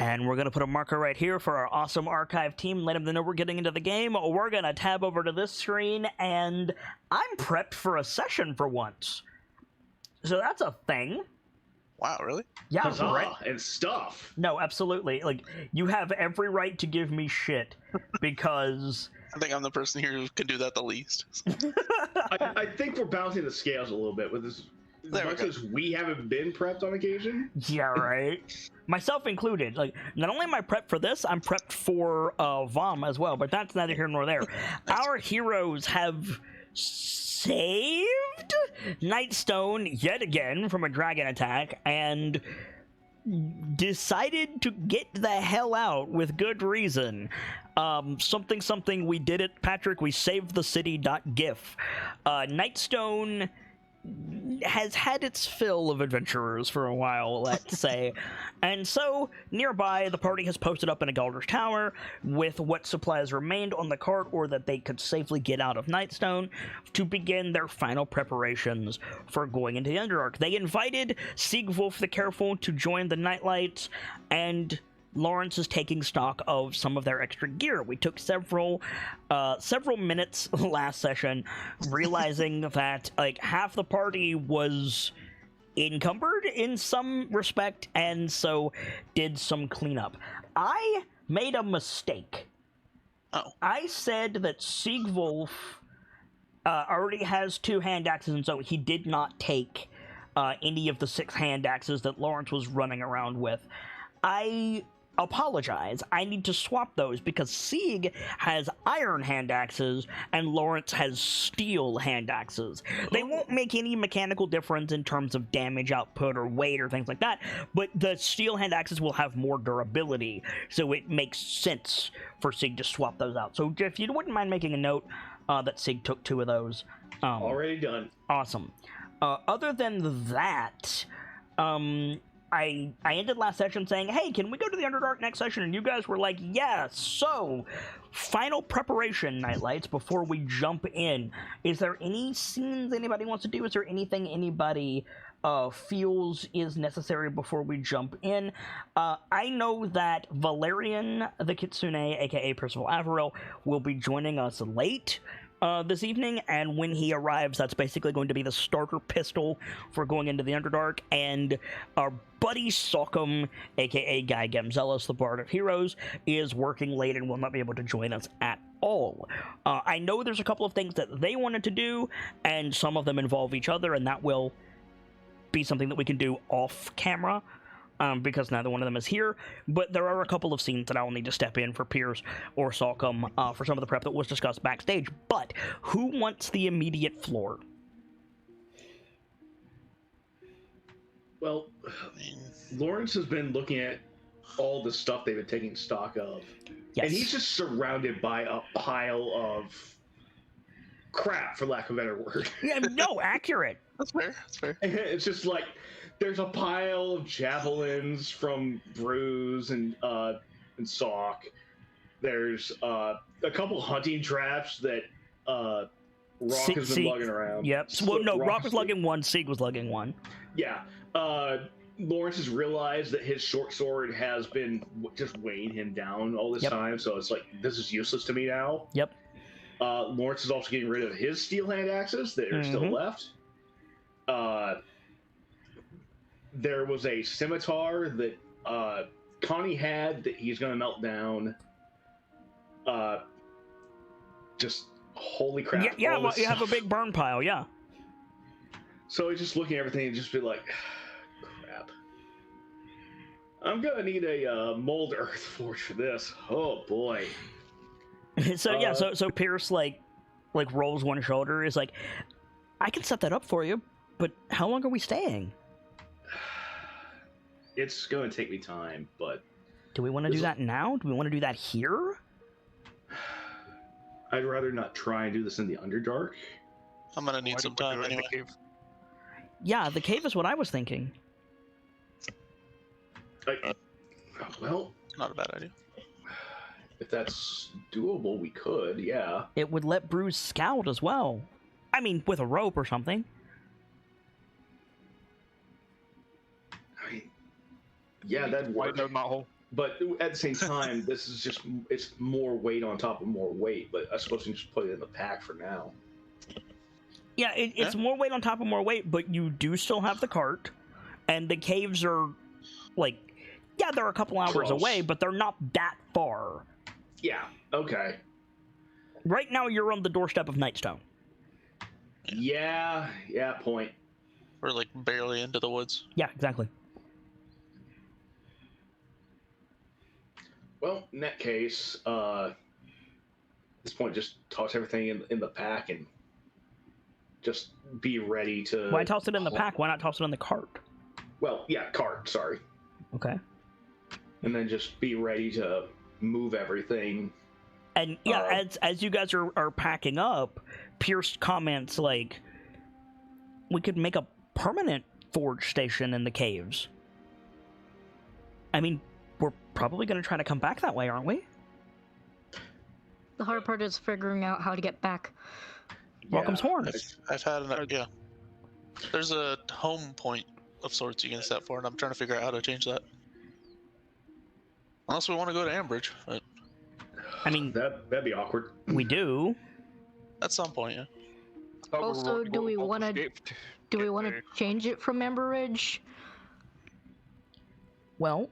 And we're going to put a marker right here for our awesome archive team. Let them know we're getting into the game. We're going to tab over to this screen, and I'm prepped for a session for once. So that's a thing. Wow, really? Yeah, Huzzah, right. and stuff. No, absolutely. Like, you have every right to give me shit, because... I think I'm the person here who can do that the least. I think we're balancing the scales a little bit with this. As much as we haven't been prepped on occasion. Yeah, right. Myself included. Like, not only am I prepped for this, I'm prepped for VOM as well, but that's neither here nor there. Our heroes have saved Nightstone yet again from a dragon attack, and decided to get the hell out with good reason. Something we did it, Patrick. We saved the city.gif. Nightstone has had its fill of adventurers for a while, let's say. And so, nearby, the party has posted up in a Galder's Tower with what supplies remained on the cart or that they could safely get out of Nightstone to begin their final preparations for going into the Underdark. They invited Siegwolf the Careful to join the KnightLites, and Lawrence is taking stock of some of their extra gear. We took several minutes last session realizing that like half the party was encumbered in some respect, and so did some cleanup. I made a mistake. Oh. I said that Siegwolf already has 2 hand axes, and so he did not take any of the 6 hand axes that Lawrence was running around with. I apologize. I need to swap those because Sieg has iron hand axes and Lawrence has steel hand axes. They won't make any mechanical difference in terms of damage output or weight or things like that, but the steel hand axes will have more durability, so it makes sense for Sieg to swap those out. So if you wouldn't mind making a note that Sieg took 2 of those. Already done. Awesome. Other than that, I ended last session saying, hey, can we go to the Underdark next session? And you guys were like, yeah. So, final preparation, KnightLites, before we jump in. Is there any scenes anybody wants to do? Is there anything anybody feels is necessary before we jump in? I know that Valerian the Kitsune, aka Percival Averill, will be joining us late this evening, and when he arrives, that's basically going to be the starter pistol for going into the Underdark, and our buddy Sockham, aka Guy Gamzelis, the Bard of Heroes, is working late and will not be able to join us at all. I know there's a couple of things that they wanted to do, and some of them involve each other, and that will be something that we can do off camera, because neither one of them is here, but there are a couple of scenes that I will need to step in for Pierce or Sockham for some of the prep that was discussed backstage. But who wants the immediate floor? Well, Lawrence has been looking at all the stuff they've been taking stock of, Yes. and he's just surrounded by a pile of crap, for lack of a better word. Yeah, no, accurate. That's fair. That's fair. And it's just like there's a pile of javelins from Bruce and Sock. There's a couple hunting traps that Rock has been lugging around. Yep. Well, no, Rock was lugging one, Sieg was lugging one. Yeah. Lawrence has realized that his short sword has been just weighing him down all this time, so it's like, this is useless to me now. Yep. Lawrence is also getting rid of his steel hand axes that are still left. There was a scimitar that Connie had that he's going to melt down. Just holy crap. Yeah, well, you have a big burn pile, yeah. So he's just looking at everything and just be like, crap. I'm going to need a mold earth forge for this. Oh, boy. So, yeah, so Pierce, like rolls one shoulder, is like, I can set that up for you, but how long are we staying? It's going to take me time, but... Do we want to do that now? Do we want to do that here? I'd rather not try and do this in the Underdark. I'm gonna need some time anyway. Yeah, the cave is what I was thinking. Well... Not a bad idea. If that's doable, we could, yeah. It would let Bruce scout as well. I mean, with a rope or something. I mean, yeah, that'd work. White node knot hole. But at the same time, this is just, it's more weight on top of more weight, but I suppose you can just put it in the pack for now. Yeah, it's more weight on top of more weight, but you do still have the cart, and the caves are, like, yeah, they're a couple hours Close. away, but they're not that far. Yeah, okay. Right now, you're on the doorstep of Nightstone. Yeah, point. We're like barely into the woods. Yeah, exactly. Well, in that case, at this point, just toss everything in the pack and just be ready to... Why toss it in the pack? Why not toss it in the cart? Well, yeah, cart, sorry. Okay. And then just be ready to move everything. And yeah, as you guys are packing up, Pierce comments like, we could make a permanent forge station in the caves. I mean, we're probably going to try to come back that way, aren't we? The hard part is figuring out how to get back. Welcome's horn. I've had enough. Yeah. There's a home point of sorts you can set for, and I'm trying to figure out how to change that. Unless we want to go to Ambridge, but I mean, that'd be awkward. we do. at some point, yeah. Also, do we want to change it from Ember Ridge? Well,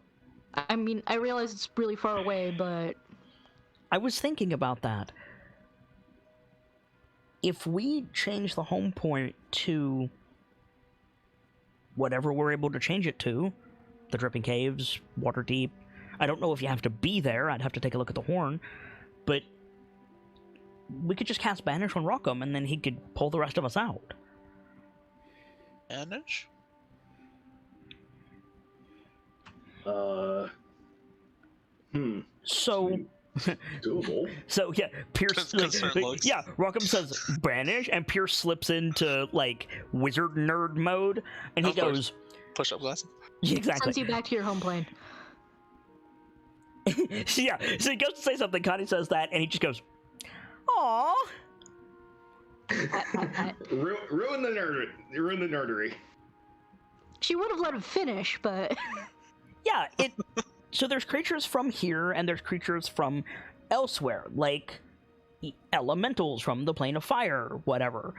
I mean, I realize it's really far away, but I was thinking about that. If we change the home point to whatever we're able to change it to, the Dripping Caves, Waterdeep, I don't know if you have to be there, I'd have to take a look at the horn, but we could just cast Banish on Rockham, and then he could pull the rest of us out. Banish? So... Doable. So yeah, Pierce. Yeah, Rockham says Banish, and Pierce slips into like wizard nerd mode, and he goes, "Push-up glasses." Exactly. sends you back to your home plane. So yeah, so he goes to say something. Connie says that, and he just goes, "Aw." Ruin the nerd. Ruin the nerdery. She would have let him finish, but Yeah, it. So there's creatures from here, and there's creatures from elsewhere, like elementals from the plane of fire, whatever.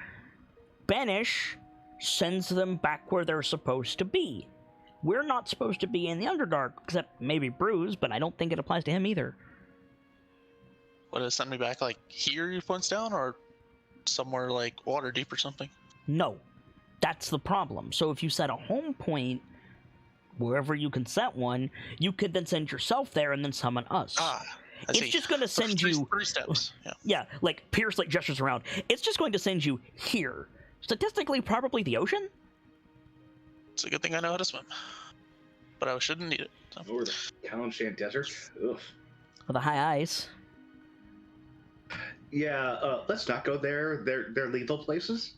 Banish sends them back where they're supposed to be. We're not supposed to be in the Underdark, except maybe Bruce, but I don't think it applies to him either. What, does it send me back, like, here he points down, or somewhere, like, Waterdeep or something? No. That's the problem. So if you set a home point, wherever you can set one, you could then send yourself there and then summon us. It's just going to send you... Three steps, yeah. Yeah, like, Pierce, like, gestures around. It's just going to send you here. Statistically, probably the ocean? It's a good thing I know how to swim. But I shouldn't need it. So. Or the Kalanshan Desert. Ugh. With the high ice. Yeah, let's not go there. They're lethal places.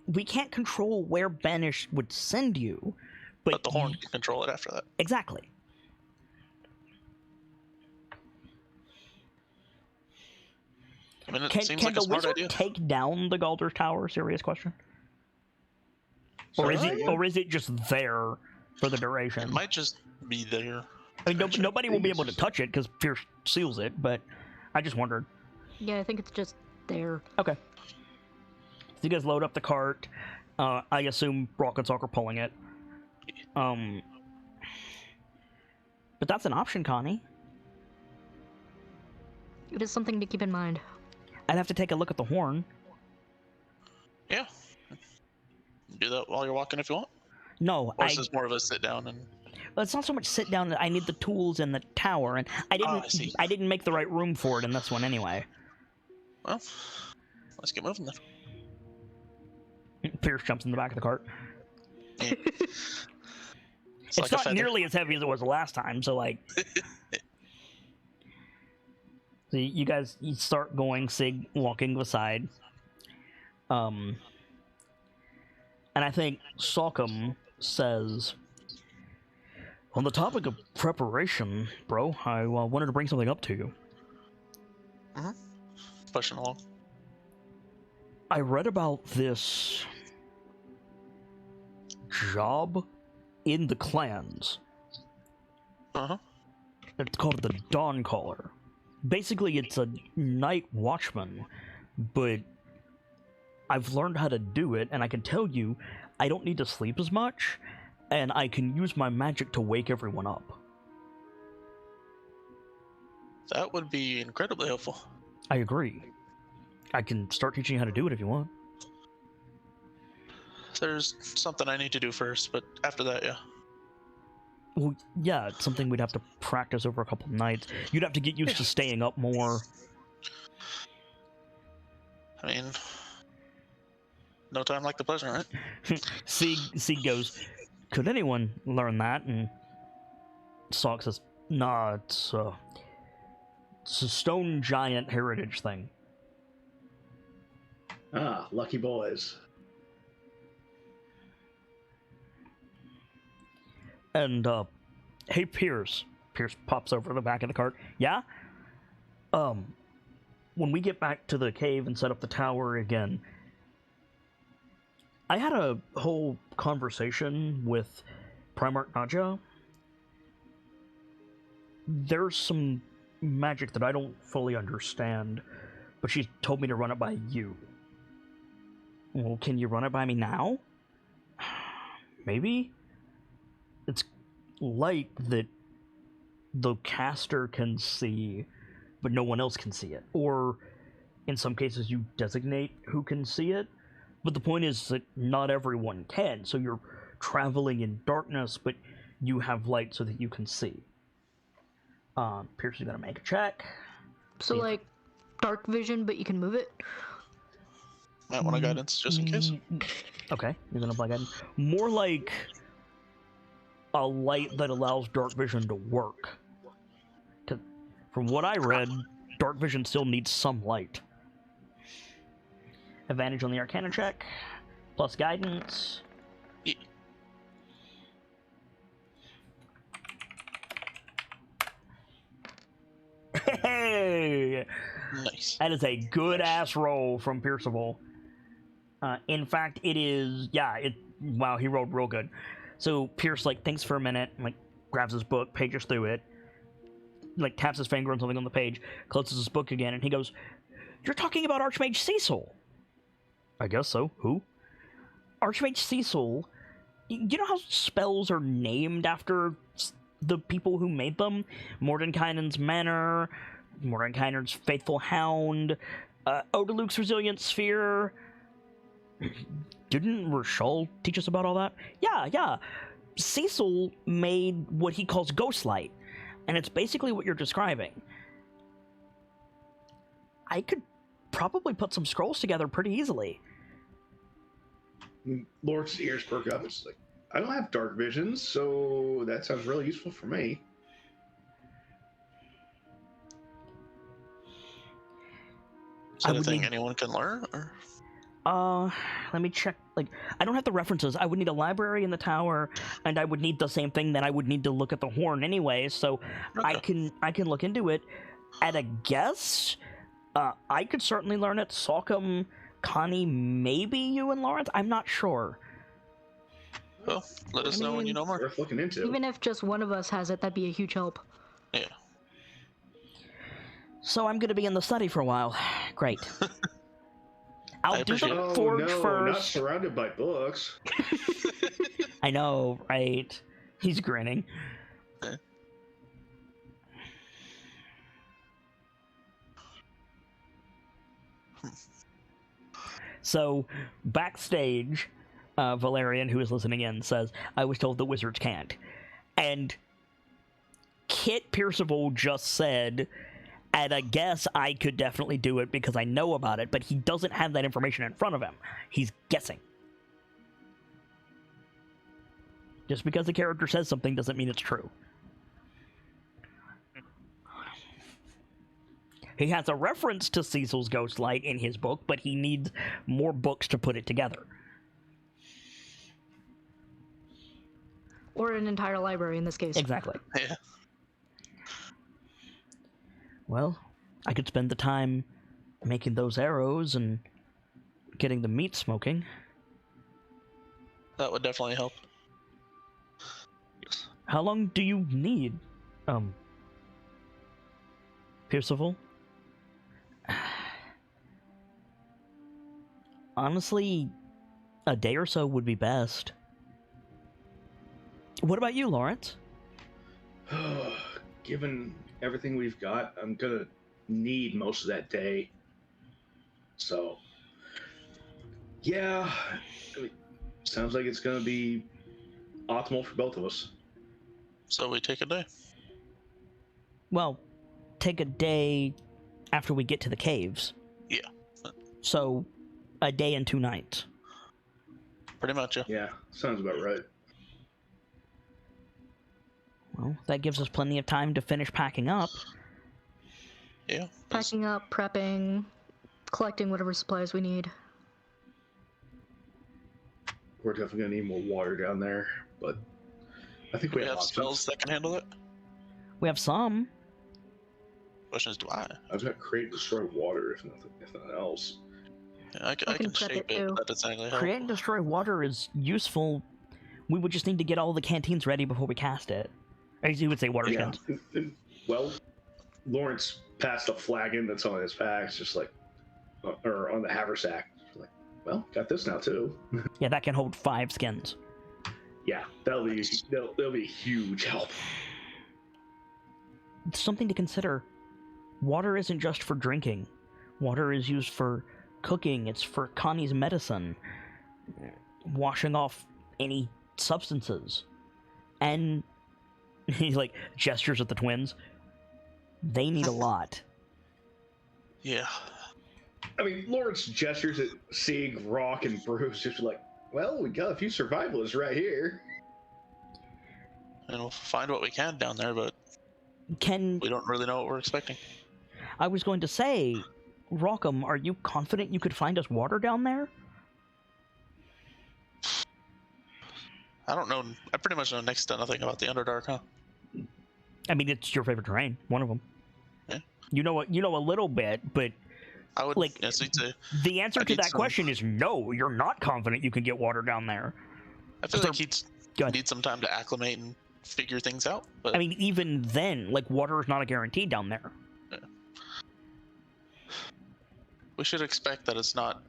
We can't control where Banish would send you, but the horn can control it after that. Exactly. I mean, it Can seems like a smart the wizard idea. take down the Galder's Tower? Serious question. Or is it just there for the duration? It might just be there. I mean, nobody will be able to touch it because Pierce seals it, but I just wondered. yeah, I think it's just there. Okay. So you guys load up the cart. I assume Brock and Sock are pulling it. But that's an option, Connie. It is something to keep in mind. I'd have to take a look at the horn. Yeah. Do that while you're walking if you want. No, Or is this more of a sit down and... Well, it's not so much sit down. I need the tools in the tower, and I didn't. I didn't make the right room for it in this one anyway. Well, let's get moving then. Pierce jumps in the back of the cart. Yeah. It's like a not feather. nearly as heavy as it was the last time, so like... So you guys start going, Sig walking beside. And I think Salcom says, on the topic of preparation, bro, I wanted to bring something up to you. Mm-hmm. Pushing along. I read about this job in the clans. Uh-huh. It's called the Dawn Caller. Basically, it's a night watchman, but I've learned how to do it, and I can tell you, I don't need to sleep as much, and I can use my magic to wake everyone up. That would be incredibly helpful. I agree. I can start teaching you how to do it if you want. There's something I need to do first, but after that, yeah. Well, yeah, it's something we'd have to practice over a couple of nights. You'd have to get used to staying up more. I mean, no time like the present, right? Sieg goes, could anyone learn that? And Salk says, nah, it's a stone giant heritage thing. Ah, lucky boys. And, hey, Pierce. Pierce pops over to the back of the cart. Yeah? When we get back to the cave and set up the tower again, I had a whole conversation with Primarch Nadja. There's some magic that I don't fully understand, but she told me to run it by you. Well, can you run it by me now? Maybe? It's light that the caster can see, but no one else can see it. Or, in some cases, you designate who can see it. But the point is that not everyone can, so you're traveling in darkness, but you have light so that you can see. Pierce is gonna make a check. So, like, dark vision, but you can move it? Might want a guidance, just in case. Okay, you're gonna apply guidance. More like a light that allows dark vision to work. 'Cause from what I read, dark vision still needs some light. Advantage on the Arcana check, plus guidance. Yeah. Hey! Nice. That is a good-ass roll from Pierceable. In fact, it is... Yeah, wow, he rolled real good. So Pierce, like, thinks for a minute, like, grabs his book, pages through it, like, taps his finger on something on the page, closes his book again, and he goes, "You're talking about Archmage Cecil." I guess so. Who? Archmage Cecil. You know how spells are named after the people who made them? Mordenkainen's Manor, Mordenkainen's Faithful Hound, Odaluke's Resilient Sphere. Didn't Rashal teach us about all that? Yeah. Cecil made what he calls Ghostlight, and it's basically what you're describing. I could probably put some scrolls together pretty easily. Lord's ears perk up. It's like, I don't have dark visions, so that sounds really useful for me. Is that a thing anyone can learn? Or? Let me check. Like, I don't have the references. I would need a library in the tower, and I would need the same thing that I would need to look at the horn anyway. So Okay. I can look into it. At a guess, I could certainly learn it. Salcom, Connie, maybe you and Lawrence. I'm not sure. Well, let us know when you know more. Worth looking into. Even if just one of us has it, that'd be a huge help. Yeah. So I'm going to be in the study for a while. Great. I'll do the forge no, first. Not surrounded by books. I know, right? He's grinning. Okay. So, backstage, Valerian, who is listening in, says, "I was told the wizards can't." And Kit Pierceable just said, "At a guess, I could definitely do it because I know about it," but he doesn't have that information in front of him. He's guessing. Just because the character says something doesn't mean it's true. He has a reference to Cecil's Ghostlight in his book, but he needs more books to put it together. Or an entire library in this case. Exactly. Yeah. Well, I could spend the time making those arrows and getting the meat smoking. That would definitely help. Yes. How long do you need? Pierceful? Honestly, a day or so would be best. What about you, Lawrence? Given everything we've got, I'm gonna need most of that day. So, yeah, I mean, sounds like it's gonna be optimal for both of us. So we take a day. Well, take a day after we get to the caves. Yeah. So, a day and 2 nights. Pretty much, yeah. Yeah, sounds about right. Well, that gives us plenty of time to finish packing up. Yeah. Packing up, prepping, collecting whatever supplies we need. We're definitely gonna need more water down there, but I think we We have have spells options. that can handle it. We have some. Question is, do I? I've got create and destroy water, if nothing else. Yeah, I can can prep shape it it, too. but that doesn't actually help. Create and destroy water is useful. We would just need to get all the canteens ready before we cast it. As you would say, water Yeah. skins. Well, Lawrence passed a flagon that's on his back, it's just like, or on the haversack. Like, well, got this now too. Yeah, that can hold 5 skins. Yeah, that'll be a huge help. It's something to consider. Water isn't just for drinking. Water is used for cooking. It's for Connie's medicine. Washing off any substances. And he, like, gestures at the twins. They need a lot. Yeah. I mean, Lawrence gestures at seeing Rock and Bruce, just like, well, we got a few survivalists right here. And we'll find what we can down there, but we don't really know what we're expecting. I was going to say, Rockham, are you confident you could find us water down there? I don't know. I pretty much know next to nothing about the Underdark, huh? I mean, it's your favorite terrain, one of them. Yeah. You know a little bit, but I would like yes, need to. the answer I to need that some- question is no. You're not confident you can get water down there. I feel So- like he'd Go ahead. need some time to acclimate and figure things out. But I mean, even then, like, water is not a guarantee down there. we should expect that it's not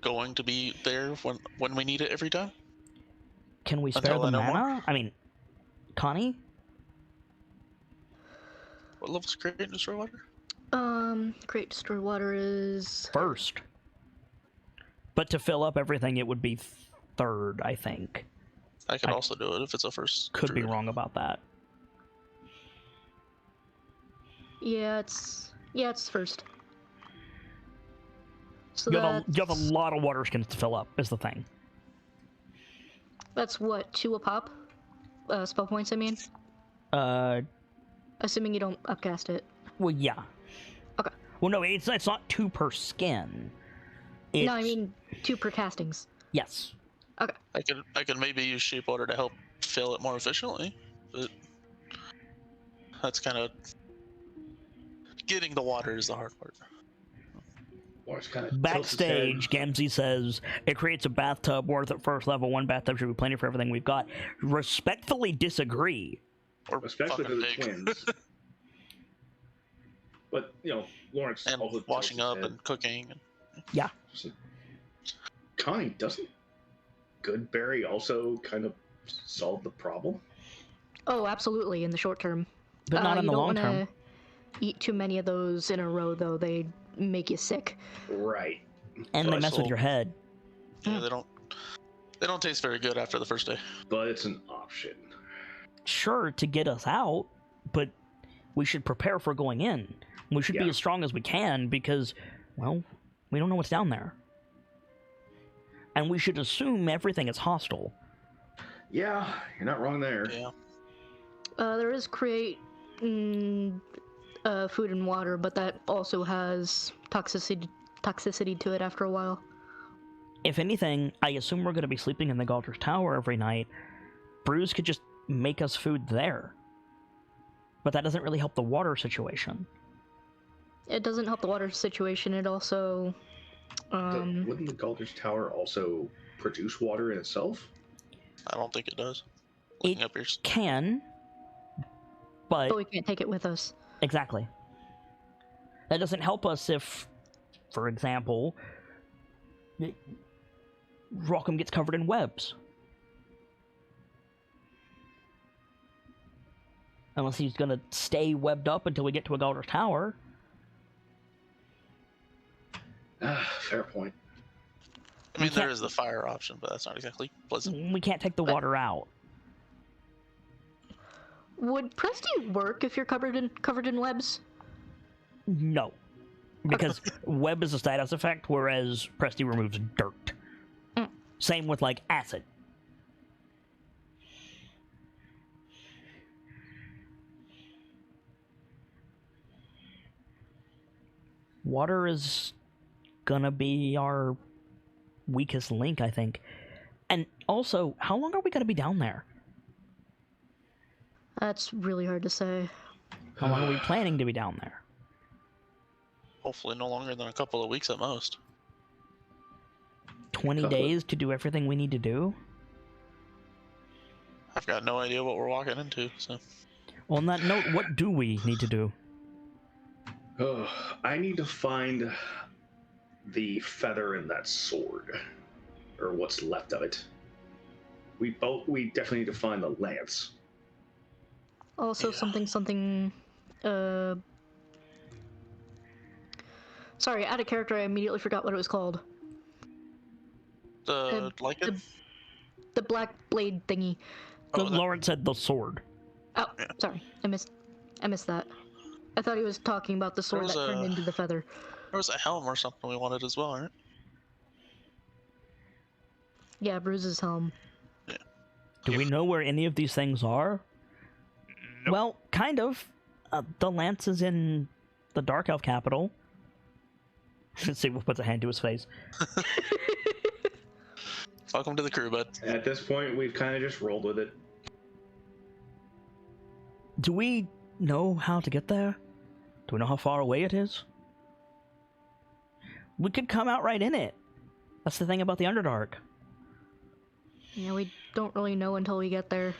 going to be there when we need it every time. Can we spare Until the I know mana? more. I mean, Connie? What level's create and destroy water? Create destroy water is First. But to fill up everything, it would be 3rd, I think. I could I also do it if it's a first. Could be druid. wrong about that. yeah, it's first. So You have a that's, lot of water skins to fill up, is the thing. that's what, 2 a pop? Spell points, I mean? Uh, Assuming you don't upcast it. well, yeah. Okay. Well, no, it's not 2 per skin. No, I It's- mean 2 per castings. Yes. Okay. I could maybe use shape water to help fill it more efficiently, but that's kind of getting the water is the hard part. Lawrence kind of Backstage, Gamzee says, it creates a bathtub worth at first level. 1 bathtub should be plenty for everything we've got. Respectfully disagree. Or especially for fucking the big. twins. But Lawrence And also washing tilts up his head. and cooking. Just like, Connie, doesn't Goodberry also kind of solve the problem? Oh, absolutely, in the short term. But not in you the don't long term. wanna eat too many of those in a row, though. They make you sick. Right. And they But mess with your head. Yeah, they don't taste very good after the first day. But it's an option. Sure, to get us out, but we should prepare for going in. We should be Yeah. as strong as we can because, well, we don't know what's down there. And we should assume everything is hostile. Yeah, you're not wrong there. Yeah. There is create food and water, but that also has toxicity to it after a while. If anything, I assume we're going to be sleeping in the Galter's Tower every night. Bruce could just make us food there. But that doesn't really help the water situation. It doesn't help the water situation. It also, Wouldn't the Galder's Tower also produce water in itself? I don't think it does. It Looking up here. can, But we can't take it with us. exactly. That doesn't help us if, for example, Rockham gets covered in webs. Unless he's gonna stay webbed up until we get to a Galder's Tower. Fair point. I mean, there is the fire option, but that's not exactly pleasant. We can't take the water out. Would Presty work if you're covered in webs? No. Because web is a status effect, whereas Presty removes dirt. Same with, like, acid. Water is gonna be our weakest link, I think. And also, how long are we gonna be down there? That's really hard to say. How long are we planning to be down there? Hopefully no longer than a couple of weeks at most. 20 days to do everything we need to do? I've got no idea what we're walking into, so... On that note, what do we need to do? I need to find the feather in that sword, or what's left of it. We definitely need to find the lance. Also, something. Sorry, out of character, I immediately forgot what it was called. Lichen? The black blade thingy. Lawrence said the sword. Oh, yeah. Sorry, I missed that. I thought he was talking about the sword that turned into the feather. There was a helm or something we wanted as well, right? Yeah, Bruce's helm. Yeah. Do we know where any of these things are? Nope. Well, kind of. The lance is in the Dark Elf capital. Let's see, puts a hand to his face. Welcome to the crew, bud. At this point, we've kind of just rolled with it. Do we know how to get there? Do we know how far away it is? We could come out right in it. That's the thing about the Underdark. Yeah, we don't really know until we get there.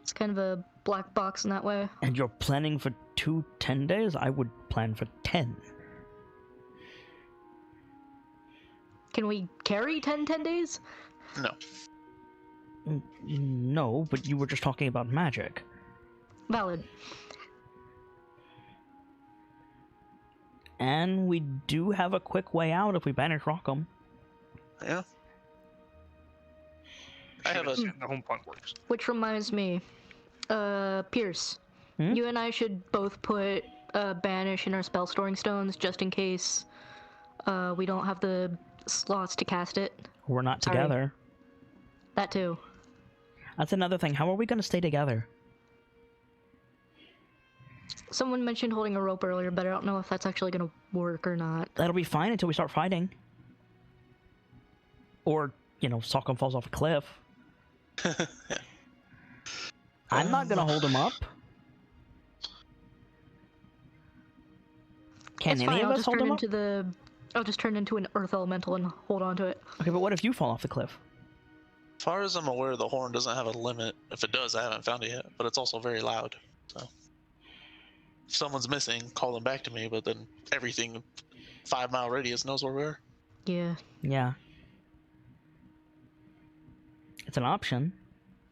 It's kind of a black box in that way. And you're planning for 10 days? I would plan for 10. Can we carry 10 days? No. No, but you were just talking about magic. Valid. And we do have a quick way out if we banish Rockham. Yeah. I have a... The home point works. Which reminds me, Pierce, you and I should both put banish in our spell storing stones just in case we don't have the slots to cast it. We're not together. That too. That's another thing. How are we going to stay together? Someone mentioned holding a rope earlier, but I don't know if that's actually going to work or not. That'll be fine until we start fighting. Or, Sockham falls off a cliff. I'm not going to hold him up. Can any of us hold him up? I'll just turn into an earth elemental and hold on to it. Okay, but what if you fall off the cliff? As far as I'm aware, the horn doesn't have a limit. If it does, I haven't found it yet. But it's also very loud. So if someone's missing, call them back to me. But then everything 5-mile radius knows where we are. Yeah. Yeah. It's an option.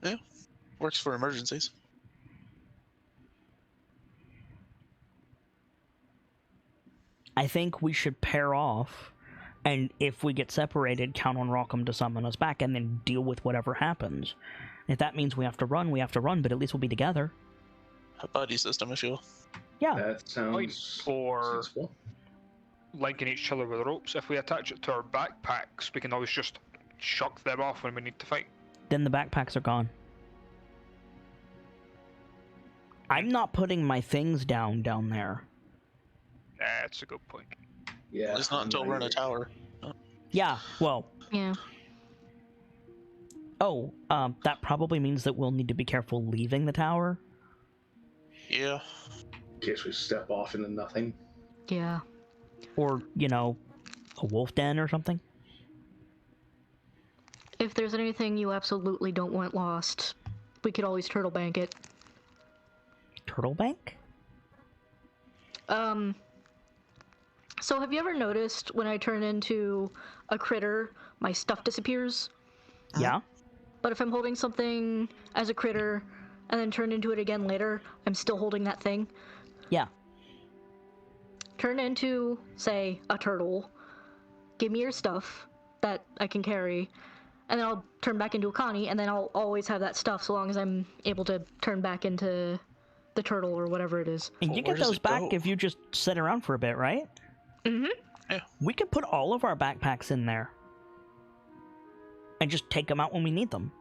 Yeah. Works for emergencies. I think we should pair off, and if we get separated, count on Rockham to summon us back, and then deal with whatever happens. If that means we have to run, but at least we'll be together. A buddy system, if you will. Yeah. That sounds For sensible. linking each other with ropes, if we attach it to our backpacks, we can always just chuck them off when we need to fight. Then the backpacks are gone. I'm not putting my things down there. That's a good point. Yeah. It's not until we're in a tower. Yeah, well... Yeah. Oh, that probably means that we'll need to be careful leaving the tower. Yeah. In case we step off into nothing. Yeah. Or, a wolf den or something. If there's anything you absolutely don't want lost, we could always turtle bank it. Turtle bank? So have you ever noticed when I turn into a critter, my stuff disappears? Yeah. But if I'm holding something as a critter and then turn into it again later, I'm still holding that thing. Yeah. Turn into, say, a turtle. Give me your stuff that I can carry, and then I'll turn back into a Connie, and then I'll always have that stuff so long as I'm able to turn back into the turtle or whatever it is. And Well, you where get does those it back go? if you just sit around for a bit, right? Mm-hmm. Yeah. We could put all of our backpacks in there. And just take them out when we need them.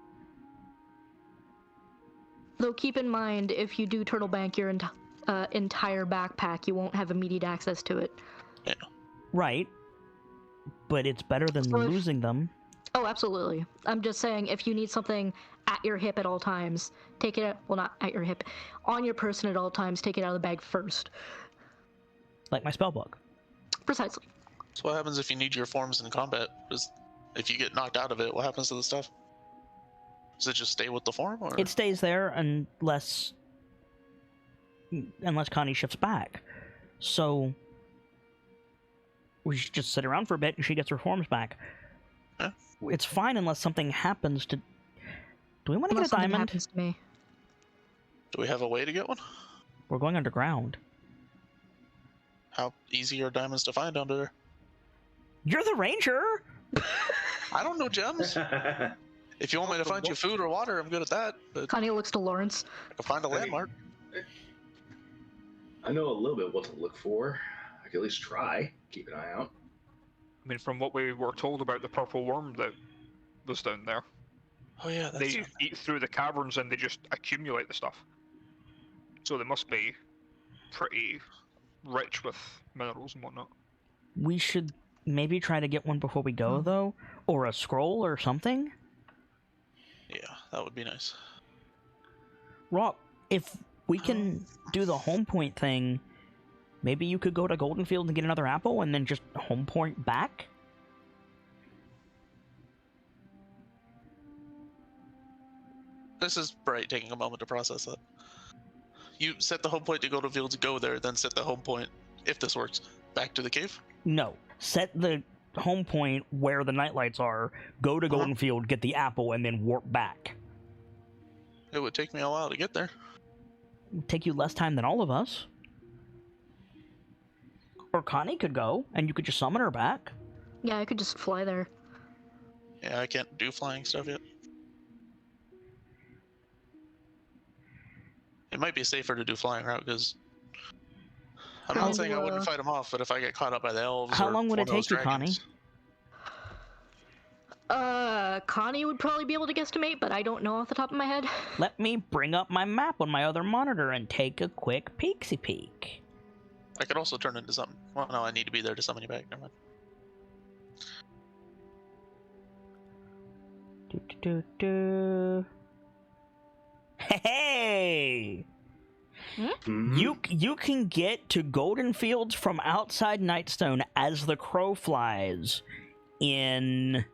Though keep in mind, if you do turtle bank your entire backpack, you won't have immediate access to it. Yeah. Right. But it's better than So if- losing them. Oh, absolutely. I'm just saying, if you need something at your hip at all times, take it, well, not at your hip, on your person at all times, take it out of the bag first. Like my spellbook. Precisely. So what happens if you need your forms in combat? If you get knocked out of it, what happens to the stuff? Does it just stay with the form, or It stays there unless Connie shifts back. So we should just sit around for a bit and she gets her forms back. Yeah. It's fine unless something happens to... Do we want to Unless get a something diamond? happens to me. do we have a way to get one? We're going underground. How easy are diamonds to find under there? You're the ranger! I don't know gems. If you want me to find you food or water, I'm good at that. But Connie looks to Lawrence. I can find a landmark. I know a little bit what to look for. I can at least try. Keep an eye out. I mean, from what we were told about the purple worm that was down there, Oh yeah, that's they eat through the caverns and they just accumulate the stuff. So they must be pretty rich with minerals and whatnot. We should maybe try to get one before we go, though? Or a scroll or something? yeah, that would be nice. Rock, if we can do the home point thing, maybe you could go to Goldenfield and get another apple and then just home point back? This is Bright taking a moment to process that. You set the home point to go to fields, go there, then set the home point, if this works, back to the cave? No. Set the home point where the KnightLites are, go to Goldenfield, get the apple, and then warp back. It would take me a while to get there. It'd take you less time than all of us. Or Connie could go, and you could just summon her back. Yeah, I could just fly there. Yeah, I can't do flying stuff yet. It might be safer to do flying route, because I'm not saying I wouldn't fight them off, but if I get caught up by the elves, How or long would one it of those take you, Connie? dragons- Connie would probably be able to guesstimate, but I don't know off the top of my head. Let me bring up my map on my other monitor and take a quick peeksy peek. I could also turn into something. Well, no, I need to be there to summon you back. Never mind. Hey! Mhm. You can get to Golden Fields from outside Nightstone as the crow flies in...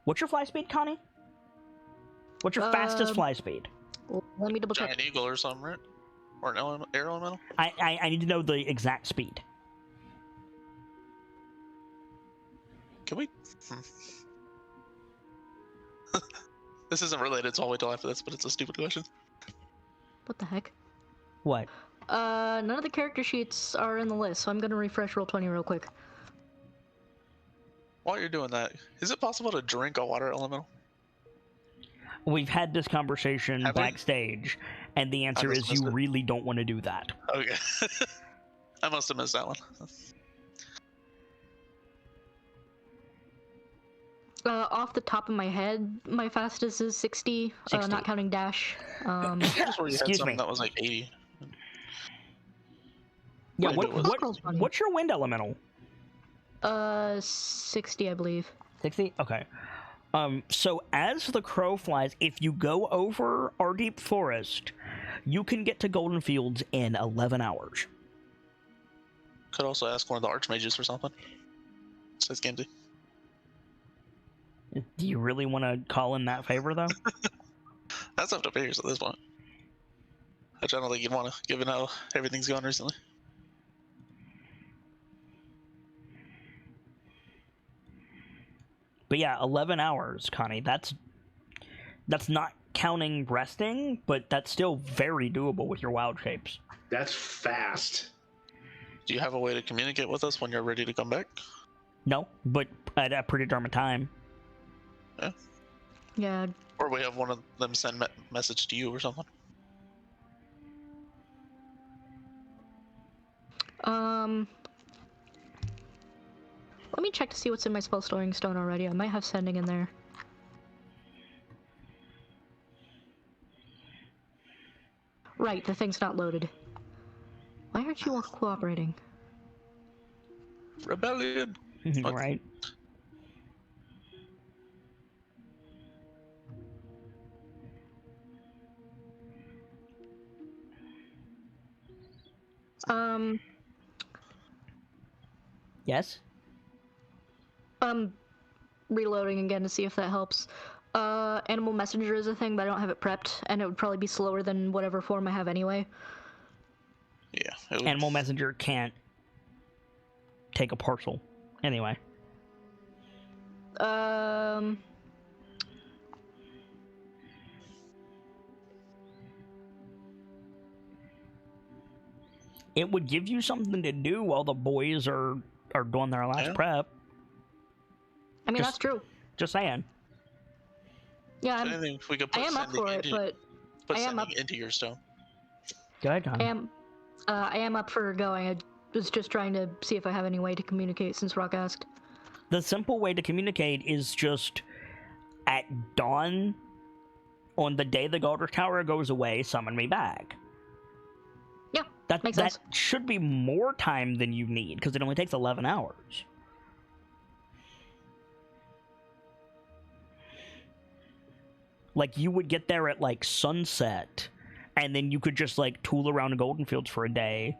What's your fly speed, Connie? What's your fastest fly speed? Let me double check. Giant eagle or something, right? Or an air elemental? I need to know the exact speed. Can we? This isn't related, so I'll wait till after this, but it's a stupid question. What the heck? What? None of the character sheets are in the list, so I'm gonna refresh Roll20 real quick. While you're doing that, is it possible to drink a water elemental? We've had this conversation Have we? backstage, and the answer must is have you missed it. really don't want to do that. Okay. I must have missed that one. Off the top of my head, my fastest is 60, 60. not counting dash. I just where you had Excuse something me. that was like 80. Yeah, Maybe it was. what's your wind elemental? 60, I believe. 60? Okay. So as the crow flies, if you go over our deep forest, you can get to Golden Fields in 11 hours. Could also ask one of the archmages for something. Says Gamesy. Do you really want to call in that favor, though? That's up to Pierce at this point. I don't think you'd want to, given how everything's gone recently. But yeah, 11 hours, Connie. That's not counting resting, but that's still very doable with your wild shapes. That's fast. Do you have a way to communicate with us when you're ready to come back? No, but at a predetermined time. Yeah. Yeah. Or we have one of them send message to you or something. Let me check to see what's in my spell storing stone already. I might have sending in there. Right, the thing's not loaded. Why aren't you all cooperating? Rebellion. Right. Yes? Reloading again to see if that helps. Animal messenger is a thing, but I don't have it prepped, and it would probably be slower than whatever form I have anyway. Yeah. Animal messenger can't take a parcel. Anyway. It would give you something to do while the boys are doing their last prep. I mean, that's true. Just saying. Yeah, We could put I am up for it, but put I am sending up. into your stone. Go ahead, Connie. I am up for going. I was just trying to see if I have any way to communicate since Rock asked. The simple way to communicate is just at dawn on the day the Galder's Tower goes away, summon me back. Yeah, makes that sense. should be more time than you need, because it only takes 11 hours. Like, you would get there at, like, sunset, and then you could just, like, tool around the Golden Fields for a day,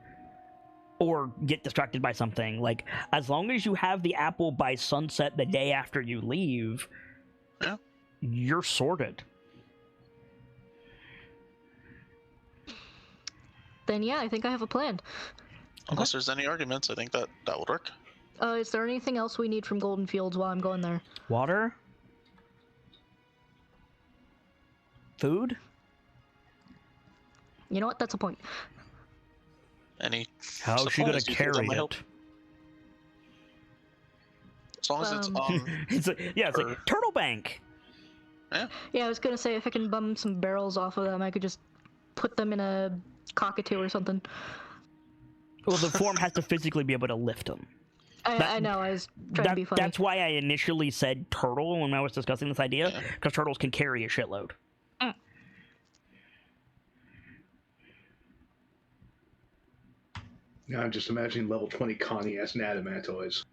or get distracted by something. Like, as long as you have the apple by sunset the day after you leave, yeah, you're sorted. Then yeah, I think I have a plan. Unless there's any arguments, I think that would work. Is there anything else we need from Golden Fields while I'm going there? Water? Food? You know what? That's a point. Any How's she gonna supplies you think carry that might it? help? As long as it's it's like Turtle Bank. Yeah, I was gonna say if I can bum some barrels off of them, I could just put them in a cockatoo or something. Well, the form has to physically be able to lift them. I know, I was trying to be funny. That's why I initially said turtle when I was discussing this idea, because turtles can carry a shitload. Now I'm just imagining level 20 Connie as Nadamantoids.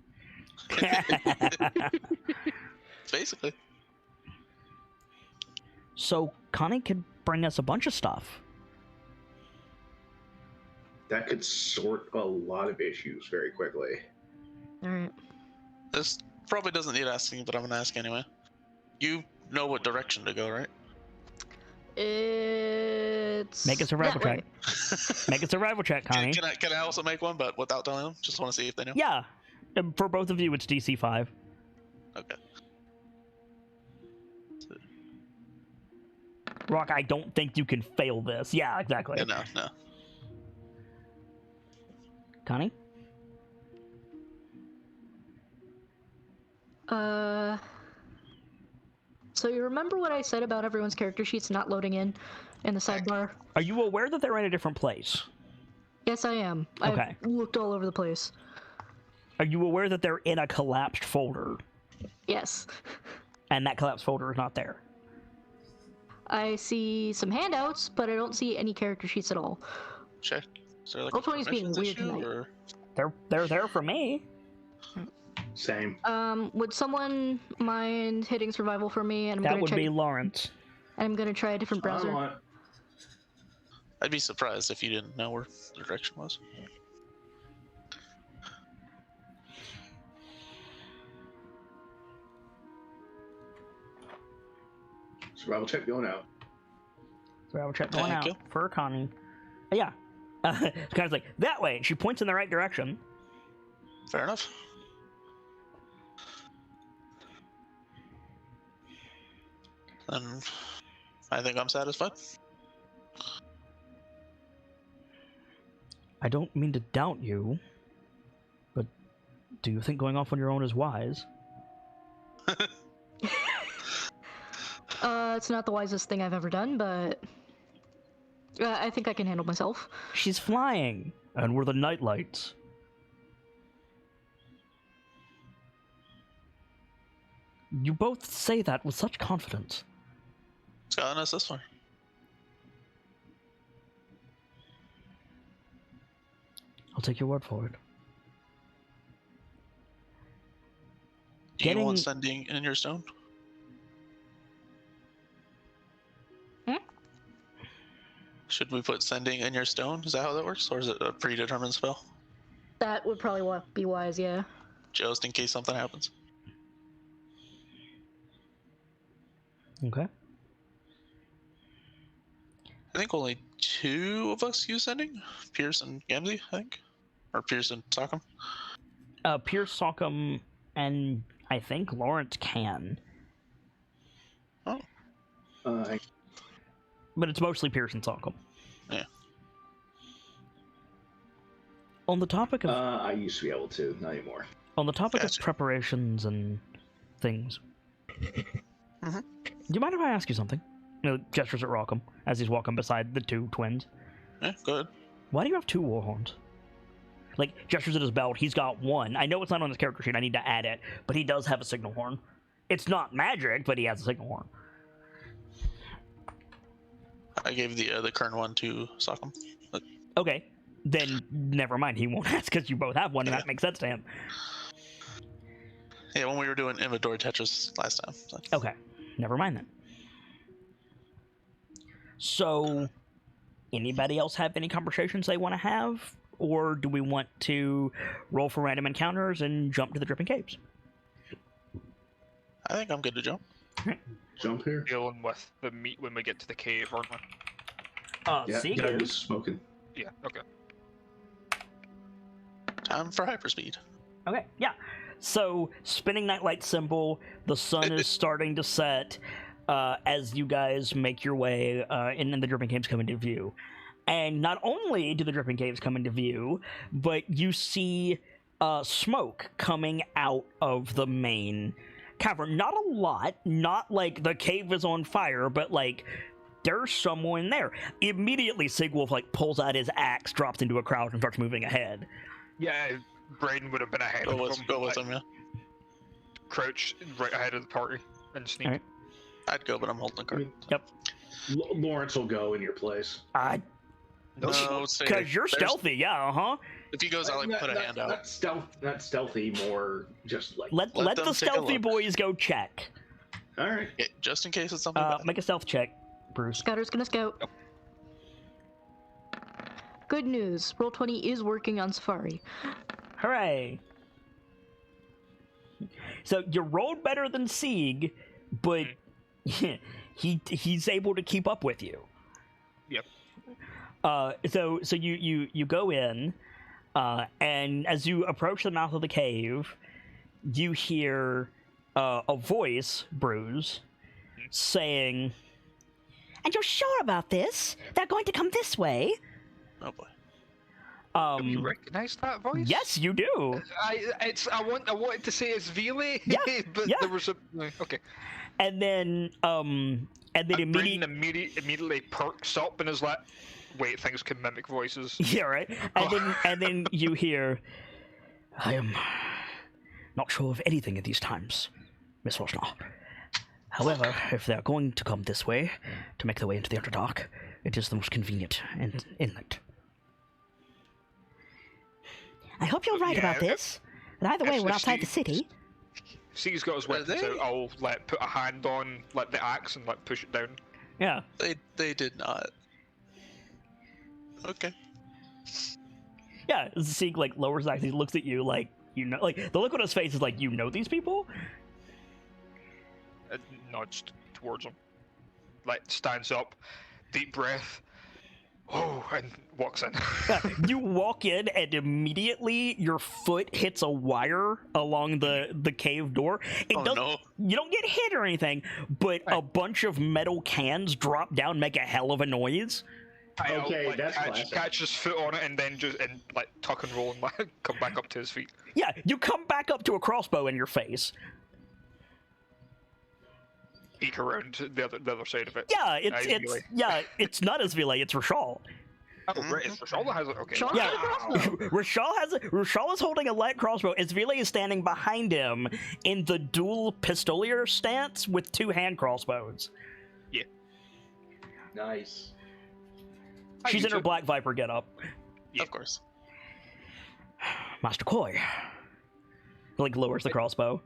Basically. So Connie could bring us a bunch of stuff. That could sort a lot of issues very quickly. Alright. This probably doesn't need asking, but I'm gonna ask anyway. You know what direction to go, right? It's... Make a survival check. Make a survival check, Connie. Can I also make one, but without telling them? Just want to see if they know. Yeah. For both of you, it's DC 5. Okay. Rock, I don't think you can fail this. Yeah, exactly. Yeah, no. Connie? So you remember what I said about everyone's character sheets not loading in the sidebar? Are you aware that they're in a different place? Yes, I am. Okay. I've looked all over the place. Are you aware that they're in a collapsed folder? Yes. And that collapsed folder is not there? I see some handouts, but I don't see any character sheets at all. Check. Is there like Roll 20's being permissions weird issue, tonight. or... They're there for me. Same. Would someone mind hitting survival for me? And That would be Lawrence. And I'm gonna try a different browser. I'd be surprised if you didn't know where the direction was. Survival check going out. So I will check going Thank out you. for Connie. Yeah. Connie's like, that way. She points in the right direction. Fair enough. And I think I'm satisfied. I don't mean to doubt you, but do you think going off on your own is wise? It's not the wisest thing I've ever done, but I think I can handle myself. She's flying, and we're the KnightLites. You both say that with such confidence. It's gotten us this far. I'll take your word for it. Do you want Getting- sending in your stone? Should we put sending in your stone? Is that how that works? Or is it a predetermined spell? That would probably be wise, yeah. Just in case something happens. Okay. I think only 2 of us use sending. Pierce and Gamzee, I think. Or Pierce and Sockham. Pierce, Sockham, and I think Lawrence can. Oh. But it's mostly Pierce and Sockham. Yeah. On the topic of I used to be able to, not anymore. on the topic of Gotcha. preparations and things, Mhm. do you mind if I ask you something? Gestures at Rockham as he's walking beside the 2 twins. Yeah, go ahead. Why do you have 2 war horns? Like, gestures at his belt, he's got 1. I know it's not on his character sheet, I need to add it, but he does have a signal horn. It's not magic, but he has a signal horn. I gave the current one to Sockham. But Okay, then never mind, he won't ask because you both have one, and that makes sense to him. yeah, when we were doing inventory Tetris last time. So. Okay, never mind then. So, anybody else have any conversations they want to have? Or do we want to roll for random encounters and jump to the Dripping Caves? I think I'm good to jump. Jump here? Dealing with the meat when we get to the cave, aren't we? Yeah, Sieg yeah, I'm is. just smoking. Yeah, okay. Time for hyperspeed. Okay, yeah. So, spinning nightlight symbol, the sun is starting to set as you guys make your way and then the Dripping Caves come into view. And not only do the Dripping Caves come into view, but you see smoke coming out of the main cavern. Not a lot, not like the cave is on fire, but like there's someone there. Immediately, Sigwolf like pulls out his axe, drops into a crouch, and starts moving ahead. Yeah, Braden would have been ahead Go of with, him. go with like, him, yeah. Crouch right ahead of the party and sneak. Alright. I'd go, but I'm holding the card. Yep. Lawrence will go in your place. No, stay Because there. you're There's- stealthy, yeah, uh-huh. If he goes, I'll like put a hand out. Not stealthy, more just like. Let Let the them take a stealthy look. boys go check. All right. Yeah, just in case it's something bad. Make a stealth check, Bruce. Scouter's gonna scout. Good news. Roll20 is working on Safari. Hooray! So you rolled better than Sieg, but he's able to keep up with you. Yep. So you go in, and as you approach the mouth of the cave, you hear a voice, Bruce, saying, "And you're sure about this? They're going to come this way?" Oh boy. Do you recognize that voice? Yes, you do. I wanted to say it's Vili, Yeah, but yeah. there was a okay. And then And immediately. Braden immediately perks up and is like, "Wait, things can mimic voices." Yeah, right. And then you hear, "I am not sure of anything at these times, Miss Rosnar. However, if they're going to come this way to make their way into the Underdark, it is the most convenient and inlet. I hope you're right about this. And either way, if we're outside the Steve- city." He's got his Are weapons they? out. I'll like put a hand on like the axe and like push it down. Yeah. They did not. Okay. Yeah. Sieg like lowers his axe. He looks at you like you know. Like the look on his face is like you know these people. Nudged towards him, like stands up, deep breath. Oh, and walks in. You walk in, and immediately your foot hits a wire along the cave door. Oh, no. You don't get hit or anything, but a bunch of metal cans drop down, make a hell of a noise. I'll, Okay, that's classic. catch his foot on it and then just tuck and roll and come back up to his feet. Yeah, you come back up to a crossbow in your face. Eke around the other side of it. Yeah, Melee. it's not as melee, it's Rashal. Oh, right, it's Rashal that has it. Okay. Rashal? Yeah, Crossbow. Rashal is holding a light crossbow. Isvile is standing behind him in the dual pistolier stance with 2 hand crossbows. Yeah. Nice. She's in her Black Viper getup. Yeah. Of course. Master Koi. Like lowers the crossbow.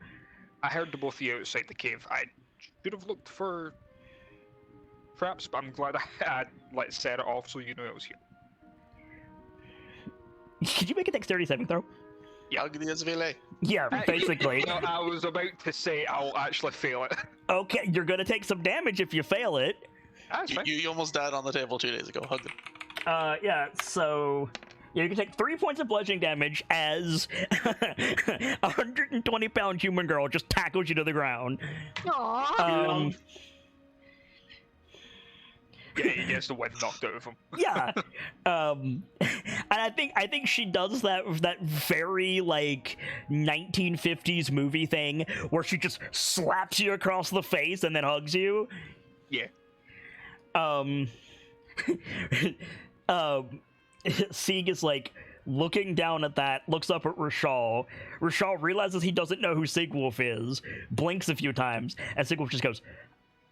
I heard the both of you outside the cave. I should have looked for traps, but I'm glad I set it off so you know it was here. Could you make a dexterity saving throw? Yeah. Agdiasvile. Yeah, basically. You know, I was about to say I'll actually fail it. Okay, you're gonna take some damage if you fail it. That's fine. You almost died on the table 2 days ago. Hug them. Yeah, so you can take 3 points of bludgeoning damage as a 120-pound human girl just tackles you to the ground. Aww. Yeah, he gets the wind knocked out of him. Yeah, and I think she does that very like 1950s movie thing where she just slaps you across the face and then hugs you. Yeah. Sieg is like looking down at that, looks up at Rashal. Rashal realizes he doesn't know who Sigwolf is, blinks a few times, and Sigwolf just goes,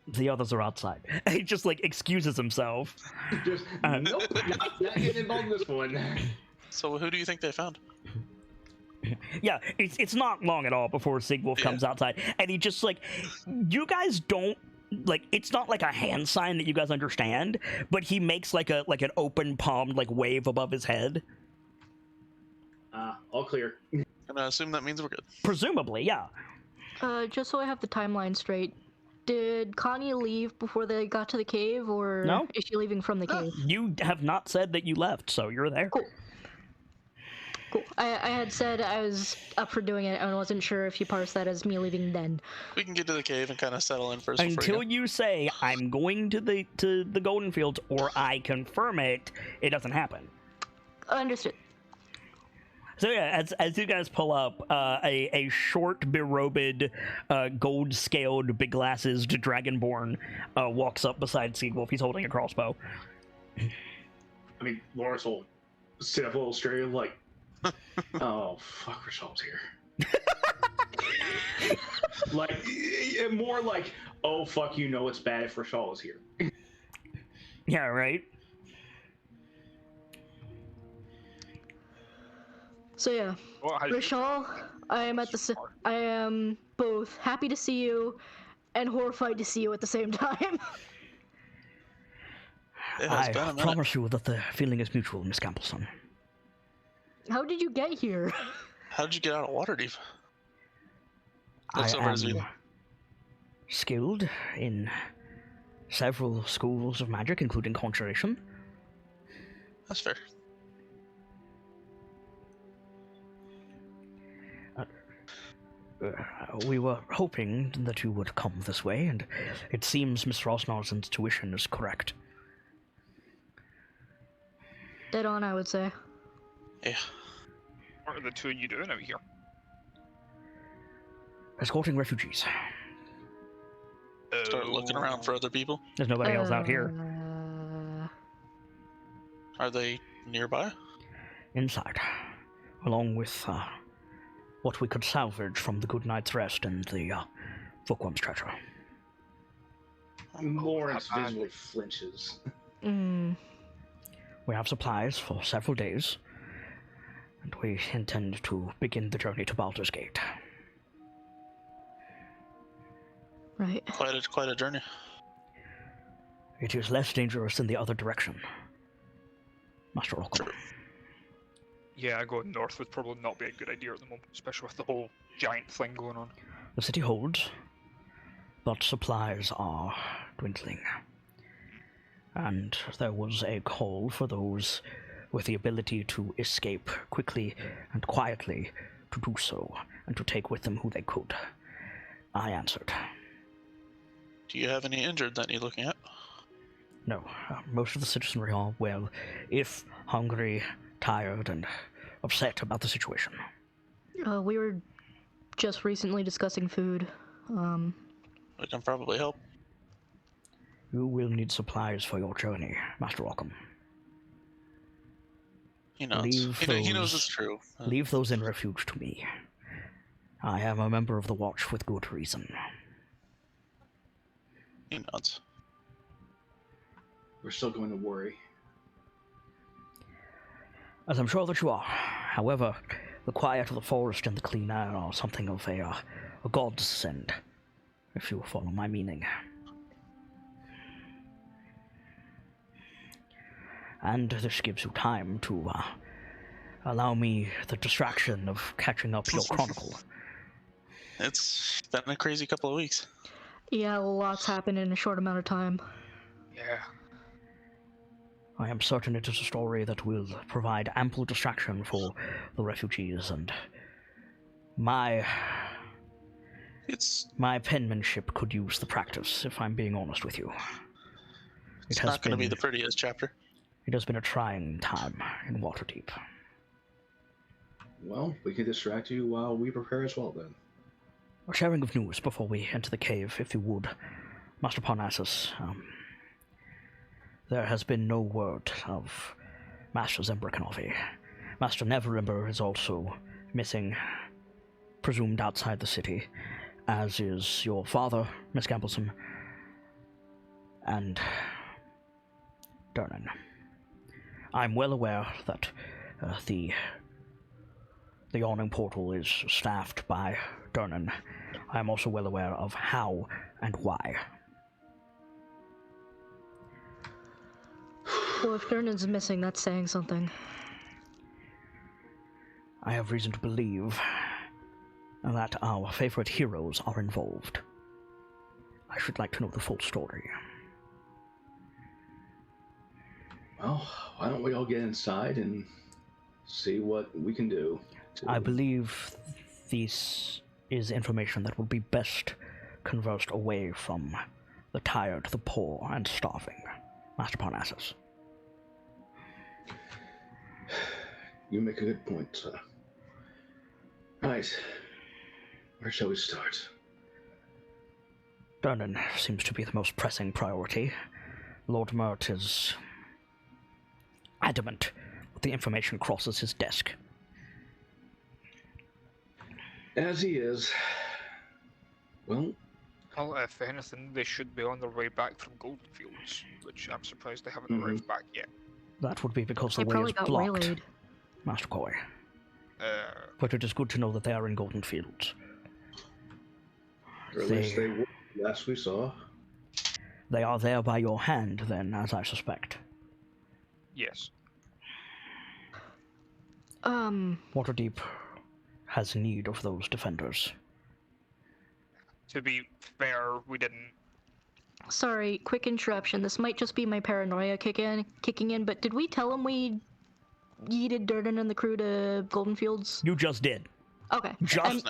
"The others are outside." And he just like excuses himself. Just nope, not getting involved in this one. So who do you think they found? Yeah, it's not long at all before Sigwolf comes outside, and he just like, you guys don't. Like, it's not like a hand sign that you guys understand, but he makes like an open palmed like wave above his head. All clear. And I assume that means we're good. Presumably, yeah. Just so I have the timeline straight, did Connie leave before they got to the cave, or No. is she leaving from the cave? You have not said that you left, so you're there. Cool. Cool. I had said I was up for doing it, and I wasn't sure if you parsed that as me leaving then. We can get to the cave and kind of settle in first. Until you say, "I'm going to the Golden Fields," or "I confirm it," it doesn't happen. Understood. So yeah, as you guys pull up, a short, berobed, gold-scaled, big-glasses Dragonborn walks up beside Sigwolf. He's holding a crossbow. I mean, Lawrence will sit up a little straight, like, oh fuck, Rashal's here. Like, more like, oh fuck, you know it's bad if Rashal is here. Yeah, right. So yeah, Rashal, I am both happy to see you and horrified to see you at the same time. I promise you that the feeling is mutual, Miss Campbellson. How did you get here? How did you get out of Waterdeep? I am skilled in several schools of magic, including conjuration. That's fair. We were hoping that you would come this way, and it seems Miss Rosnar's intuition is correct. Dead on, I would say. Yeah. What are the two of you doing out here? Escorting refugees. Start looking around for other people. There's nobody else out here. Are they nearby? Inside. Along with what we could salvage from the Good Night's Rest and the Bookworm's treasure. Lawrence visibly flinches. We have supplies for several days, and we intend to begin the journey to Baldur's Gate. Right. Quite a journey. It is less dangerous in the other direction, Master Orko. Yeah, going north would probably not be a good idea at the moment, especially with the whole giant thing going on. The city holds, but supplies are dwindling. and there was a call for those with the ability to escape quickly and quietly to do so, and to take with them who they could. I answered. Do you have any injured that need looking at? No, most of the citizenry are well, if hungry, tired, and upset about the situation. We were just recently discussing food. We can probably help. You will need supplies for your journey, Master Rockham. He knows. He knows it's true. Leave those in refuge to me. I am a member of the Watch with good reason. He nods. We're still going to worry. As I'm sure that you are. However, the quiet of the forest and the clean air are something of a godsend, if you follow my meaning. And this gives you time to allow me the distraction of catching up your chronicle. It's been a crazy couple of weeks. Yeah, lots happened in a short amount of time. Yeah. I am certain it is a story that will provide ample distraction for the refugees, and my penmanship could use the practice, if I'm being honest with you. It's not going to be the prettiest chapter. It has been a trying time in Waterdeep. Well, we can distract you while we prepare as well, then. A sharing of news before we enter the cave, if you would. Master Parnassus, there has been no word of Master Zembrikanovi. Master Neverimber is also missing, presumed outside the city, as is your father, Miss Gamblesome, and Durnan. I'm well aware that the Yawning Portal is staffed by Durnan. I am also well aware of how and why. Well, if Durnan's missing, that's saying something. I have reason to believe that our favorite heroes are involved. I should like to know the full story. Well, why don't we all get inside and see what we can do? I believe this is information that will be best conversed away from the tired, the poor, and starving. Master Parnassus. You make a good point, sir. Right. Where shall we start? Durnan seems to be the most pressing priority. Lord Mert is adamant that the information crosses his desk. As he is. Well, If anything, they should be on their way back from Goldenfields, which I'm surprised they haven't arrived back yet. That would be because the They way probably is got blocked, waylaid. Master Coy. But it is good to know that they are in Goldenfields. or at least they were last we saw. They are there by your hand, then, as I suspect. Yes. Waterdeep has need of those defenders. To be fair, we didn't. Sorry, quick interruption. This might just be my paranoia kicking in, but did we tell him we yeeted Durden and the crew to Goldenfields? You just did. Okay. Just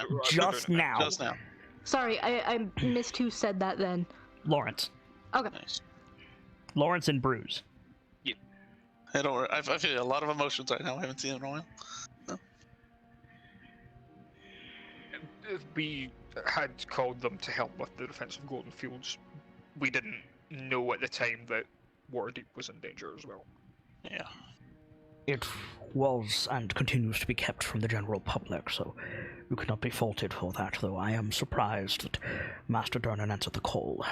now. Just now. Sorry, I missed who said that then. Lawrence. Okay. Nice. Lawrence and Bruce. Hey, don't worry. I feel a lot of emotions right now. I haven't seen it in a while. If we had called them to help with the defense of Goldenfields, we didn't know at the time that Waterdeep was in danger as well. Yeah. It was and continues to be kept from the general public, so you cannot be faulted for that, though I am surprised that Master Durnan answered the call.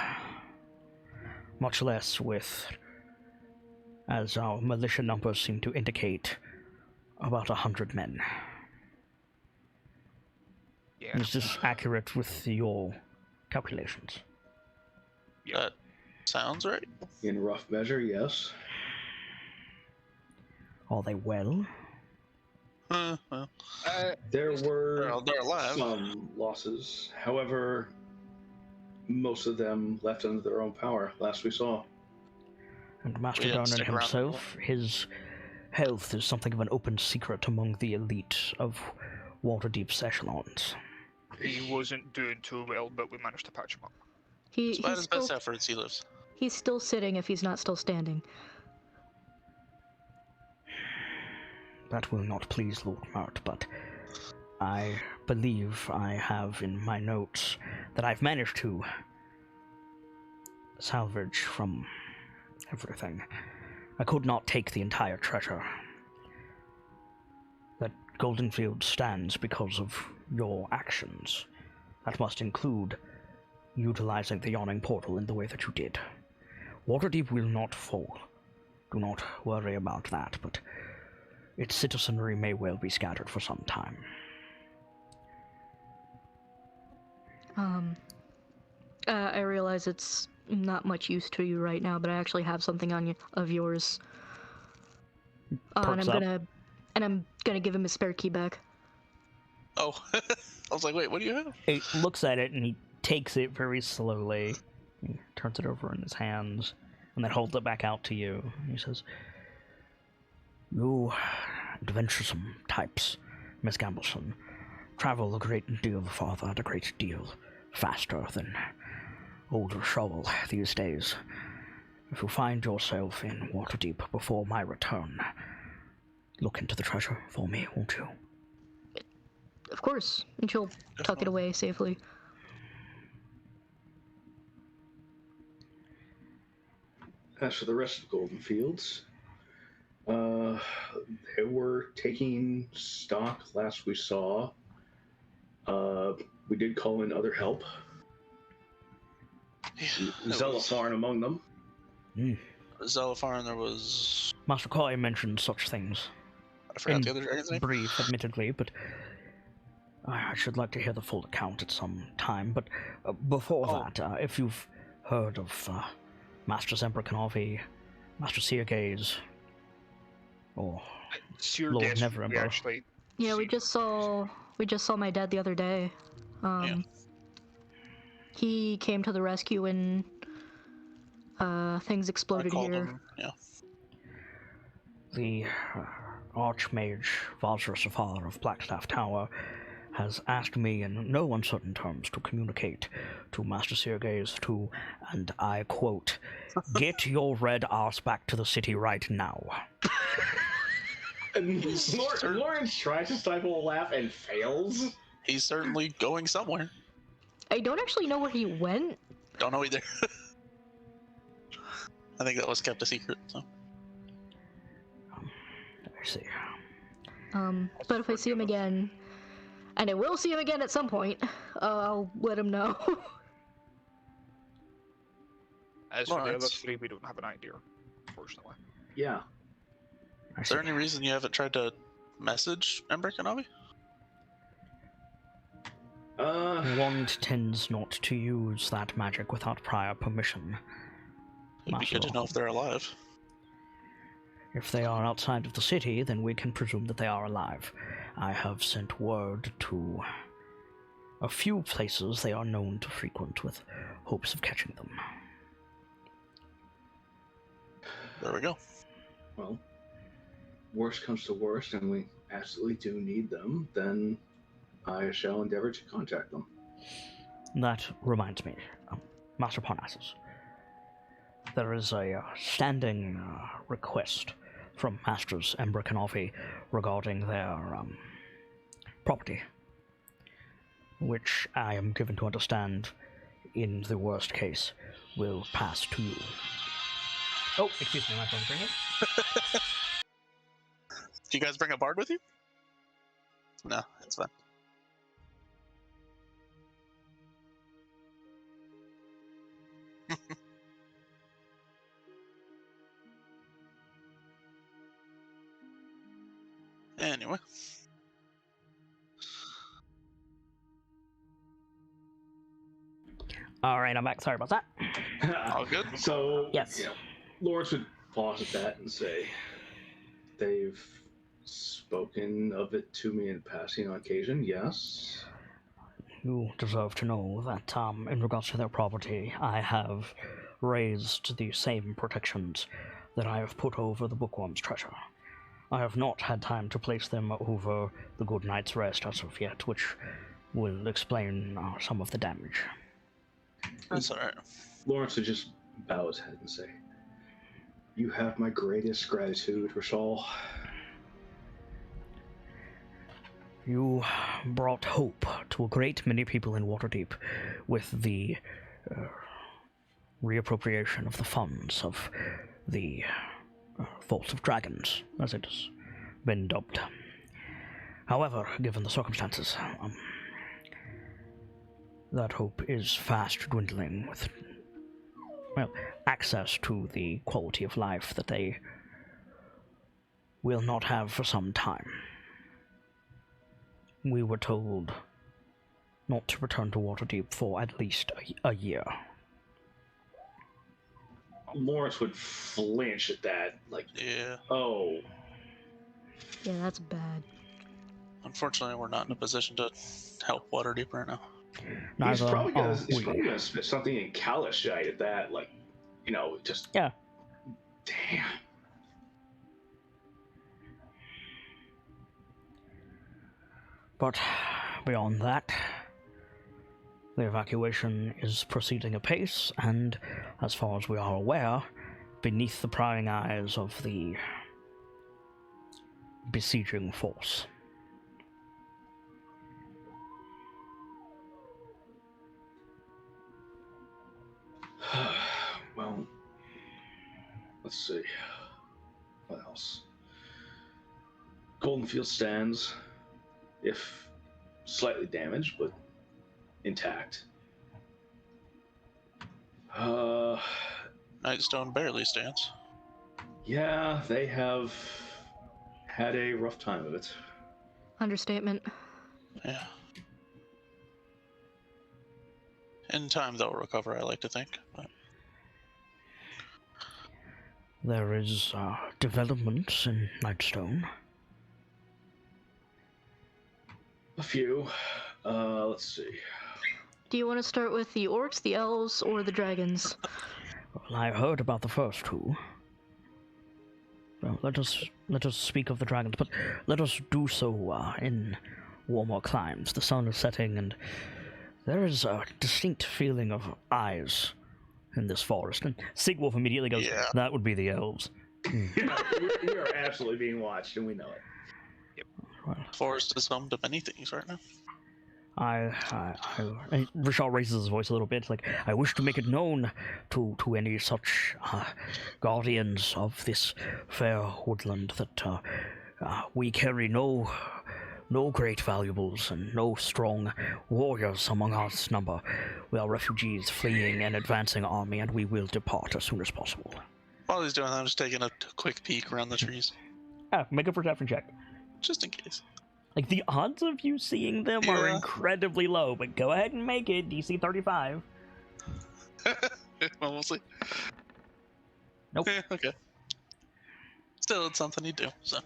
Much less with, as our militia numbers seem to indicate, about 100 men. Yeah. Is this accurate with your calculations? Yeah. That sounds right. In rough measure, yes. Are they well? Well, There were they're alive. some losses. However, most of them left under their own power, last we saw. And Master We didn't Darnan stick around himself, his health is something of an open secret among the elite of Waterdeep's echelons. He wasn't doing too well, but we managed to patch him up. Despite He's his still, best efforts, he lives. he's still sitting if he's not still standing. That will not please Lord Mert, but I believe I have in my notes that I've managed to salvage from everything. I could not take the entire treasure. That Goldenfield stands because of your actions. That must include utilizing the yawning portal in the way that you did. Waterdeep will not fall. Do not worry about that, but its citizenry may well be scattered for some time. I realize it's not much use to you right now, but I actually have something on you of yours. Perks up. I'm gonna give him his spare key back. Oh, I was like, wait, what do you have? He looks at it and he takes it very slowly. He turns it over in his hands and then holds it back out to you. He says, "You adventuresome types, Miss Gambleson, travel a great deal farther and a great deal faster than old Shoal these days. If you find yourself in Waterdeep before my return, look into the treasure for me, won't you?" Of course, and she'll tuck it away safely. As for the rest of Golden Fields, they were taking stock last we saw. We did call in other help. Zelapharn among them. Zelapharn, there was... Master Koi mentioned such things. I forgot the other dragon's name. Brief, admittedly, but I should like to hear the full account at some time. But before that, if you've heard of Master Zembrikanovi, Master Seergaze, or Lord Neverember. Actually... Yeah, we just saw my dad the other day. He came to the rescue when things exploded here. Him, yeah. The Archmage Vajra Safar of Blackstaff Tower has asked me in no uncertain terms to communicate to Master Seergaze to, and I quote, "Get your red arse back to the city right now." And Lawrence tries to stifle a laugh and fails. He's certainly going somewhere. I don't actually know where he went. Don't know either. I think that was kept a secret, so. I see. But if I see him again, and I will see him again at some point, I'll let him know. As for the other three, we don't have an idea, unfortunately. Yeah. Is there any reason you haven't tried to message Zembrikanovi? Wand tends not to use that magic without prior permission. It'd be good to know if they're alive. If they are outside of the city, then we can presume that they are alive. I have sent word to a few places they are known to frequent with hopes of catching them. There we go. Well, worst comes to worst, and we absolutely do need them, then I shall endeavor to contact them. That reminds me, Master Parnassus. There is a standing request from Masters Zembrikanovi regarding their property, which I am given to understand, in the worst case, will pass to you. Oh, excuse me, my phone's ringing. Do you guys bring a bard with you? No, it's fine. Anyway. Alright, I'm back. Sorry about that. All good? So, Yes. you know, Lawrence would pause at that and say, they've spoken of it to me in passing on occasion, yes. You deserve to know that, in regards to their property, I have raised the same protections that I have put over the bookworm's treasure. I have not had time to place them over the good knight's rest as of yet, which will explain some of the damage. That's alright. Lawrence would just bow his head and say, "You have my greatest gratitude, Rashal." You brought hope to a great many people in Waterdeep with the reappropriation of the funds of the Vault of Dragons, as it has been dubbed. However, given the circumstances, that hope is fast dwindling with, access to the quality of life that they will not have for some time. We were told not to return to Waterdeep for at least a year. Lawrence would flinch at that, like, Yeah. oh. Yeah, that's bad. Unfortunately, we're not in a position to help Waterdeep right now. He's probably gonna we. spit something in Kalashite at that, like, just... Yeah. Damn. But beyond that, the evacuation is proceeding apace, and as far as we are aware, beneath the prying eyes of the besieging force. Well, let's see. What else? Goldenfield stands, if slightly damaged, but intact. Nightstone barely stands. Yeah, they have had a rough time of it. Understatement. Yeah. In time, they'll recover, I like to think. But... There is developments in Nightstone. A few. Let's see. Do you want to start with the orcs, the elves, or the dragons? Well, I heard about the first two. Well, let us speak of the dragons, but let us do so in warmer climes. The sun is setting, and there is a distinct feeling of eyes in this forest. And Sigwolf immediately goes, Yeah. That would be the elves. We are absolutely being watched, and we know it. Well, Forest is home to many things right now. Rashal raises his voice a little bit, like, I wish to make it known to any such guardians of this fair woodland that we carry no great valuables and no strong warriors among our number. We are refugees fleeing an advancing army, and we will depart as soon as possible. While he's doing that, I'm just taking a quick peek around the trees. Make a perception check. Just in case. Like, the odds of you seeing them are incredibly low, but go ahead and make it. DC 35. Well, we'll see. Nope. Yeah, okay. Still, it's something you do, so.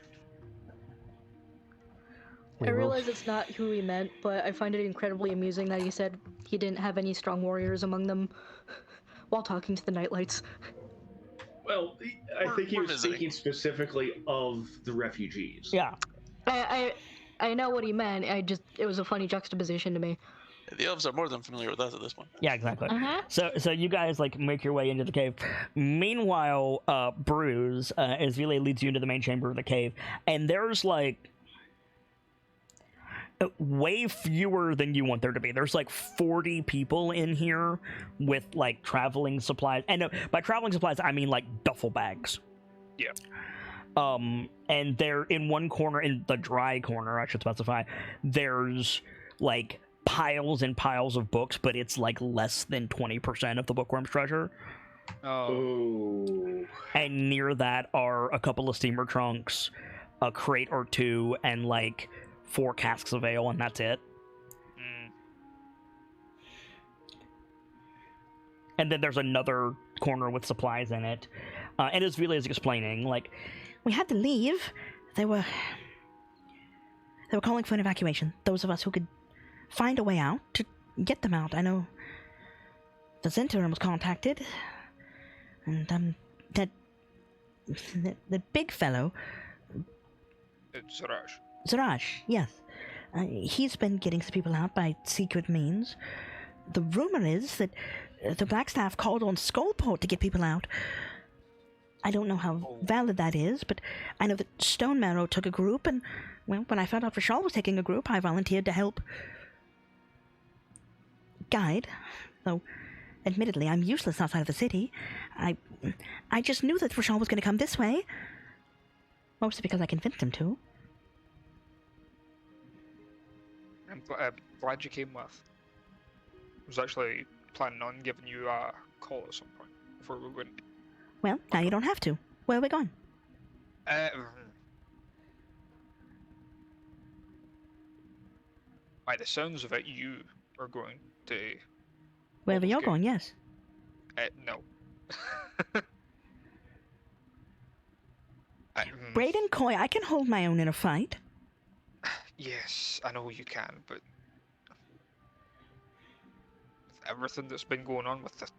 I realize it's not who he meant, but I find it incredibly amusing that he said he didn't have any strong warriors among them while talking to the KnightLites. Well, I think he we're was visiting. speaking specifically of the refugees. Yeah. I know what he meant. It was a funny juxtaposition to me. The elves are more than familiar with us at this point. Yeah, exactly. Uh-huh. So you guys make your way into the cave. Meanwhile, Bruce, as Vile leads you into the main chamber of the cave, and there's way fewer than you want there to be. There's 40 people in here with traveling supplies, and by traveling supplies I mean duffel bags. Yeah. And they're in one corner, in the dry corner, I should specify, there's piles and piles of books, but it's less than 20% of the bookworm's treasure. Oh. And near that are a couple of steamer trunks, a crate or two, and 4 casks of ale, and that's it. And then there's another corner with supplies in it. And as Vila is explaining, we had to leave. They were calling for an evacuation. Those of us who could find a way out to get them out. I know the Zentarum was contacted. And, the big fellow, It's Raj. Zaraj, yes. He's been getting some people out by secret means. The rumor is that the Blackstaff called on Skullport to get people out. I don't know how valid that is, but I know that Stone Marrow took a group, and, well, when I found out Rashal was taking a group, I volunteered to help guide. Though, admittedly, I'm useless outside of the city. I just knew that Rashal was going to come this way. Mostly because I convinced him to. I'm glad you came with. I was actually planning on giving you a call at some point before we went. Well, now you don't have to. Where are we going? By the sounds of it, you are going to. Wherever you're going, yes. No. Braden Coy, I can hold my own in a fight. Yes, I know you can, but with everything that's been going on with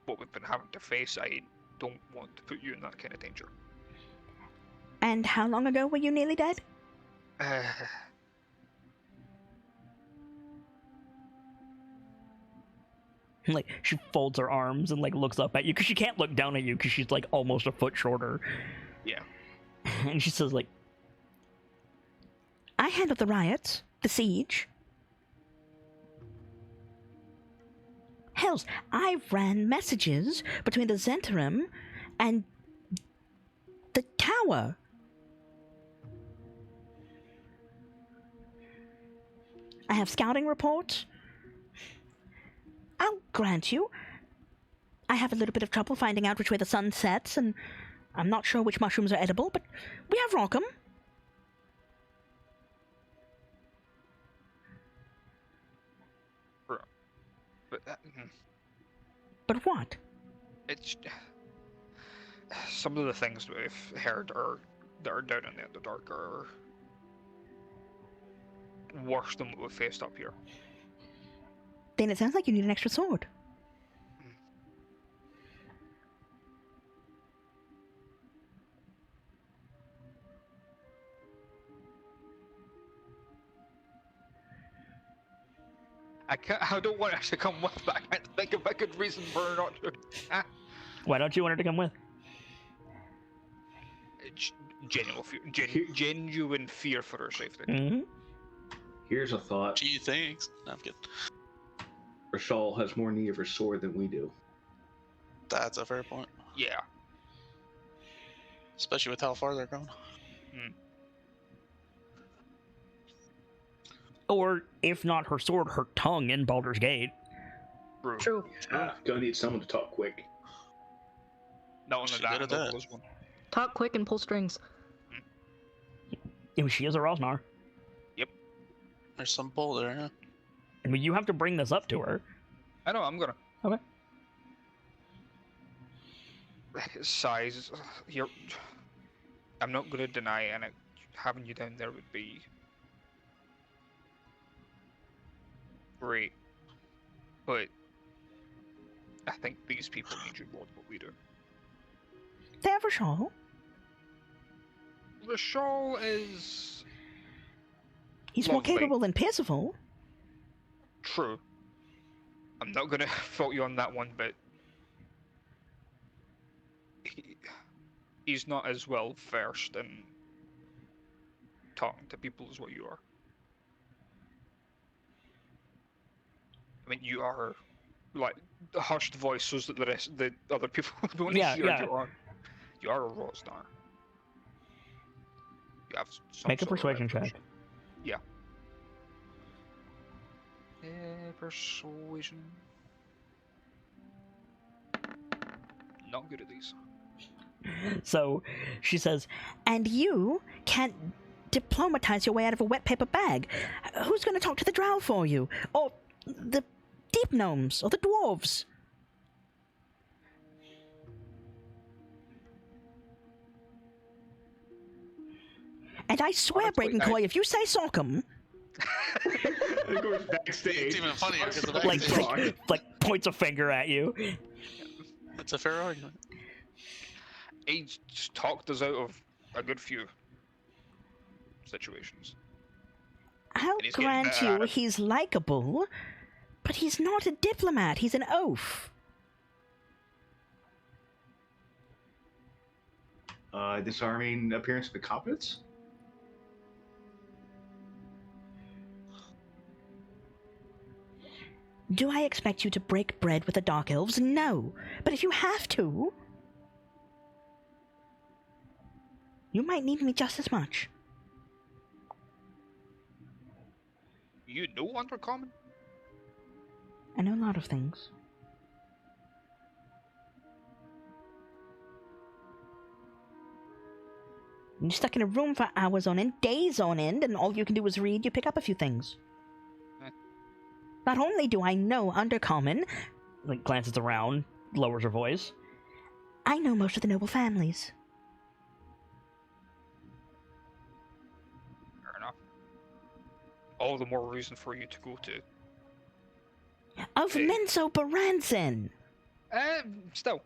what we've been having to face, I don't want to put you in that kind of danger. And how long ago were you nearly dead? Like, she folds her arms and, like, looks up at you, because she can't look down at you, because she's, like, almost a foot shorter. Yeah. And she says, like, I handled the riots, the siege. Hells, I ran messages between the Zentarum and the tower. I have scouting reports. I'll grant you, I have a little bit of trouble finding out which way the sun sets, and I'm not sure which mushrooms are edible, but we have Rockham. But what? It's some of the things that we've heard that are down in the Underdark are worse than what we've faced up here. Then it sounds like you need an extra sword. I don't want her to come with, but I can't think of a good reason for her not to. Why don't you want her to come with? Genuine fear for her safety. Mm-hmm. Here's a thought. Gee, thanks. No, I'm kidding. Rashal has more need of her sword than we do. That's a fair point. Yeah. Especially with how far they're going. Or, if not her sword, her tongue in Baldur's Gate. True. Gonna need someone to talk quick. Not only She that, good at that. was one. Talk quick and pull strings. She is a Rosnar. There's some bull there, huh? I mean, you have to bring this up to her. I know, I'm gonna. Okay. Size, I'm not gonna deny it, and having you down there would be great, but I think these people need you more than what we do. They have Rashal. Rashal is He's more lovely. capable than Percival. True. I'm not gonna fault you on that one, but he's not as well versed in talking to people as what you are. I mean, you are like the hushed voice, so that the other people don't Yeah, hear yeah. you are a Rosnar. You have some Make a sort of persuasion check. reputation. Yeah. Persuasion. Not good at these. So, she says, and you can't diplomatize your way out of a wet paper bag. Who's going to talk to the drow for you? Or the deep gnomes? Or the dwarves? And I swear, Honestly, Braden Coy, if you say Sockham, Of course, backstage. It's even funnier because the like, backstage. like points a finger at you. That's a fair argument. He's talked us out of a good few situations. I'll And he's getting grant better you at it. he's likable, but he's not a diplomat. He's an oaf. Disarming appearance of incompetence? Do I expect you to break bread with the Dark Elves? No. But if you have to, you might need me just as much. You know Undercommon? I know a lot of things. You're stuck in a room for hours on end, days on end, and all you can do is read, you pick up a few things. Not only do I know Undercommon, like glances around, lowers her voice, I know most of the noble families. Fair enough. All the more reason for you to go to. Of Hey. Menso Baranzin! Still.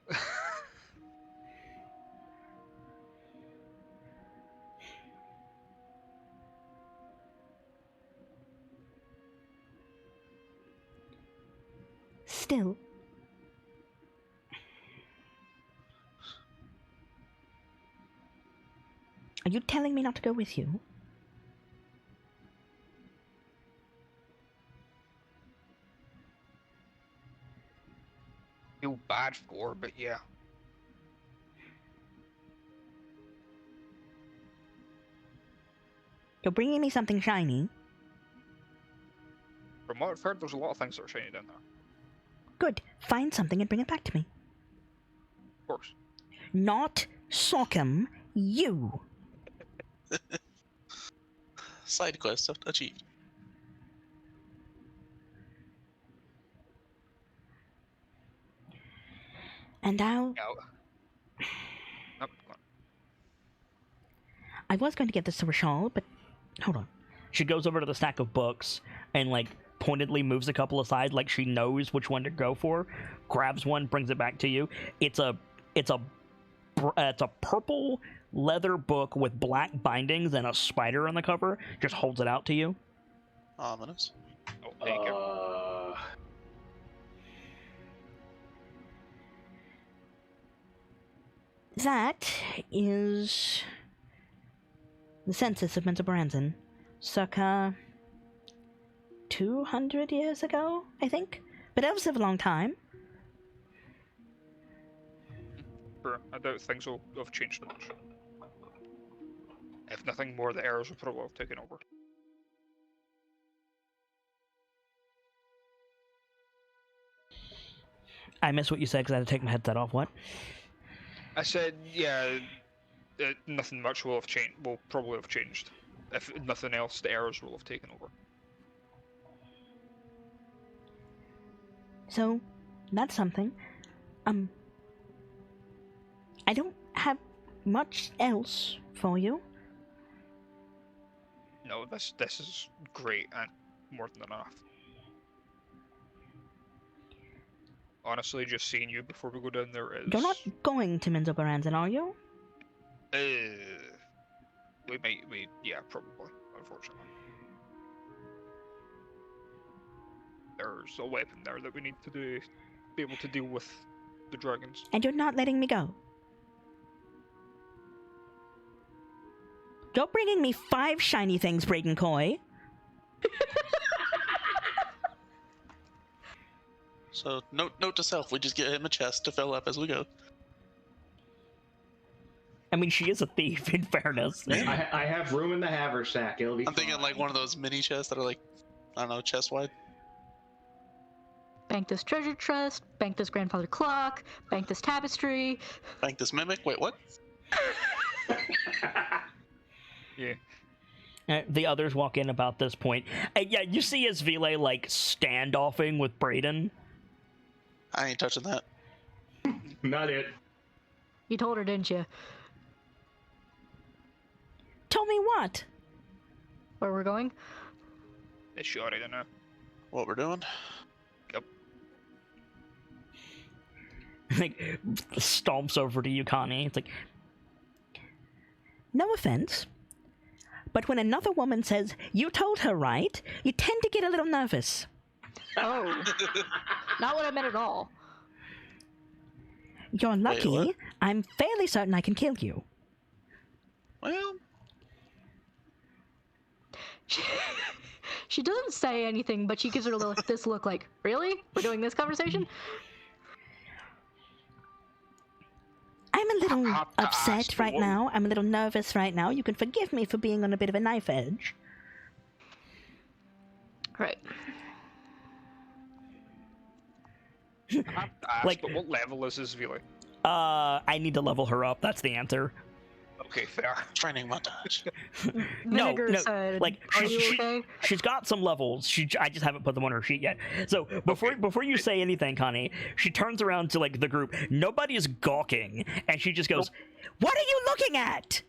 Still. Are you telling me not to go with you? Feel bad for, but yeah. You're bringing me something shiny. From what I've heard, there's a lot of things that are shiny down there. Good. Find something and bring it back to me. Of course. Not Sockham, you. Side quest achieved. And I'll... Yeah. Nope, go on. I was going to get this to Rashal, but... Hold on. She goes over to the stack of books and, like, pointedly moves a couple aside like she knows which one to go for, grabs one, brings it back to you. It's a purple leather book with black bindings and a spider on the cover. Just holds it out to you. Ominous. Oh, there you go. That is the census of Mensa Baranzin, circa 200 years ago, I think. But elves live a long time. Sure, I doubt things will have changed much. If nothing more, the errors will probably have taken over. I missed what you said because I had to take my headset off. What? I said, yeah, nothing much will have changed. Will probably have changed. If nothing else, the errors will have taken over. So, that's something. I don't have much else for you. No, this is great and more than enough. Honestly, just seeing you before we go down there is. You're not going to Mensa Baranzin, are you? Yeah, probably. Unfortunately, there's a weapon there that we need to be able to deal with the dragons. And you're not letting me go. You're bringing me 5 shiny things, Brayden Coy. So note to self: we just get him a chest to fill up as we go. I mean, she is a thief, in fairness. I have room in the haversack. It'll be I'm thinking fine. like one of those mini chests that are like, I don't know, chest wide. Bank this treasure chest, bank this grandfather clock, bank this tapestry. Bank this mimic. Wait, what? Yeah. The others walk in about this point. Yeah, you see Asvile, like, standoffing with Brayden. I ain't touching that. Not it. You told her, didn't you? Told me what? Where we're going? Is she already know? What we're doing? Yep. Like, stomps over to you, Connie. It's like, no offense, but when another woman says, "You told her, right?" you tend to get a little nervous. Oh, not what I meant at all. You're lucky. what? I'm fairly certain I can kill you. Well, She doesn't say anything, but she gives her this look like, really? We're doing this conversation? I'm a little have to upset ask, right what- now. I'm a little nervous right now. You can forgive me for being on a bit of a knife edge. Right. I have to ask, Like- but what level is this Vili? I need to level her up. That's the answer. Okay, fair. training montage. Vinegar no, said, like, are you she- okay? She's got some levels. I just haven't put them on her sheet yet. So before you say anything, Connie, she turns around to like the group. Nobody is gawking, and she just goes, "What are you looking at?"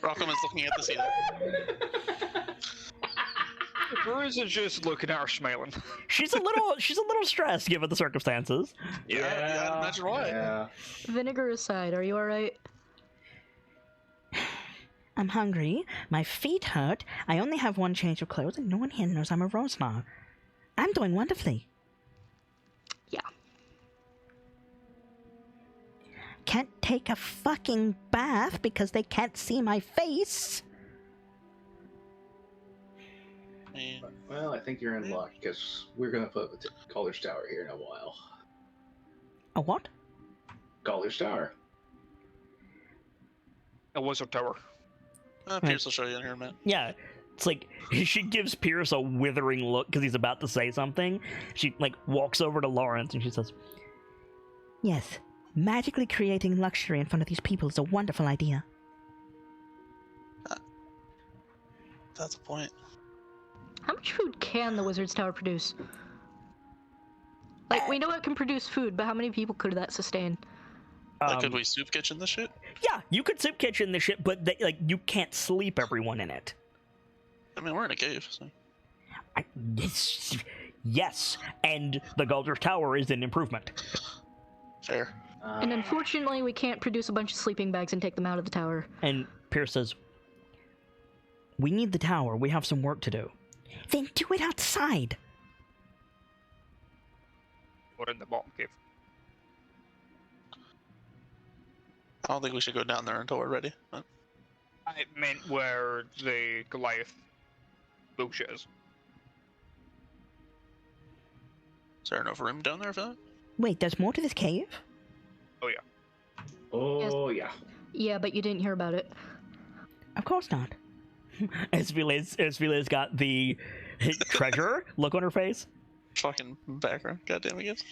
Rockham is looking at the ceiling. Bruce is just looking at her smiling. She's a little stressed given the circumstances. Yeah, I'd imagine why. Yeah. Vinegar aside, are you alright? I'm hungry. My feet hurt. I only have one change of clothes, and no one here knows I'm a Rosnar. I'm doing wonderfully. Yeah. Can't take a fucking bath because they can't see my face. I mean, Well, I think you're in luck because we're gonna put the Calder's Tower here in a while. A what? Calder's Tower. A wizard tower. Pierce will show you in here in a minute. Yeah. It's like, she gives Pierce a withering look because he's about to say something. She, like, walks over to Lawrence and she says, "Yes, magically creating luxury in front of these people is a wonderful idea." That's a point. How much food can the Wizard's Tower produce? Like, we know it can produce food, but how many people could that sustain? Could we soup kitchen this shit? Yeah, you could soup kitchen this shit, but like you can't sleep everyone in it. I mean, we're in a cave, so. Yes, and the Galder's Tower is an improvement. Fair. And unfortunately, we can't produce a bunch of sleeping bags and take them out of the tower. And Pierce says, "We need the tower. We have some work to do." Then do it outside. Or in the bottom cave. I don't think we should go down there until we're ready. But I meant where the Goliath bullshit is. is there enough room down there for that? Wait, there's more to this cave? Oh yeah. Oh, yeah. Yeah, but you didn't hear about it. Of course not. Esvila's got the treasure look on her face. Fucking background. Goddamn it.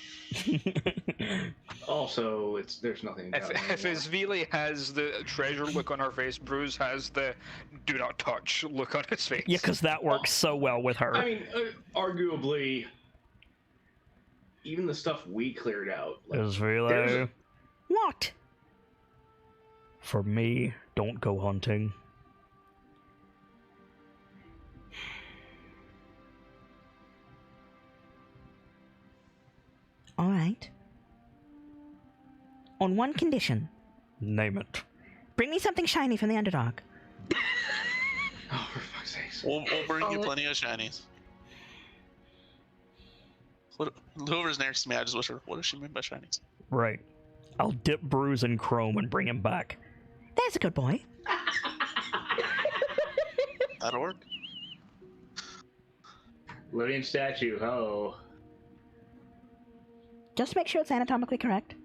Also, there's nothing down there If anymore. Isvili has the treasure look on her face, Bruce has the do not touch look on his face. Yeah, because that works so well with her. I mean, arguably, even the stuff we cleared out. Like, Esvila. there's- What? For me, don't go hunting. All right. On one condition. Name it. Bring me something shiny from the Underdog. Oh, for fuck's sake. We'll bring you Oh. plenty of shinies. Whoever's next to me, I just wish her, what does she mean by shinies? Right. I'll dip Bruise in chrome and bring him back. There's a good boy. That'll work. Living statue, ho. Just make sure it's anatomically correct.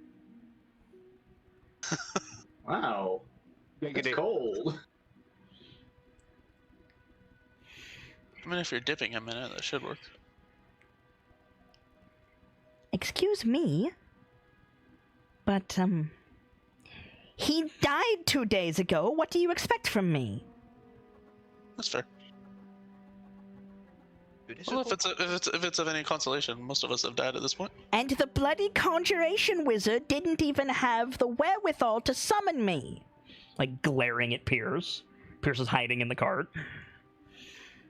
Wow. It's Giggity. cold. I mean, if you're dipping him in it, that should work. Excuse me, but, he died 2 days ago. What do you expect from me? That's fair. Well, if it's of any consolation, most of us have died at this point. And the bloody conjuration wizard didn't even have the wherewithal to summon me. Like, glaring at Pierce. Pierce is hiding in the cart.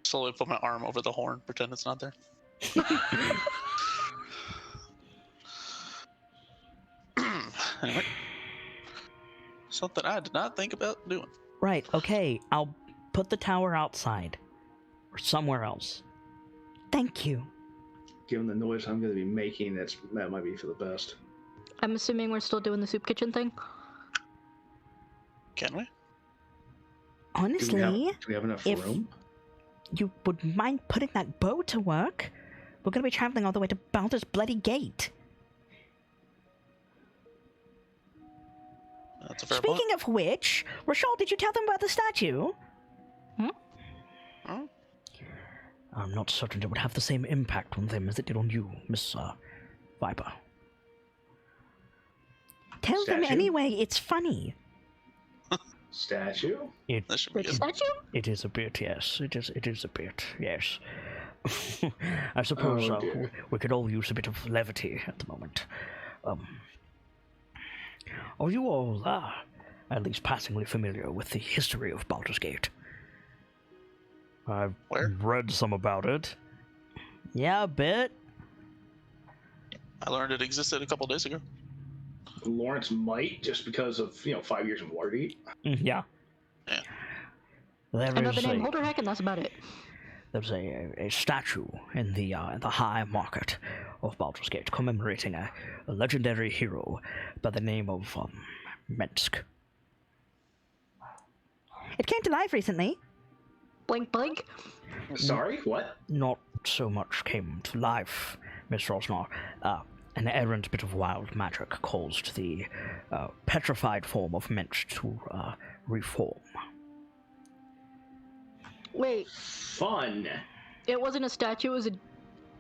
Slowly put my arm over the horn, pretend it's not there. Anyway, something I did not think about doing. Right, okay, I'll put the tower outside. Or somewhere else. Thank you. Given the noise I'm going to be making, that might be for the best. I'm assuming we're still doing the soup kitchen thing. Can we? Honestly, Do we have enough if- room? you would mind putting that bow to work? We're gonna be traveling all the way to Baldur's Bloody Gate. That's a fair Speaking of which, Rashal, did you tell them about the statue? point. Hmm? I'm not certain it would have the same impact on them as it did on you, Miss Viper. Tell them Statue? anyway, it's funny. Statue? That should be The good. statue? It is a bit, yes. It is a bit, yes. I suppose Oh, dear. we could all use a bit of levity at the moment. Are you all, at least passingly familiar with the history of Baldur's Gate? I've Where? read some about it. Yeah, a bit. I learned it existed a couple days ago. Lawrence might, just because of 5 years of Waterdeep. Yeah. Yeah. There I know is the name Holderheck, and that's about it. There's a statue in the high market of Baldur's Gate commemorating a legendary hero by the name of Mensk. It came to life recently. Blink, blink. Sorry, what? Not so much came to life, Miss Rosnar. An errant bit of wild magic caused the petrified form of Mensch to reform. Wait, Fun. it wasn't a statue, it was a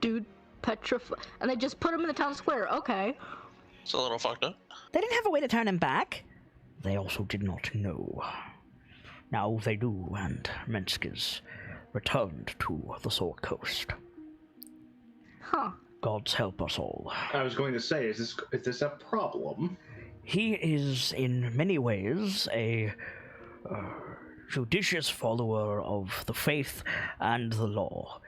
dude petrified. And they just put him in the town square. Okay. It's a little fucked up. They didn't have a way to turn him back. They also did not know. Now they do, and Mensk is returned to the Sword Coast. Huh. Gods help us all. I was going to say, is this a problem? He is, in many ways, a judicious follower of the faith and the law.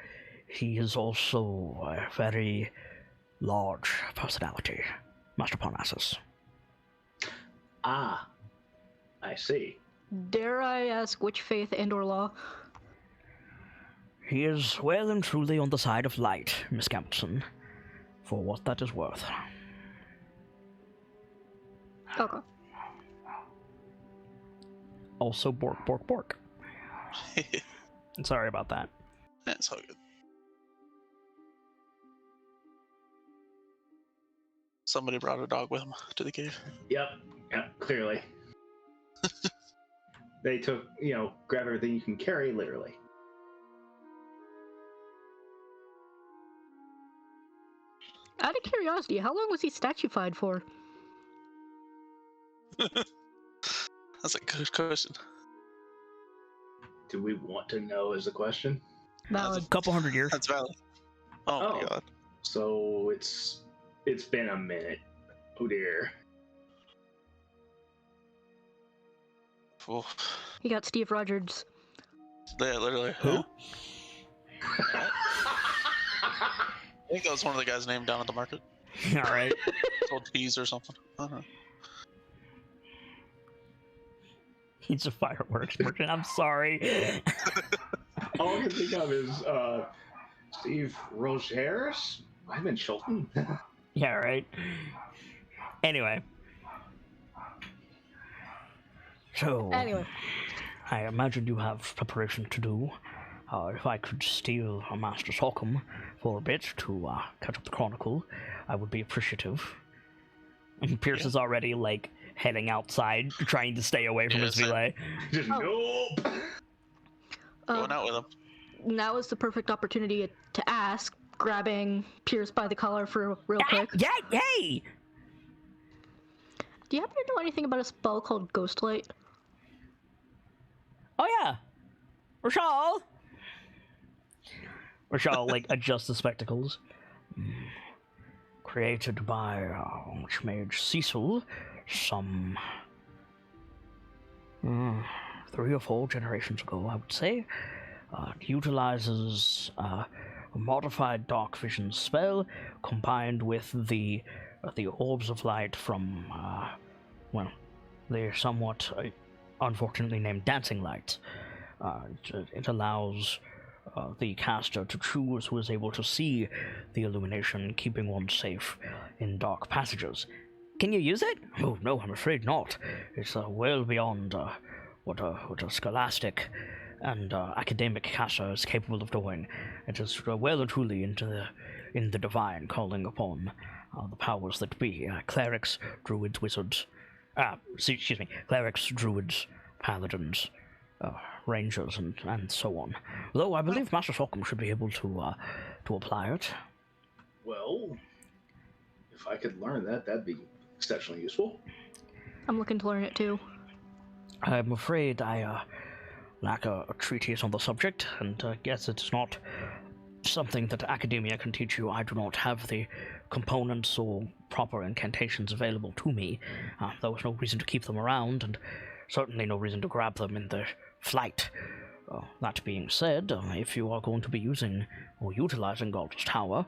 He is also a very large personality, Master Parnassus. Ah, I see. Dare I ask which faith and/or law? He is well and truly on the side of light, Miss Campbellson, for what that is worth. Okay. Also, bork, bork, bork. Sorry about that. That's all good. Somebody brought a dog with them to the cave. Yep, clearly. They took, grab everything you can carry, literally. Out of curiosity, how long was he statuified for? That's a good question. Do we want to know is the question? Valid. A couple hundred years. That's valid. Oh my Oh. god. So it's been a minute. Oh dear. Oof. He got Steve Rogers. Yeah, literally. Who? I think that was one of the guys named down at the market. All right. Old Tees or something. Uh-huh. He's a fireworks merchant. I'm sorry. All I can think of is Steve Rogers. I've been Schulten. Yeah, right. Anyway. So, Anyway. I imagine you have preparation to do. If I could steal a Master Salcom for a bit to catch up the Chronicle, I would be appreciative. And Pierce is already, heading outside, trying to stay away from Yeah, his same. relay. Just nope. Going out with him. Now is the perfect opportunity to ask, grabbing Pierce by the collar for real quick. Yeah, yay! Do you happen to know anything about a spell called Ghostlight? Oh, yeah. Rashal! Rashal, adjusts the spectacles. Created by Archmage Cecil some 3 or 4 generations ago, I would say. It utilizes a modified dark vision spell combined with the orbs of light from, the somewhat unfortunately named Dancing Lights. It allows the caster to choose who is able to see the illumination, keeping one safe in dark passages. Can you use it? Oh, no, I'm afraid not. It's well beyond what a scholastic and academic caster is capable of doing. It is well and truly in the divine, calling upon the powers that be. Clerics, druids, wizards... clerics, druids, paladins, rangers, and so on. Though I believe Master Solcom should be able to apply it. Well, if I could learn that, that'd be exceptionally useful. I'm looking to learn it too. I'm afraid I lack a treatise on the subject, and guess it's not something that academia can teach you. I do not have the components or proper incantations available to me. There was no reason to keep them around, and certainly no reason to grab them in the flight. That being said, if you are going to be using or utilizing Gald's Tower,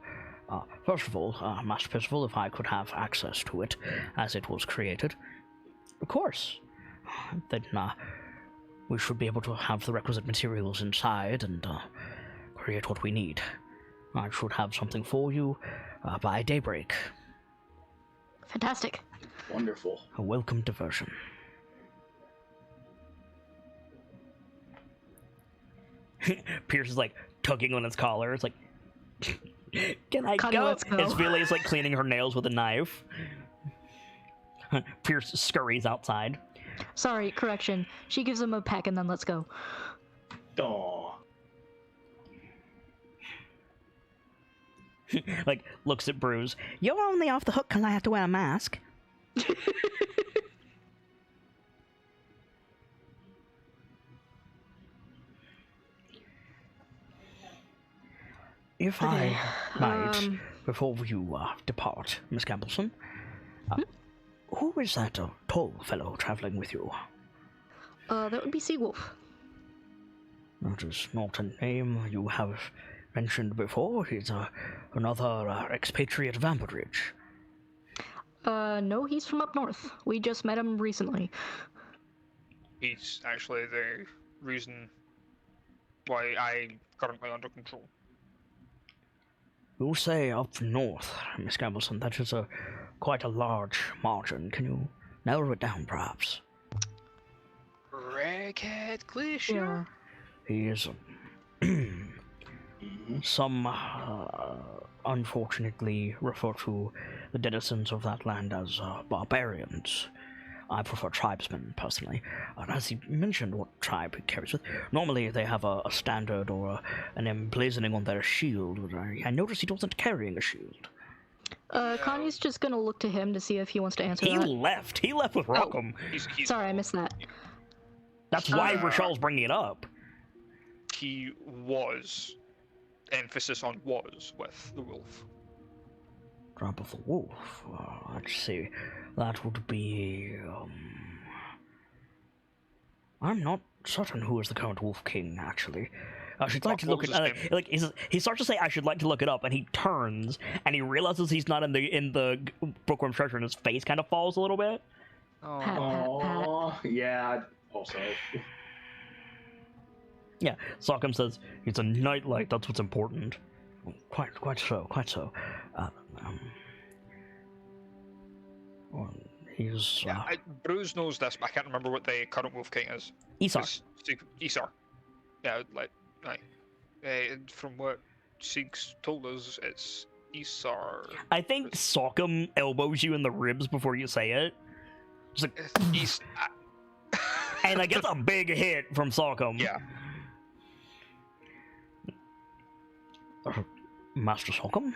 first of all, Master Percival, if I could have access to it as it was created, of course, then we should be able to have the requisite materials inside and create what we need. I should have something for you by daybreak. Fantastic. Wonderful. A welcome diversion. Pierce is like tugging on his collar. It's like, can I Connie, go? let's go. As Villy is like cleaning her nails with a knife. Pierce scurries outside. Sorry, correction. She gives him a peck and then let's go. Aw. Like, looks at Bruce. You're only off the hook because I have to wear a mask. If I might, before you depart, Miss Campbellson, who is that tall fellow traveling with you? That would be Seawolf. That is not a name you have mentioned before. He's another expatriate vampirage. No, he's from up north. We just met him recently. He's actually the reason why I'm currently under control. You say up north, Miss Campbellson. That is quite a large margin. Can you narrow it down, perhaps? Redhead Glacier? Yeah. He is... Some, unfortunately, refer to the denizens of that land as barbarians. I prefer tribesmen, personally. As he mentioned what tribe he carries with, normally they have a standard or an emblazoning on their shield, but I noticed he wasn't carrying a shield. Connie's just gonna look to him to see if he wants to answer He that. left! He left with Rockham! He's Sorry, I missed that. That's why Rochelle's bringing it up. He was, emphasis on was, with the wolf. Drop of the wolf. Let's see. That would be. I'm not certain who is the current Wolf King, actually. I should like to look at he starts to say I should like to look it up, and he turns and he realizes he's not in the bookworm treasure, and his face kind of falls a little bit. Oh. Pat, pat, pat. Aw, yeah. Also. Yeah, Sockham says he's a KnightLite. That's what's important. Quite so. Well, he's Bruce knows this, but I can't remember what the current Wolf King is. Isar. Isar. Yeah, from what Sieg's told us, it's Isar. I think Sockham elbows you in the ribs before you say it. Just like, and I get a big hit from Sockham. Yeah. Master Sockham?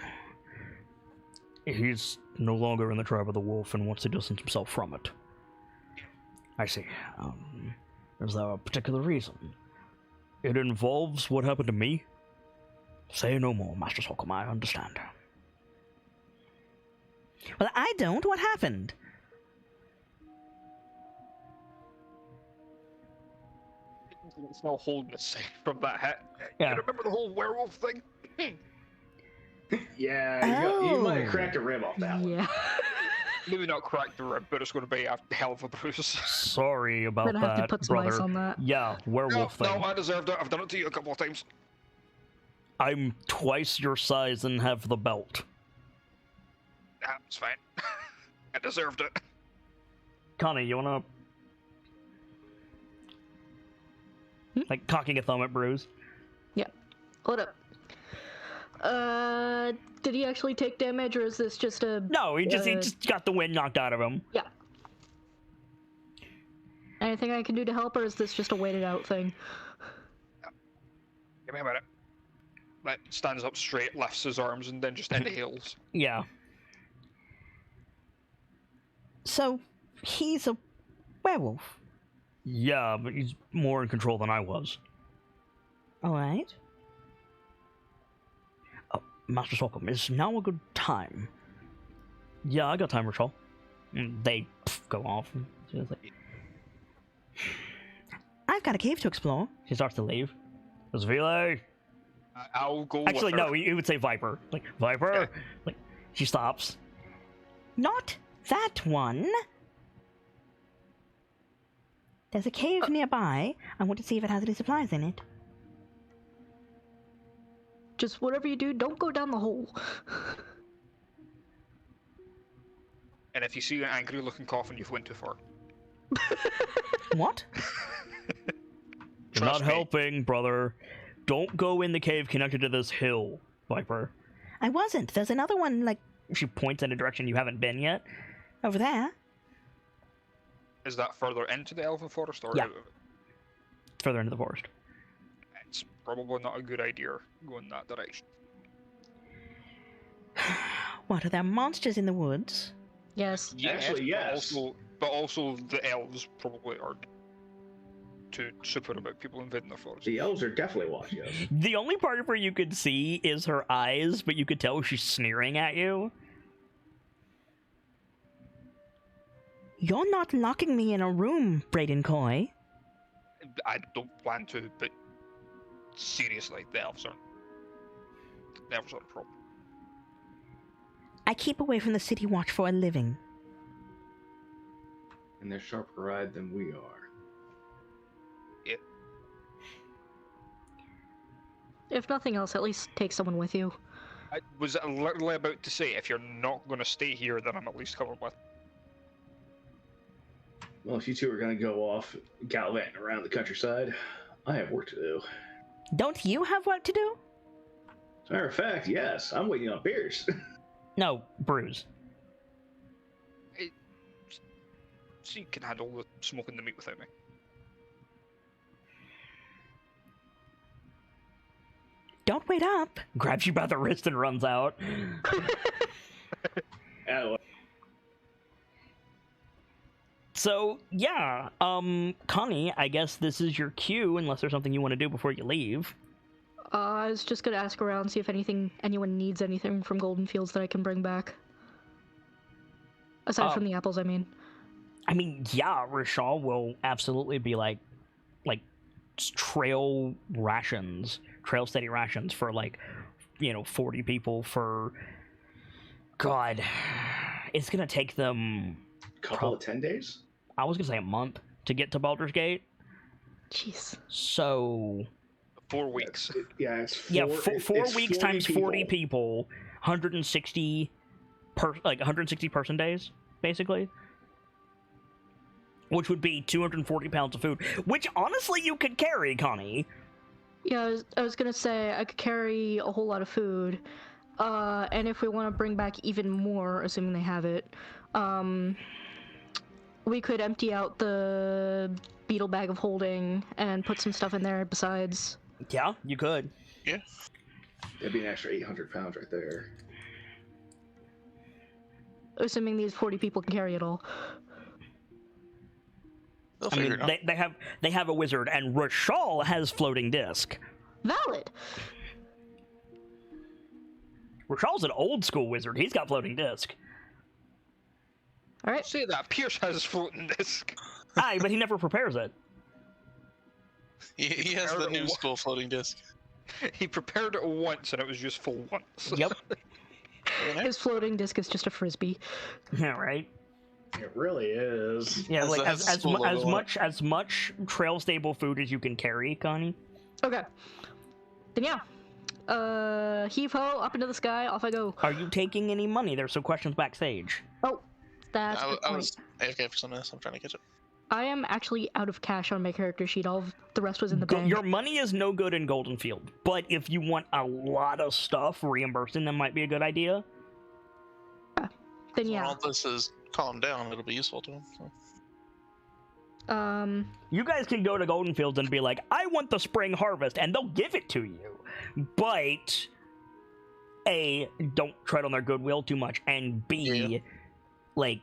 He's no longer in the tribe of the wolf and wants to distance himself from it. I see. Is there a particular reason? It involves what happened to me? Say no more, Master Sockham, I understand. Well, I don't. What happened? It's no holding aside from that hit. Yeah. You remember the whole werewolf thing? Yeah, you might have cracked a rib off that one. Yeah. Maybe not crack the rib, but it's going to be a hell of a bruise. Sorry about Gonna have to that, put some brother. ice on that. Yeah, werewolf No, thing. I deserved it. I've done it to you a couple of times. I'm twice your size and have the belt. Nah, it's fine. I deserved it. Connie, you wanna... Like, cocking a thumb at Bruce? Hold up. Did he actually take damage, or is this just a... No, he just got the wind knocked out of him. Yeah. Anything I can do to help, or is this just a waited out thing? Give me a minute. Like, stands up straight, lifts his arms, and then just inhales. Yeah. So, he's a werewolf? Yeah, but he's more in control than I was. Alright. Oh, Master Solcombe, is now a good time? Yeah, I got time, Rachel. They go off. She's like, I've got a cave to explore. She starts to leave. Goes, Vile. I'll go Actually, with her. no, he would say Viper. Like, Viper! Yeah. Like, she stops. Not that one! There's a cave nearby. I want to see if it has any supplies in it. Just whatever you do, don't go down the hole. And if you see an angry-looking coffin, you've went too far. What? You're not Trust me. helping, brother. Don't go in the cave connected to this hill, Viper. I wasn't. There's another one, like... She points in a direction you haven't been yet. Over there. Is that further into the Elven Forest, or Yeah. out of it? Further into the forest. It's probably not a good idea going that direction. What, are there monsters in the woods? Yes. Actually, yes. But also the elves probably are too super about people invading their forest. The elves are definitely watching us. The only part of her you could see is her eyes, but you could tell she's sneering at you. You're not locking me in a room, Brayden Coy. I don't plan to, but seriously, the elves aren't. The elves aren't a problem. I keep away from the city watch for a living. And they're sharper-eyed than we are. If nothing else, at least take someone with you. I was literally about to say, if you're not going to stay here, then I'm at least covered with. Well, if you two are going to go off gallivanting around the countryside, I have work to do. Don't you have work to do? As a matter of fact, yes, I'm waiting on Pierce. No, Bruce. So you can handle the smoking the meat without me. Don't wait up. Grabs you by the wrist and runs out. So, yeah, Connie, I guess this is your cue, unless there's something you want to do before you leave. I was just gonna ask around, see if anyone needs anything from Golden Fields that I can bring back. Aside from the apples, I mean. I mean, yeah, Rashal will absolutely be like trail steady rations for 40 people for, God, it's gonna take them Couple of 10 days? I was gonna say a month to get to Baldur's Gate. Jeez. So 4 weeks. It's four weeks times 40 people, 160 person days, basically. Which would be 240 pounds of food, which honestly you could carry, Connie. Yeah, I was gonna say I could carry a whole lot of food, and if we want to bring back even more, assuming they have it, we could empty out the beetle bag of holding and put some stuff in there besides. Yeah, you could. Yeah. That'd be an extra 800 pounds right there. Assuming these 40 people can carry it all. They'll I figure mean, it out. they have a wizard, and Rashal has floating disc. Valid! Rashal's an old school wizard. He's got floating disc. Alright. Say that, Pierce has floating disc. Aye, but he never prepares it. He has the new school floating disc. He prepared it once and it was useful once. Yep. His floating disc is just a frisbee. Yeah, right. It really is. Yeah, like That's a school logo on it. as much trail stable food as you can carry, Connie. Okay. Then yeah. Heave ho, up into the sky, off I go. Are you taking any money? There's some questions backstage. Oh, that's a I good point. was AFK for some minutes. I'm trying to catch up. I am actually out of cash on my character sheet. All of the rest was in the bank. Your money is no good in Golden Field, but if you want a lot of stuff, reimbursing them might be a good idea. Then When yeah. all this is calmed down, it'll be useful to him. So. You guys can go to Golden Fields and be like, I want the spring harvest, and they'll give it to you. But, A, don't tread on their goodwill too much, and B, like,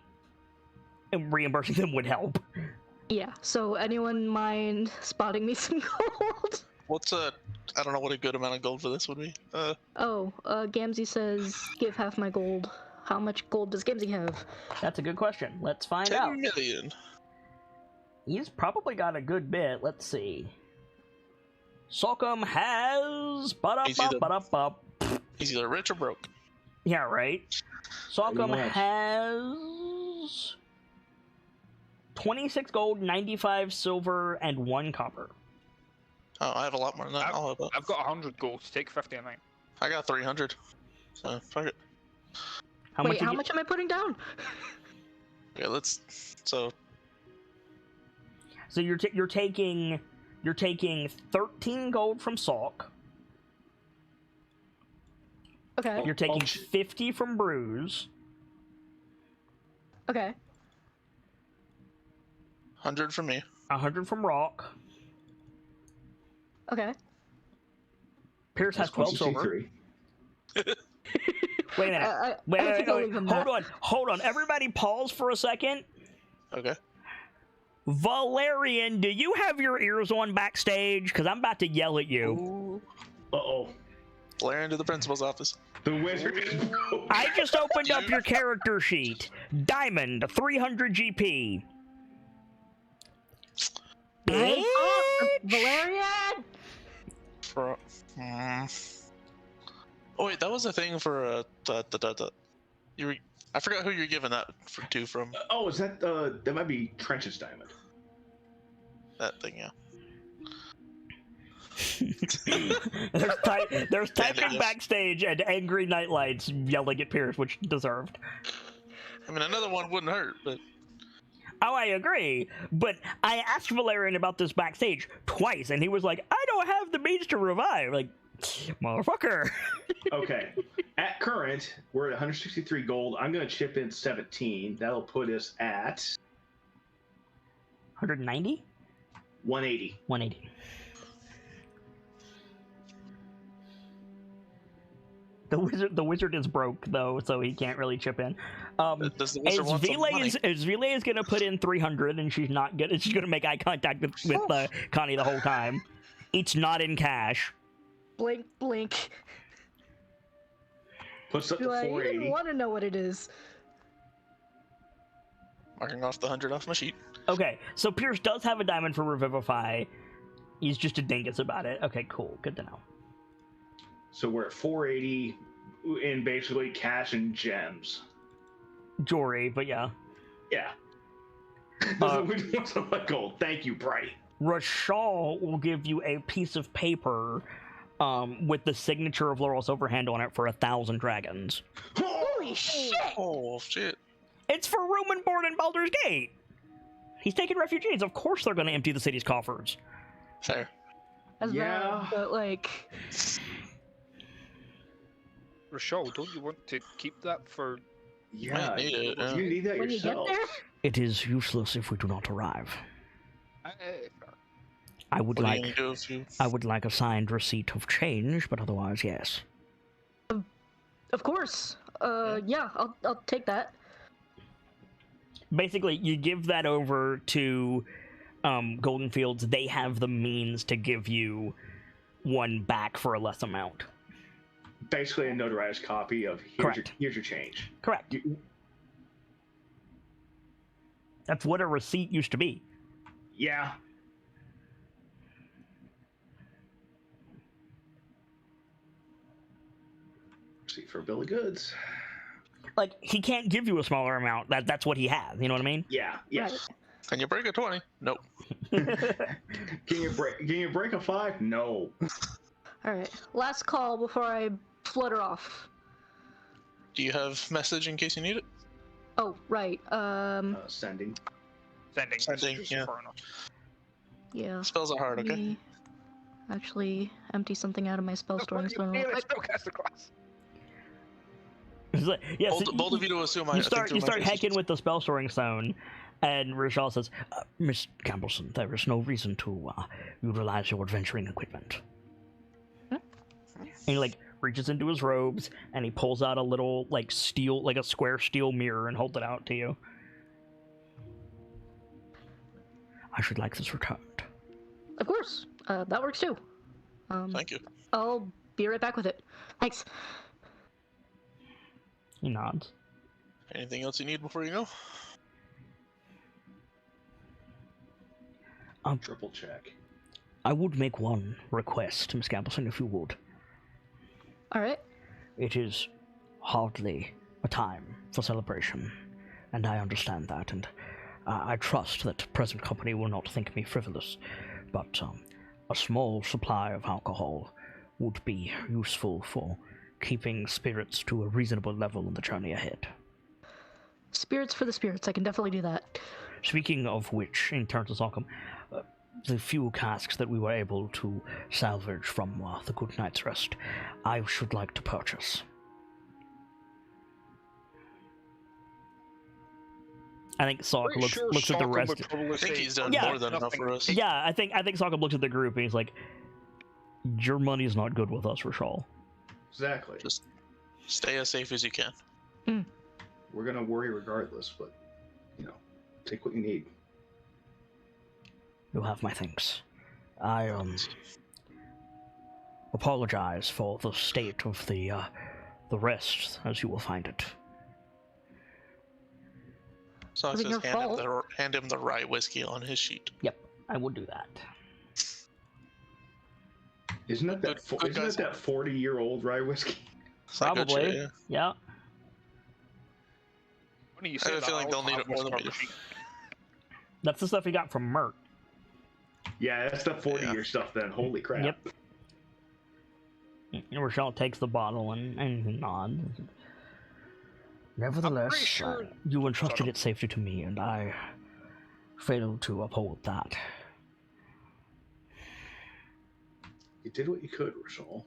reimbursing them would help. Yeah, so anyone mind spotting me some gold? What's I don't know what a good amount of gold for this would be. Gamzee says, give half my gold. How much gold does Gamzee have? That's a good question. Let's find 10 out. million. He's probably got a good bit. Let's see. Sockham has... He's either rich or broke. Yeah, right? Sockham much. has... 26 gold, 95 silver, and 1 copper. Oh, I have a lot more than that. I'll have that. I've got 100 gold. Take 50 a night. I got 300. So, fuck it. Wait, how much am I putting down? Okay, let's... So, So you're taking 13 gold from Salk. Okay. You're taking 50 from Boughs. Okay. 100 from me. 100 from Rock. Okay. Pierce has 12 silver. Wait a minute. Wait. Hold on. Everybody pause for a second. Okay. Valerian, do you have your ears on backstage? Because I'm about to yell at you. Uh-oh. Flare into the principal's office. The wizard is broke. I just opened up your character sheet. Diamond, 300 GP. Hey, Bitch. Valerian! Oh wait, that was a thing for I forgot who you're giving that to from. Oh, is that that might be Trench's diamond. That thing, yeah. There's typing backstage and angry KnightLites yelling at Pierce, which deserved. I mean, another one wouldn't hurt, but Oh, I agree, but I asked Valerian about this backstage twice, and he was like, I don't have the means to revive. Like, motherfucker. Okay. At current, we're at 163 gold. I'm going to chip in 17. That'll put us at 190? 180. 180. The wizard is broke though, so he can't really chip in. does the wizard want some money? Vile is gonna put in 300, and she's not good. She's gonna make eye contact with Connie the whole time. It's not in cash. Blink, blink. Puts up to Like, you 480. didn't want to know what it is. Marking off the 100 off my sheet. Okay, so Pierce does have a diamond for Revivify. He's just a dingus about it. Okay, cool. Good to know. So we're at 480 in basically cash and gems. Jory, but yeah. Yeah. We want some gold. Thank you, Bright. Rashal will give you a piece of paper with the signature of Laurel's Overhand on it for 1,000 dragons. Holy shit! Oh shit! It's for room and board in Baldur's Gate. He's taking refugees. Of course they're going to empty the city's coffers. Fair. That's Yeah. bad, but like... Rochelle, don't you want to keep that for... Yeah, Might need it, yeah. you need that When you get yourself. there? It is useless if we do not arrive. I would What are you like gonna do if you... I would like a signed receipt of change, but otherwise, yes. Of course. Yeah, I'll take that. Basically, you give that over to Golden Fields. They have the means to give you one back for a less amount. Basically a notarized copy of here's your change. Correct. That's what a receipt used to be. Yeah. Receipt for a bill of goods. like he can't give you a smaller amount. That's what he has. You know what I mean? Yeah. Yes. Can you break a 20? Nope. Can you break a 5? No. All right. Last call before I flutter off. Do you have message in case you need it? Oh, right. Sending. Sending, messages yeah. far enough. Yeah. Spells are hard, Let okay? me actually empty something out of my spell storing stone. Spellcaster class. It's like, yes, Bold of you to assume I you think start through my hacking messages. with the spell storing stone, and Rishal says, Miss Campbellson, there is no reason to utilize your adventuring equipment. And he like reaches into his robes and he pulls out a little like steel, like a square steel mirror, and holds it out to you. I should like this returned. Of course. That works too. Thank you. I'll be right back with it. Thanks. He nods. Anything else you need before you go? Triple check. I would make one request, Miss Campbellson, if you would. All right. It is hardly a time for celebration, and I understand that, and I trust that present company will not think me frivolous, but a small supply of alcohol would be useful for keeping spirits to a reasonable level in the journey ahead. Spirits for the spirits. I can definitely do that. Speaking of which, in terms of Socham, the few casks that we were able to salvage from the Good Night's Rest, I should like to purchase. I think Sock looks at the rest. I think he's done Yeah. more than enough for us. Yeah, I think Socham looks at the group and he's like, "Your money's not good with us, Rishal." Exactly. Just stay as safe as you can. We're gonna worry regardless, but take what you need. You have my thanks. I apologize for the state of the rest, as you will find it. So it Wasn't says your fault. hand him the right whiskey on his sheet. Yep, I would do that. Isn't that Good guys. that 40-year-old rye whiskey? It's that good Probably. shit, Yeah. Funny you I say have a that, feeling I they'll also need have it more than whiskey we on do. the sheet. That's the stuff he got from Mert. Yeah, that's the 40-year stuff then. Holy crap. Yep. Rishal takes the bottle and nods. Nevertheless, pretty sure- you entrusted Shut up. its safety to me, and I failed to uphold that. You did what you could, Rishal.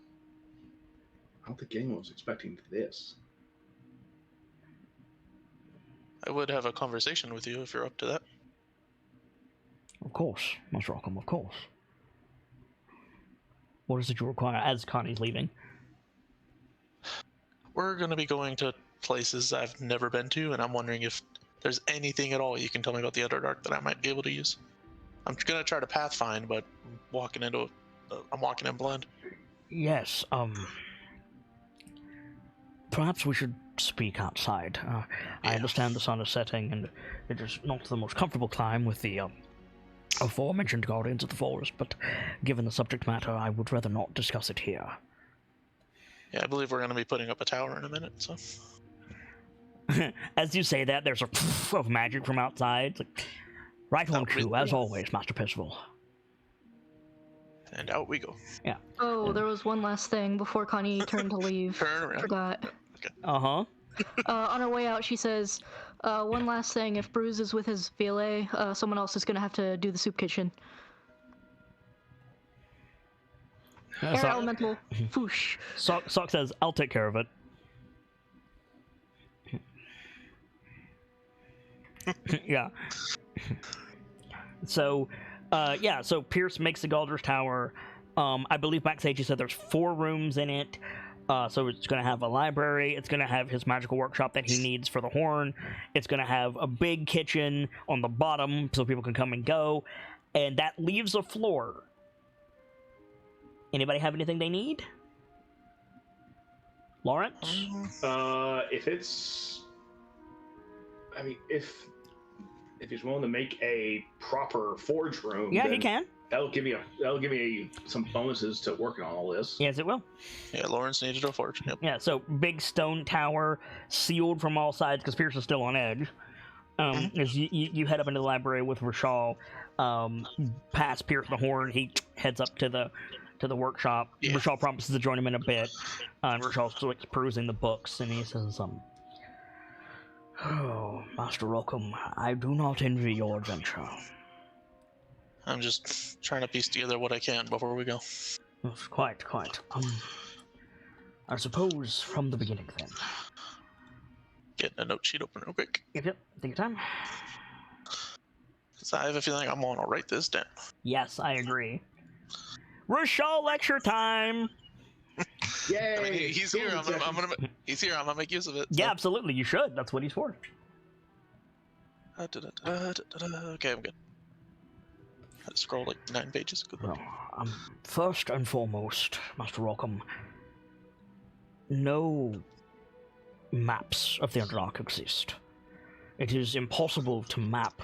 I don't think anyone was expecting this. I would have a conversation with you if you're up to that. Of course, Mr. Rockham, of course. What is it you require as Connie's leaving? We're going to be going to places I've never been to, and I'm wondering if there's anything at all you can tell me about the Underdark that I might be able to use. I'm going to try to pathfind, but I'm walking in blind. Yes, perhaps we should speak outside. I understand the sun is setting, and it is not the most comfortable climb with the aforementioned guardians of the forest, but given the subject matter, I would rather not discuss it here. Yeah, I believe we're going to be putting up a tower in a minute, so... As you say that, there's a poof of magic from outside. It's like, right on cue, really? as always, Master Percival. And out we go. Yeah. Oh, there was one last thing before Connie turned to leave. Turn around. Forgot. Uh-huh. On her way out, she says, one last thing. If Bruce is with his valet, someone else is going to have to do the soup kitchen. Air Sock elemental. Foosh. says, I'll take care of it. Yeah. So, so Pierce makes the Galder's Tower. I believe backstage he said there's 4 rooms in it. So it's going to have a library. It's going to have his magical workshop that he needs for the horn. It's going to have a big kitchen on the bottom so people can come and go. And that leaves a floor. Anybody have anything they need? Lawrence? If it's... I mean, if he's willing to make a proper forge room... Yeah, then he can. That'll give me some bonuses to working on all this. Yes, it will. Yeah, Lawrence needed a forge. Yep. Yeah, so big stone tower, sealed from all sides because Pierce is still on edge. As you head up into the library with Rashal, past Pierce the Horn, he heads up to the workshop. Yeah. Rashal promises to join him in a bit. Rashal's still perusing the books, and he says, "Oh, Master Rockham, I do not envy your adventure." I'm just trying to piece together what I can before we go. Yes, quite. I suppose from the beginning, then. Getting a note sheet open real quick. Yep, take your time. Because I have a feeling I'm going to write this down. Yes, I agree. Rashal lecture time! Yay! I mean, he's here. He's here. I'm gonna make use of it. Yeah, absolutely, you should. That's what he's for. Okay, I'm good. I had to scroll like 9 pages. Good luck. Well, first and foremost, Master Rockham, no maps of the Underdark exist. It is impossible to map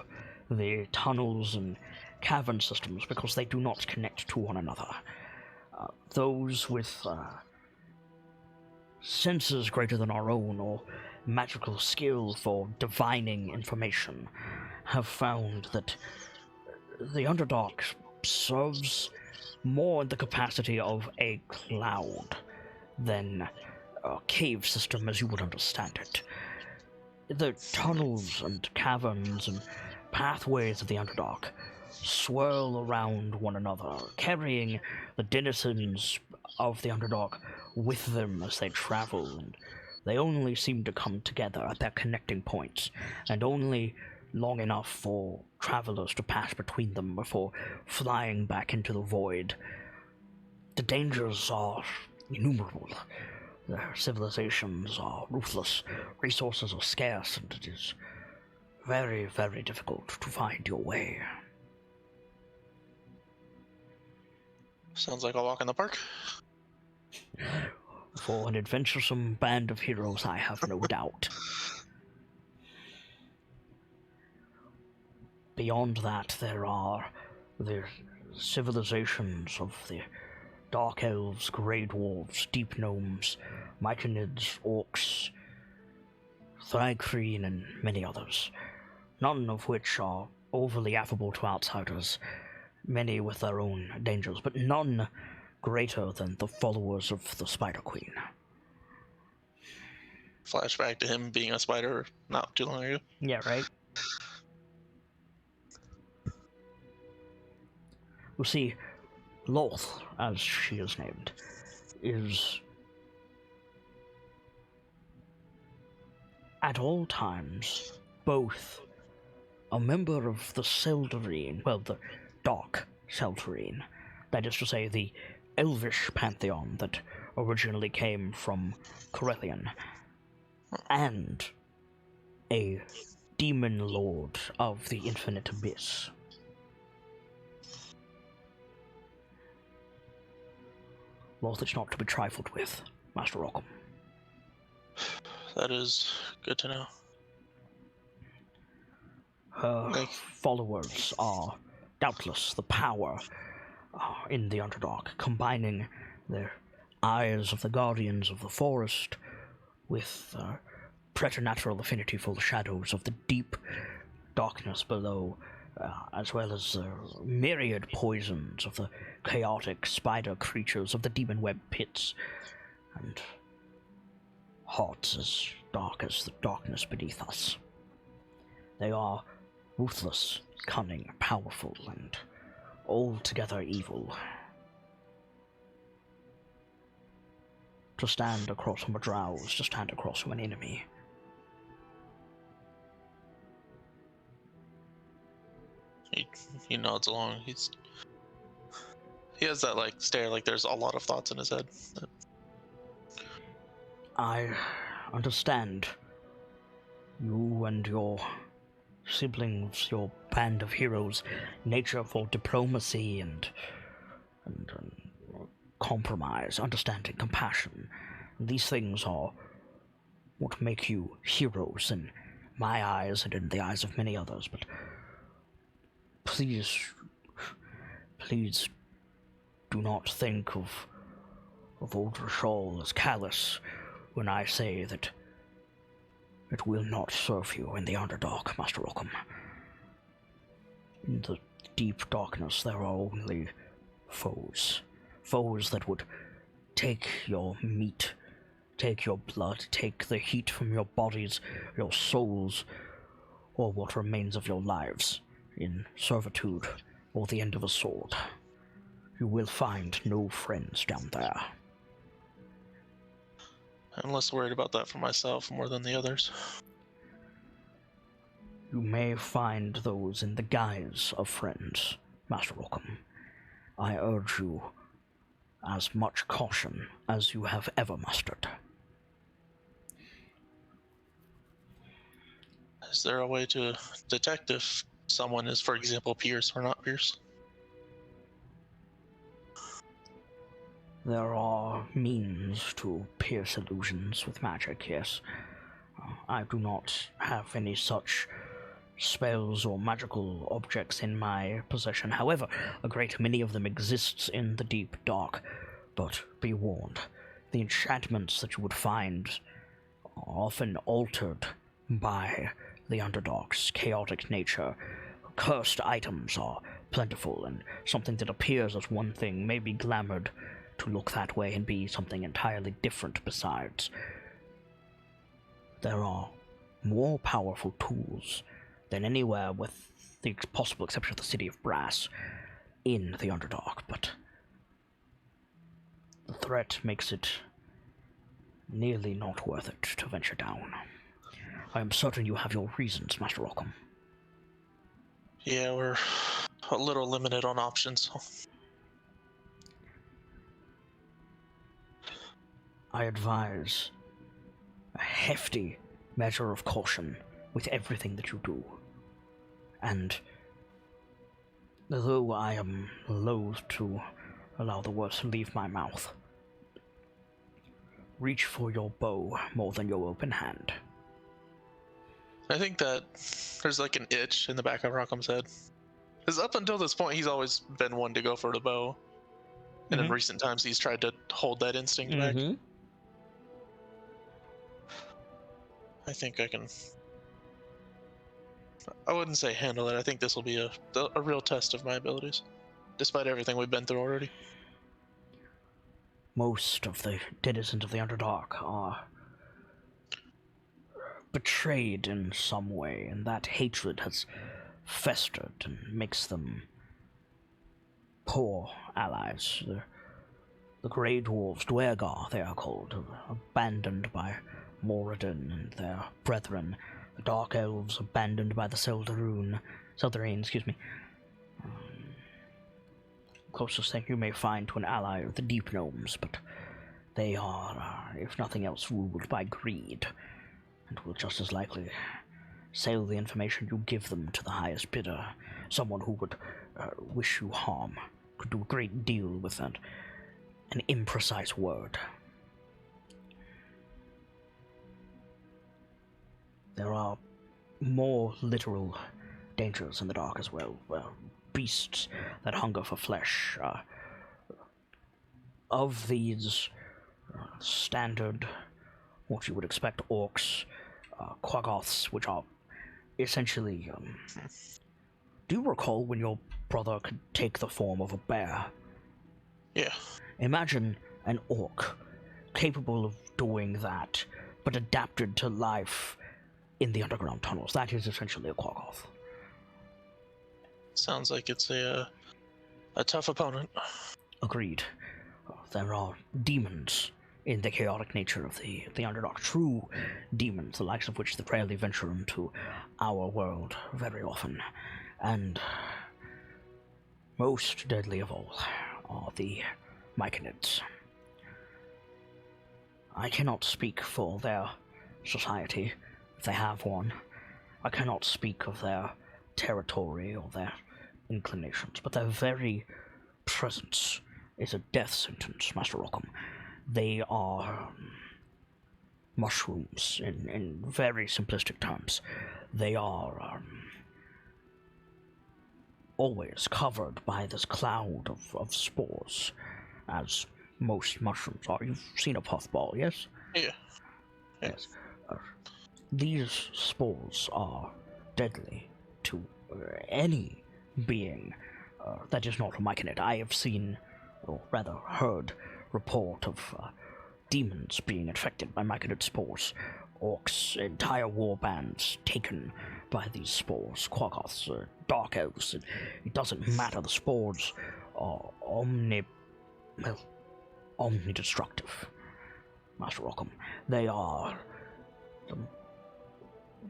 the tunnels and cavern systems because they do not connect to one another. Those with senses greater than our own or magical skill for divining information have found that the Underdark serves more in the capacity of a cloud than a cave system as you would understand it. The tunnels and caverns and pathways of the Underdark swirl around one another, carrying the denizens of the Underdark with them as they travel, and they only seem to come together at their connecting points, and only long enough for travelers to pass between them before flying back into the void. The dangers are innumerable. Their civilizations are ruthless, resources are scarce, and it is very, very difficult to find your way. Sounds like a walk in the park. For an adventuresome band of heroes, I have no doubt. Beyond that, there are the civilizations of the Dark Elves, Grey Dwarves, Deep Gnomes, Myconids, Orcs, Thrygreen, and many others, none of which are overly affable to outsiders, many with their own dangers, but none greater than the followers of the Spider Queen. Flashback to him being a spider not too long ago. Yeah, right? You see, Loth, as she is named, is at all times both a member of the Seldarine, well, the Dark Seldarine, that is to say, the Elvish pantheon that originally came from Corellian, and a demon lord of the Infinite Abyss. Loth is not to be trifled with, Master Rockham. That is good to know. Her followers are doubtless the power in the Underdark, combining their eyes of the guardians of the forest with preternatural affinity for the shadows of the deep darkness below, as well as myriad poisons of the chaotic spider creatures of the demon web pits, and hearts as dark as the darkness beneath us. They are ruthless, cunning, powerful, and altogether evil. To stand across from a drow is to stand across from an enemy. He nods along. He has that like stare, like there's a lot of thoughts in his head. I understand you and your siblings, your band of heroes, nature for diplomacy and compromise, understanding, compassion. These things are what make you heroes in my eyes and in the eyes of many others, but please Please do not think of Ultrashall as callous when I say that it will not serve you in the Underdark, Master Occam. In the deep darkness there are only foes. Foes that would take your meat, take your blood, take the heat from your bodies, your souls, or what remains of your lives in servitude or the end of a sword. You will find no friends down there. I'm less worried about that for myself more than the others. You may find those in the guise of friends, Master Occam. I urge you as much caution as you have ever mustered. Is there a way to detect if someone is, for example, Pierce or not Pierce? There are means to pierce illusions with magic, yes. I do not have any such spells or magical objects in my possession. However, a great many of them exists in the deep dark. But be warned, the enchantments that you would find are often altered by the Underdark's chaotic nature. Cursed items are plentiful, and something that appears as one thing may be glamored to look that way and be something entirely different besides. There are more powerful tools than anywhere, with the possible exception of the City of Brass, in the Underdark, but the threat makes it nearly not worth it to venture down. I am certain you have your reasons, Master Occam. Yeah, we're a little limited on options. I advise a hefty measure of caution with everything that you do. And though I am loath to allow the words to leave my mouth, reach for your bow more than your open hand. I think that there's like an itch in the back of Rockham's head. Because up until this point, he's always been one to go for the bow. And in recent times, he's tried to hold that instinct back. I think I can... I wouldn't say handle it. I think this will be a real test of my abilities. Despite everything we've been through already. Most of the denizens of the Underdark are betrayed in some way, and that hatred has festered and makes them poor allies. The Grey Dwarves, Dwergar they are called, abandoned by Moradin and their brethren. The Dark Elves abandoned by the Seldarine, closest thing you may find to an ally are the Deep Gnomes, but they are, if nothing else, ruled by greed, and will just as likely sell the information you give them to the highest bidder, someone who would wish you harm, could do a great deal with an imprecise word. There are more literal dangers in the dark as well. Beasts that hunger for flesh. Of these standard, what you would expect, orcs, quaggoths, which are essentially... do you recall when your brother could take the form of a bear? Yeah. Imagine an orc capable of doing that, but adapted to life in the underground tunnels. That is essentially a quaggoth. Sounds like it's a tough opponent. Agreed. There are demons in the chaotic nature of the Underdark. True demons, the likes of which they rarely venture into our world very often. And most deadly of all are the Myconids. I cannot speak for their society, if they have one. I cannot speak of their territory or their inclinations, but their very presence is a death sentence, Master Occam. They are mushrooms, in very simplistic terms. They are always covered by this cloud of spores, as most mushrooms are. You've seen a puffball, yes? Yeah. Yes. These spores are deadly to any being that is not a myconid. I have seen, or rather heard, report of demons being infected by myconid spores, orcs, entire war bands taken by these spores, quaggoths, dark elves. It doesn't matter. The spores are omnidestructive, Master Rockham. They are the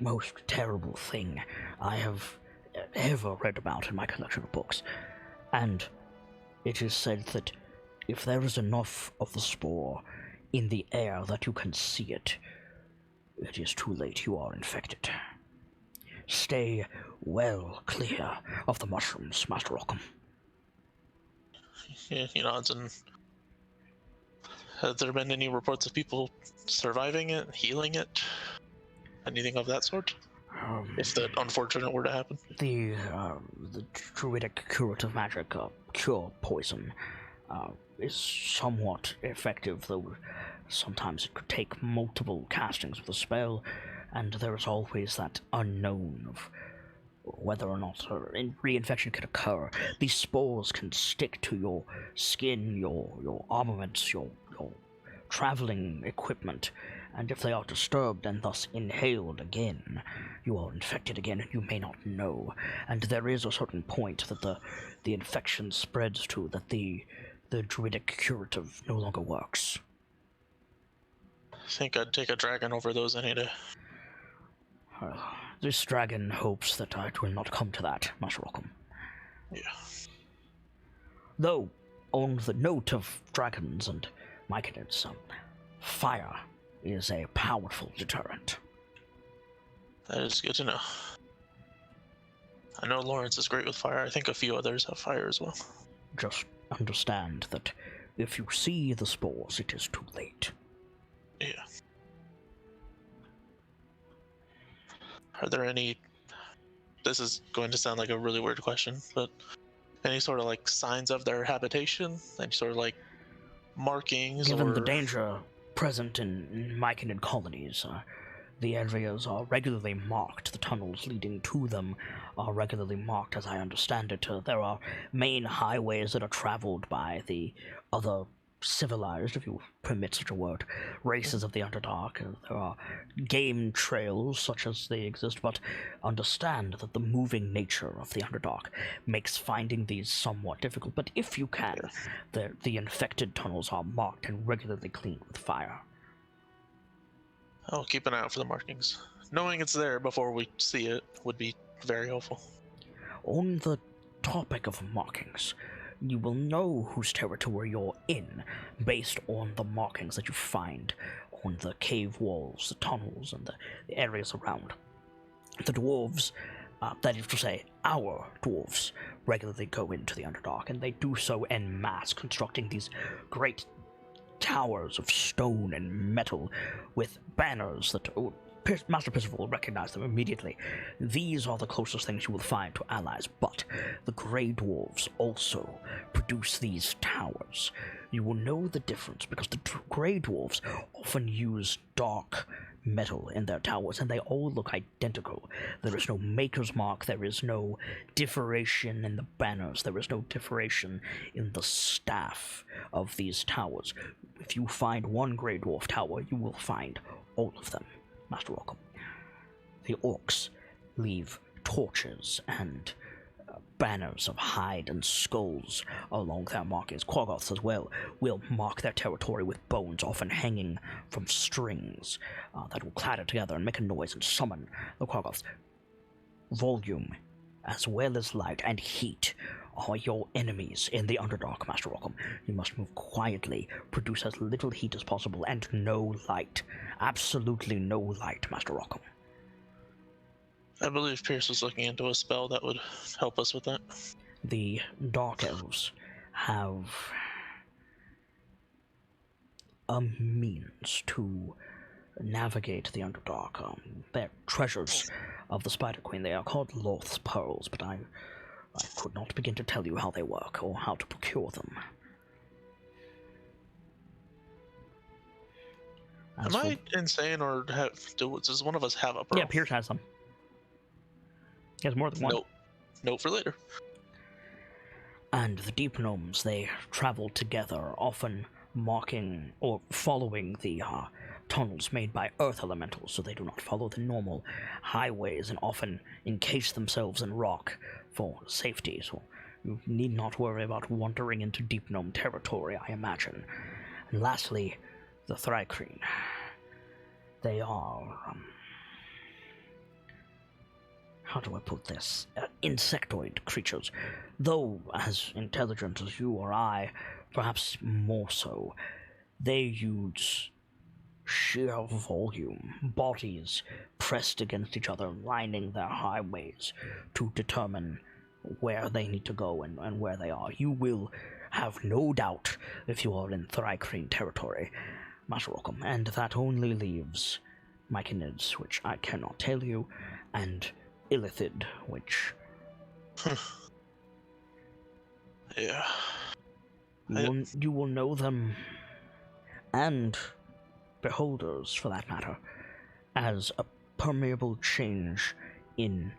most terrible thing I have ever read about in my collection of books. And it is said that if there is enough of the spore in the air that you can see it, it is too late. You are infected. Stay well clear of the mushrooms, Master Rockham. Yeah, he nods. And have there been any reports of people surviving it, healing it, anything of that sort? If that unfortunate were to happen? The druidic curative magic, cure poison, is somewhat effective, though sometimes it could take multiple castings of the spell, and there is always that unknown of whether or not reinfection can occur. These spores can stick to your skin, your armaments, your traveling equipment, and if they are disturbed and thus inhaled again, you are infected again and you may not know. And there is a certain point that the infection spreads to that the druidic curative no longer works. I think I'd take a dragon over those any day. Well, this dragon hopes that it will not come to that, Master Rockham. Yeah. Though, on the note of dragons and myconids, fire is a powerful deterrent. That is good to know. I know Lawrence is great with fire. I think a few others have fire as well. Just understand that if you see the spores, it is too late. Yeah. Are there any... This is going to sound like a really weird question, but any sort of like signs of their habitation? Any sort of like markings? Given the danger present in myconid colonies, the areas are regularly marked. The tunnels leading to them are regularly marked, as I understand it. There are main highways that are traveled by the other civilized, if you permit such a word, races of the Underdark. There are game trails such as they exist, but understand that the moving nature of the Underdark makes finding these somewhat difficult. But if you can, the infected tunnels are marked and regularly cleaned with fire. I'll keep an eye out for the markings. Knowing it's there before we see it would be very helpful. On the topic of markings, you will know whose territory you're in based on the markings that you find on the cave walls, the tunnels, and the areas around. The dwarves, that is to say, our dwarves, regularly go into the Underdark, and they do so en masse, constructing these great towers of stone and metal with banners that Master Percival will recognize them immediately. These are the closest things you will find to allies, but the Grey Dwarves also produce these towers. You will know the difference because the Grey Dwarves often use dark metal in their towers, and they all look identical. There is no maker's mark, there is no differentiation in the banners, there is no differentiation in the staff of these towers. If you find one Grey Dwarf tower, you will find all of them, Master Rockham. The orcs leave torches and banners of hide and skulls along their markings. Quaggoths as well will mark their territory with bones, often hanging from strings that will clatter together and make a noise and summon the Quaggoths. Volume, as well as light and heat, are your enemies in the Underdark, Master Rockham. You must move quietly, produce as little heat as possible, and no light. Absolutely no light, Master Rockham. I believe Pierce was looking into a spell that would help us with that. The Dark Elves have a means to navigate the Underdark. They're treasures of the Spider Queen. They are called Loth's Pearls, but I could not begin to tell you how they work or how to procure them. Am I insane, or does one of us have a pearl? Yeah, Pierce has some. He has more than one. Nope. Note for later. And the deep gnomes, they travel together, often marking or following the tunnels made by earth elementals, so they do not follow the normal highways and often encase themselves in rock for safety. So you need not worry about wandering into deep gnome territory, I imagine. And lastly, the Thrycreen. They are, how do I put this? Insectoid creatures. Though as intelligent as you or I, perhaps more so, they use sheer volume, bodies pressed against each other, lining their highways to determine where they need to go and where they are. You will have no doubt if you are in Thrycreen territory, Master Rockham, and that only leaves Myconids, which I cannot tell you, and Illithid, which... Yeah. You will know them, and beholders, for that matter, as a permeable change in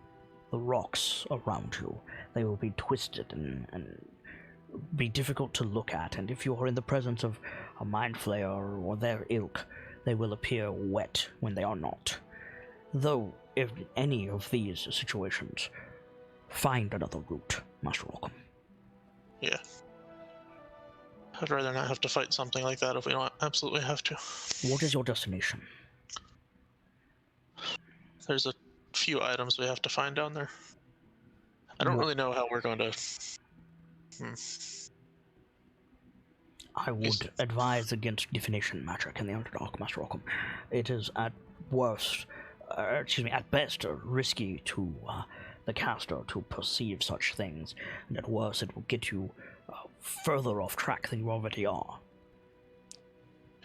the rocks around you. They will be twisted and be difficult to look at, and if you are in the presence of a mind flayer or their ilk, they will appear wet when they are not. Though, if any of these situations, find another route, Master Rockham. Yeah. I'd rather not have to fight something like that if we don't absolutely have to. What is your destination? There's a few items we have to find down there. I don't really know how we're going to... I would advise against divination magic in the Underdark, Master Rockham. It is at best risky to the caster to perceive such things, and at worst it will get you further off track than you already are.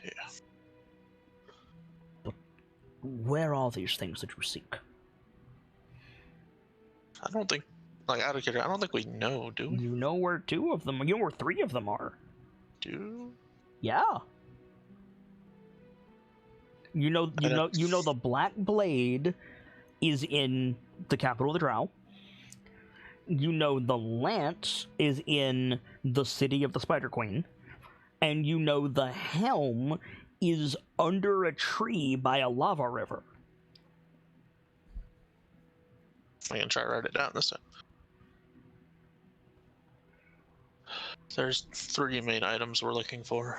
Yeah. But where are these things that you seek? I don't think, out of curiosity, I don't think we know, do we? You know where two of them, you know where three of them are. Do? Yeah. You know the Black Blade is in the capital of the Drow. You know the Lance is in the city of the Spider Queen. And you know the Helm is under a tree by a lava river. I can try to write it down this time. There's 3 main items we're looking for.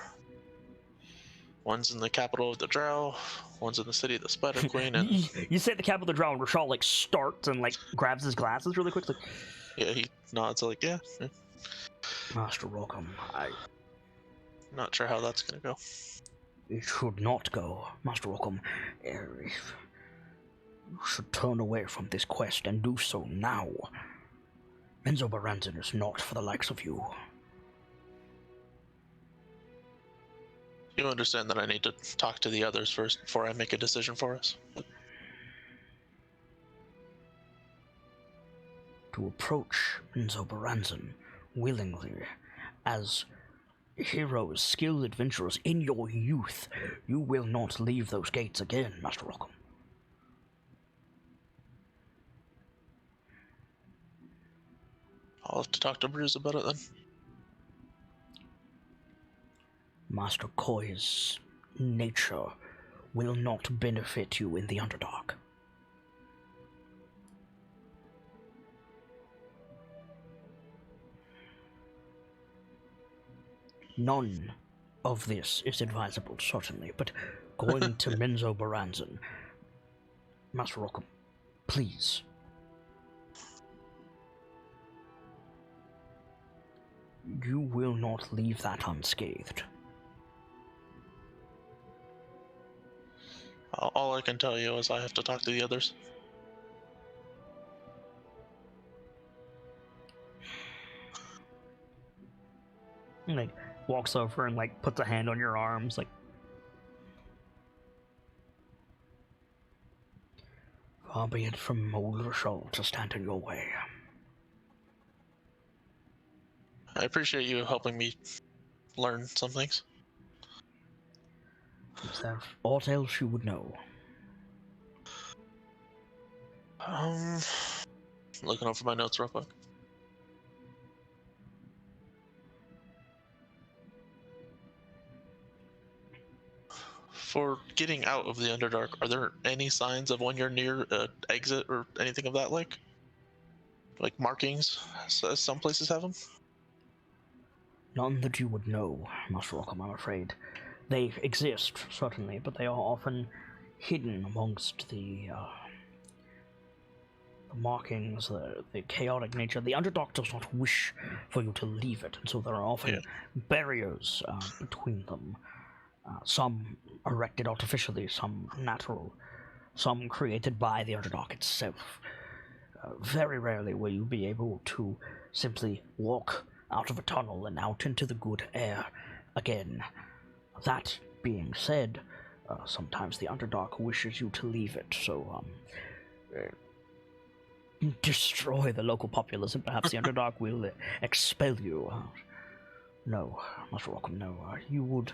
One's in the capital of the Drow, one's in the city of the Spider Queen, and... you say the capital of the Drow, and Rashal, starts and, grabs his glasses really quickly. Yeah, he nods yeah. Master Rockham, Not sure how that's gonna go. It should not go, Master Rockham. You should turn away from this quest, and do so now. Enzo Baranzan is not for the likes of you. You understand that I need to talk to the others first before I make a decision for us? To approach Enzo Baranzan willingly, as heroes, skilled adventurers in your youth, you will not leave those gates again, Master Rockham. I'll have to talk to Bruce about it then. Master Koi's nature will not benefit you in the Underdark. None of this is advisable, certainly, but going to Menzo Baranzan, Master Rockham, please. You will not leave that unscathed. All I can tell you is I have to talk to the others. And, walks over and, puts a hand on your arms, far be it from old Rashal to stand in your way. I appreciate you helping me learn some things. Is there aught else you would know? Looking over my notes real quick. For getting out of the Underdark, are there any signs of when you're near an exit or anything of that like? Like markings, as some places have them? None that you would know, Master Rockham, I'm afraid. They exist, certainly, but they are often hidden amongst the markings, the chaotic nature. The Underdark does not wish for you to leave it, and so there are often barriers between them. Some erected artificially, some natural, some created by the Underdark itself. Very rarely will you be able to simply walk out of a tunnel and out into the good air again. That being said, sometimes the Underdark wishes you to leave it, so destroy the local populace and perhaps the Underdark will expel you. No, Master Rockham, no. You would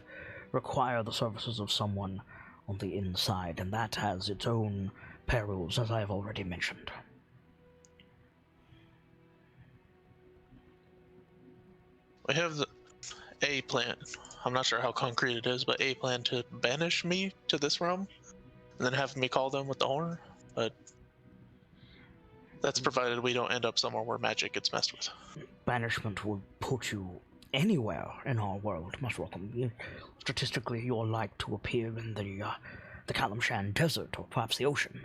require the services of someone on the inside, and that has its own perils, as I have already mentioned. We have a plan. I'm not sure how concrete it is, but a plan to banish me to this realm and then have me call them with the horn. But that's provided we don't end up somewhere where magic gets messed with. Banishment will put you anywhere in our world, Master Rockham. Statistically, you're like to appear in the Kalimshan Desert or perhaps the ocean.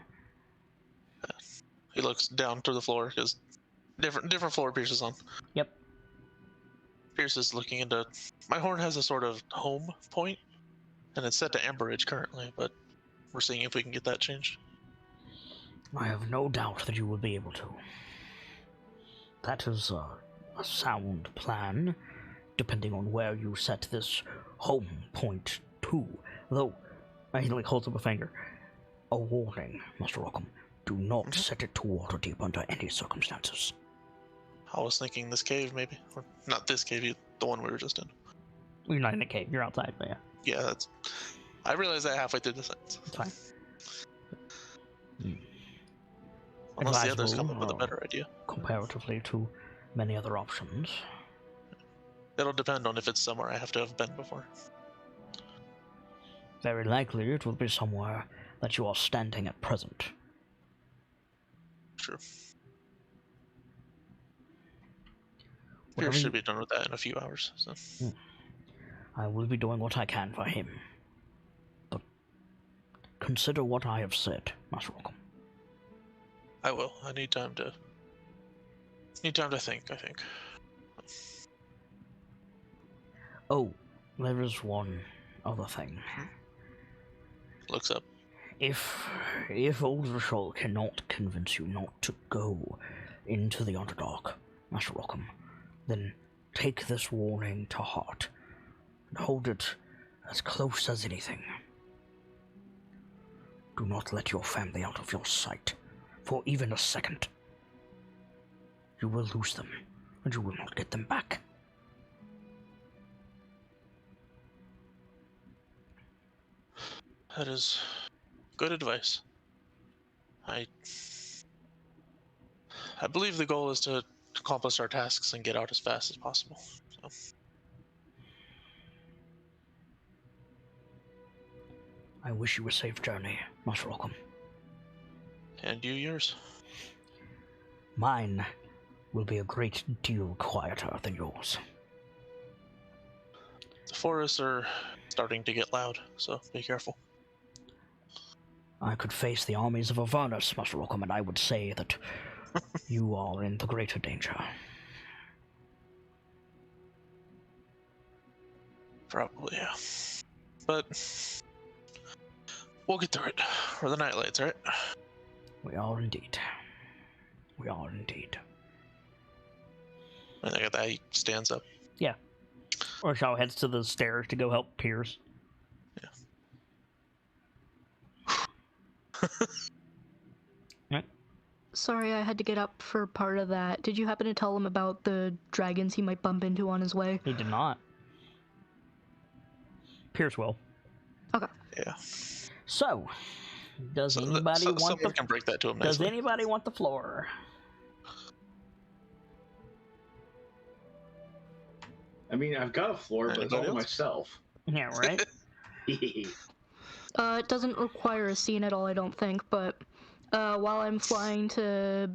He looks down to the floor because different floor Pierce is on. Yep. Pierce is looking into. My horn has a sort of home point, and it's set to Amberridge currently, but we're seeing if we can get that changed. I have no doubt that you will be able to. That is a sound plan, depending on where you set this home point to. Though, he holds up a finger. A warning, Master Rockham. Do not set it to Waterdeep under any circumstances. I was thinking this cave, maybe. Or not this cave, the one we were just in. You're not in a cave, you're outside, but yeah. Yeah, that's... I realized that halfway through the sentence. It's fine. Unless the others come up with a better idea. Comparatively to many other options. It'll depend on if it's somewhere I have to have been before. Very likely it will be somewhere that you are standing at present. True. Pierce should be done with that in a few hours. So. I will be doing what I can for him. But consider what I have said, Master Rockham. I will. I need time to think, I think. Oh, there is one other thing. Looks up. If Old Rishol cannot convince you not to go into the Underdark, Master Rockham, then take this warning to heart and hold it as close as anything. Do not let your family out of your sight for even a second. You will lose them, and you will not get them back. That is good advice. I believe the goal is to accomplish our tasks and get out as fast as possible. So. I wish you a safe journey, Master Rockham. And you yours. Mine will be a great deal quieter than yours. The forests are starting to get loud, so be careful. I could face the armies of Avernus, Master Rockham, and I would say that you are in the greater danger. Probably, yeah. But we'll get through it. We're the KnightLites, right? We are indeed. We are indeed. I think that he stands up. Yeah. Rochelle heads to the stairs to go help Pierce. Yeah. Right. Sorry, I had to get up for part of that. Did you happen to tell him about the dragons he might bump into on his way? He did not. Pierce will. Okay. Yeah. So, does anybody want someone can break that to him Does nicely. anybody want the floor? I mean, I've got a floor, but it's all to Anybody else? myself. Yeah, right? It doesn't require a scene at all, I don't think, but while I'm flying to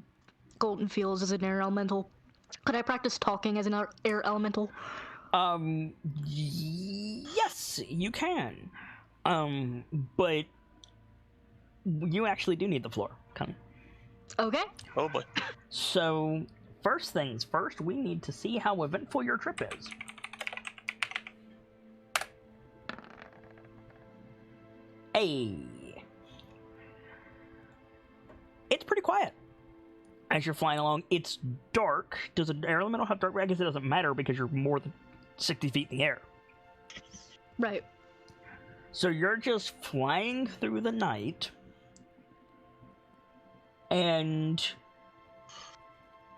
Golden Fields as an air elemental, could I practice talking as an air elemental? Yes, you can. But you actually do need the floor. Come. Okay. Oh boy. So, first things first, we need to see how eventful your trip is. Hey. It's pretty quiet. As you're flying along, it's dark. Does an air elemental have dark? I guess it doesn't matter because you're more than 60 feet in the air. Right. So you're just flying through the night. And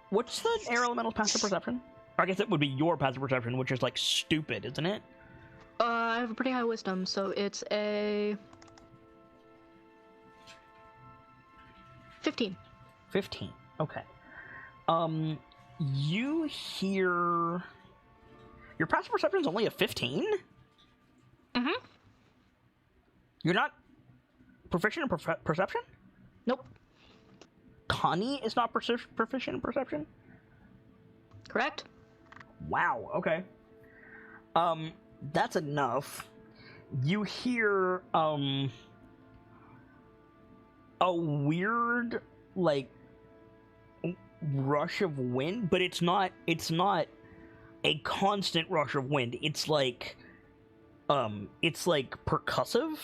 what's the air elemental's passive perception? Or I guess it would be your passive perception, which is like stupid, isn't it? I have a pretty high wisdom, so it's a 15. 15. Okay. You hear your passive perception is only a 15? Mm-hmm. You're not proficient in perception? Nope. Connie is not proficient in perception? Correct? Wow, okay. That's enough. You hear, a weird, like, rush of wind, but it's not a constant rush of wind. It's like percussive.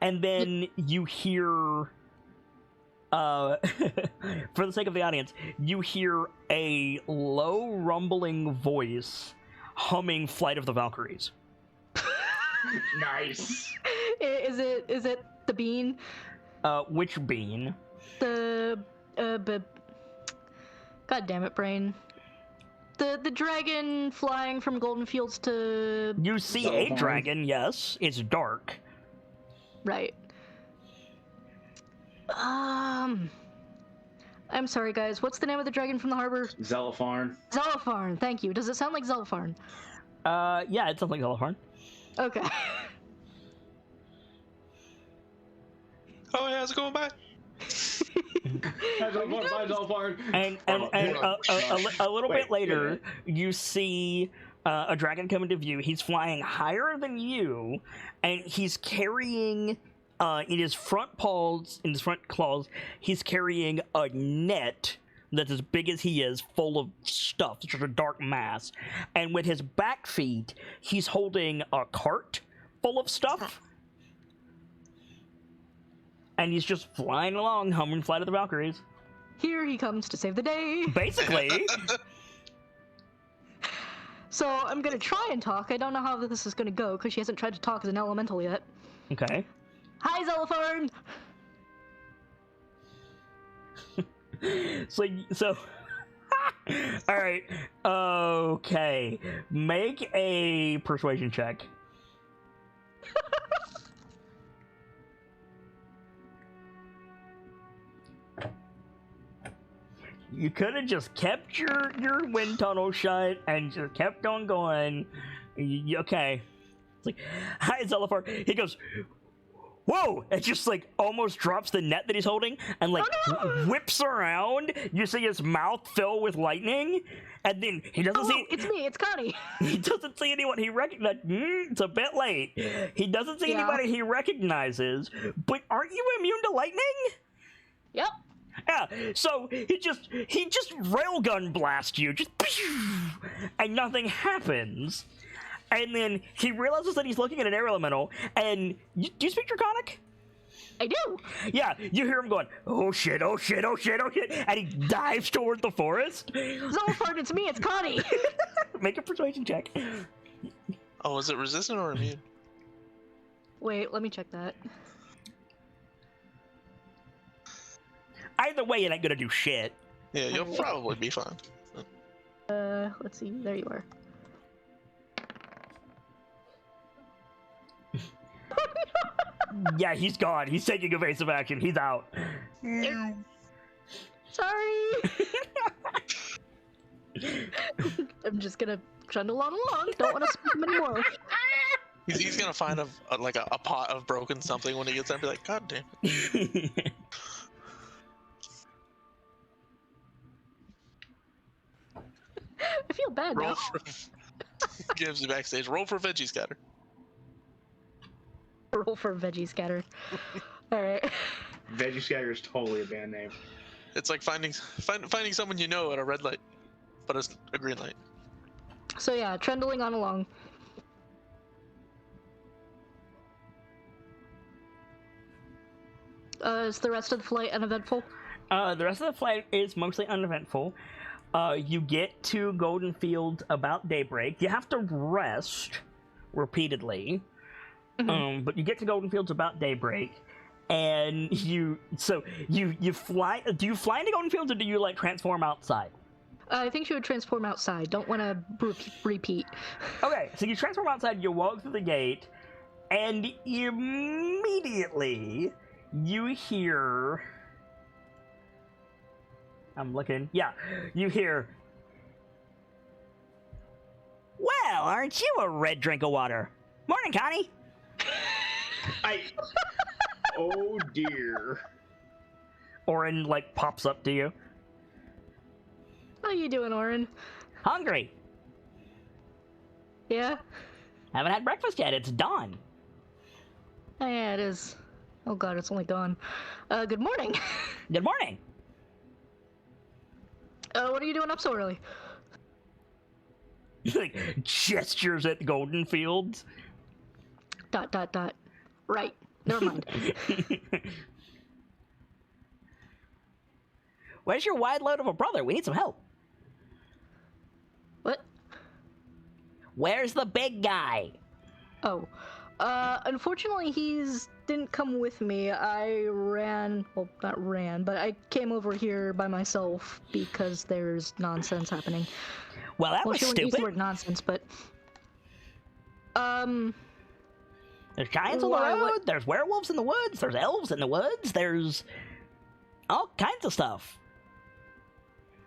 And then you hear, for the sake of the audience, you hear a low rumbling voice humming Flight of the Valkyries. Nice. Is it the bean? Which bean? The God damn it, brain. The dragon flying from Golden Fields to... You see a dragon, yes. It's dark. Right. I'm sorry, guys. What's the name of the dragon from the harbor? Zelopharn. Zelopharn. Thank you. Does it sound like Zelopharn? Yeah, it sounds like Zelopharn. Okay. Oh yeah, how's it going by? Zelopharn. And a little bit later, you see a dragon come into view. He's flying higher than you, and he's carrying in his front paws, in his front claws, he's carrying a net that's as big as he is, full of stuff. It's just a dark mass. And with his back feet, he's holding a cart full of stuff. And he's just flying along, humming Flight of the Valkyries. Here he comes to save the day. Basically. So I'm gonna try and talk. I don't know how this is gonna go because she hasn't tried to talk as an elemental yet. Okay. Hi, Zelopharn. So all right. Okay. Make a persuasion check. You could have just kept your wind tunnel shut and just kept on going. Okay. It's like, hi, Zelopharn. He goes, whoa! It just like almost drops the net that he's holding and like whips around. You see his mouth fill with lightning, and then he doesn't see. It's me. It's Connie. He doesn't see anyone he recognizes. It's a bit late. He doesn't see anybody he recognizes. But aren't you immune to lightning? Yep. Yeah, so he just railgun blasts you, just and nothing happens. And then he realizes that he's looking at an air elemental, and do you speak Draconic? I do. Yeah, you hear him going, oh shit, oh shit, oh shit, oh shit, and he dives toward the forest. Zelopharn, it's me. It's Connie. Make a persuasion check. Oh, is it resistant or immune? Wait, let me check that. Either way, it ain't gonna do shit. Yeah, you'll probably be fine. Let's see. There you are. Yeah, he's gone. He's taking evasive action. He's out. Sorry. I'm just gonna trundle on along. Don't want to speak him anymore. He's gonna find a pot of broken something when he gets there and be like, God damn it. I feel bad Roll now. for gives you backstage. Roll for veggie scatter. Roll for veggie scatter. Alright. Veggie Scatter is totally a band name. It's like finding someone you know at a red light, but it's a green light. So yeah, trundling on along. Is the rest of the flight uneventful? The rest of the flight is mostly uneventful. You get to Golden Fields about daybreak. You have to rest repeatedly, but you get to Golden Fields about daybreak, and you fly. Do you fly into Golden Fields, or do you like transform outside? I think she would transform outside. Don't want to repeat. Okay, so you transform outside. You walk through the gate, and immediately you hear. I'm looking. Yeah, you hear. Well, aren't you a red drink of water? Morning, Connie. Oh dear. Orin like pops up to you. How you doing, Orin? Hungry. Yeah? Haven't had breakfast yet. It's dawn. Oh, yeah, it is. Oh god, it's only dawn. Good morning. Good morning. What are you doing up so early? Like gestures at Golden Fields. ... Right. Never mind. Where's your wide load of a brother? We need some help. What? Where's the big guy? Oh. Unfortunately, didn't come with me. I ran, well, not ran, but I came over here by myself because there's nonsense happening. Well, that was she wouldn't use the stupid. word nonsense, but... There's giants on the Why, road, what- there's werewolves in the woods, there's elves in the woods, there's all kinds of stuff.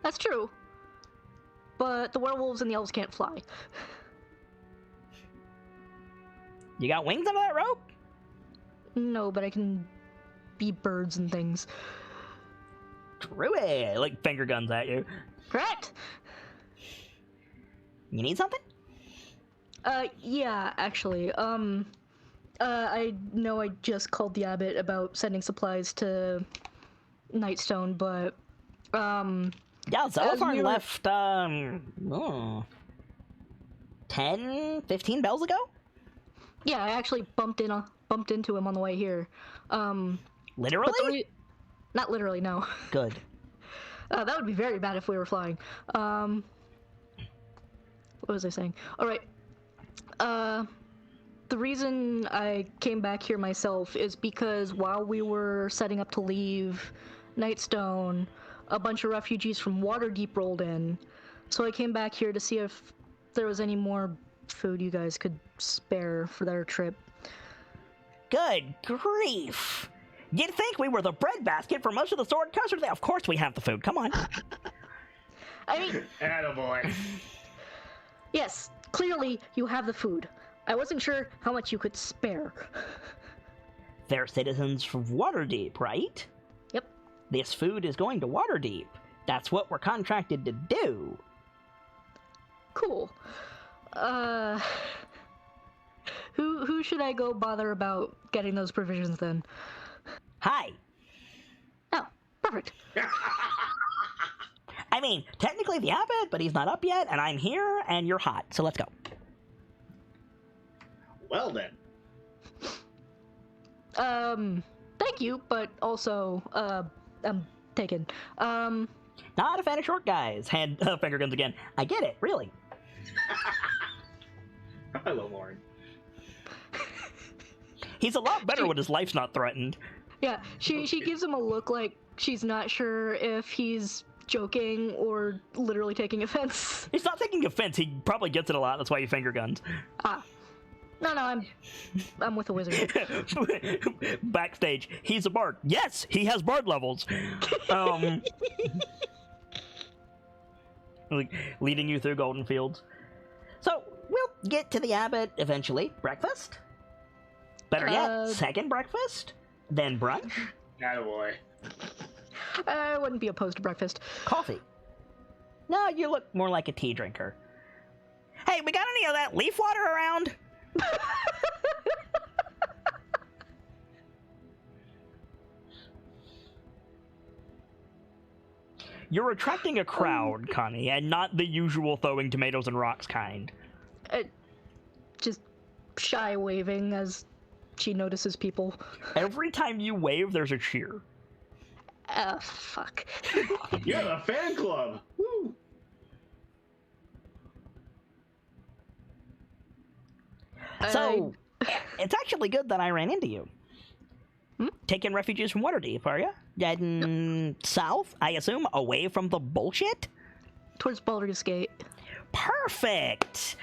That's true. But the werewolves and the elves can't fly. You got wings under that rope? No, but I can be birds and things. True it. Like finger guns at you. Correct! You need something? Yeah, actually. I know I just called the abbot about sending supplies to Nightstone, but, Yeah, Zelafar we were- left, 10, 15 bells ago? yeah, I actually bumped into him on the way here. Literally? Not literally, no. Good. That would be very bad if we were flying. What was I saying? Alright. The reason I came back here myself is because while we were setting up to leave Nightstone, a bunch of refugees from Waterdeep rolled in. So I came back here to see if there was any more food you guys could spare for their trip. Good grief. You'd think we were the breadbasket for most of the sword customers. Of course we have the food. Come on. I mean, Attaboy. yes, clearly you have the food. I wasn't sure how much you could spare. They're citizens from Waterdeep, right? Yep. This food is going to Waterdeep. That's what we're contracted to do. Cool. Who should I go bother about getting those provisions then? Hi. Oh, perfect. I mean, technically the abbot, but he's not up yet, and I'm here, and you're hot, so let's go. Well then. Thank you, but also, I'm taken. Not a fan of short guys. Hand finger guns again. I get it, really. I love Lauren. He's a lot better when his life's not threatened. Yeah, she gives him a look like, she's not sure if he's joking or literally taking offense. He's not taking offense. He probably gets it a lot. That's why he finger guns. Ah. No, I'm with the wizard. Backstage, he's a bard. Yes, he has bard levels. Like, leading you through Golden Fields. So, we'll get to the abbot eventually. Breakfast? Better yet, second breakfast? Then brunch? Attaboy. I wouldn't be opposed to breakfast. Coffee? No, you look more like a tea drinker. Hey, we got any of that leaf water around? You're attracting a crowd, Connie, and not the usual throwing tomatoes and rocks kind. Just shy waving as she notices people. Every time you wave, there's a cheer. Fuck. You have a fan club! Woo! So, it's actually good that I ran into you. Taking refugees from Waterdeep, are you? Heading south, I assume, away from the bullshit? Towards Baldur's Gate. Perfect!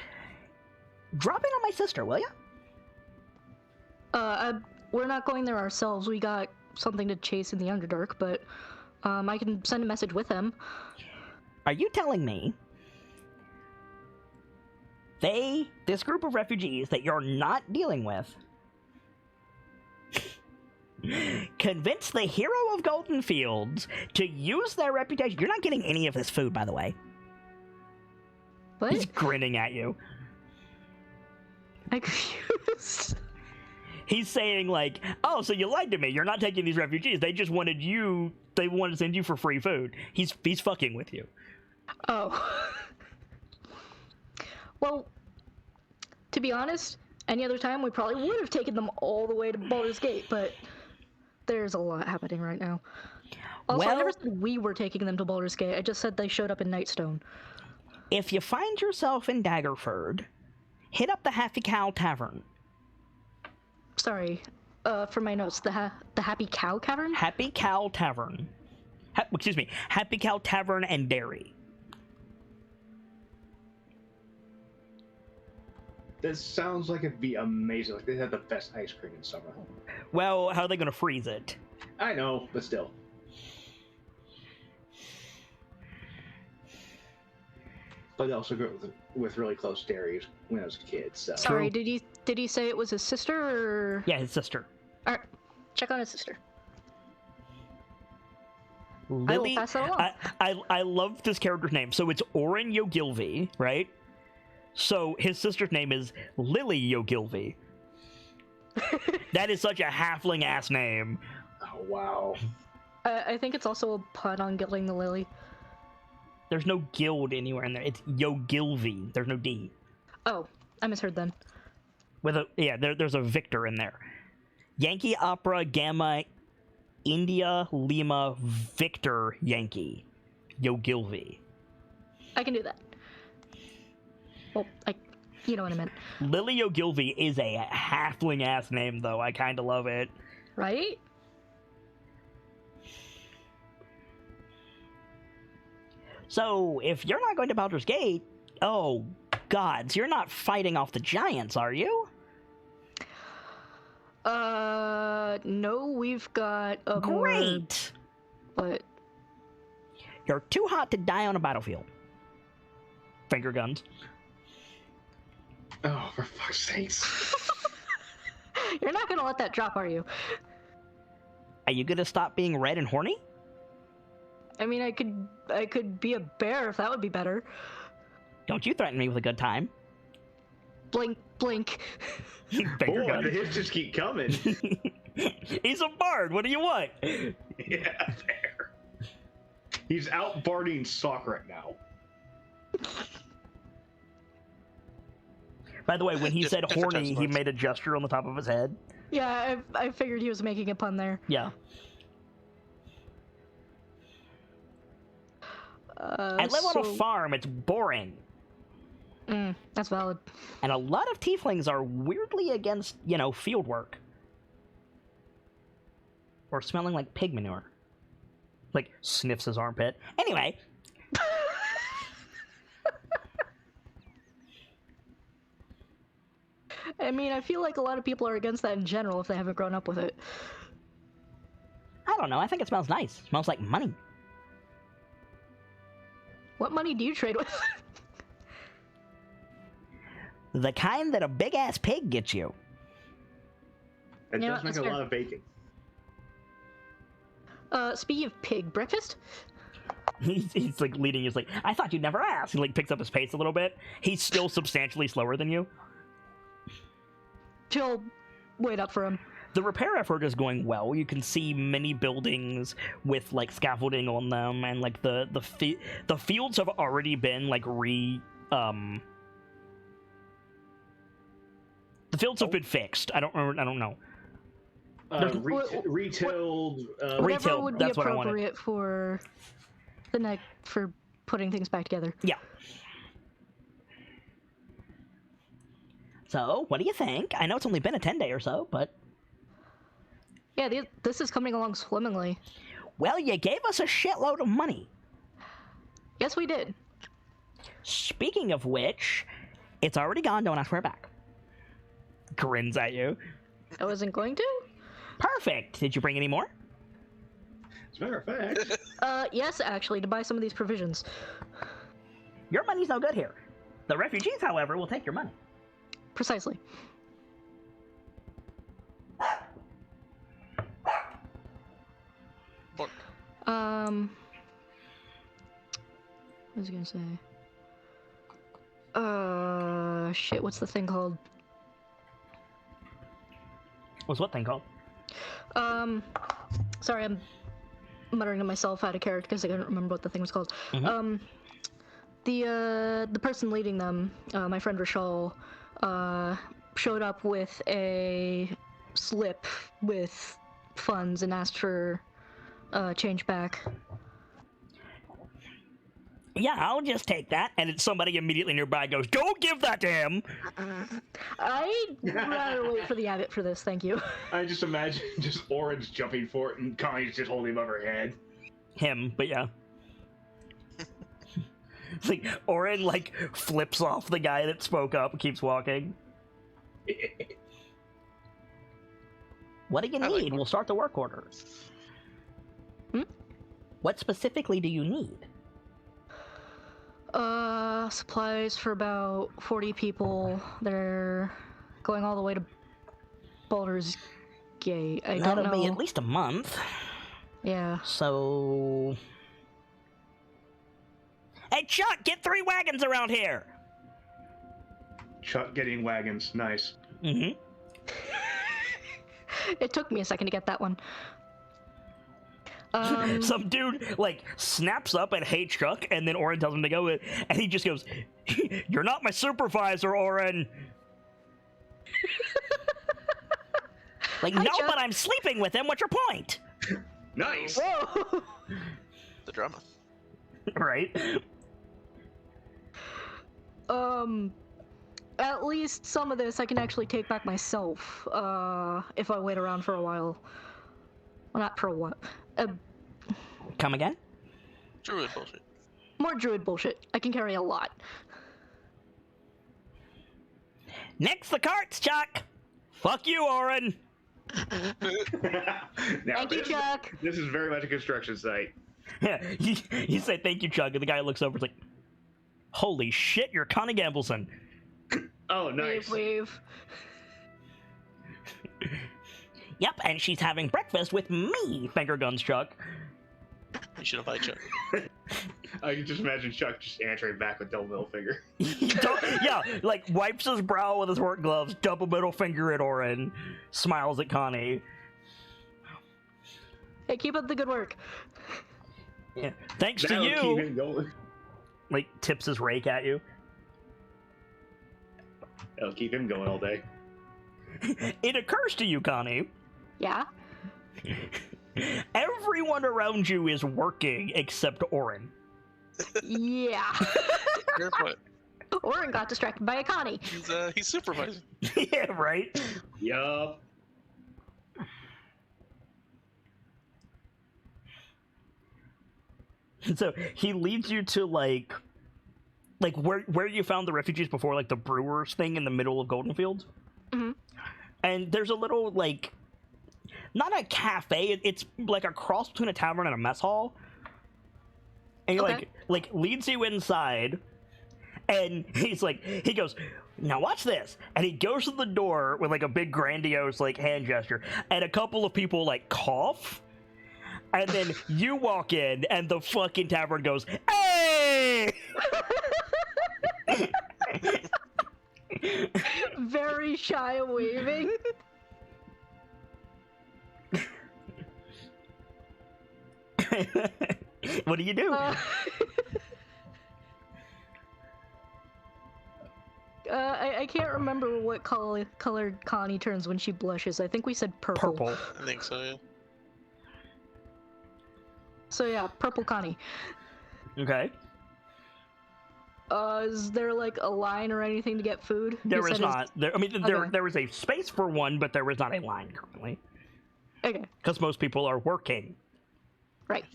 Drop in on my sister, will you? We're not going there ourselves. We got something to chase in the Underdark, but I can send a message with him. Are you telling me this group of refugees that you're not dealing with, convinced the hero of Golden Fields to use their reputation? You're not getting any of this food, by the way. What? He's grinning at you. I'm confused. He's saying, like, oh, so you lied to me. You're not taking these refugees. They just wanted you. They wanted to send you for free food. He's fucking with you. Oh. Well, to be honest, any other time we probably would have taken them all the way to Baldur's Gate, but there's a lot happening right now. Also, I never said we were taking them to Baldur's Gate. I just said they showed up in Nightstone. If you find yourself in Daggerford, hit up the Happy Cow Tavern. Sorry, for my notes, the Happy Cow Cavern? Happy Cow Tavern. Excuse me, Happy Cow Tavern and Dairy. This sounds like it'd be amazing. Like they have the best ice cream in summer. Well, how are they going to freeze it? I know, but still. But they also grew up with really close dairies when I was a kid. So. Sorry, did he say it was his sister or? Yeah, his sister. All right, check on his sister. Lily, I will pass that along. I love this character's name. So it's Orin Yogilvy, right? So his sister's name is Lily Yogilvy. That is such a halfling-ass name. Oh, wow. I think it's also a pun on Gilding the Lily. There's no guild anywhere in there. It's Yogilvy. There's no D. Oh, I misheard then. There's a Victor in there. Yankee Opera Gamma India Lima Victor Yankee Yogilvy. I can do that. Well, you know what I meant. Lily Yogilvy is a halfling-ass name, though. I kind of love it. Right? So, if you're not going to Baldur's Gate, oh, gods, you're not fighting off the giants, are you? No, we've got a Great! But You're too hot to die on a battlefield. Finger guns. Oh, for fuck's sakes. You're not gonna let that drop, are you? Are you gonna stop being red and horny? I mean, I could be a bear if that would be better. Don't you threaten me with a good time. Blink, blink. Finger Boy, guns. the hits just keep coming. He's a bard. What do you want? Yeah, fair. He's out barding Sock right now. By the way, when he said Different horny, types of he words. made a gesture on the top of his head. Yeah, I figured he was making a pun there. Yeah. I live on a farm. It's boring. That's valid. And a lot of tieflings are weirdly against, field work. Or smelling like pig manure. Like, sniffs his armpit. Anyway. I mean, I feel like a lot of people are against that in general if they haven't grown up with it. I don't know. I think it smells nice. It smells like money. What money do you trade with? The kind that a big-ass pig gets you. It You know does what, make that's a fair. lot of bacon. Speaking of pig, breakfast? He's like leading. He's like, I thought you'd never ask. He like picks up his pace a little bit. He's still substantially slower than you. She'll wait up for him. The repair effort is going well. You can see many buildings with like scaffolding on them, and like the fields have already been like the fields have been fixed. I don't know. Retailed. Whatever Retail, would be that's what I wanted. appropriate for the night for putting things back together. Yeah. So, what do you think? I know it's only been a 10-day or so, but... Yeah, this is coming along swimmingly. Well, you gave us a shitload of money. Yes, we did. Speaking of which, it's already gone. Don't ask for it back. Grins at you. I wasn't going to? Perfect. Did you bring any more? As a matter of fact, Yes, actually, to buy some of these provisions. Your money's no good here. The refugees, however, will take your money. Precisely. What? What was I gonna say? Shit, what's the thing called? What's what thing called? Sorry, I'm muttering to myself out of character because I couldn't remember what the thing was called. Mhm. The person leading them, my friend Rachel, showed up with a slip with funds and asked for change back. Yeah, I'll just take that. And it's somebody immediately nearby goes, go give that to him! I'd rather wait for the abbot for this, thank you. I just imagine just Orange jumping for it and Connie's just holding him over her head. Him, but yeah. It's like, Oren, like, flips off the guy that spoke up and keeps walking. What do you I like need? We'll start the work order. Hmm? What specifically do you need? Supplies for about 40 people. They're going all the way to Baldur's Gate. I don't That'll know. be at least a month. Yeah. So... Hey, Chuck, get 3 wagons around here! Chuck getting wagons, nice. Mm-hmm. It took me a second to get that one. Some dude, like, snaps up at Hey Chuck, and then Oren tells him to go, and he just goes, you're not my supervisor, Oren! Like, Hi, no, Chuck. but I'm sleeping with him, what's your point? Nice! Whoa! The drama. Right? At least some of this I can actually take back myself, if I wait around for a while. Well, not for a while. Come again? Druid bullshit. More druid bullshit. I can carry a lot. Next the carts, Chuck! Fuck you, Oren! Now, Thank you, Chuck! This is very much a construction site. Yeah, you say thank you, Chuck, and the guy looks over and is like, holy shit, you're Connie Gambleson. Oh, nice. Wave. Yep, and she's having breakfast with me, finger guns, Chuck. You should invite Chuck. I can just imagine Chuck just answering back with double middle finger. Yeah, like, wipes his brow with his work gloves, double middle finger at Oren, smiles at Connie. Hey, keep up the good work. Yeah. Thanks That'll to keep you! him going. Like, tips his rake at you. That'll keep him going all day. It occurs to you, Connie, Yeah? everyone around you is working except Oren. Yeah. Fair point. Oren got distracted by a Connie. He's supervising. Yeah, right? So he leads you to like where you found the refugees before, like the brewers thing in the middle of Goldenfield. Mm-hmm. And there's a little like, not a cafe. It's like a cross between a tavern and a mess hall. And he like leads you inside, and he goes, now watch this, and he goes to the door with like a big grandiose like hand gesture, and a couple of people like cough. And then you walk in, and the fucking tavern goes, hey! Very shy waving. What do you do? I can't remember what color Connie turns when she blushes. I think we said purple. Purple. I think so, yeah. So yeah, purple Connie. Okay. Is there like a line or anything to get food? There is not. Okay. There is a space for one, but there is not a line currently. Okay. Because most people are working. Right.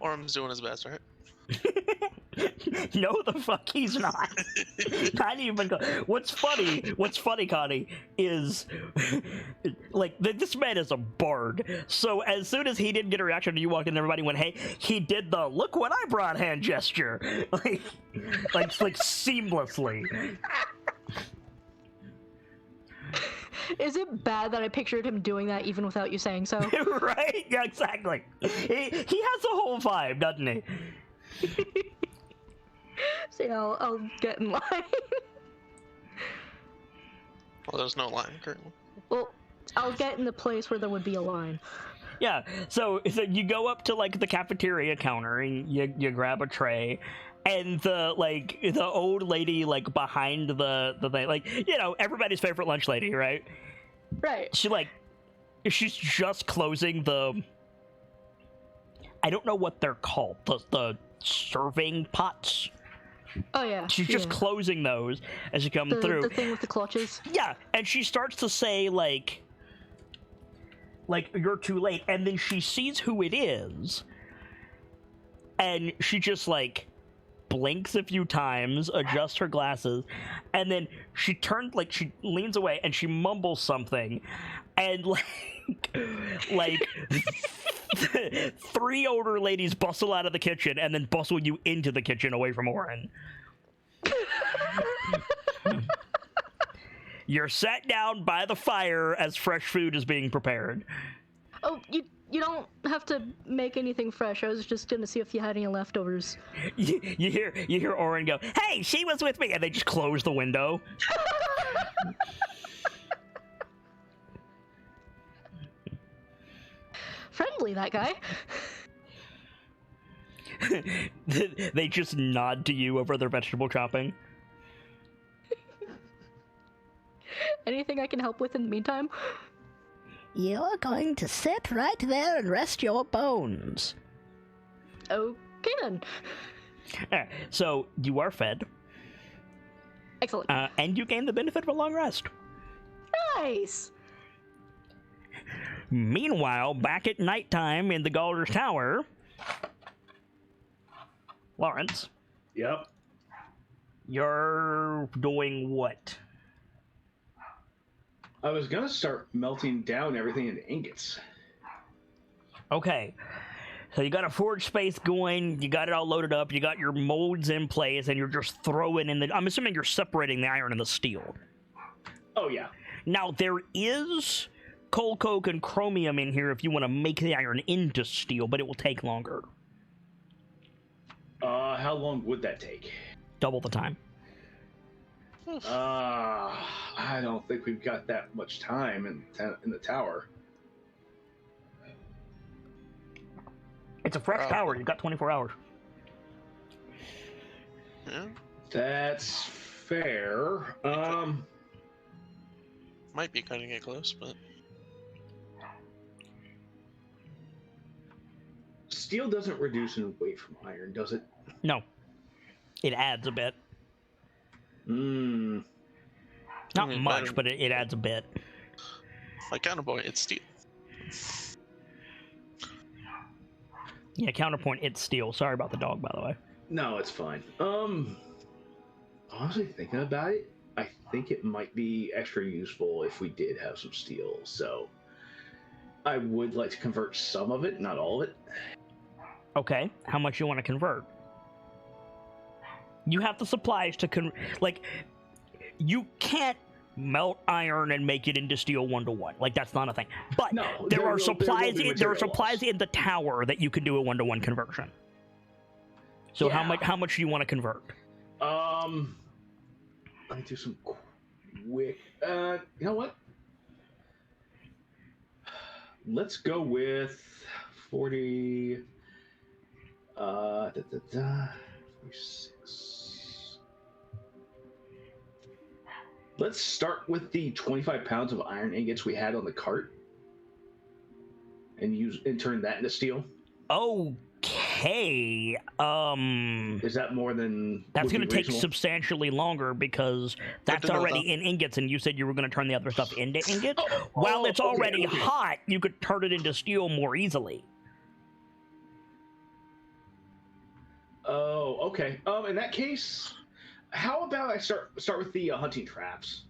Orm's doing his best, right? No, the fuck he's not. Not even. What's funny, Connie, is like this man is a bard. So as soon as he didn't get a reaction, you walked in, everybody went, "Hey!" He did the "look what I brought" hand gesture, like seamlessly. Is it bad that I pictured him doing that even without you saying so? Right? Yeah, exactly. He has a whole vibe, doesn't he? So yeah, I'll get in line. Well, there's no line currently. Well, I'll get in the place where there would be a line. Yeah, so you go up to like the cafeteria counter and you grab a tray, and the old lady like behind the thing, like, you know, everybody's favorite lunch lady, right? Right. She's just closing the, I don't know what they're called, the serving pots. Oh yeah. She's just closing those as you come through. The thing with the clutches. Yeah, and she starts to say like you're too late, and then she sees who it is, and she just like blinks a few times, adjusts her glasses, and then she leans away and she mumbles something, and like three older ladies bustle out of the kitchen and then bustle you into the kitchen away from Oren. You're sat down by the fire as fresh food is being prepared. Oh, you don't have to make anything fresh. I was just gonna see if you had any leftovers. You hear Oren go, "Hey, she was with me," and they just close the window. Friendly, that guy. They just nod to you over their vegetable chopping. Anything I can help with in the meantime? You're going to sit right there and rest your bones. Okay then. Alright, so you are fed. Excellent. And you gain the benefit of a long rest. Nice. Meanwhile, back at nighttime in the Galder's Tower, Lawrence. Yep. You're doing what? I was gonna start melting down everything into ingots. Okay. So you got a forge space going, you got it all loaded up, you got your molds in place, and you're just throwing in I'm assuming you're separating the iron and the steel. Oh yeah. Now, there is coal coke and chromium in here if you want to make the iron into steel, but it will take longer. How long would that take? Double the time. I don't think we've got that much time in the tower. It's a fresh tower. You've got 24 hours. Yeah. That's fair. Might be cutting it close, but Steel doesn't reduce in weight from iron, does it? No. It adds a bit. Not much, but it adds a bit. my counterboy, it's steel. Yeah, counterpoint, it's steel. Sorry about the dog, by the way. No, it's fine. Honestly, thinking about it, I think it might be extra useful if we did have some steel. So I would like to convert some of it, not all of it. Okay, how much you want to convert? You have the supplies to you can't melt iron and make it into steel 1-to-1. Like, that's not a thing. But No, there are will supplies. be There are material supplies loss. in the tower that you can do a 1-to-1 conversion. So Yeah. how much do you want to convert? Let me do some quick. You know what? Let's go with 40. 46. Let's start with the 25 pounds of iron ingots we had on the cart, and turn that into steel. Okay. Is that more than? That's going to take substantially longer because that's already in ingots, and you said you were going to turn the other stuff into ingots. While it's already hot, you could turn it into steel more easily. Oh, okay. In that case, how about I start with the hunting traps?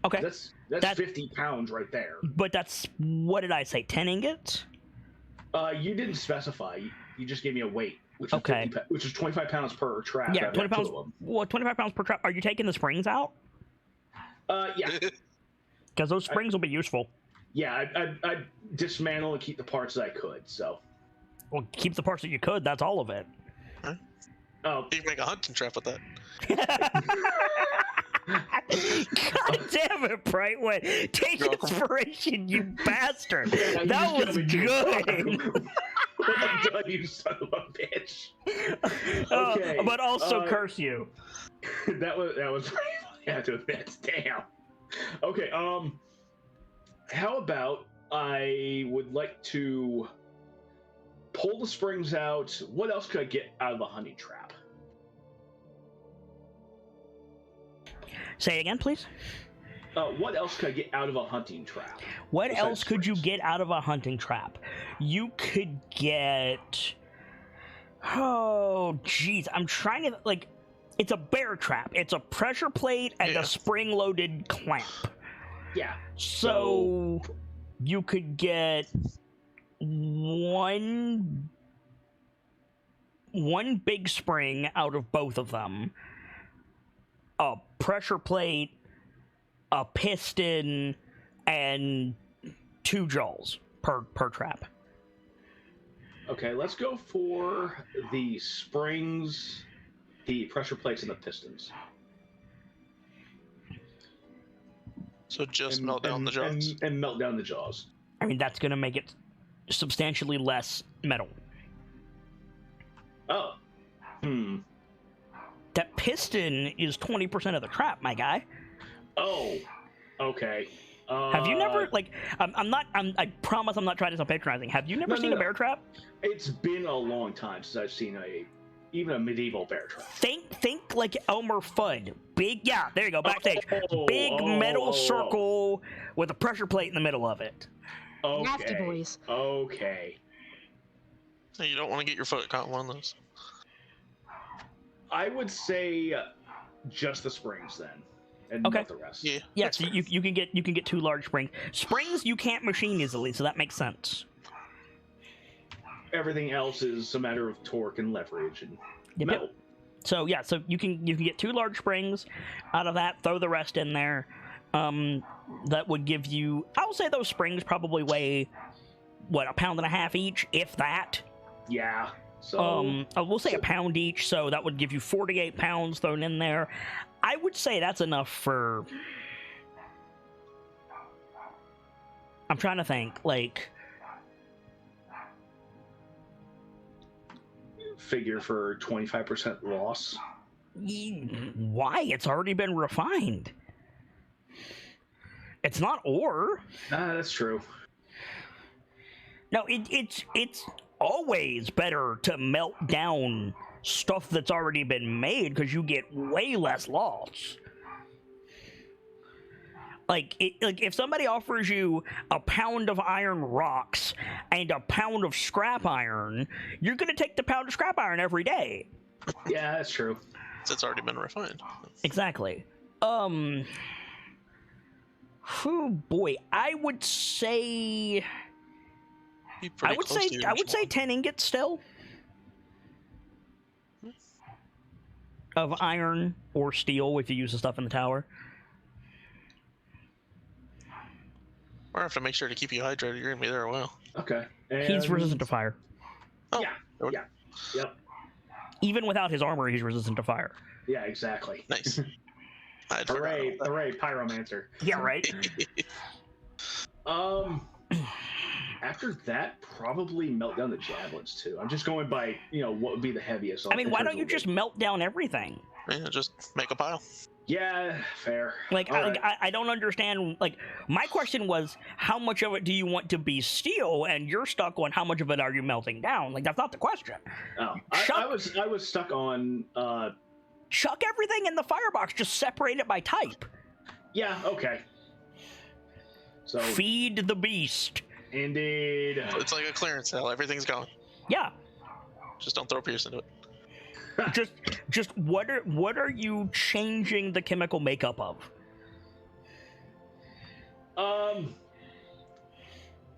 Okay. That's 50 pounds right there. But that's, what did I say, 10 ingots? You didn't specify. You just gave me a weight, which is Okay. which is 25 pounds per trap. Yeah, I've 20 got two pounds. of them. Well, 25 pounds per trap. Are you taking the springs out? Yeah, Because those springs will be useful. yeah. I'd dismantle and keep the parts that I could. So. Well, keep the parts that you could. That's all of it. Oh, You can make a hunting trap with that. God damn it, Brightwood. Take You're welcome. inspiration, you bastard. yeah, you That just was gotta be- good. I'm done, you son of a bitch. Okay, But also curse you. that was pretty funny. I have to admit. Damn. Okay. How about I would like to pull the springs out. What else could I get out of the hunting trap? Say again, please. What else could I get out of a hunting trap? What Besides else could you springs? get out of a hunting trap? You could get... Oh, jeez. I'm trying to... it's a bear trap. It's a pressure plate and Yeah. a spring-loaded clamp. Yeah. So you could get one big spring out of both of them, a pressure plate, a piston, and 2 jaws per trap. Okay, let's go for the springs, the pressure plates, and the pistons. So just melt down the jaws. And melt down the jaws. I mean, that's going to make it substantially less metal. Oh. That piston is 20% of the trap, my guy. Oh. Okay. Have you never, I promise I'm not trying to sound patronizing. Have you never seen a bear trap? It's been a long time since I've seen even a medieval bear trap. Think like Elmer Fudd. Big, yeah, there you go, backstage. Big metal circle with a pressure plate in the middle of it. Okay. Nasty boys. Okay. You don't want to get your foot caught in one of those. I would say just the springs then, and Okay. not the rest. Yeah. Yeah, so you can get 2 large springs. Springs you can't machine easily, so that makes sense. Everything else is a matter of torque and leverage and Yep, metal. yep. So yeah, so you can get 2 large springs out of that. Throw the rest in there. That would give you. I'll say those springs probably weigh what, 1.5 pounds each, if that. Yeah. So. We'll say 1 pound each, so that would give you 48 pounds thrown in there. I would say that's enough for. I'm trying to think, Figure for 25% loss. why? It's already been refined. It's not ore. That's true. No, it's always better to melt down stuff that's already been made because you get way less loss. Like if somebody offers you 1 pound of iron rocks and a pound of scrap iron, you're going to take the pound of scrap iron every day. Yeah, that's true. It's already been refined. Exactly. Oh boy, I would say Be pretty I would close say to your I would say one. 10 ingots still of iron or steel if you use the stuff in the tower. Or I have to make sure to keep you hydrated. You're gonna be there a while. Okay. He's And- resistant to fire. Oh, Yeah. Yeah. Yep. Even without his armor, he's resistant to fire. Yeah, exactly. nice. I'd Hooray, hooray, pyromancer. Yeah, right. After that, probably melt down the javelins too. I'm just going by, what would be the heaviest. I mean, in why terms don't you of just weight. melt down everything? Yeah, just make a pile. Yeah, fair. Like, All right. I don't understand. Like, my question was, how much of it do you want to be steel? And you're stuck on how much of it are you melting down? Like, that's not the question. Oh, Chuck- I was stuck on. Chuck everything in the firebox. Just separate it by type. Yeah. Okay. So Feed the beast. indeed. It's like a clearance sale. Everything's gone. Yeah. Just don't throw Pierce into it. Just what are you changing the chemical makeup of?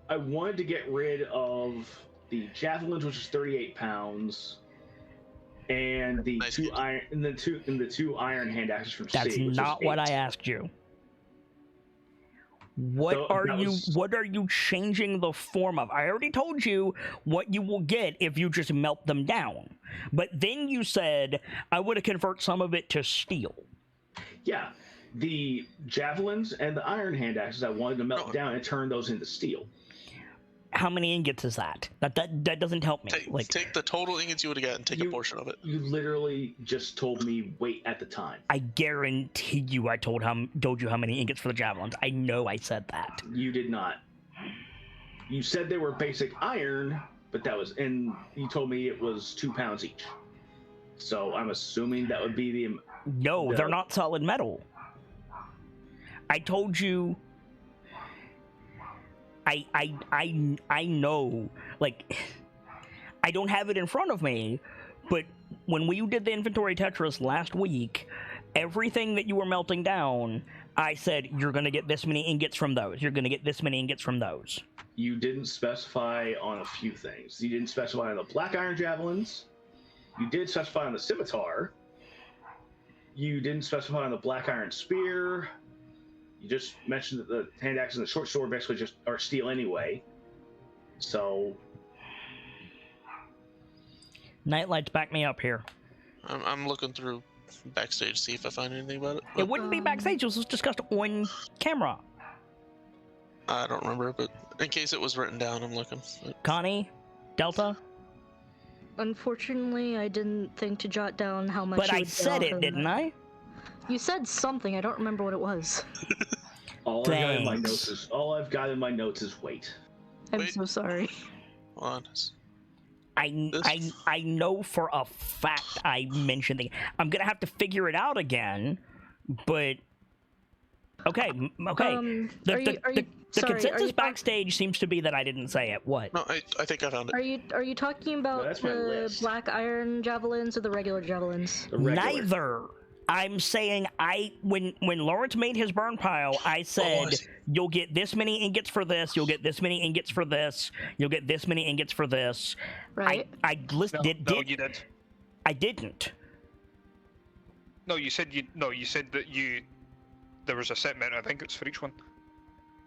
I wanted to get rid of the javelins, which is 38 pounds, and the Nice two get. iron and the two iron hand axes from That's C. which is not what 8. I asked you. What So are that you was- what are you changing the form of? I already told you what you will get if you just melt them down. But then you said I would have convert some of it to steel. Yeah, the javelins and the iron hand axes I wanted to melt Oh. down and turn those into steel. How many ingots is that? That doesn't help me. Take the total ingots you would have got and take a You- portion of it. You literally just told me wait at the time. I guarantee you I told you how many ingots for the javelins. I know I said that. You did not. You said they were basic iron, but and you told me it was 2 pounds each. So I'm assuming that would be the. No, they're not solid metal. I told you. I know, like, I don't have it in front of me, but when we did the inventory Tetris last week, everything that you were melting down, I said, you're going to get this many ingots from those. You're going to get this many ingots from those. You didn't specify on a few things. You didn't specify on the black iron javelins. You did specify on the scimitar. You didn't specify on the black iron spear. You just mentioned that the hand axe and the short sword basically just are steel anyway. So KnightLites, back me up here. I'm looking through backstage to see if I find anything about it. It wouldn't be backstage. It was discussed on camera. I don't remember, but in case it was written down, I'm looking. Connie, Delta. Unfortunately, I didn't think to jot down how much. But you I would get said off it, of didn't that. I? You said something. I don't remember what it was. all I've got in my Thanks. notes is wait. I'm Wait. so sorry. Hold on. I know for a fact I mentioned it. I'm gonna have to figure it out again, but okay. The sorry, consensus backstage seems to be that I didn't say it. What? No, I think I found it. Are you talking about that's my the list. black iron javelins or the regular javelins? The regular. Neither. I'm saying when Lawrence made his burn pile, I said I see. you'll get this many ingots for this, you'll get this many ingots for this, you'll get this many ingots for this. Right. I listed No, you did. I didn't. No, you said that there was a set amount of ingots for each one.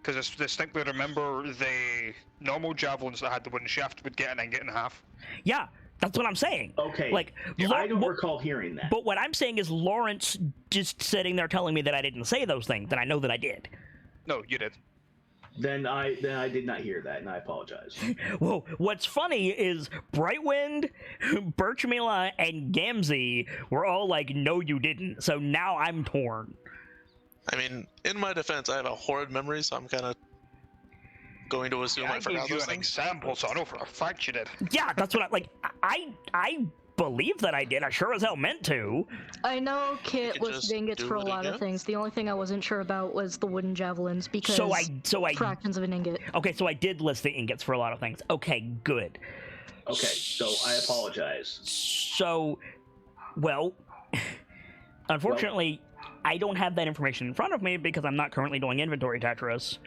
Because I distinctly remember the normal javelins that had the wooden shaft would get an ingot and a half. Yeah, that's what I'm saying. Okay. Like, I don't Lo- recall hearing that. But what I'm saying is Lawrence just sitting there telling me that I didn't say those things, and I know that I did. No, you did. Then I did not hear that, and I apologize. Well, what's funny is Brightwind, Birchmila, and Gamzee were all like, no, you didn't. So now I'm torn. I mean, in my defense, I have a horrid memory, so I'm kind of going to assume I I forgot gave you those an things. example, so I know for a fact you did. Yeah, that's what I like. I believe that I did. I sure as hell meant to. I know Kit could listed just ingots do for a it lot of again? things. The only thing I wasn't sure about was the wooden javelins because So I fractions of an ingot. okay. So I did list the ingots for a lot of things. Okay, good. Okay, so I apologize. So, well, unfortunately, I don't have that information in front of me because I'm not currently doing inventory, Tetris.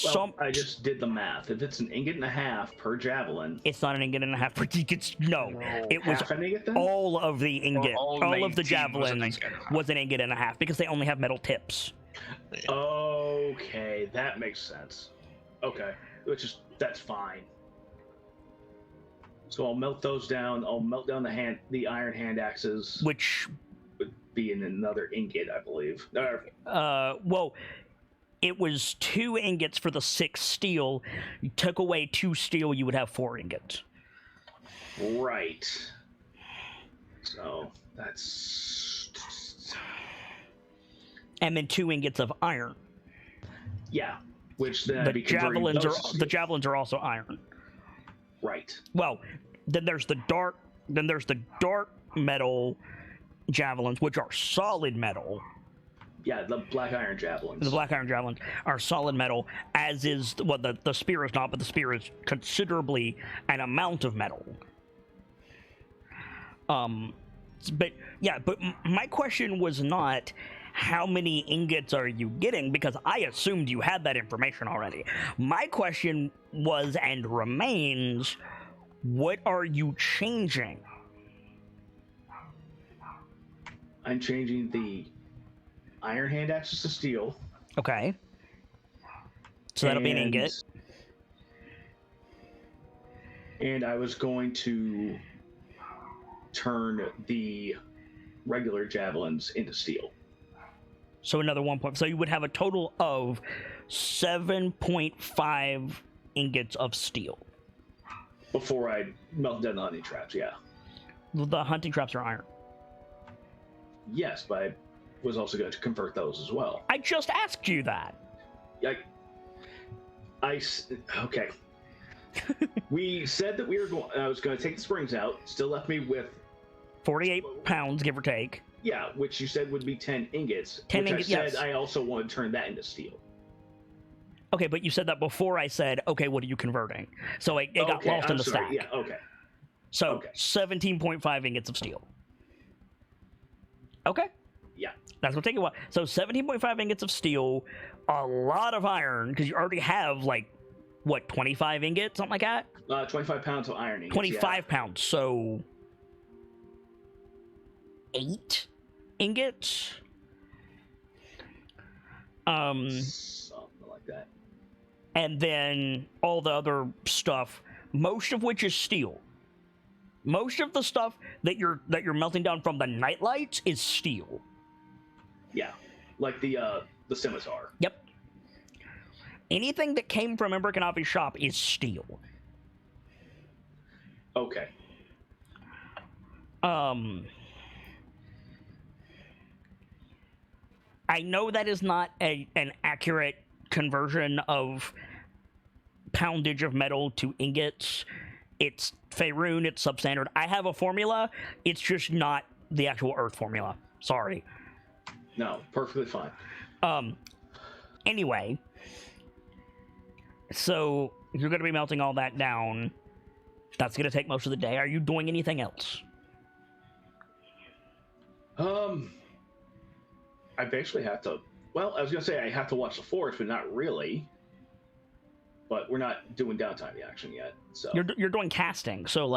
Well, I just did the math. If it's an ingot and a half per javelin, It's not an ingot and a half per ingots. No, it was half an ingot then? all of the ingot, all all of the 19 was an javelins ingot and a half. was an ingot and a half because they only have metal tips. Okay, that makes sense. Okay, that's fine. So I'll melt those down. I'll melt down the iron hand axes, Which, would be in another ingot, I believe. well, it was 2 ingots for the 6 steel. You took away 2 steel, you would have 4 ingots. Right. So that's And then 2 ingots of iron. yeah. Which then The I'd be converting javelins those are to steel. the javelins are also iron. Right. Well, then there's the dark metal javelins, which are solid metal. Yeah, the black iron javelins. The black iron javelins are solid metal, as is the spear is not, but the spear is considerably an amount of metal. But my question was not how many ingots are you getting, because I assumed you had that information already. My question was and remains, what are you changing? I'm changing the iron hand axes to steel. Okay. So that'll be an ingot. And I was going to turn the regular javelins into steel. So another 1 point. So you would have a total of 7.5 ingots of steel. Before I melt down the hunting traps, yeah. The hunting traps are iron. Yes, but I was also going to convert those as well. I just asked you that. Okay. We said that I was going to take the springs out. Still left me with 48 pounds, give or take. yeah, which you said would be 10 ingots. 10 which ingots, I said yes. I also want to turn that into steel. Okay, but you said that before I said, okay, what are you converting? So it got lost in the sorry. stack. Yeah, okay. So okay. 17.5 ingots of steel. Okay. Yeah. That's going to take a while. So 17.5 ingots of steel, a lot of iron, because you already have, 25 ingots, something like that? 25 pounds of iron ingots. 25 pounds, so 8 ingots? Something like that. And then all the other stuff, most of which is steel. Most of the stuff that you're melting down from the KnightLites is steel. Yeah, like the scimitar. Yep. Anything that came from Emberkanavi's shop is steel. Okay. I know that is not an accurate conversion of poundage of metal to ingots. It's Faerun, it's substandard. I have a formula, it's just not the actual Earth formula. Sorry. No, perfectly fine. Anyway, so you're going to be melting all that down. That's going to take most of the day. Are you doing anything else? I basically have to. Well, I was gonna say I have to watch the forest, but not really. But we're not doing downtime action yet, so You're doing casting, so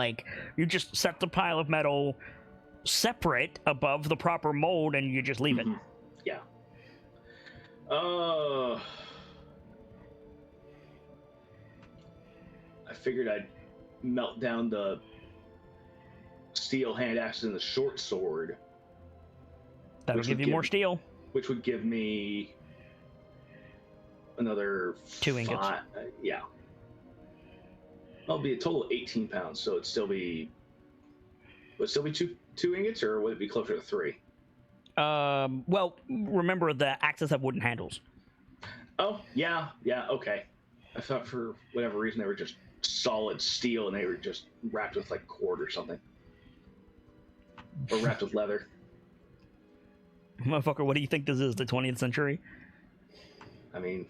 you just set the pile of metal separate above the proper mold, and you just leave it. Yeah. I figured I'd melt down the steel hand axe and the short sword. That'll Which give would you more steel. Which would give me another 2 ingots. Yeah. That'll be a total of 18 pounds, so it'd still be. Would it still be two ingots, or would it be closer to 3? Well, remember the axes have wooden handles. Oh, yeah, okay. I thought for whatever reason they were just solid steel, and they were just wrapped with like cord or something, or wrapped with leather. Motherfucker, what do you think this is? The 20th century? I mean,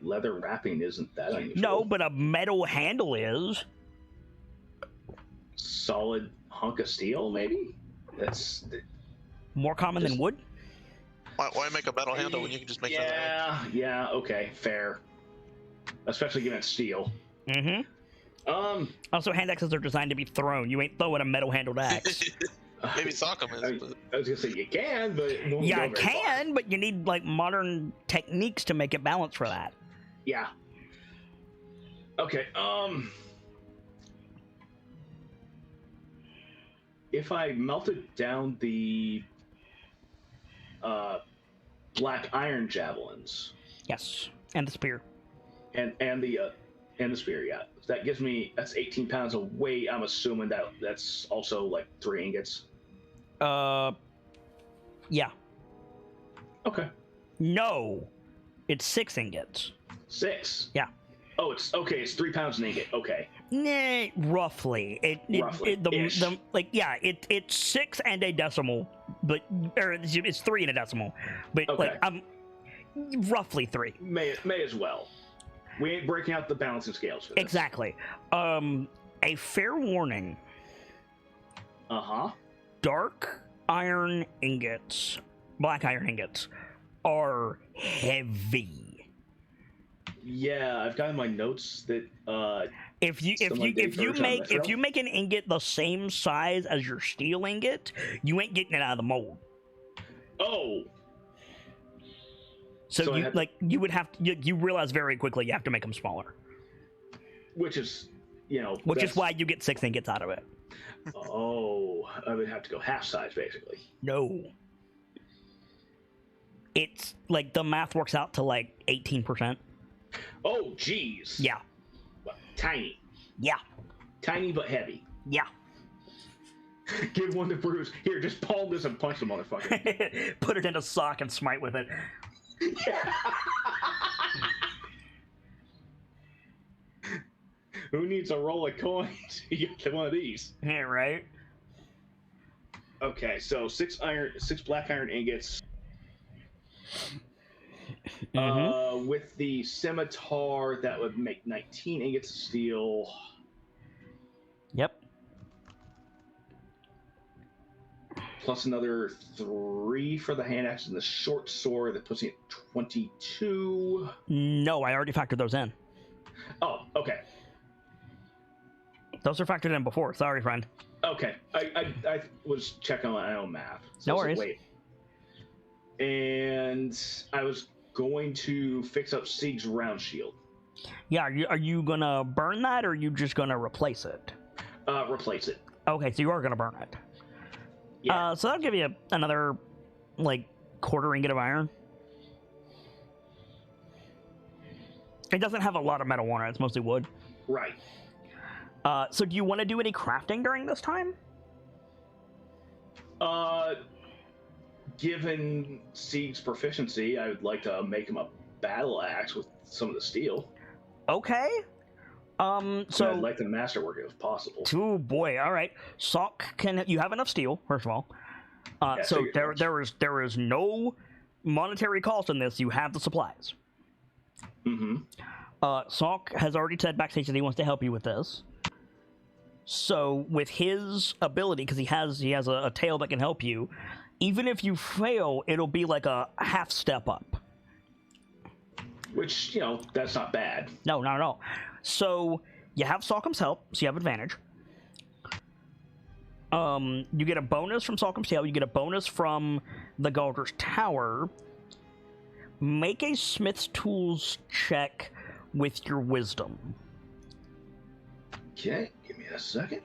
leather wrapping isn't that unusual. No, but a metal handle is. Solid hunk of steel, maybe. That's More common than wood? Why make a metal handle when you can just make leather handle? Yeah, okay, fair. Especially given it's steel. Mm-hmm. Also, hand axes are designed to be thrown. You ain't throwing a metal-handled axe. Maybe Sock'em is. I was gonna say you can, but it won't Yeah, go I very can, far. but you need like modern techniques to make it balance for that. Yeah. Okay. If I melted down the black iron javelins Yes, and the spear. and the spear, yeah, that gives me, that's 18 pounds of weight. I'm assuming that's also like 3 ingots. Yeah. Okay. No, it's 6 ingots. 6. Yeah. Oh, it's okay. It's 3 pounds an ingot. Okay. Nah, roughly. Roughly, ish. It's 6 and a decimal, but or it's 3 and a decimal, but Okay. like I'm roughly 3. May as well. We ain't breaking out the balancing scales for this. Exactly. A fair warning. Dark iron ingots, black iron ingots, are heavy. Yeah, I've got in my notes that If you make an ingot the same size as your steel ingot, you ain't getting it out of the mold. Oh. So you would have to, you realize very quickly you have to make them smaller. Which is why you get 6 ingots out of it. Oh, I would have to go half size basically. No. It's like the math works out to like 18%. Oh, geez. Yeah. Tiny. Yeah. Tiny but heavy. Yeah. Give one to Bruce. Here, just palm this and punch the motherfucker. Put it in a sock and smite with it. Who needs a roll of coins? You get one of these. Yeah, right? Okay, so 6 black iron ingots. With the scimitar, that would make 19 ingots of steel. Yep. Plus another 3 for the hand axe and the short sword. That puts me at 22. No, I already factored those in. Oh, okay. Those are factored in before. Sorry, friend. Okay. I was checking on my own math. No worries. Wait. And I was going to fix up Sieg's round shield. Yeah, are you gonna burn that, or are you just gonna replace it? Replace it. Okay, so you are gonna burn it. Yeah. So that'll give you another, like, quarter ingot of iron. It doesn't have a lot of metal on it. It's mostly wood. Right. So do you want to do any crafting during this time? Given Sieg's proficiency, I would like to make him a battle axe with some of the steel. Okay. So I'd like to masterwork it if possible. Oh boy! All right, Sock, you have enough steel? First of all, Yeah, so there is no monetary cost in this. You have the supplies. Mm-hmm. Sock has already said backstage that he wants to help you with this. So with his ability, because he has a tail that can help you, even if you fail, it'll be like a half step up. Which, that's not bad. No, not at all. So you have Sockham's help, so you have advantage. You get a bonus from Sockham's tail. You get a bonus from the Galder's Tower. Make a Smith's Tools check with your wisdom. Okay, give me a second.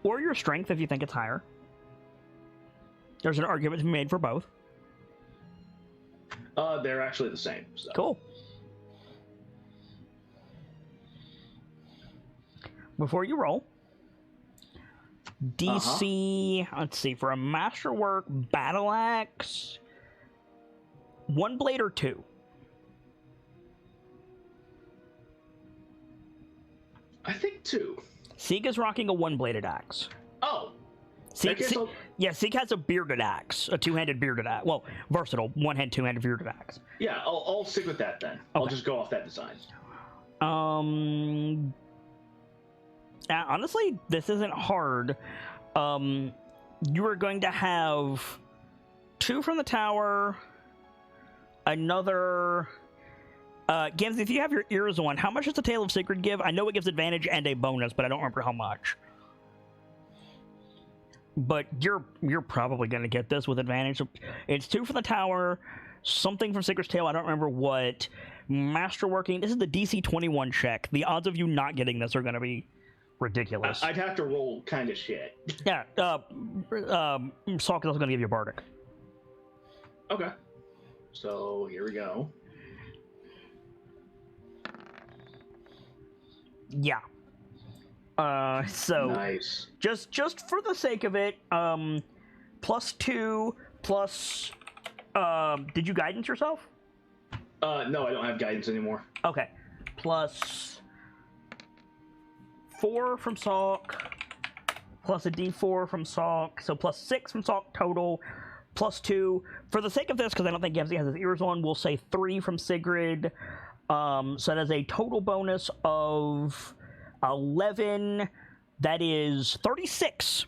Or your strength if you think it's higher. There's an argument to be made for both. They're actually the same. So. Cool. Before you roll, DC, let's see, for a masterwork battle axe, 1 blade or 2? 2. Sieg is rocking a one-bladed axe. Oh. Sieg has a bearded axe, a two-handed bearded axe. Well, versatile, one-hand, two-handed bearded axe. Yeah, I'll stick with that then. Okay. I'll just go off that design. Honestly, this isn't hard. You are going to have 2 from the tower, another... Gims, if you have your ears on, how much does the Tale of Secret give? I know it gives advantage and a bonus, but I don't remember how much. But you're probably going to get this with advantage. It's 2 from the tower, something from Secret's Tale, I don't remember what. Masterworking, this is the DC 21 check. The odds of you not getting this are going to be ridiculous. I'd have to roll kind of shit. Yeah, Salk is also going to give you a Bardic. Okay. So, here we go. Yeah. So nice. Just for the sake of it, +2 plus. Did you guidance yourself? No, I don't have guidance anymore. Okay. +4 from Salk, plus a D4 from Salk, so +6 from Salk total, +2. For the sake of this, because I don't think Yevsey has his ears on, we'll say 3 from Sigrid. So that is a total bonus of 11. That is 36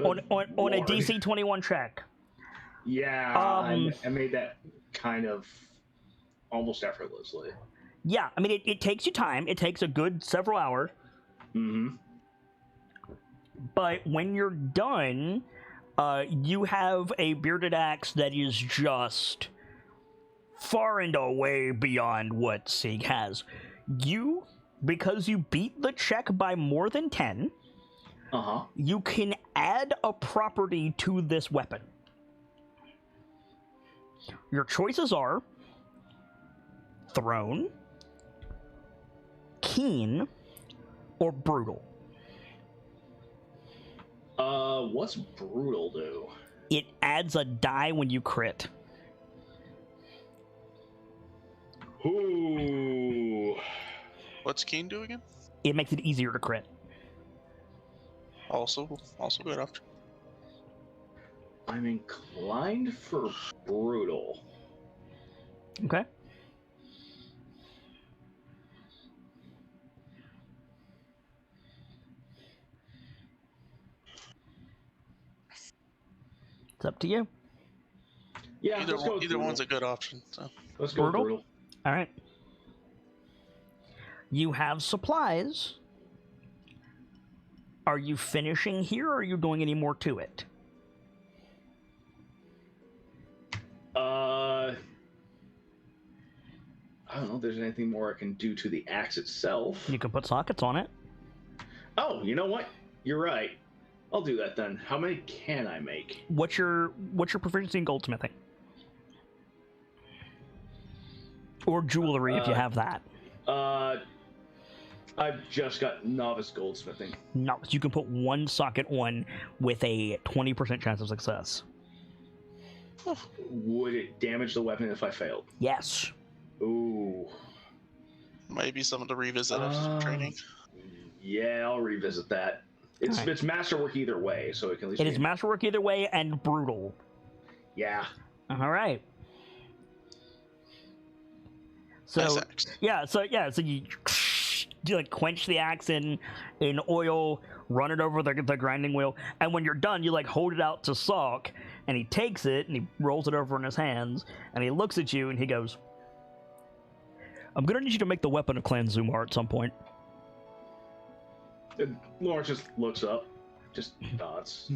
on a DC 21 check. Yeah, I made that kind of almost effortlessly. Yeah, I mean, it takes you time. It takes a good several hours. Mm-hmm. But when you're done, you have a bearded axe that is just far and away beyond what Sieg has. Because you beat the check by more than 10, you can add a property to this weapon. Your choices are Thrown, Keen, or Brutal. What's Brutal do? It adds a die when you crit. Ooh. What's Keen do again? It makes it easier to crit. Also good option. I'm inclined for Brutal. Okay. It's up to you. Yeah, either one's a good option. So. Let's go Brutal. All right. You have supplies. Are you finishing here, or are you doing any more to it? I don't know if there's anything more I can do to the axe itself. You can put sockets on it. Oh, you know what? You're right. I'll do that then. How many can I make? What's your proficiency in goldsmithing? Or jewelry, if you have that. I've just got novice goldsmithing. No, you can put 1 socket on with a 20% chance of success. Would it damage the weapon if I failed? Yes. Ooh. Maybe something to revisit after training. Yeah, I'll revisit that. It's masterwork either way, so it can at least. It is masterwork either way and brutal. Yeah. All right. So so you like quench the axe in oil, run it over the grinding wheel, and when you're done, you like hold it out to Salk, and he takes it and he rolls it over in his hands, and he looks at you and he goes, "I'm gonna need you to make the weapon of Clan Zumar at some point." And Lawrence just looks up, just nods.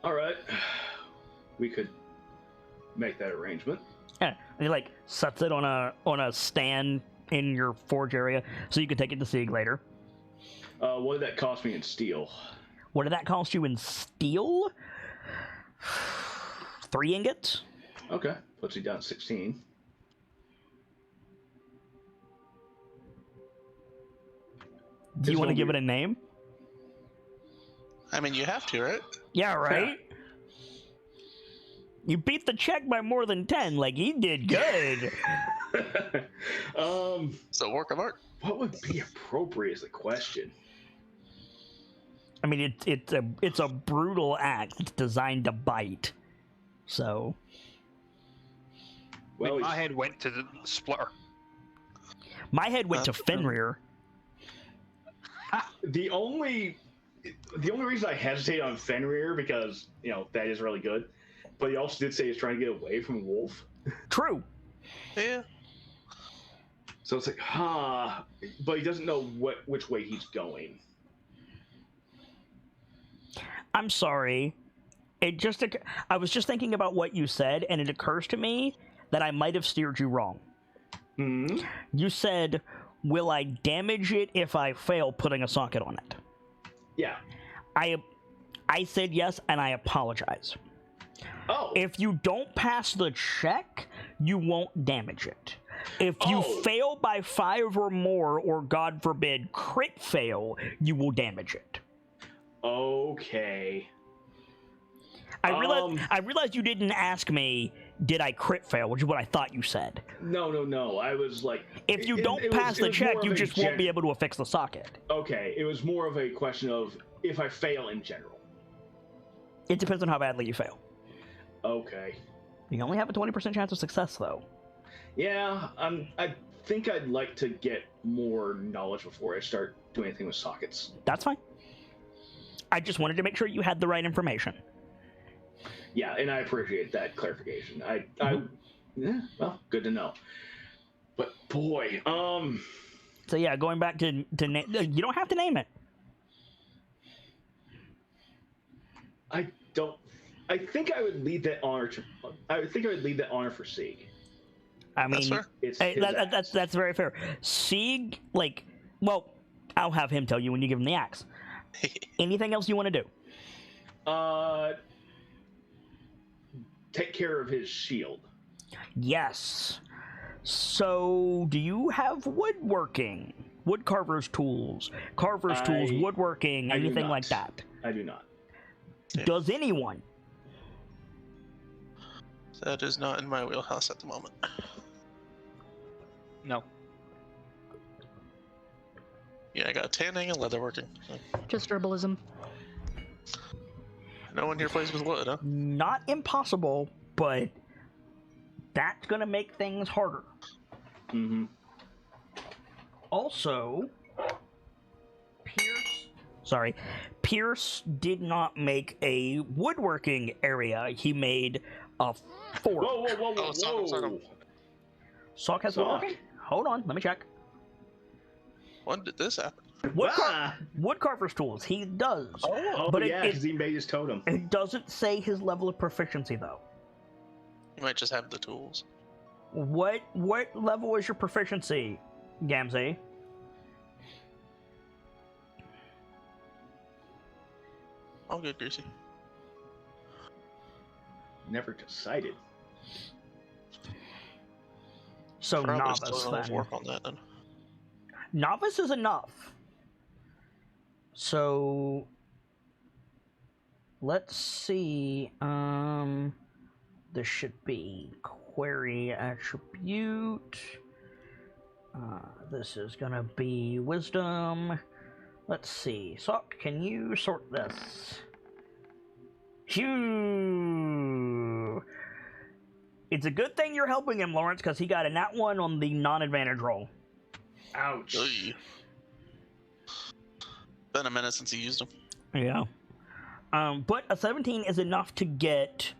All right, we could make that arrangement. Yeah, and he like sets it on a stand in your forge area, so you can take it to Sieg later. What did that cost me in steel? What did that cost you in steel? 3 ingots. Okay, puts you down at 16. Do you want to give it a name? I mean, you have to, right? Yeah, right? You beat the check by more than 10. Like, he did good. So, work of art. What would be appropriate is the question. I mean, it's a brutal axe. It's designed to bite. So. Well, my head went to the splitter. My head went to Fenrir. the only reason I hesitate on Fenrir, because that is really good, but he also did say he's trying to get away from Wolf. True. Yeah. So it's like, but he doesn't know which way he's going. I'm sorry. I was just thinking about what you said, and it occurs to me that I might have steered you wrong. Hmm? You said, will I damage it if I fail putting a socket on it? Yeah. I said yes, and I apologize. Oh. If you don't pass the check, you won't damage it. If you fail by 5 or more, or God forbid, crit fail, you will damage it. Okay. I realized you didn't ask me, did I crit fail, which is what I thought you said. No. I was like... If you don't pass the check, you just won't be able to affix the socket. Okay, it was more of a question of if I fail in general. It depends on how badly you fail. Okay. You only have a 20% chance of success, though. Yeah, I think I'd like to get more knowledge before I start doing anything with sockets. That's fine. I just wanted to make sure you had the right information. Yeah, and I appreciate that clarification. Yeah, well, good to know. But boy, So yeah, going back to name, you don't have to name it. I think I would leave that honor for Sieg. I mean, That's fair. It's that's very fair. Sieg, I'll have him tell you when you give him the axe. Anything else you want to do? Take care of his shield. Yes. So, do you have woodworking? Woodcarver's tools, woodworking, anything like that? I do not. Yeah. Does anyone? That is not in my wheelhouse at the moment. No. Yeah, I got tanning and leatherworking. So. Just herbalism. No one here plays with wood, huh? Not impossible, but that's gonna make things harder. Mm-hmm. Also, Pierce did not make a woodworking area. He made a fork. Whoa! Sock has woodworking? Hold on, let me check. When did this happen? Woodcarver's tools, he does. Oh, But yeah, because he made his totem. It doesn't say his level of proficiency, though. You might just have the tools. What level is your proficiency, Gamzee? All good, Greasy. Never decided. So Probably novice, still gonna then. work on that then. Novice is enough. So let's see. This should be query attribute. This is gonna be wisdom. Let's see. Sock, can you sort this? Phew. It's a good thing you're helping him, Lawrence, because he got a nat 1 on the non-advantage roll. Ouch. Oy. Been a minute since he used them. Yeah. But a 17 is enough to get.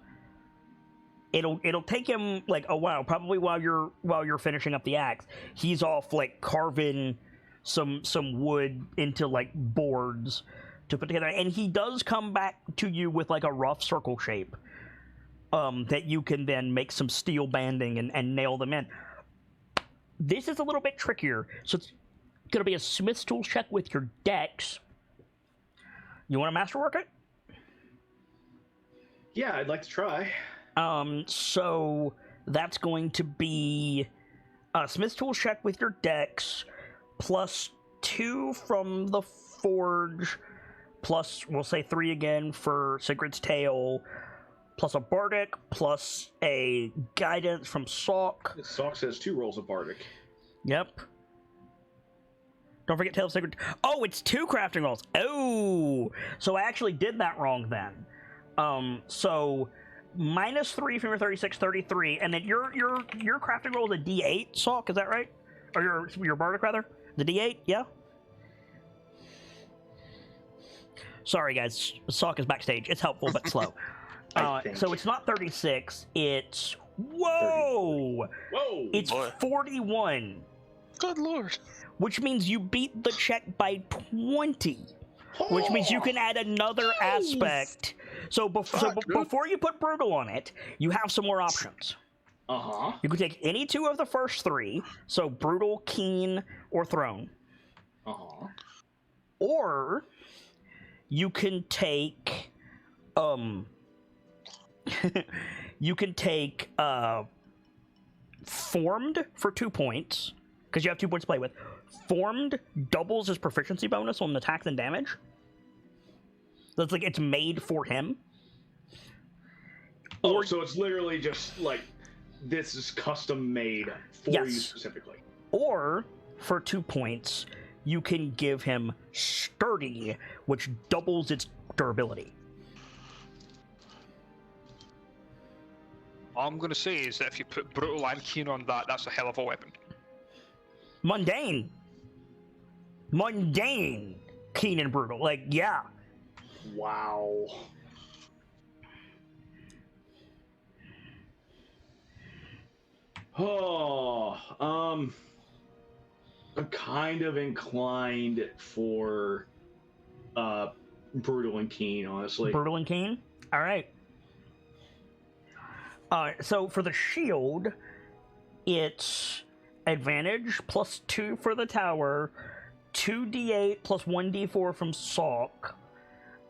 It'll take him like a while, probably while you're finishing up the axe. He's off like carving some wood into like boards to put together, and he does come back to you with like a rough circle shape that you can then make some steel banding and nail them in. This is a little bit trickier, so it's gonna be a smith's tools check with your dex. You want to masterwork it? Yeah, I'd like to try. So that's going to be a smith's tools check with your dex, plus 2 from the forge, plus we'll say 3 again for Sigrid's Tale, plus a bardic, plus a guidance from Sock. Sock says 2 rolls of bardic. Yep. Don't forget Tale of Sacred... Oh, it's 2 crafting rolls. Oh! So I actually did that wrong then. So... -3 from your 36, 33, and then your crafting roll is a D8, Salk, is that right? Or your bardic, rather? The D8, yeah? Sorry, guys. Salk is backstage. It's helpful, but slow. So it's not 36, it's... Whoa! 30. Whoa! It's 41. Good lord. Which means you beat the check by 20. Which means you can add another aspect. So, before you put brutal on it, you have some more options. Uh-huh. You can take any 2 of the first 3, so brutal, keen, or thrown. Uh-huh. Or you can take you can take formed for 2 points, because you have 2 points to play with. Formed doubles his proficiency bonus on attacks and damage. So it's like it's made for him. Oh, so it's literally just like this is custom made for you specifically. Or for 2 points, you can give him sturdy, which doubles its durability. All I'm going to say is that if you put brutal and keen on that, that's a hell of a weapon. Mundane, keen and brutal. Like, yeah. Wow. Oh, I'm kind of inclined for brutal and keen, honestly. Brutal and keen? All right. So for the shield, it's advantage +2 for the tower, 2d8 plus 1d4 from Salk.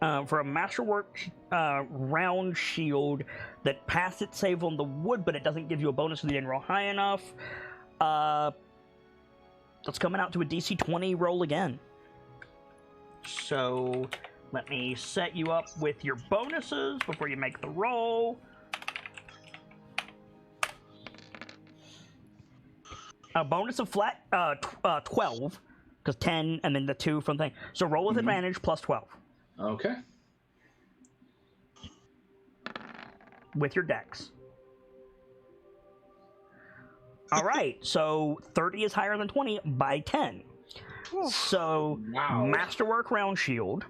For a masterwork round shield that passed its save on the wood, but it doesn't give you a bonus if you didn't roll high enough. That's coming out to a DC 20 roll again. So let me set you up with your bonuses before you make the roll. A bonus of flat 12, because 10 and then the 2 from thing. So roll with advantage plus 12. Okay. With your dex. All right, so 30 is higher than 20 by 10. So, wow. Masterwork Round Shield.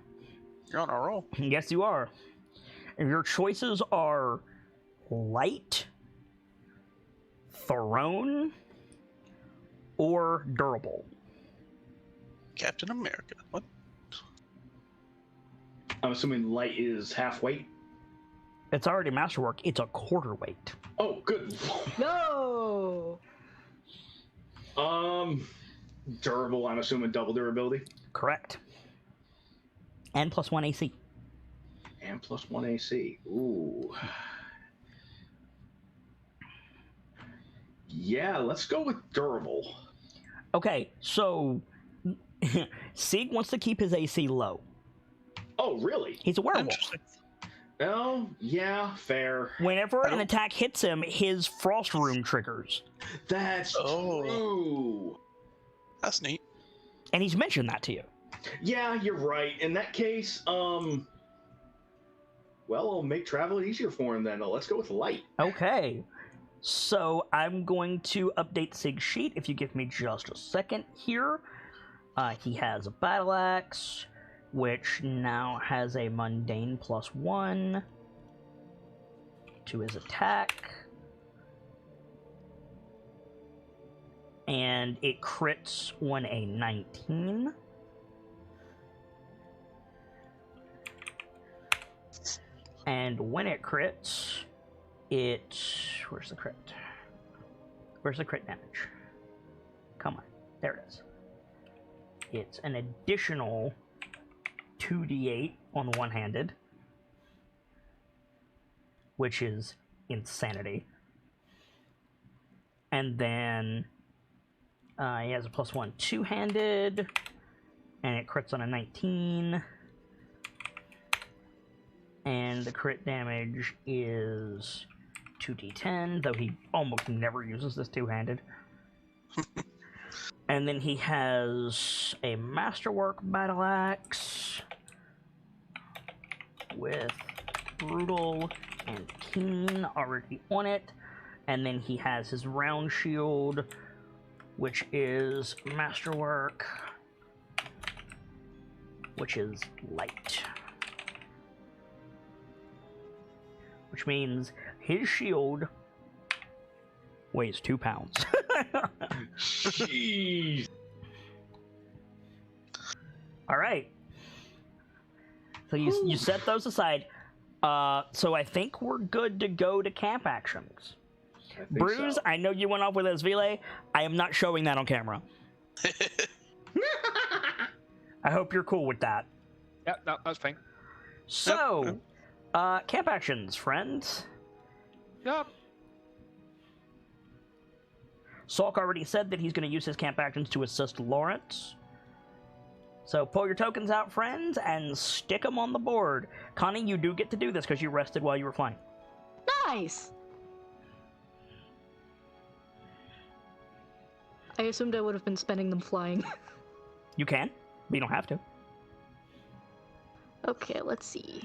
You're on a roll. Yes, you are. And your choices are light, thrown, or durable. Captain America. What? I'm assuming light is half weight. It's already Masterwork. It's a quarter weight. Oh, good. No. Durable. I'm assuming double durability. Correct. And +1 AC. And +1 AC. Ooh. Yeah, let's go with durable. Okay, so Sieg wants to keep his AC low. Oh, really? He's a werewolf. Interesting. Oh, yeah, fair. Whenever an attack hits him, his frost rune triggers. That's true. That's neat. And he's mentioned that to you. Yeah, you're right. In that case, well, I'll make travel easier for him then. Let's go with light. Okay. So I'm going to update Sig's sheet if you give me just a second here. He has a battle axe, which now has a mundane +1 to his attack. And it crits on a 19. And when it crits, where's the crit? Where's the crit damage? Come on, there it is. It's an additional 2d8 on one-handed, which is insanity. And then he has a +1 two-handed, and it crits on a 19. And the crit damage is 2d10, though he almost never uses this two-handed. And then he has a Masterwork Battle Axe with Brutal and Keen already on it. And then he has his Round Shield, which is Masterwork, which is Light. Which means his shield weighs 2 pounds. Jeez. All right. So you set those aside. So I think we're good to go to camp actions. Bruce, so. I know you went off with Esvile. I am not showing that on camera. I hope you're cool with that. Yeah, no, that's fine. So, camp actions, friends. Yep. Salk already said that he's going to use his camp actions to assist Lawrence. So pull your tokens out, friends, and stick them on the board. Connie, you do get to do this because you rested while you were flying. Nice! I assumed I would have been spending them flying. You can, but you don't have to. Okay, let's see.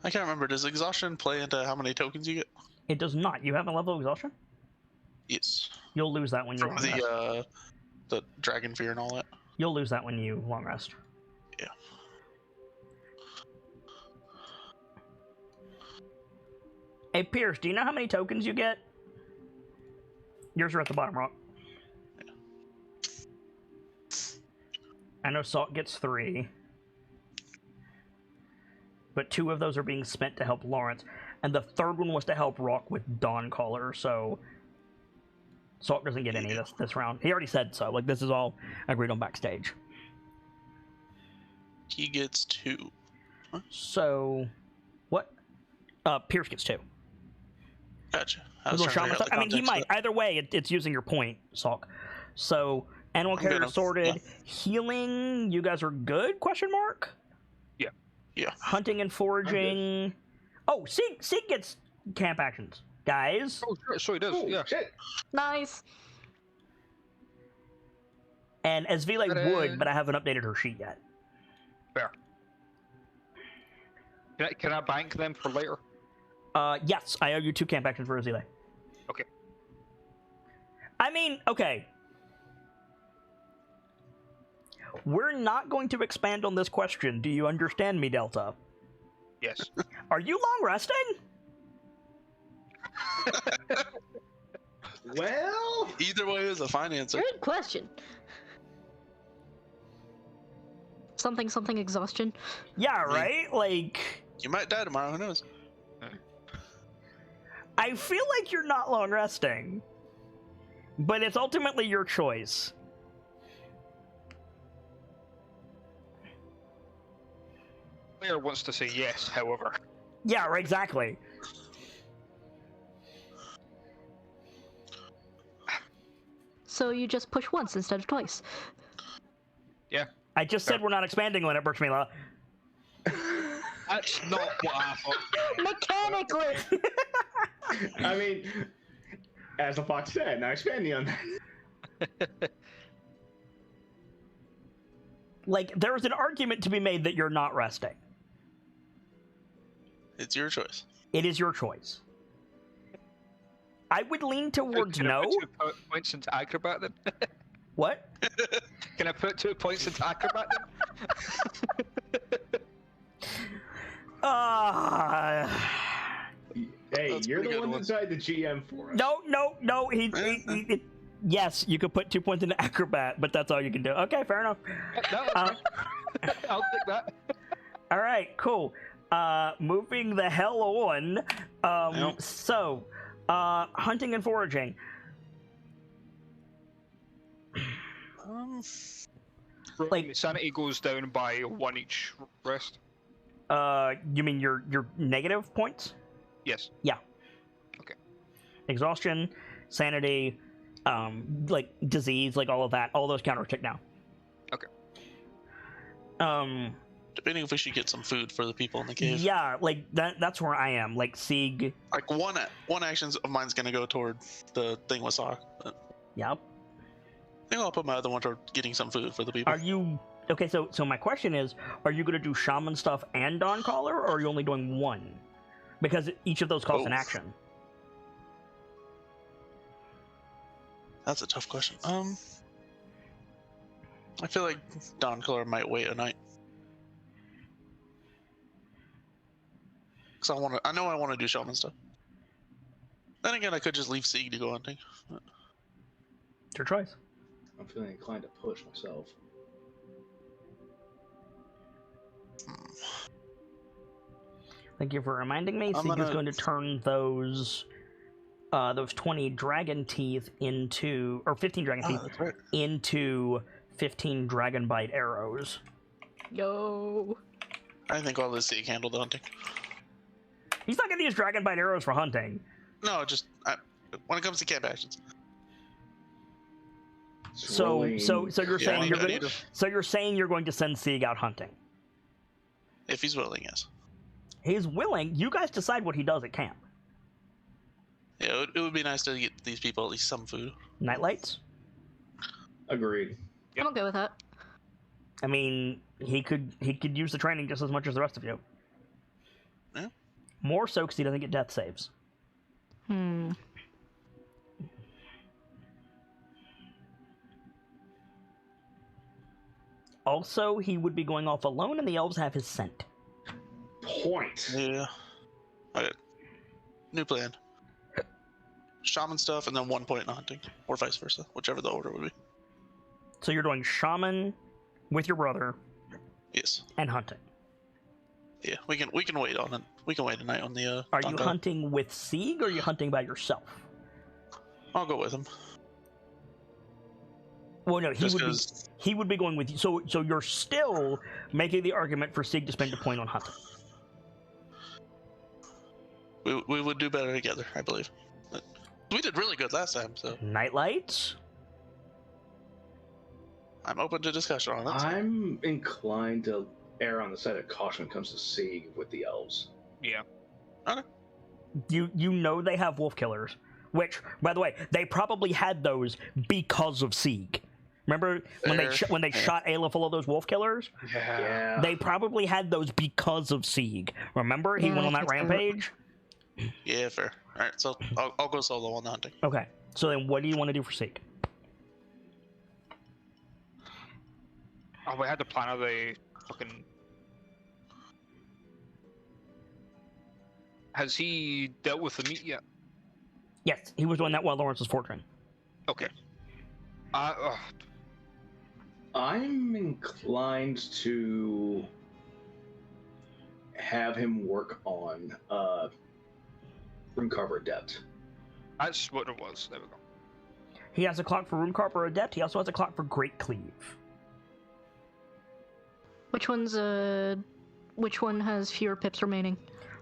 I can't remember. Does exhaustion play into how many tokens you get? It does not. You have a level of exhaustion? Yes. You'll lose that when you From long rest. the dragon fear and all that. You'll lose that when you long rest. Yeah. Hey, Pierce, do you know how many tokens you get? Yours are at the bottom, Rock. Yeah. I know Salt gets 3. But 2 of those are being spent to help Lawrence. And the third one was to help Rock with Dawncaller, so Salt doesn't get any of this round. He already said so. Like, this is all agreed on backstage. He gets 2. So, what? Pierce gets 2. Gotcha. I mean, he might. Either way, it's using your point, Salk. So, Animal Carrier sorted. Yeah. Healing, you guys are good? Question mark? Yeah. Hunting and foraging. Oh, Seek gets camp actions, guys. Oh, sure, so he does, Oh, yeah. shit. Nice! And Esvile Ta-da. would, but I haven't updated her sheet yet. Fair. Can I bank them for later? Yes, I owe you 2 camp actions for Esvile. Okay. I mean, okay. We're not going to expand on this question. Do you understand me, Delta? Yes. Are you long resting? Well, Either way is a fine answer. Good question. Something exhaustion. Yeah, right? Like, You might die tomorrow. Who knows? I feel like you're not long resting. But it's ultimately your choice. Player wants to say yes, however. Yeah, right, exactly. So you just push once instead of twice. Yeah. I just said we're not expanding on it, Birchmila. That's not what I thought. Mechanically! I mean, as the fox said, now expanding on that. Like, there's an argument to be made that you're not resting. It's your choice. It is your choice. I would lean towards Can I no. put 2 points into acrobat then? What? Can I put 2 points into acrobat then? Hey, That's you're pretty the good one one. inside the GM for us. No. Yes, you could put 2 points into acrobat, but that's all you can do. Okay, fair enough. No, that's fine. I'll take that. All right, cool. Moving the hell on. Yep. So, hunting and foraging. Like- Sanity goes down by 1 each rest. You mean your negative points? Yes. Exhaustion, sanity, like disease, like all of that. All those counters tick down. Okay. Debating if we should get some food for the people in the cave. Yeah, like that's where I am. Like Sieg. Like one action of mine's gonna go toward the thing with Sock. Yep. I think I'll put my other one toward getting some food for the people. Are you okay? So my question is, are you gonna do shaman stuff and Dawn Caller, or are you only doing one? Because each of those costs an action. That's a tough question. I feel like Dawn Caller might wait a night. Cause I know I want to do shaman stuff. Then again, I could just leave Sieg to go hunting. It's your choice. I'm feeling inclined to push myself. Thank you for reminding me. Sieg is going to turn those 20 dragon teeth into, or 15 dragon teeth right. into 15 dragon bite arrows. Yo. I think I'll let Sieg handle the hunting. He's not going to use dragon bite arrows for hunting. No, just when it comes to camp actions. So you're saying you're saying you're going to send Sieg out hunting. If he's willing, yes. He's willing. You guys decide what he does at camp. Yeah, it would be nice to get these people at least some food. KnightLites? Agreed. I'm okay with that. I mean, he could use the training just as much as the rest of you. Yeah. More so because he doesn't get death saves. Also, he would be going off alone, and the elves have his scent. Point. Yeah. Okay. New plan. Shaman stuff, and then 1 point in hunting, or vice versa, whichever the order would be. So you're doing shaman with your brother. Yes. And hunting. Yeah, we can wait on it. We can wait a night on the. Are you hunting with Sieg, or are you hunting by yourself? I'll go with him. Well, no, he would be going with you. So you're still making the argument for Sieg to spend a point on hunting. We would do better together, I believe. But we did really good last time, so. KnightLites? I'm open to discussion on it. I'm inclined to err on the side of caution when it comes to Sieg with the elves. Yeah. Okay. You know they have wolf killers, which, by the way, they probably had those because of Sieg. Remember when they shot Ayla full of those wolf killers? Yeah. They probably had those because of Sieg. Remember he went on that rampage? Yeah, fair. All right, so I'll go solo on the hunting. Okay. So then, what do you want to do for Sieg? Oh, we had the plan of the fucking. Has he dealt with the meat yet? Yes, he was doing that while Lawrence was fortune. Okay. I'm inclined to have him work on Runecarver Adept. That's what it was. There we go. He has a clock for Runecarver Adept. He also has a clock for Great Cleave. Which one has fewer pips remaining?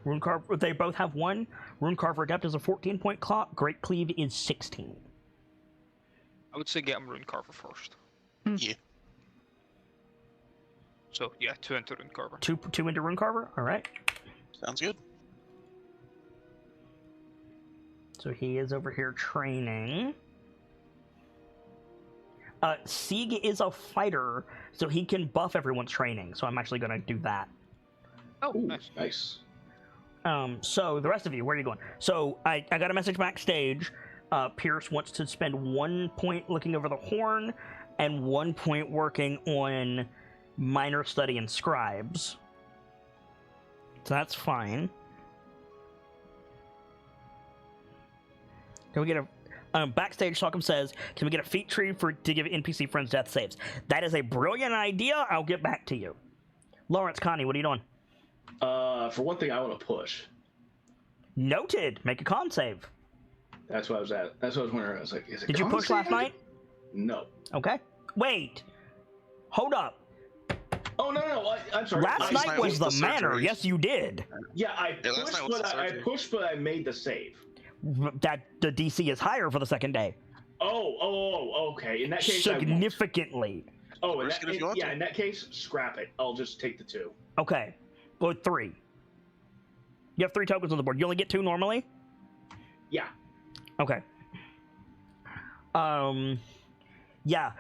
Runecarver, they both have one. Runecarver Adept is a 14-point clock. Great Cleave is 16. I would say get him Runecarver first. Yeah. So yeah, 2 into Runecarver. Two into Runecarver. All right. Sounds good. So he is over here training. Sieg is a fighter, so he can buff everyone's training. So I'm actually going to do that. Oh, Ooh, nice. Nice. So the rest of you, where are you going? So I got a message backstage. Pierce wants to spend 1 point looking over the horn and 1 point working on minor study and scribes. So that's fine. Can we get a backstage? Sockham says, "Can we get a feat tree to give NPC friends death saves?" That is a brilliant idea. I'll get back to you. Lawrence, Connie, what are you doing? For one thing, I want to push. Noted. Make a con save. That's what I was at. That's what I was wondering. I was like, is it? Did you con push save? last night? No. Okay. Wait. Hold up. Oh no! I'm sorry. Last night was the manor. Yes, you did. Yeah, I last night was the I surgery. pushed, but I made the save. That the DC is higher for the second day. Oh, okay. In that case, Significantly. Oh, Risk it if you want to. in that case, scrap it. I'll just take the 2. Okay. Well, 3. You have 3 tokens on the board. You only get 2 normally? Yeah. Okay. Yeah,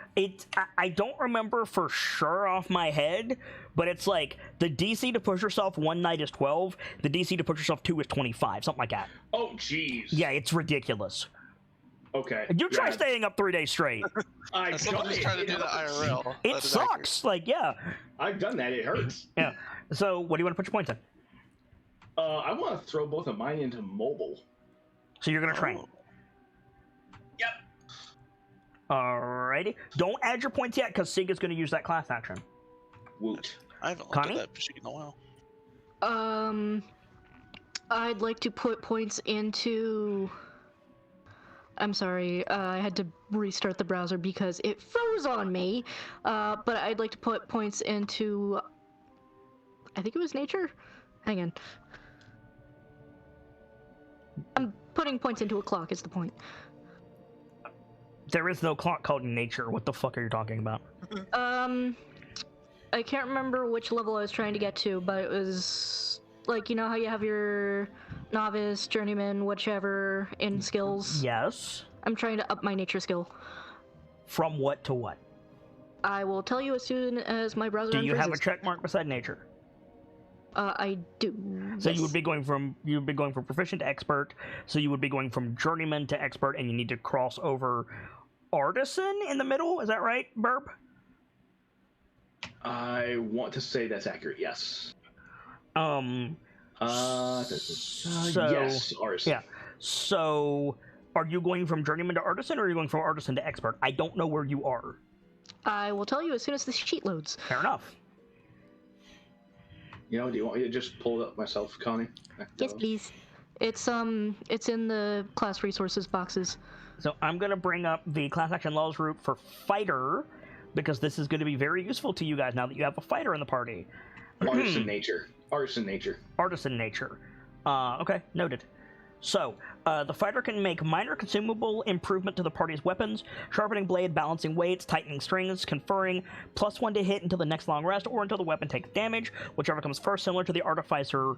I don't remember for sure off my head, but it's like the DC to push yourself one night is 12, the DC to push yourself 2 is 25, something like that. Oh, jeez. Yeah, it's ridiculous. Okay. You try staying up 3 days straight. Someone's trying to do the IRL. It sucks. Like, yeah. I've done that. It hurts. Yeah. So, what do you want to put your points in? I want to throw both of mine into mobile. So you're gonna train. Yep. Alrighty. Don't add your points yet, because Sig is gonna use that class action. Woot. I haven't looked Connie? at that machine in a while. I'd like to put points into... I'm sorry, I had to restart the browser because it froze on me. But I'd like to put points into... I think it was nature? Hang on. I'm putting points into a clock, is the point. There is no clock called nature. What the fuck are you talking about? I can't remember which level I was trying to get to, but it was... Like, you know how you have your novice, journeyman, whichever, in skills? Yes. I'm trying to up my nature skill. From what to what? I will tell you as soon as my browser Do you have a unfreezes. check mark beside nature? I do. So yes. you would be going from proficient to expert. So you would be going from journeyman to expert, and you need to cross over artisan in the middle. Is that right, Burp? I want to say that's accurate. Yes. So, yes, artisan. Yeah. So, are you going from journeyman to artisan, or are you going from artisan to expert? I don't know where you are. I will tell you as soon as the sheet loads. Fair enough. You know, do you want me to just pull it up myself, Connie? Yes, please. It's in the class resources boxes. So I'm going to bring up the class action laws route for fighter, because this is going to be very useful to you guys now that you have a fighter in the party. Artisan nature. Artisan nature. Artisan nature. Okay, noted. So, the fighter can make minor consumable improvement to the party's weapons, sharpening blade, balancing weights, tightening strings, conferring +1 to hit until the next long rest, or until the weapon takes damage, whichever comes first, similar to the artificer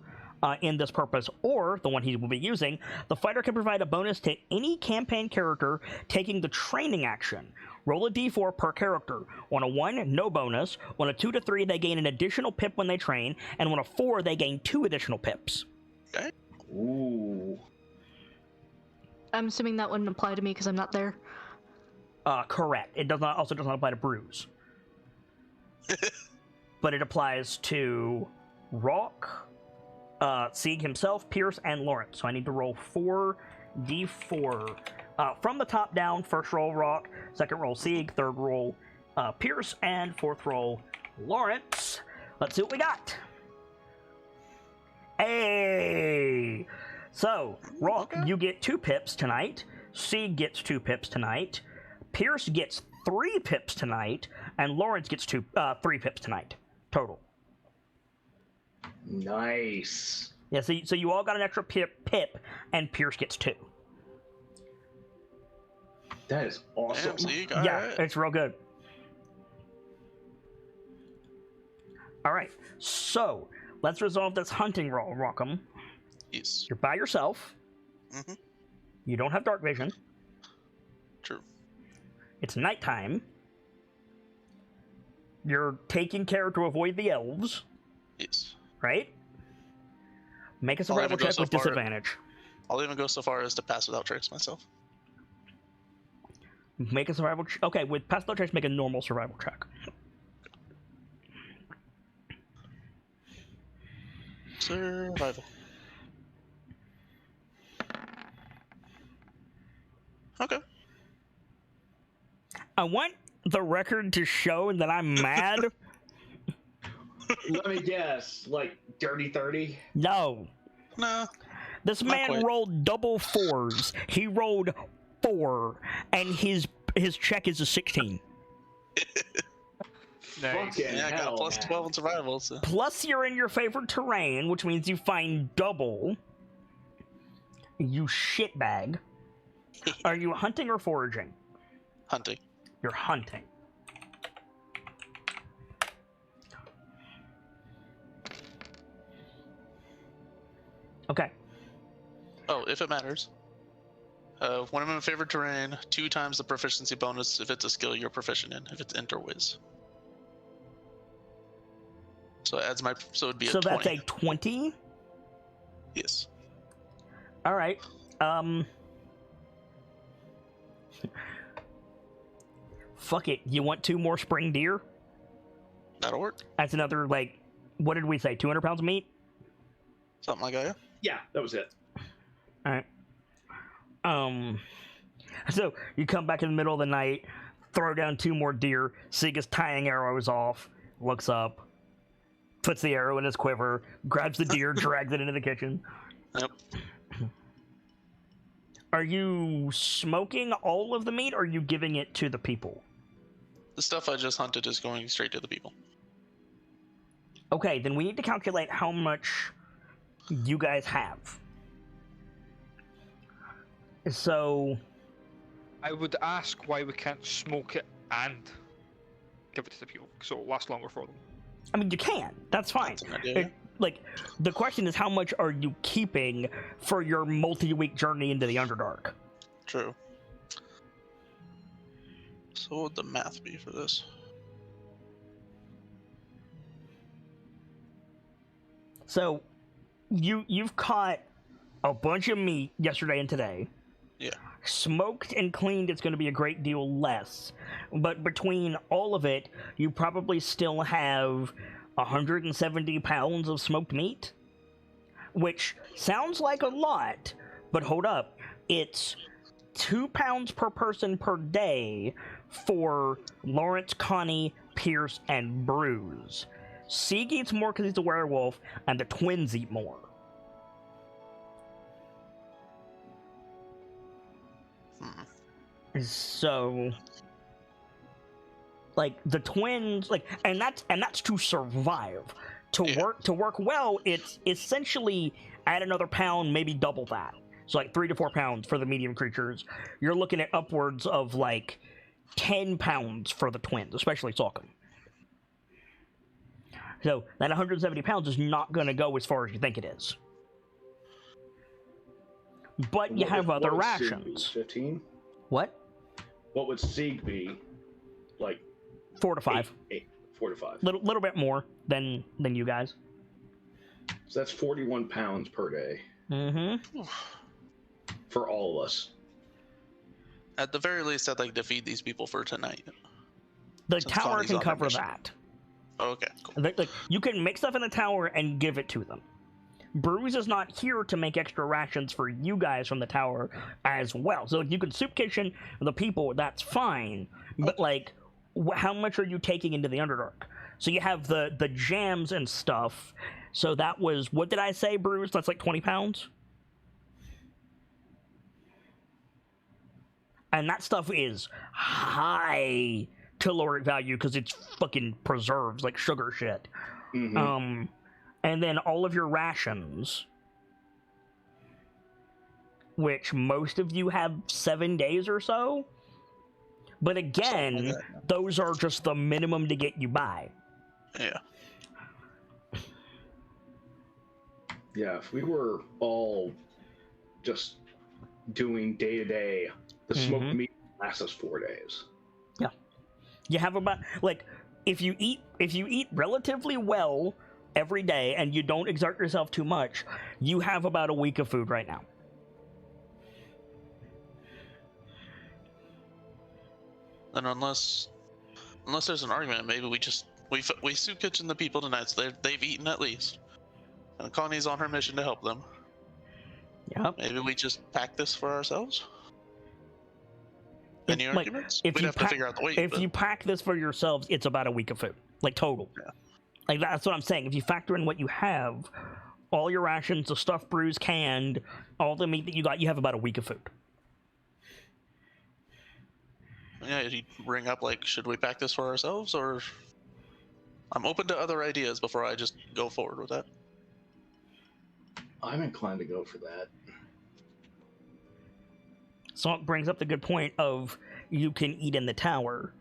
in this purpose, or the one he will be using. The fighter can provide a bonus to any campaign character taking the training action. Roll a d4 per character. On a 1, no bonus. On a 2 to 3, they gain an additional pip when they train, and on a 4, they gain 2 additional pips. Okay. Ooh. I'm assuming that wouldn't apply to me because I'm not there. Correct. It does not apply to Brews. But it applies to Rock, Sieg himself, Pierce, and Lawrence. So I need to roll 4d4. From the top down, first roll Rock, second roll Sieg, third roll Pierce, and fourth roll Lawrence. Let's see what we got. Hey! So, Rock, you get 2 pips tonight. Sieg gets 2 pips tonight. Pierce gets 3 pips tonight. And Lawrence gets 3 pips tonight. Total. Nice. Yeah, so you all got an extra pip, and Pierce gets 2. That is awesome. Damn, Sieg, Yeah, alright. it's real good. Alright, so let's resolve this hunting roll, Rockham. Yes. You're by yourself. Mm-hmm. You don't have dark vision. True. It's nighttime. You're taking care to avoid the elves, Yes. right? Make a I'll survival even go check so with far- disadvantage. I'll even go so far as to pass without tricks myself. Make a survival check. Okay, with pass without tricks, make a normal survival check. Survival. Okay. I want the record to show that I'm mad. Let me guess, like dirty 30? No. Nah. This Not man quite. rolled double 4s. He rolled 4, and his check is a 16. Nice. Fucking Yeah, I got hell, a plus man. 12 in survival, so. Plus, you're in your favorite terrain, which means you find double. You shitbag. Are you hunting or foraging? Hunting. You're hunting. Oh, if it matters. When I'm in favored terrain, 2 times the proficiency bonus if it's a skill you're proficient in, if it's int or whiz. So it adds so it'd be So a 20. that's a 20? Yes. Alright. Fuck it. You want 2 more spring deer? That'll work. That's another, like, what did we say? 200 pounds of meat? Something like that, yeah. Yeah, that was it. Alright. So you come back in the middle of the night, throw down 2 more deer, Sig is tying arrows off, looks up, puts the arrow in his quiver, grabs the deer, drags it into the kitchen. Yep. Are you smoking all of the meat, or are you giving it to the people? The stuff I just hunted is going straight to the people. Okay, then we need to calculate how much you guys have. So... I would ask why we can't smoke it and give it to the people, so it'll last longer for them. I mean, you can. That's fine. That's an idea. Like, the question is, how much are you keeping for your multi-week journey into the Underdark? True. So what would the math be for this? So, you've caught a bunch of meat yesterday and today. Yeah. Smoked and cleaned, it's going to be a great deal less. But between all of it, you probably still have 170 pounds of smoked meat, which sounds like a lot, but hold up. It's 2 pounds per person per day for Lawrence, Connie, Pierce, and Bruce. Sieg eats more because he's a werewolf, and the twins eat more. So, like, the twins, like, and that's to survive. To work well, it's essentially add another pound, maybe double that. So like 3 to 4 pounds for the medium creatures. You're looking at upwards of like 10 pounds for the twins, especially Salkin. So that 170 pounds is not going to go as far as you think it is. But you have other rations. 15? What? What would Sieg be? Like 4 to 5. 4 to 5. Little bit more than you guys. So that's 41 pounds per day. Mm-hmm. For all of us. At the very least, I'd like to feed these people for tonight. The Since tower Connie's can on cover mission. that. Okay, cool. Like, you can make stuff in the tower and give it to them. Bruce is not here to make extra rations for you guys from the tower as well. So you can soup kitchen the people, that's fine. But like, how much are you taking into the Underdark? So you have the jams and stuff. So that was, what did I say, Bruce? That's like 20 pounds? And that stuff is high caloric value because it's fucking preserves, like sugar shit. Mm-hmm. And then all of your rations, which most of you have 7 days or so. But again, those are just the minimum to get you by. Yeah. Yeah, if we were all just doing day to day, the smoked meat lasts us 4 days. Yeah. You have about, like, if you eat relatively well every day and you don't exert yourself too much, you have about a week of food right now. And unless there's an argument, maybe we soup kitchen the people tonight, so they've eaten at least. And Connie's on her mission to help them. Yep. Maybe we just pack this for ourselves. Any Like, arguments? if We'd you have pack, to figure out the weight. If but... you pack this for yourselves, it's about a week of food, like total. Yeah. Like that's what I'm saying. If you factor in what you have, all your rations, the stuff Bruce canned, all the meat that you got, you have about a week of food. Yeah, you bring up like, should we pack this for ourselves, or I'm open to other ideas before I just go forward with that. I'm inclined to go for that. So it brings up the good point of you can eat in the tower,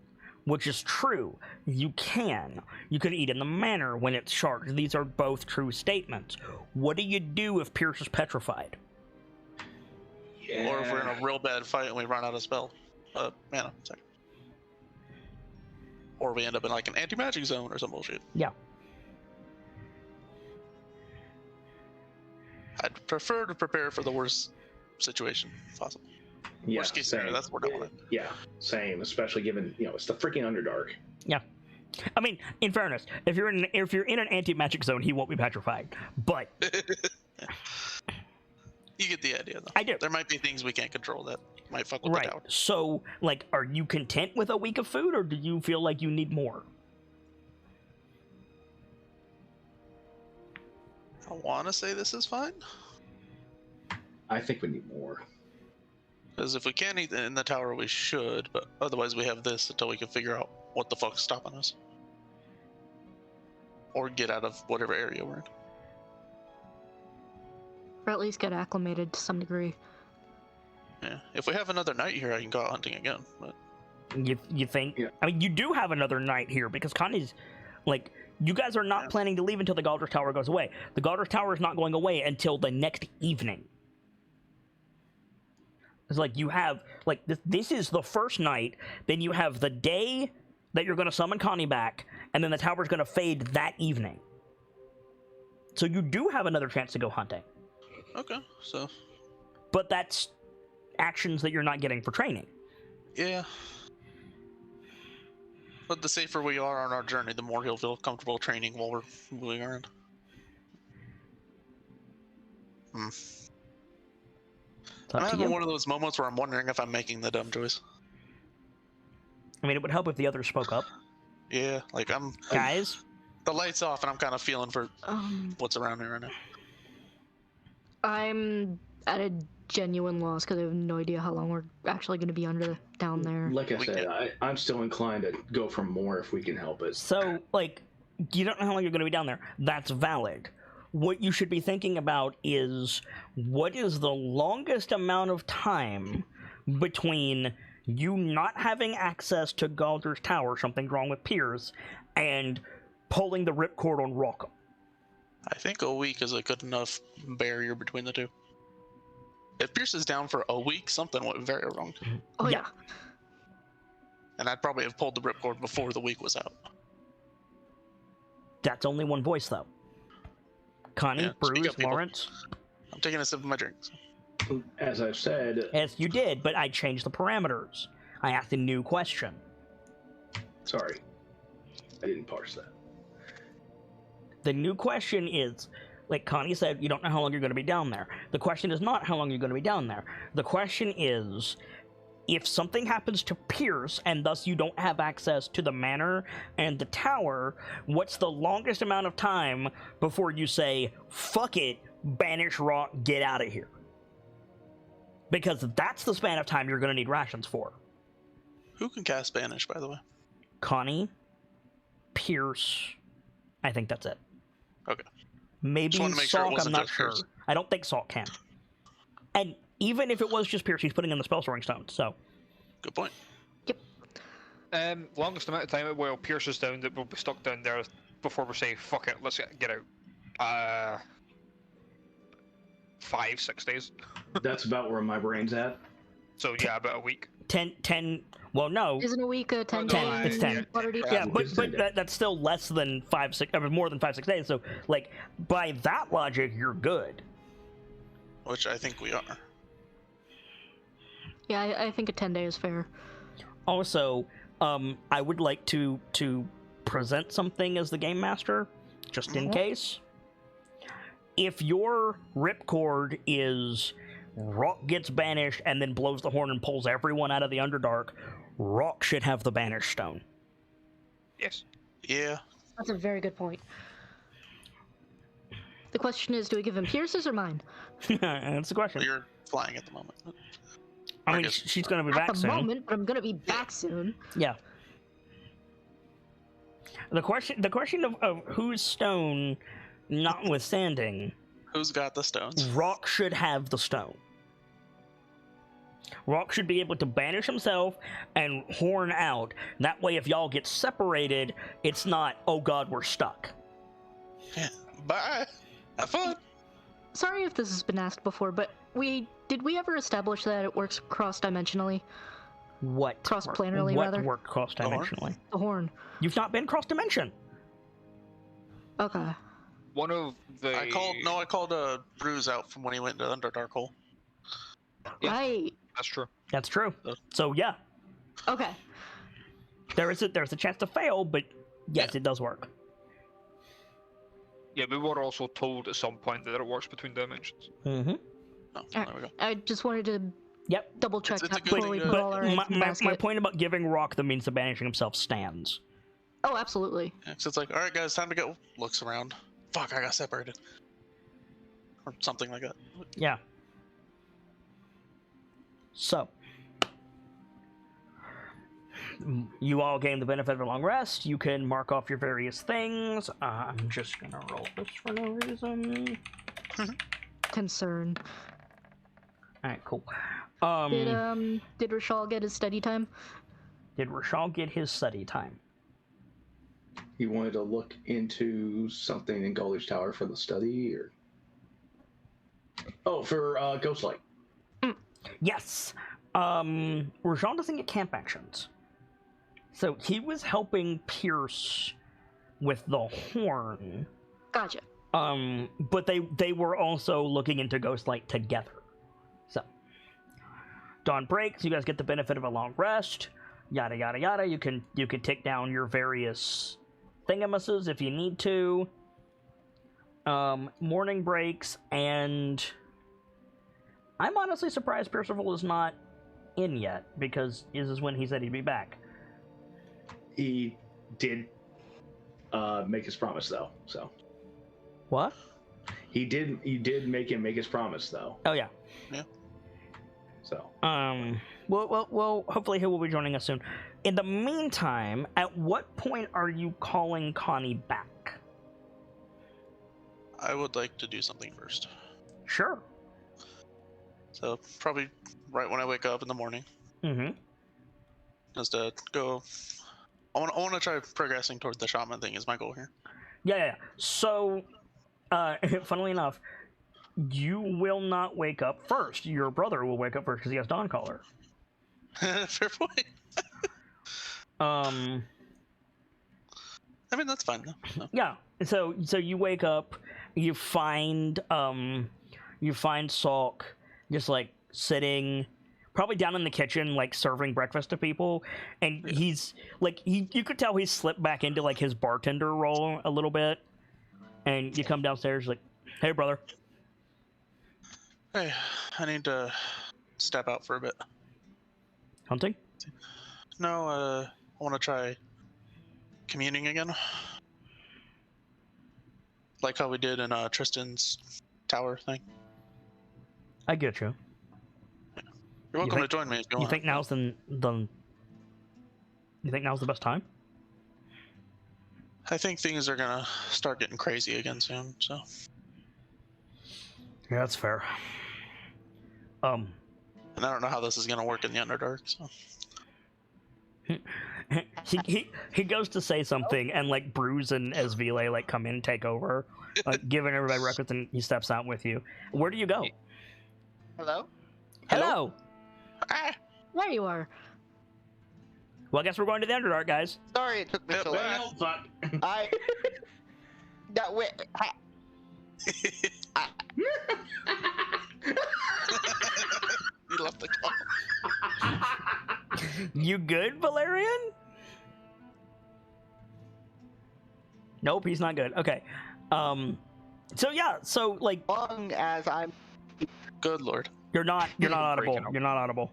which is true. You can. You can eat in the manor when it's charged. These are both true statements. What do you do if Pierce is petrified? Yeah. Or if we're in a real bad fight and we run out of mana. Sorry. Or we end up in like an anti-magic zone or some bullshit. Yeah. I'd prefer to prepare for the worst situation possible. Yeah, Worst case scenario, that's what I want. Yeah, same. Especially given it's the freaking Underdark. Yeah. I mean, in fairness, if you're in an anti-magic zone, he won't be petrified. But You get the idea, though. I do. There might be things we can't control that might fuck with right. the tower. So, like, are you content with a week of food, or do you feel like you need more? I want to say this is fine. I think we need more. Because if we can't eat in the tower, we should. But otherwise, we have this until we can figure out what the fuck's stopping us. Or get out of whatever area we're in. Or at least get acclimated to some degree. Yeah. If we have another night here, I can go out hunting again. But You think? Yeah. I mean, you do have another night here because Connie's, like, you guys are not planning to leave until the Galdrish Tower goes away. The Galdrish Tower is not going away until the next evening. It's like you have, like, this is the first night, then you have the day that you're going to summon Connie back, and then the tower's going to fade that evening. So you do have another chance to go hunting. okay, so But that's actions that you're not getting for training. yeah. But the safer we are on our journey, the more he'll feel comfortable training while we're moving around. It's I'm up to having you. one of those moments where I'm wondering if I'm making the dumb choice. I mean, it would help if the others spoke up. Yeah, like Guys, the light's off and I'm kind of feeling for Um, what's around me right now. I'm at a genuine loss because I have no idea how long we're actually going to be down there. Like I We said, can- I'm still inclined to go for more if we can help it. so, like, you don't know how long you're going to be down there. That's valid. What you should be thinking about is what is the longest amount of time between you not having access to Galdrish Tower, something's wrong with Piers, and pulling the ripcord on Rockham. I think a week is a good enough barrier between the two. If Pierce is down for a week, something went very wrong. Oh, yeah. yeah. And I'd probably have pulled the ripcord before the week was out. That's only one voice, though. Connie, Yeah, speak Bruce, up, people. Lawrence. I'm taking a sip of my drink. So. As I've said, Yes, you did, but I changed the parameters. I asked a new question. sorry, I didn't parse that. The new question is, like Connie said, you don't know how long you're going to be down there. The question is not how long you're going to be down there. The question is, if something happens to Pierce and thus you don't have access to the manor and the tower, what's the longest amount of time before you say, fuck it, banish Rock, get out of here? Because that's the span of time you're going to need rations for. Who can cast Banish, by the way? Connie, Pierce, I think that's it. Okay. Maybe Just wanted to make sure it Salk, I'm wasn't not just sure. Pierce. I don't think Salk can. And even if it was just Pierce, he's putting in the spell storing stone, so. Good point. Longest amount of time while Pierce is down that we'll be stuck down there before we say, fuck it, let's get out. 5-6 days. That's about where my brain's at. So yeah, about a week. 10, well, no. Isn't a week 10 10, days? it's 10. Water deep? Yeah, It's but 10 days. that's still less than 5-6, or more than 5-6 days, so, like, by that logic, you're good. Which I think we are. Yeah, I think a 10 day is fair. Also, I would like to present something as the game master, just in case. If your ripcord is Rock gets banished and then blows the horn and pulls everyone out of the Underdark, Rock should have the banish stone. Yes. Yeah. That's a very good point. The question is, do we give him Pierce's or mine? That's the question. Well, you're flying at the moment. I I mean, guess- she's going to be At back the soon. moment, but I'm gonna be back soon. Yeah. The question of whose stone, notwithstanding, Who's got the stones? Rock should have the stone. Rock should be able to banish himself and horn out. That way, if y'all get separated, it's not, oh god, we're stuck. Yeah. Bye. Have fun. Sorry if this has been asked before, but did we ever establish that it works cross-dimensionally? What? Cross-planarly, rather? What work cross-dimensionally? The horn. You've not been cross-dimension. Okay. One of the... I called Bruce out from when he went to Underdark Hole. Yeah. Right. That's true. That's true. So yeah, Okay. there's a chance to fail, but yes, it does work. Yeah, we were also told at some point that it works between dimensions. Mm-hmm. Oh, there we go. I just wanted to Yep. double check It's a that good before we thing, put all our eggs in the My basket. point about giving Rock the means of banishing himself stands. Oh, absolutely. Yeah, 'cause it's like, all right, guys, time to go. Looks around. Fuck, I got separated. Or something like that. Yeah. So, you all gain the benefit of a long rest. You can mark off your various things. I'm just gonna roll this for no reason. Concern. Alright, cool. Did Rashal get his study time? Did Rashal get his study time? He wanted to look into something in Gullish Tower for the study, or for Ghostlight. Yes. Rajan doesn't get camp actions. So he was helping Pierce with the horn. Gotcha. But they were also looking into Ghostlight together. So dawn breaks, you guys get the benefit of a long rest. Yada yada yada. You can take down your various thingamases if you need to. Morning breaks, and I'm honestly surprised Percival is not in yet, because this is when he said he'd be back. He did make his promise, though. So What? he did make him make his promise, though. Oh yeah. So Well, hopefully he will be joining us soon. In the meantime, at what point are you calling Connie back? I would like to do something first. Sure. So probably right when I wake up in the morning, Mm-hmm. just to go. I want to try progressing toward the shaman thing. Is my goal here. Yeah. So, funnily enough, you will not wake up first. Your brother will wake up first because he has Dawn Caller. Fair point. Um. I mean, that's fine though. No. Yeah. So you wake up, you find Salk just like sitting, probably down in the kitchen, like serving breakfast to people, and he's like you could tell he's slipped back into like his bartender role a little bit, and you come downstairs like, hey brother. Hey, I need to step out for a bit. Hunting? No, I want to try communing again. Like how we did in Tristan's tower thing. I get you. You're welcome to join me if you You want. think now's the best time? I think things are gonna start getting crazy again soon, so. Yeah, that's fair. And I don't know how this is gonna work in the Underdark, so. he goes to say something, and like Bruce and Esvile like come in and take over, like giving everybody records, and he steps out with you. Where do you go? Hello? Hello. Ah! There you are. Well, I guess we're going to the Underdark, guys. Sorry it took me so long. well, fuck. I... That way... You left the call. You good, Valerian? Nope, he's not good. Okay. So yeah, so like Long as I'm... Good lord. you're not audible. Breaking up. You're not audible.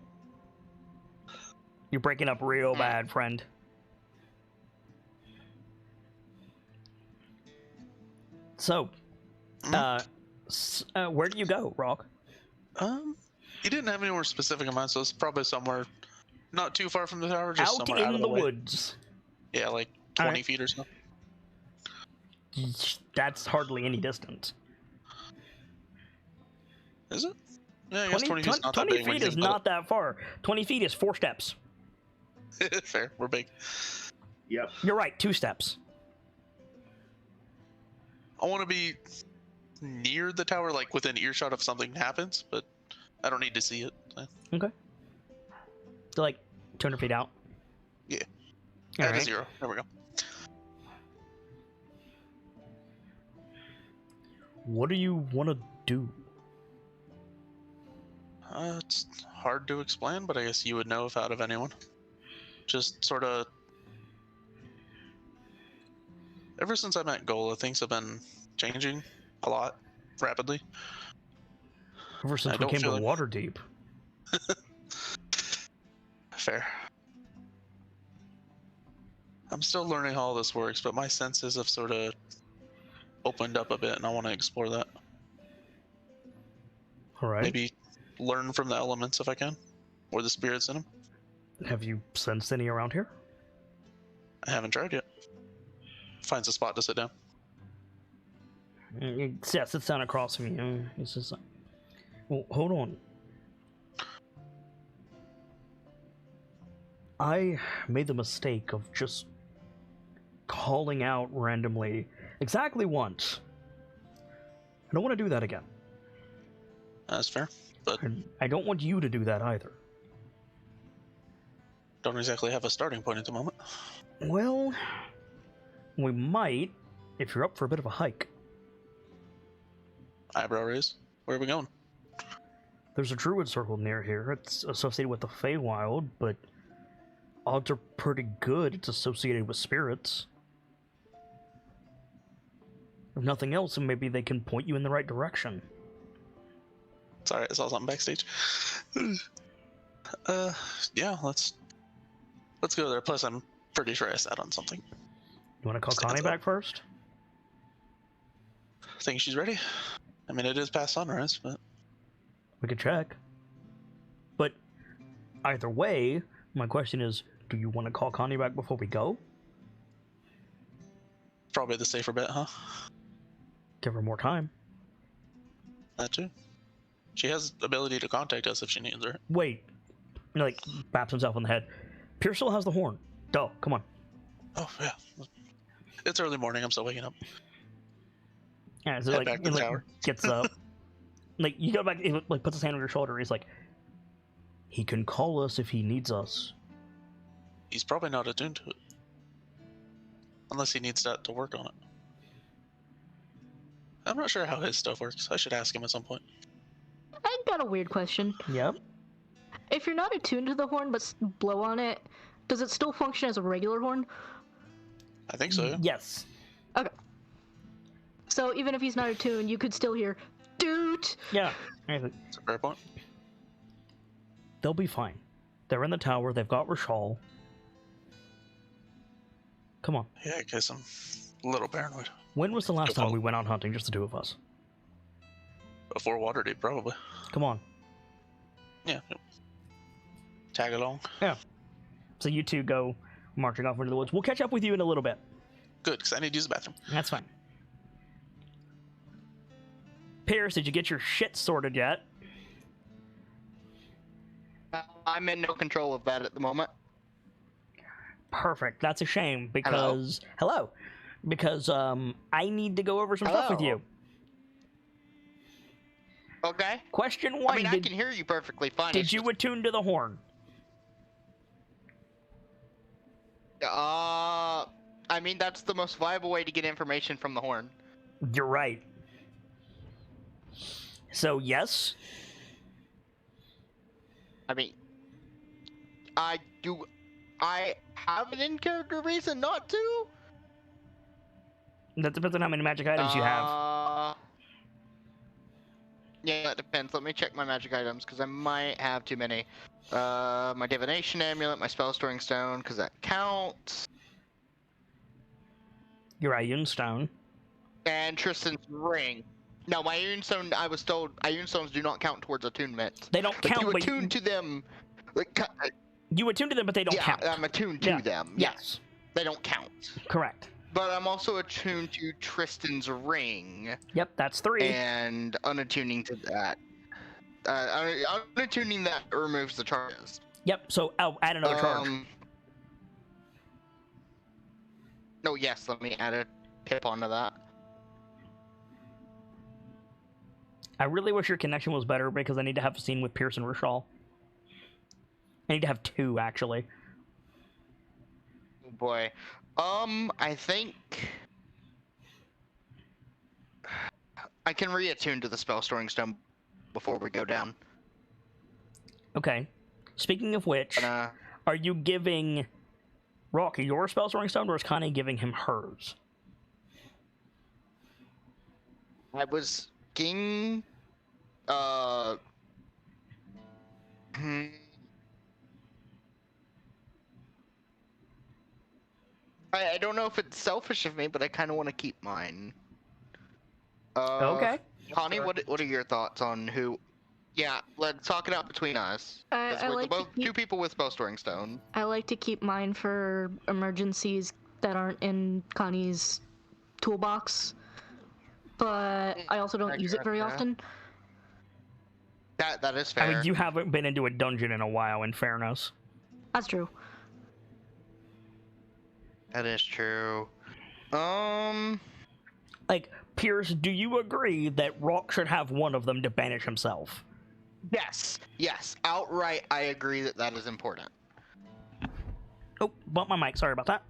You're breaking up real bad, friend. So, where do you go, Rock? He didn't have anywhere specific in mind, so it's probably somewhere not too far from the tower, just Out somewhere out in of the the way. woods. Yeah, like 20 Alright. feet or so. That's hardly any distance. Is it? Yeah, I guess 20 feet is not that 20 big. when feet you is think about not that far. 20 feet is 4 steps. it. Fair, we're big. Yep. You're right, 2 steps. I want to be near the tower, like within earshot if something happens, but I don't need to see it. So. Okay. So, like, 200 feet out? Yeah. All Add a right. 0. There we go. What do you want to do? It's hard to explain, but I guess you would know if out of anyone. Just sort of... Ever since I met Gola, things have been changing a lot, rapidly. Ever since I we don't came to feel like- Waterdeep. Fair. I'm still learning how all this works, but my senses have sort of opened up a bit, and I want to explore that. All right. Maybe learn from the elements if I can, or the spirits in them. Have you sensed any around here? I haven't tried yet. Finds a spot to sit down. Yeah, sits down across from you. It's just like, well, hold on. I made the mistake of just calling out randomly exactly once. I don't want to do that again. That's fair, but And I don't want you to do that either. don't exactly have a starting point at the moment. Well, we might if you're up for a bit of a hike. Eyebrow raise. Where are we going? There's a druid circle near here. It's associated with the Feywild, but odds are pretty good it's associated with spirits. If nothing else, then maybe they can point you in the right direction. Sorry, I saw something backstage. Yeah, let's go there. Plus, I'm pretty sure I sat on something. You want to call Stands Connie up. back first? Think she's ready? I mean, it is past sunrise, but We could check. But either way, my question is, do you want to call Connie back before we go? probably the safer bet, huh? Give her more time. That too. She has ability to contact us if she needs her. Wait. Like, baps himself on the head. Pierce still has the horn. Duh, come on. Oh yeah, it's early morning. I'm still waking up. Yeah, so Head like, back to the like tower. gets up. Like, you go back, he, like, puts his hand on your shoulder. He's like, he can call us if he needs us. He's probably not attuned to it, unless he needs that to work on it. I'm not sure how his stuff works. I should ask him at some point. I got a weird question. Yep. If you're not attuned to the horn but blow on it, does it still function as a regular horn? I think so. Yes. Okay. So even if he's not attuned, you could still hear, "Doot!" Yeah. It's a fair point. They'll be fine. They're in the tower. They've got Rashal. Come on. Yeah, I guess I'm a little paranoid. When was the last Good time call. we went out hunting, just the two of us? Before Waterdeep, probably. Come on. Yeah. Tag along. So you two go marching off into the woods. We'll catch up with you in a little bit. Good, because I need to use the bathroom. That's fine. Pierce, did you get your shit sorted yet? I'm in no control of that at the moment. Perfect. That's a shame because hello. Because I need to go over some stuff with Hello. you. Okay. Question one: I mean, I Did, can hear you perfectly fine. did It's you attune to the horn? I mean, that's the most viable way to get information from the horn. You're right. So yes. I mean, I have an in-character reason not to? That depends on how many magic items you have. Yeah, that depends. Let me check my magic items, because I might have too many. My divination amulet, my spell storing stone, because that counts. Your Ioun stone. And Tristan's ring. No, my Ioun stone, I was told, Ioun stones do not count towards attunement. They don't Like, count, you but attune to them. Like, you attune to them, but they don't yeah, count. I'm attuned to Yeah. them. Yes. They don't count. Correct. But I'm also attuned to Tristan's ring, Yep, that's 3. and unattuning to that. Unattuning that removes the charges. Yep, so I'll add another charge. No, yes, let me add a pip onto that. I really wish your connection was better because I need to have a scene with Pierce and Rashal. I need to have 2, actually. Oh boy. I think I can reattune to the spell storing stone before we go down. Okay. Speaking of which, But, are you giving Rocky your spell storing stone, or is Connie giving him hers? I was king. I don't know if it's selfish of me, but I kind of want to keep mine. Okay. Connie, what are your thoughts on who? Yeah, let's talk it out between us. 'Cause I we're like both two people with spell storing stone. I like to keep mine for emergencies that aren't in Connie's toolbox, but I also don't use it very gotcha. often. That is fair. I mean, you haven't been into a dungeon in a while, in fairness. That's true. That is true. Like, Pierce, do you agree that Rock should have one of them to banish himself? Yes. Outright, I agree that is important. Oh, bumped my mic. Sorry about that.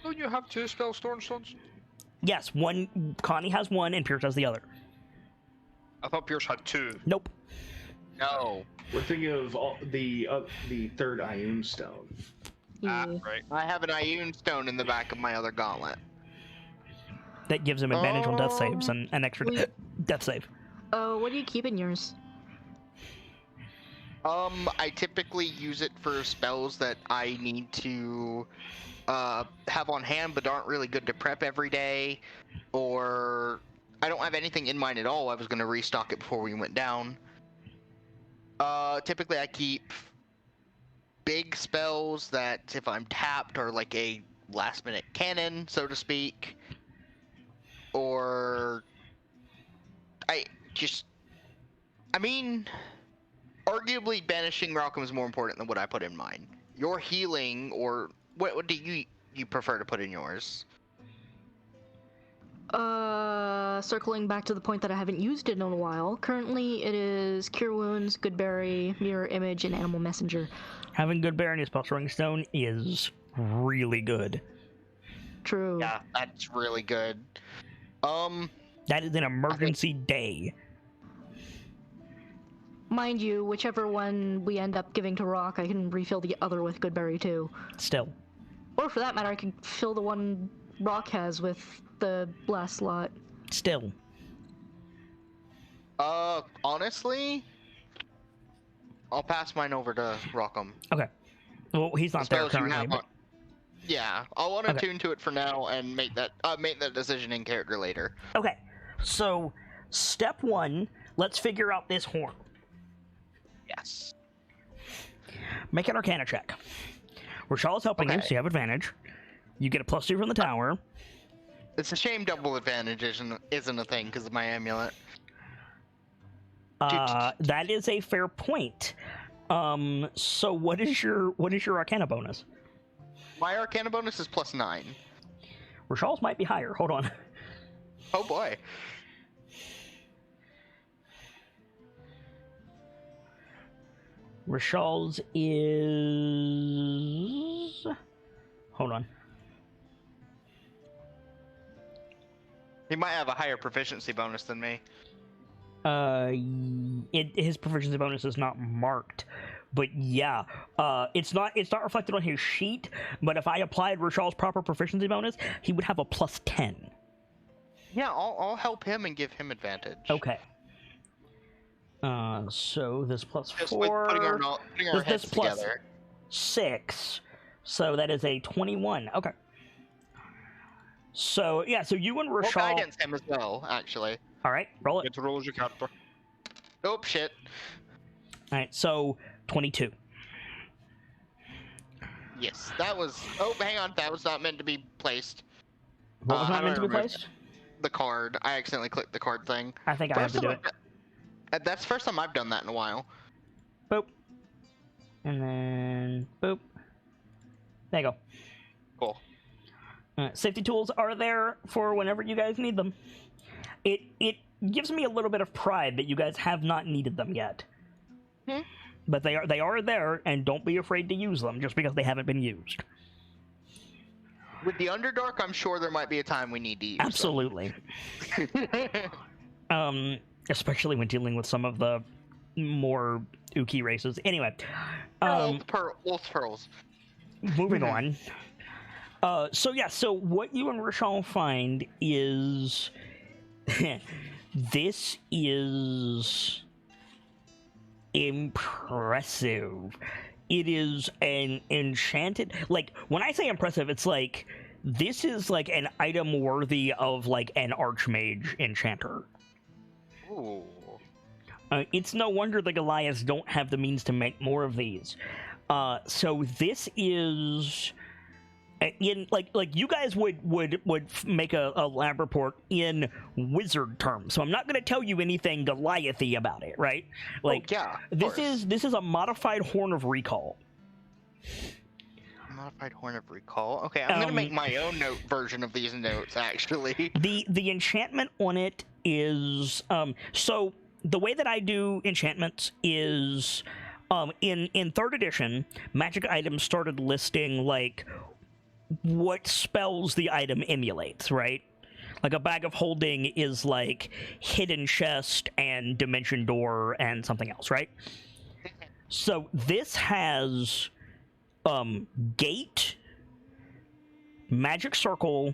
Don't you have 2 spell storing stones? Yes, one. Connie has one, and Pierce has the other. I thought Pierce had 2. Nope. No. We're thinking of the 3rd Ioun stone. Yeah. Right. I have an Ioun stone in the back of my other gauntlet. That gives him advantage on death saves and an extra Wait. death save. What do you keep in yours? I typically use it for spells that I need to have on hand but aren't really good to prep every day, or I don't have anything in mine at all. I was going to restock it before we went down. Typically I keep big spells that if I'm tapped are like a last minute cannon, so to speak, or arguably banishing Malcolm is more important than what I put in mine. Your healing, or what do you prefer to put in yours? Circling back to the point that I haven't used it in a while. Currently, it is Cure Wounds, Goodberry, Mirror Image, and Animal Messenger. Having Goodberry in his spell storing stone is really good. True. Yeah, that's really good. That is an emergency day. Mind you, whichever one we end up giving to Rock, I can refill the other with Goodberry too. Still. Or for that matter, I can fill the one Rock has with the last slot. Still. Honestly, I'll pass mine over to Rockham. Okay. Well, he's not there currently. But... Yeah, I'll want to tune to it for now and make that decision in character later. Okay. So, step 1, let's figure out this horn. Yes. Make an Arcana check. Rashal's helping you, so you have advantage. You get a +2 from the tower. It's a shame double advantage isn't a thing because of my amulet. That is a fair point. So what is your Arcana bonus? My Arcana bonus is +9. Rashal's might be higher. Hold on. Oh boy. Rashal's is... Hold on. He might have a higher proficiency bonus than me. His proficiency bonus is not marked, but yeah, it's not reflected on his sheet. But if I applied Rashal's proper proficiency bonus, he would have a +10. Yeah, I'll help him and give him advantage. Okay. So this +4. Just with putting our heads this together. +6, so that is a 21. Okay. So yeah, so you and We'll Rashal. guidance him as well, actually. All right, roll it. Get to roll as your character. Nope, shit. All right, so 22. Yes, that was. Oh, hang on, that was not meant to be placed. What was I not meant to be don't remember. placed? The card. I accidentally clicked the card thing. I think I have to do it. That's the first time I've done that in a while. Boop. And then boop. There you go. Cool. Safety tools are there for whenever you guys need them. it gives me a little bit of pride that you guys have not needed them yet. But they are there, and don't be afraid to use them just because they haven't been used. With the Underdark, I'm sure there might be a time we need to use Absolutely. Especially when dealing with some of the more Uki races. Anyway, pearls. Moving on. So what you and Rishal find is this is impressive. It is an enchanted, like, when I say impressive, it's like this is like an item worthy of like an Archmage enchanter. Ooh. It's no wonder the Goliaths don't have the means to make more of these. So this is in like you guys would make a lab report in wizard terms. So I'm not going to tell you anything Goliathy about it, right? Like, this is a modified Horn of Recall. Modified Horn of Recall. Okay, I'm gonna make my own note version of these notes. Actually, the enchantment on it is so the way that I do enchantments is in 3rd edition, magic items started listing like what spells the item emulates, right? Like a Bag of Holding is like Hidden Chest and Dimension Door and something else, right? So this has Gate, Magic Circle,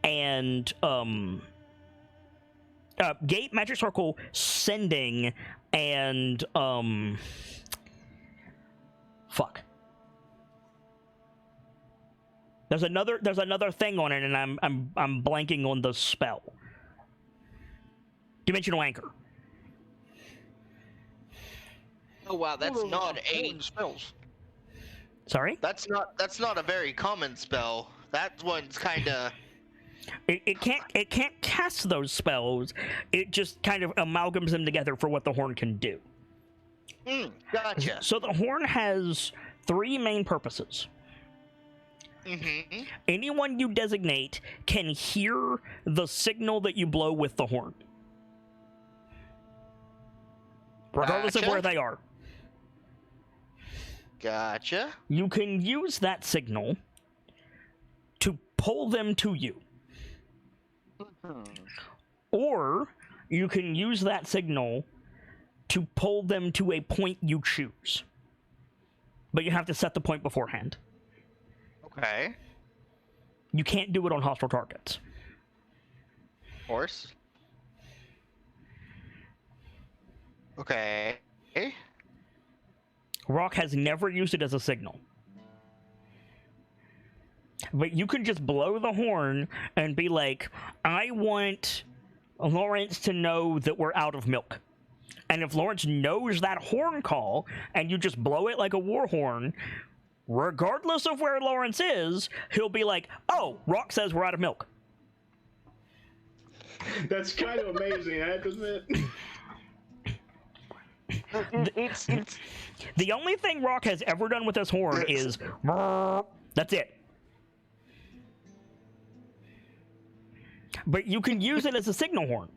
and Gate, Magic Circle, Sending, and fuck. There's another thing on it, and I'm blanking on the spell. Dimensional Anchor. Oh wow, that's not a spells. Sorry? That's not a very common spell. That one's kind of. It can't cast those spells. It just kind of amalgams them together for what the horn can do. Gotcha. So the horn has 3 main purposes. Mm-hmm. Anyone you designate can hear the signal that you blow with the horn, regardless of where they are. Gotcha. You can use that signal to pull them to you. Or you can use that signal to pull them to a point you choose. But you have to set the point beforehand. Okay. You can't do it on hostile targets. Of course. Okay. Rock has never used it as a signal. But you can just blow the horn and be like, I want Lawrence to know that we're out of milk. And if Lawrence knows that horn call, and you just blow it like a war horn, regardless of where Lawrence is, he'll be like, oh, Rock says we're out of milk. That's kind of amazing, I have to admit. The only thing Rock has ever done with this horn is, that's it. But you can use it as a signal horn.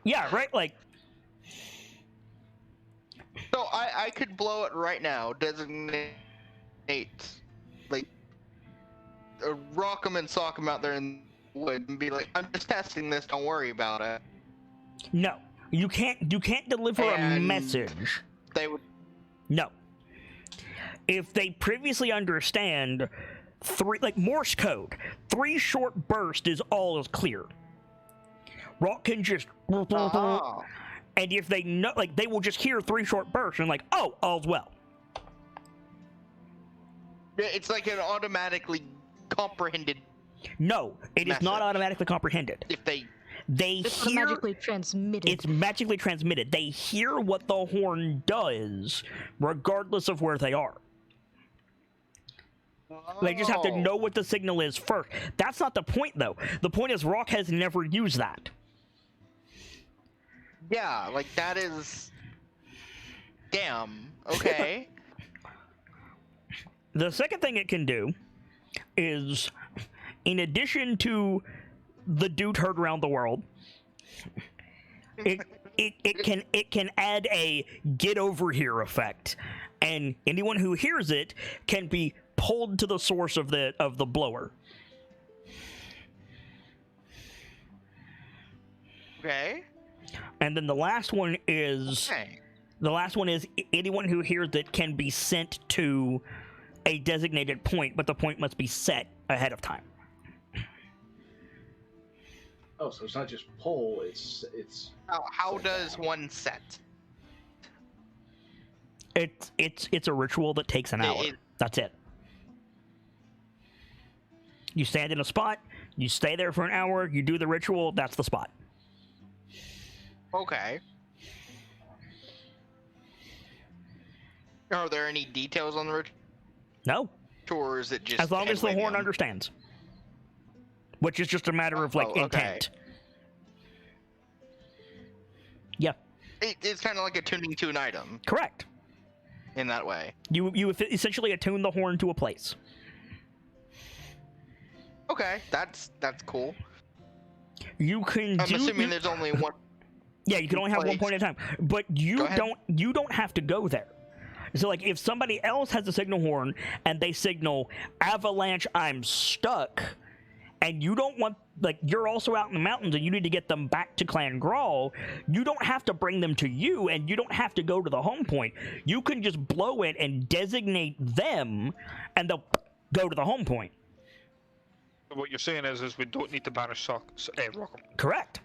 Yeah, right? Like... So I could blow it right now, designate, like, rock them and sock them out there in the wood and be like, I'm just testing this, don't worry about it. No, you can't deliver a message. They would... No. If they previously understand 3, like Morse code, 3 short bursts is all is clear. Rock can just... And if they know, like, they will just hear 3 short bursts and like, oh, all's well. It's like an automatically comprehended. No, it is not automatically comprehended. If they It's hear, magically transmitted. It's magically transmitted. They hear what the horn does, regardless of where they are. They just have to know what the signal is first. That's not the point, though. The point is Rock has never used that. Yeah, like that is... Damn. Okay. The second thing it can do, is, in addition to the dude heard around the world, it can add a get over here effect, and anyone who hears it can be pulled to the source of the blower. Okay. And then the last one is anyone who hears it can be sent to a designated point, but the point must be set ahead of time. Oh, so it's not just pull, it's How does one set? It's a ritual that takes an hour. That's it. You stand in a spot, you stay there for an hour, you do the ritual, that's the spot. Okay. Are there any details on the ritual? No. Or is it just as long as the horn hand-waving? understands. Which is just a matter of, like, okay. intent. Yeah. It's kind of like attuning to an item. Correct. In that way. You essentially attune the horn to a place. Okay, that's cool. You can I'm assuming there's only one. Yeah, you can only have one place. point at a time. But you don't have to go there. So, like, if somebody else has a signal horn and they signal avalanche, I'm stuck, and you don't want, like, you're also out in the mountains and you need to get them back to Clan Grawl, you don't have to bring them to you, and you don't have to go to the home point. You can just blow it and designate them, and they'll go to the home point. What you're saying is we don't need to banish Rockham. Correct.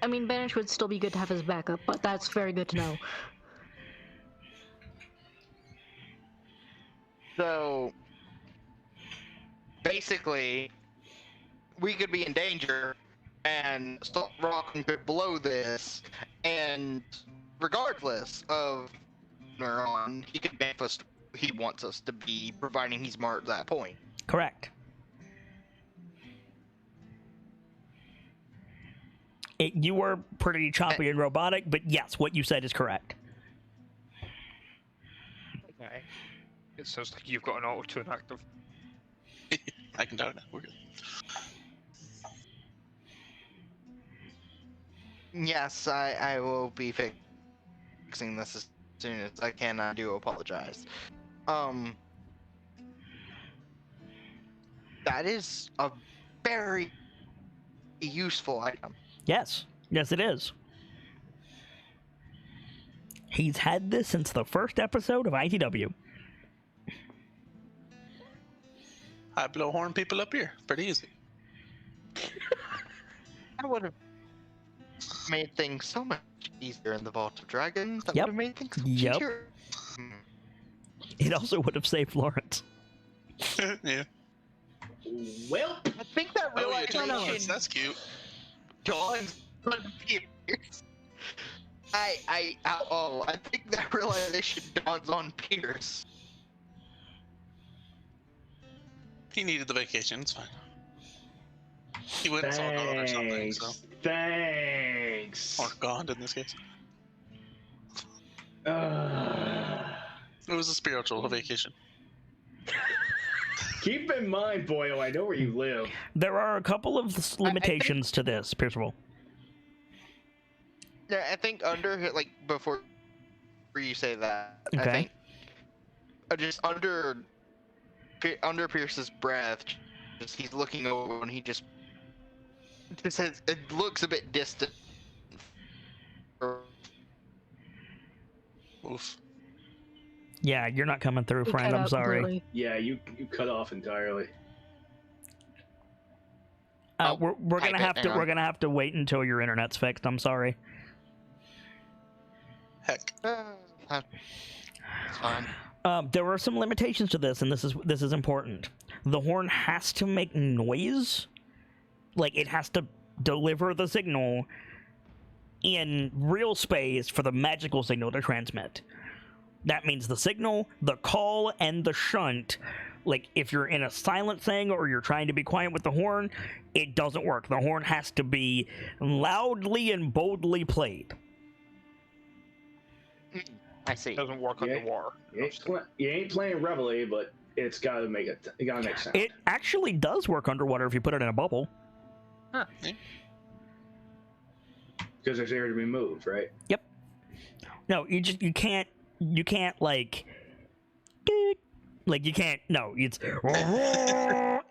I mean, banish would still be good to have as backup, but that's very good to know. So, basically, we could be in danger, and Rockham could blow this, and regardless of where on, he could make us. He wants us to be, providing he's marked that point. Correct. You were pretty choppy and robotic, but yes, what you said is correct. Okay. It sounds like you've got an auto-tune active. I can tell now. We're good. Yes, I will be fixing this as soon as I can. I do apologize. That is a very useful item. Yes. Yes, it is. He's had this since the first episode of ITW. I blow horn people up here. Pretty easy. That would have made things so much easier in the Vault of Dragons. That Yep. would have made things so much Yep. easier. It also would have saved Lawrence. Yeah. well, I think that Oh, yeah, realization that's cute. dawns on Pierce. I think that realization dawns on Pierce. He needed the vacation. It's fine. He went and saw God or something. So, thanks. or God in this case. It was a spiritual vacation. Keep in mind, Boyle, I know where you live. There are a couple of limitations to this, Pierceville. Yeah, I think before you say that, Okay. I think just under Pierce's breath, just he's looking over and he just says it looks a bit distant. Oof. Yeah, you're not coming through, We friend. cut I'm out sorry. completely. Yeah, you cut off entirely. We're type gonna it, have to hang on. we're gonna have to wait until your internet's fixed. I'm sorry. Heck. It's fine. There are some limitations to this, and this is important. The horn has to make noise, like it has to deliver the signal in real space for the magical signal to transmit. That means the signal, the call, and the shunt. Like, if you're in a silent thing or you're trying to be quiet with the horn, it doesn't work. The horn has to be loudly and boldly played. I see. It doesn't work Yeah. underwater. You ain't playing Reveille, but it's gotta make it. It gotta make sense. It actually does work underwater if you put it in a bubble. Huh. Because there's air to be moved, right? Yep. No, you can't like you can't. No, it's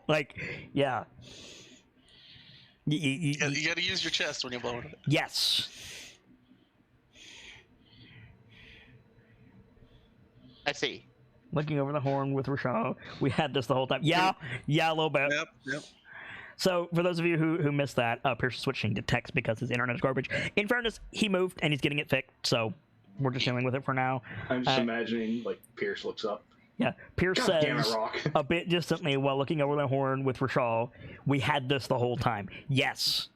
like yeah. You gotta use your chest when you blow it. Yes. I see. Looking over the horn with Rashawn. We had this the whole time. Yeah, a little bit. Yep. So, for those of you who missed that, Pierce is switching to text because his internet is garbage. In fairness, he moved and he's getting it fixed, so we're just dealing with it for now. I'm just imagining, like, Pierce looks up. Yeah, Pierce God damn it, says Rock. a bit distantly while looking over the horn with Rashawn, we had this the whole time. Yes.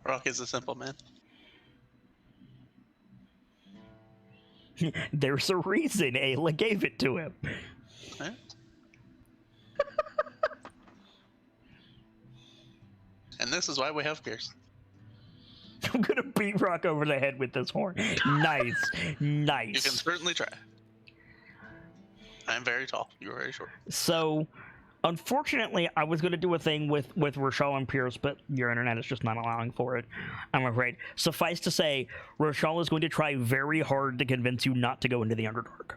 Rock is a simple man. There's a reason Ayla gave it to him. Huh? And this is why we have Pierce. I'm gonna beat Rock over the head with this horn. Nice. You can Nice. certainly try. I'm very tall. You're very short. So, unfortunately, I was gonna do a thing with Rochelle and Pierce, but your internet is just not allowing for it, I'm afraid. Suffice to say, Rochelle is going to try very hard to convince you not to go into the Underdark.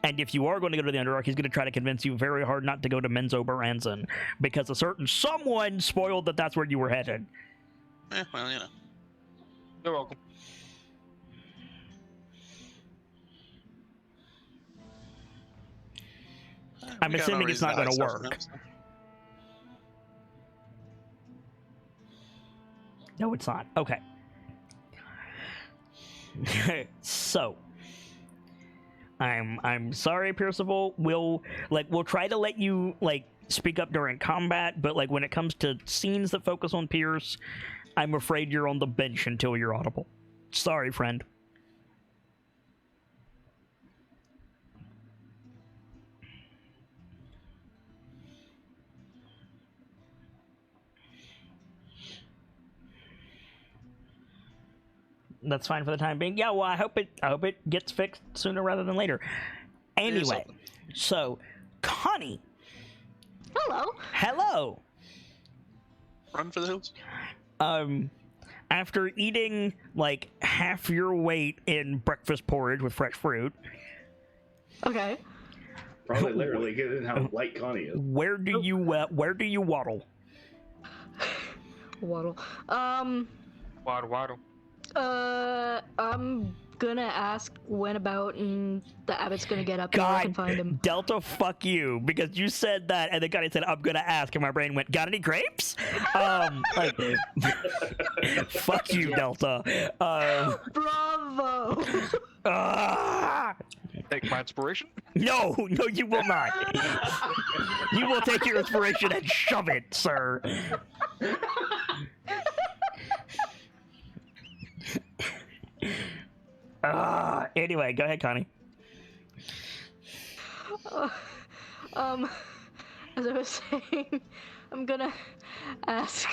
And if you are going to go to the Underdark, he's going to try to convince you very hard not to go to Menzo Baranzan, because a certain someone spoiled that that's where you were headed. Well, you know. You're welcome. I'm We got no assuming it's reason not going to hide stuff from work. him, so. No, it's not. Okay. So, I'm sorry, Percival. We'll try to let you speak up during combat, but when it comes to scenes that focus on Pierce, I'm afraid you're on the bench until you're audible. Sorry, friend. That's fine for the time being. Yeah, well, I hope it gets fixed sooner rather than later. Anyway, so Connie. Hello. Run for the hills. After eating half your weight in breakfast porridge with fresh fruit. Okay. Probably literally given how light Connie is. Where do you waddle? Waddle. Waddle. I'm gonna ask when about and the abbot's gonna get up and I can find him. Delta, fuck you, because you said that and then Connie said I'm gonna ask and my brain went, got any grapes? Fuck you, Delta. Bravo. Take my inspiration. No, you will not. You will take your inspiration and shove it, sir. Anyway, go ahead, Connie. As I was saying, I'm gonna ask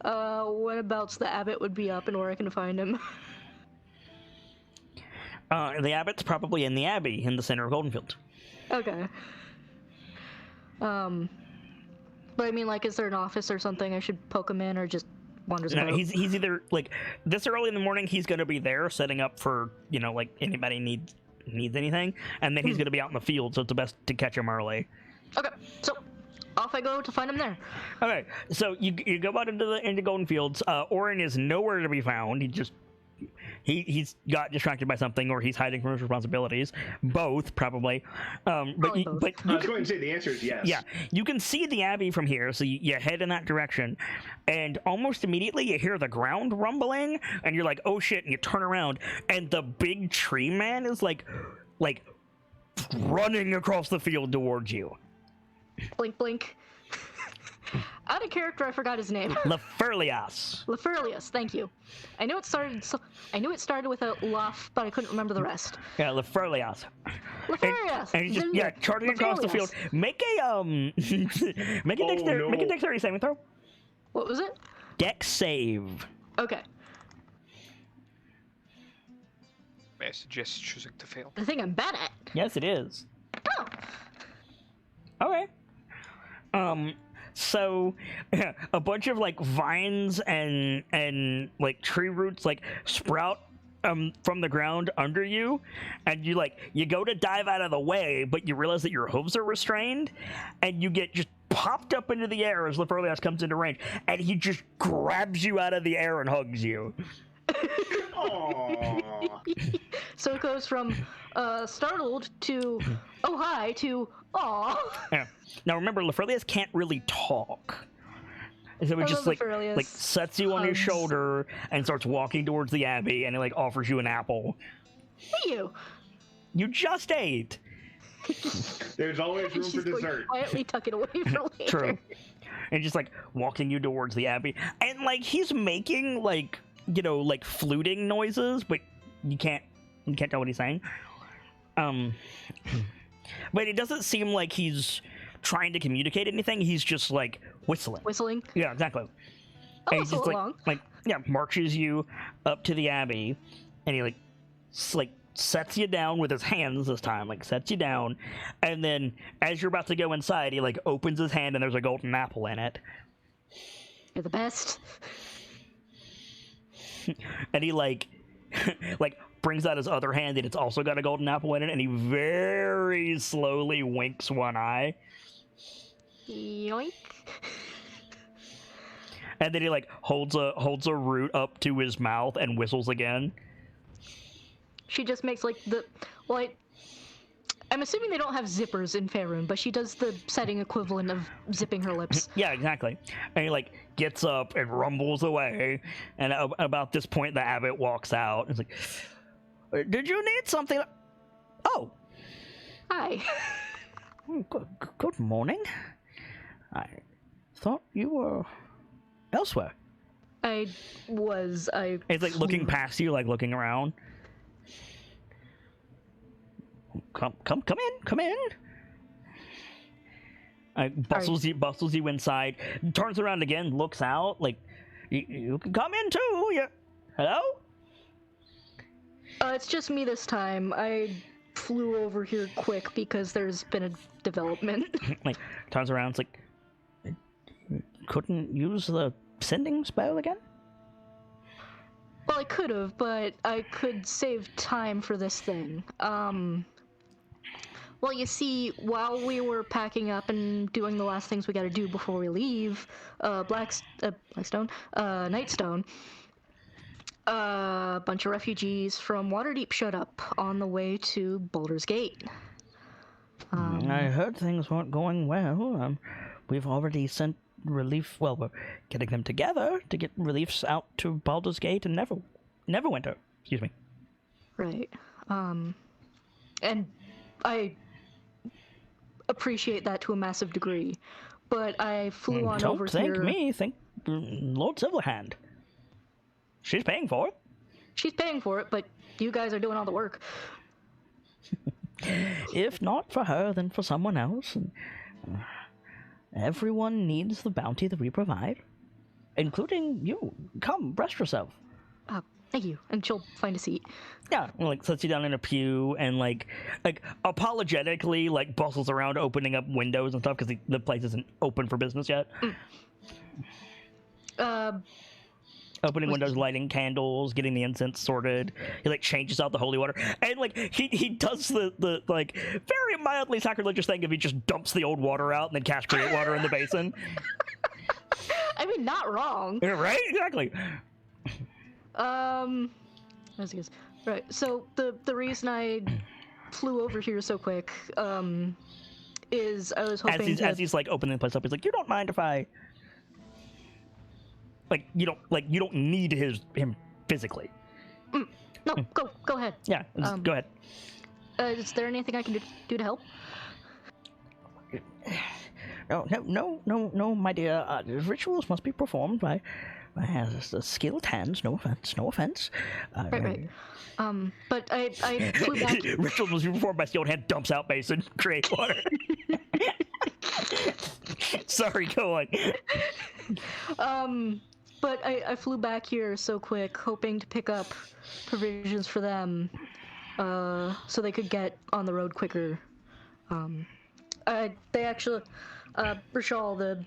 whenabouts the abbot would be up and where I can find him. The abbot's probably in the abbey in the center of Goldenfield. Okay. But I mean, is there an office or something I should poke him in, or just wanders about? No, he's either this early in the morning. He's going to be there setting up for anybody needs anything, and then he's going to be out in the field. So it's the best to catch him early. Okay, so off I go to find him there. Okay, so you go out into Golden Fields. Orin is nowhere to be found. He's got distracted by something, or he's hiding from his responsibilities. Both, probably. But I was going to say the answer is yes. Yeah, you can see the Abbey from here, so you head in that direction, and almost immediately you hear the ground rumbling, and you're like, oh shit, and you turn around, and the big tree man is like running across the field towards you. Blink, blink. Out of character, I forgot his name. Lefurlias. Lefurlias, thank you. I knew it started with a luff, but I couldn't remember the rest. Yeah, Lefurlias. Lefurlias. And he's just charging across the field. Make a make a dexterity saving throw. What was it? Dex save. Okay. may I suggest choosing to fail? The thing I'm bad at. Yes, it is. Oh. Okay. So a bunch of like vines and like tree roots like sprout from the ground under you, and you go to dive out of the way, but you realize that your hooves are restrained, and you get just popped up into the air as Lefurlias comes into range, and he just grabs you out of the air and hugs you. Aww. So it goes from startled to oh hi to aw. Yeah. Now remember, Lefurlias can't really talk. So it just like sets you on his shoulder and starts walking towards the abbey, and he like offers you an apple. Hey you. You just ate. There's always room for She's going to dessert. quietly tuck it away for later. True. And just like walking you towards the abbey, and like he's making like like fluting noises, but you can't tell what he's saying. But it doesn't seem like he's trying to communicate anything. He's just like whistling. Whistling. Yeah, exactly. I'll And he whistle just along. marches you up to the abbey, and he sets you down with his hands this time, sets you down, and then as you're about to go inside, he opens his hand and there's a golden apple in it. You're the best. And he brings out his other hand and it's also got a golden apple in it, and he very slowly winks one eye. Yoink. And then he holds a root up to his mouth and whistles again. She just makes I'm assuming they don't have zippers in Faerun, but she does the setting equivalent of zipping her lips. Yeah, exactly. And he gets up and rumbles away, and about this point the abbot walks out. It's like, did you need something? Oh, Hi. good morning. I thought you were elsewhere. He's looking past you, looking around. Come in. Bustles you inside. Turns around again, looks out. You can come in too. Yeah. Hello. It's just me this time. I flew over here quick because there's been a development. Turns around. It's couldn't use the sending spell again. Well, I could have, but I could save time for this thing. Well, you see, while we were packing up and doing the last things we gotta do before we leave, Nightstone, a bunch of refugees from Waterdeep showed up on the way to Baldur's Gate. I heard things weren't going well. We've already sent relief. Well, we're getting them together to get reliefs out to Baldur's Gate and Neverwinter. Excuse me. Right. And I appreciate that to a massive degree, but I flew on over here. Don't thank me. Thank Lord Silverhand. She's paying for it. She's paying for it, but you guys are doing all the work. If not for her, then for someone else. And, everyone needs the bounty that we provide, including you. Come, rest yourself. Thank you. And she'll find a seat. Yeah, sets you down in a pew and apologetically bustles around opening up windows and stuff because the place isn't open for business yet. Opening windows, lighting candles, getting the incense sorted. He changes out the holy water, and he does the very mildly sacrilegious thing if he just dumps the old water out and then casts create water in the basin. I mean, not wrong. Right? Exactly. Right. So the reason I flew over here so quick is I was hoping as he's opening the place up, he's you don't mind if I you don't need him physically. No, go ahead. Yeah, go ahead. Is there anything I can do to help? No, my dear. Rituals must be performed by skilled hands. No offense. Right. But I flew back. Rituals must be performed by skilled hands. Dumps out basin. Create water. Sorry, go on. But I flew back here so quick, hoping to pick up provisions for them. so they could get on the road quicker. They actually, Rishal,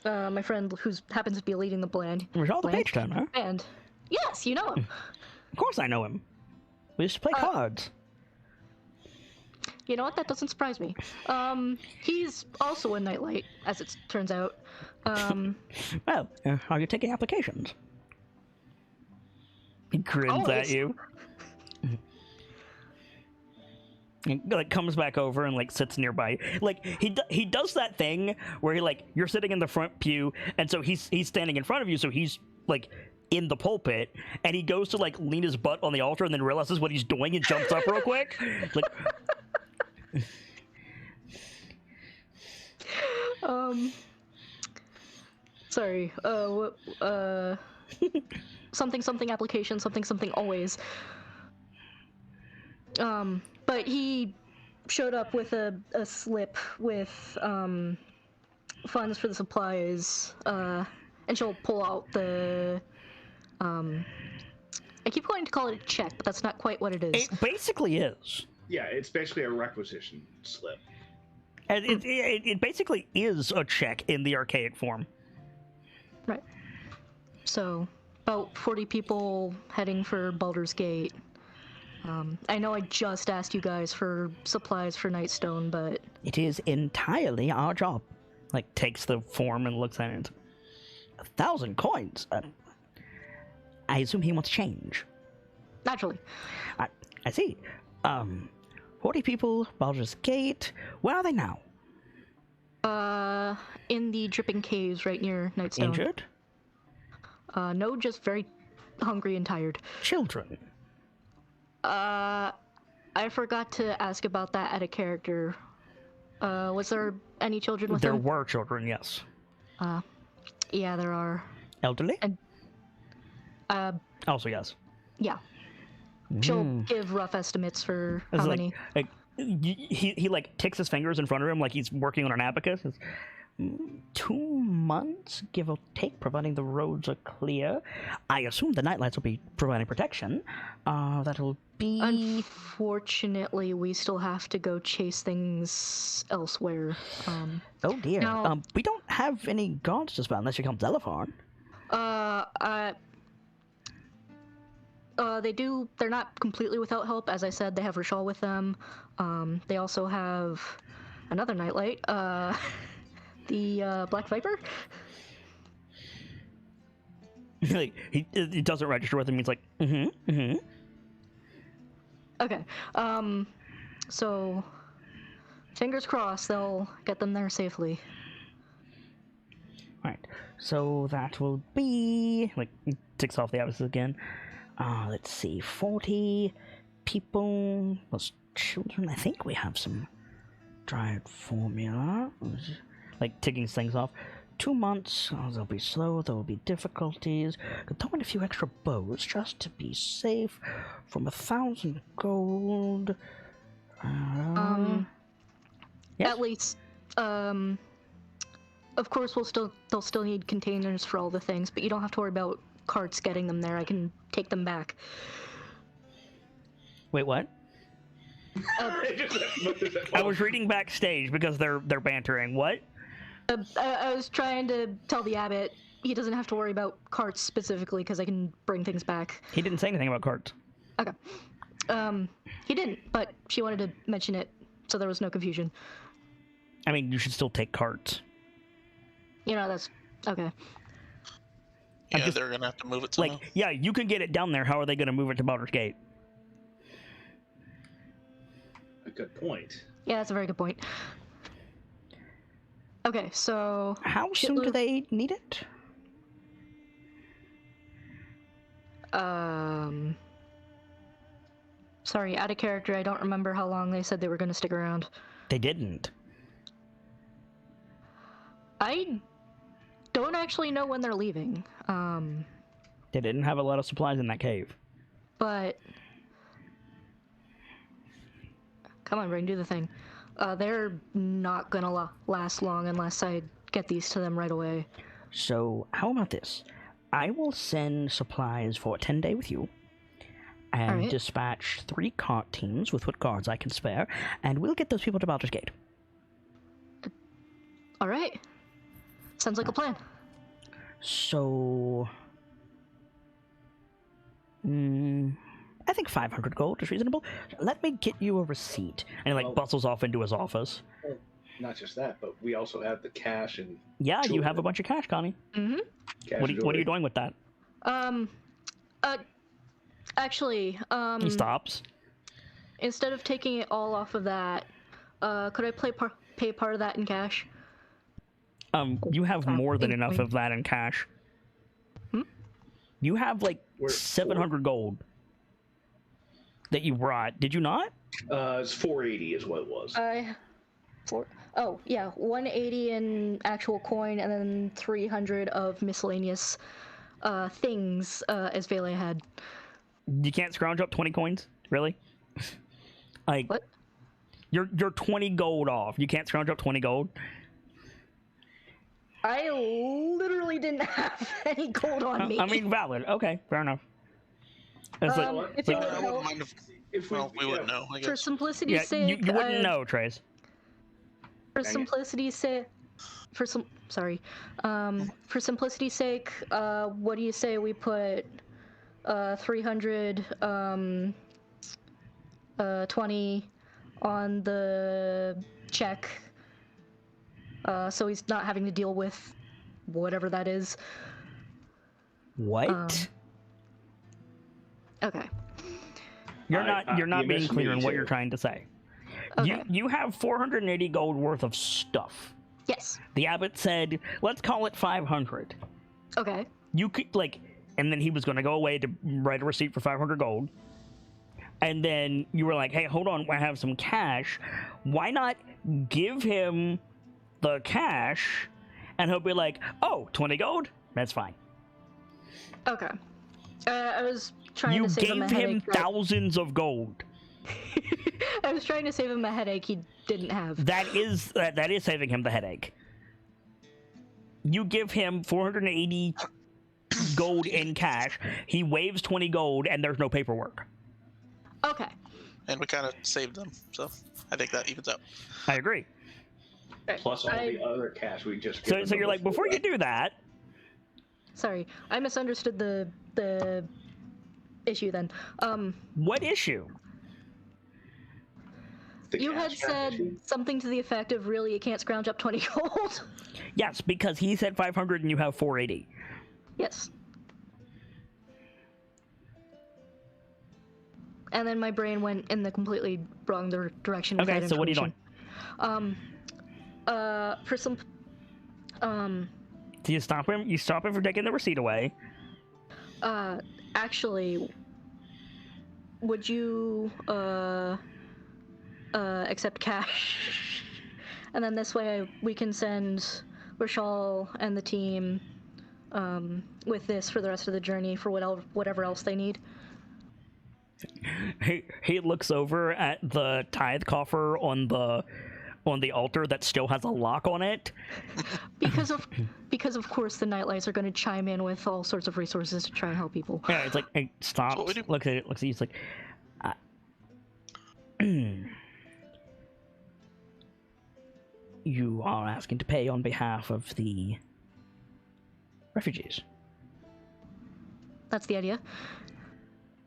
my friend who happens to be leading the band. Rishal the Page Turner, huh? And yes, you know him. Of course I know him. We used to play cards. You know what? That doesn't surprise me. He's also a KnightLite, as it turns out. Well, are you taking applications? He grins at you. And, like, comes back over and like sits nearby. Like he does that thing where he like you're sitting in the front pew, and so he's standing in front of you, so he's like in the pulpit, and he goes to like lean his butt on the altar, and then realizes what he's doing and jumps up real quick. Like, sorry. Something application, something always. But he showed up with a slip with funds for the supplies, and she'll pull out the I keep wanting to call it a check, but that's not quite what it is. it basically is. Yeah, it's basically a requisition slip. And it basically is a check in the archaic form. Right. So, about 40 people heading for Baldur's Gate. I know I just asked you guys for supplies for Nightstone, but... It is entirely our job. Like, takes the form and looks at it. 1,000 coins? I assume he wants change. Naturally. I see. 40 people, Baldur's Gate. Where are they now? In the dripping caves right near Nightstone. Injured? No, just very hungry and tired. Children? I forgot to ask about that at a character. Was there any children with There them? were children, yes. Yeah, there are. Elderly? And, also, yes. yeah. She'll give rough estimates for It's how like, many. Like, he like ticks his fingers in front of him like he's working on an abacus. 2 months, give or take, providing the roads are clear. I assume the KnightLites will be providing protection. That'll be... Unfortunately, we still have to go chase things elsewhere. Oh dear. Now, we don't have any guards to spell unless you come Zelifon. They do. They're not completely without help. As I said, they have Rishal with them. They also have another KnightLite, the Black Viper. Like, he doesn't register with him. He's like, Okay. So, fingers crossed they'll get them there safely. Alright, so that will be... Like, he ticks off the abacuses again. Let's see, 40 people, plus children. I think we have some dryad formula. Like, ticking things off. 2 months, they'll be slow, there will be difficulties. Could throw in a few extra bows just to be safe. From 1,000 gold. Yes? At least, of course, they'll still need containers for all the things, but you don't have to worry about carts getting them there. I can take them back. Wait, what? I was reading backstage because they're bantering. What? I was trying to tell the abbot he doesn't have to worry about carts specifically because I can bring things back. He didn't say anything about carts. Okay. He didn't, but she wanted to mention it, so there was no confusion. I mean, you should still take carts. You know, that's okay. Yeah, they're gonna have to move it to Like, yeah, you can get it down there. How are they gonna move it to Baldur's Gate? A good point. Yeah, that's a very good point. Okay, so... How soon do they need it? Sorry, out of character, I don't remember how long they said they were going to stick around. They didn't. I don't actually know when they're leaving. They didn't have a lot of supplies in that cave. But... Come on, brain, do the thing. They're not gonna last long unless I get these to them right away. So, how about this? I will send supplies for a 10-day with you. and Alright. dispatch 3 cart teams with what guards I can spare, and we'll get those people to Baldur's Gate. All right. Sounds like a plan. So... I think 500 gold is reasonable. Let me get you a receipt. And he, like, Well- bustles off into his office. Not just that, but we also have the cash and Yeah, you have a Jewelry. bunch of cash, Connie. Mm-hmm. cash. What are jewelry. you doing with that? Actually, He stops. instead of taking it all off of that, could I pay part of that in cash? You have more than in enough coin. of that in cash. Hmm? You have, like, We're 700 gold that you brought. Did you not? It's 480 is what it was. Oh yeah, 180 in actual coin, and then 300 of miscellaneous things as Vele had. You can't scrounge up 20 coins? Really? Like, What? You're 20 gold off. You can't scrounge up 20 gold? I literally didn't have any gold on me. I mean, valid. Okay, fair enough. It's like- if it like- would I wouldn't help, mind If well, we wouldn't know, I for guess. simplicity's yeah, sake, you wouldn't know, Trace. For Dang it. simplicity's sake, for simplicity's sake, what do you say we put 300 20 on the check, so he's not having to deal with whatever that is. What? Okay. You're you not being missed clear me, in what too. you're trying to say. Okay. You have 480 gold worth of stuff. Yes. The abbot said, let's call it 500. Okay. You could, like, and then he was going to go away to write a receipt for 500 gold. And then you were like, hey, hold on, I have some cash. Why not give him the cash? And he'll be like, oh, 20 gold? That's fine. Okay. I was trying You to save him a gave him headache. thousands of gold. I was trying to save him a headache he didn't have. That is saving him the headache. You give him 480 gold in cash. He waves 20 gold, and there's no paperwork. Okay. And we kind of saved them, so I think that evens out. I agree. Plus all the other cash we just. So given you're them like, before you do that, Sorry, I misunderstood the issue then. what issue? the You had cash said issue. something to the effect of, really, you can't scrounge up 20 gold? Yes, because he said 500 and you have 480. Yes. And then my brain went in the completely wrong direction with Okay, that so what are you doing? information. For some... Do you stop him? You stop him from taking the receipt away. Actually, would you, accept cash? And then this way we can send Rashal and the team, with this for the rest of the journey for whatever else they need. He looks over at the tithe coffer on the altar that still has a lock on it. Because of course the KnightLites are going to chime in with all sorts of resources to try and help people. Yeah, it's like, hey, stop. what we do. Looks at it. Looks at you. It's like, you are asking to pay on behalf of the refugees. That's the idea.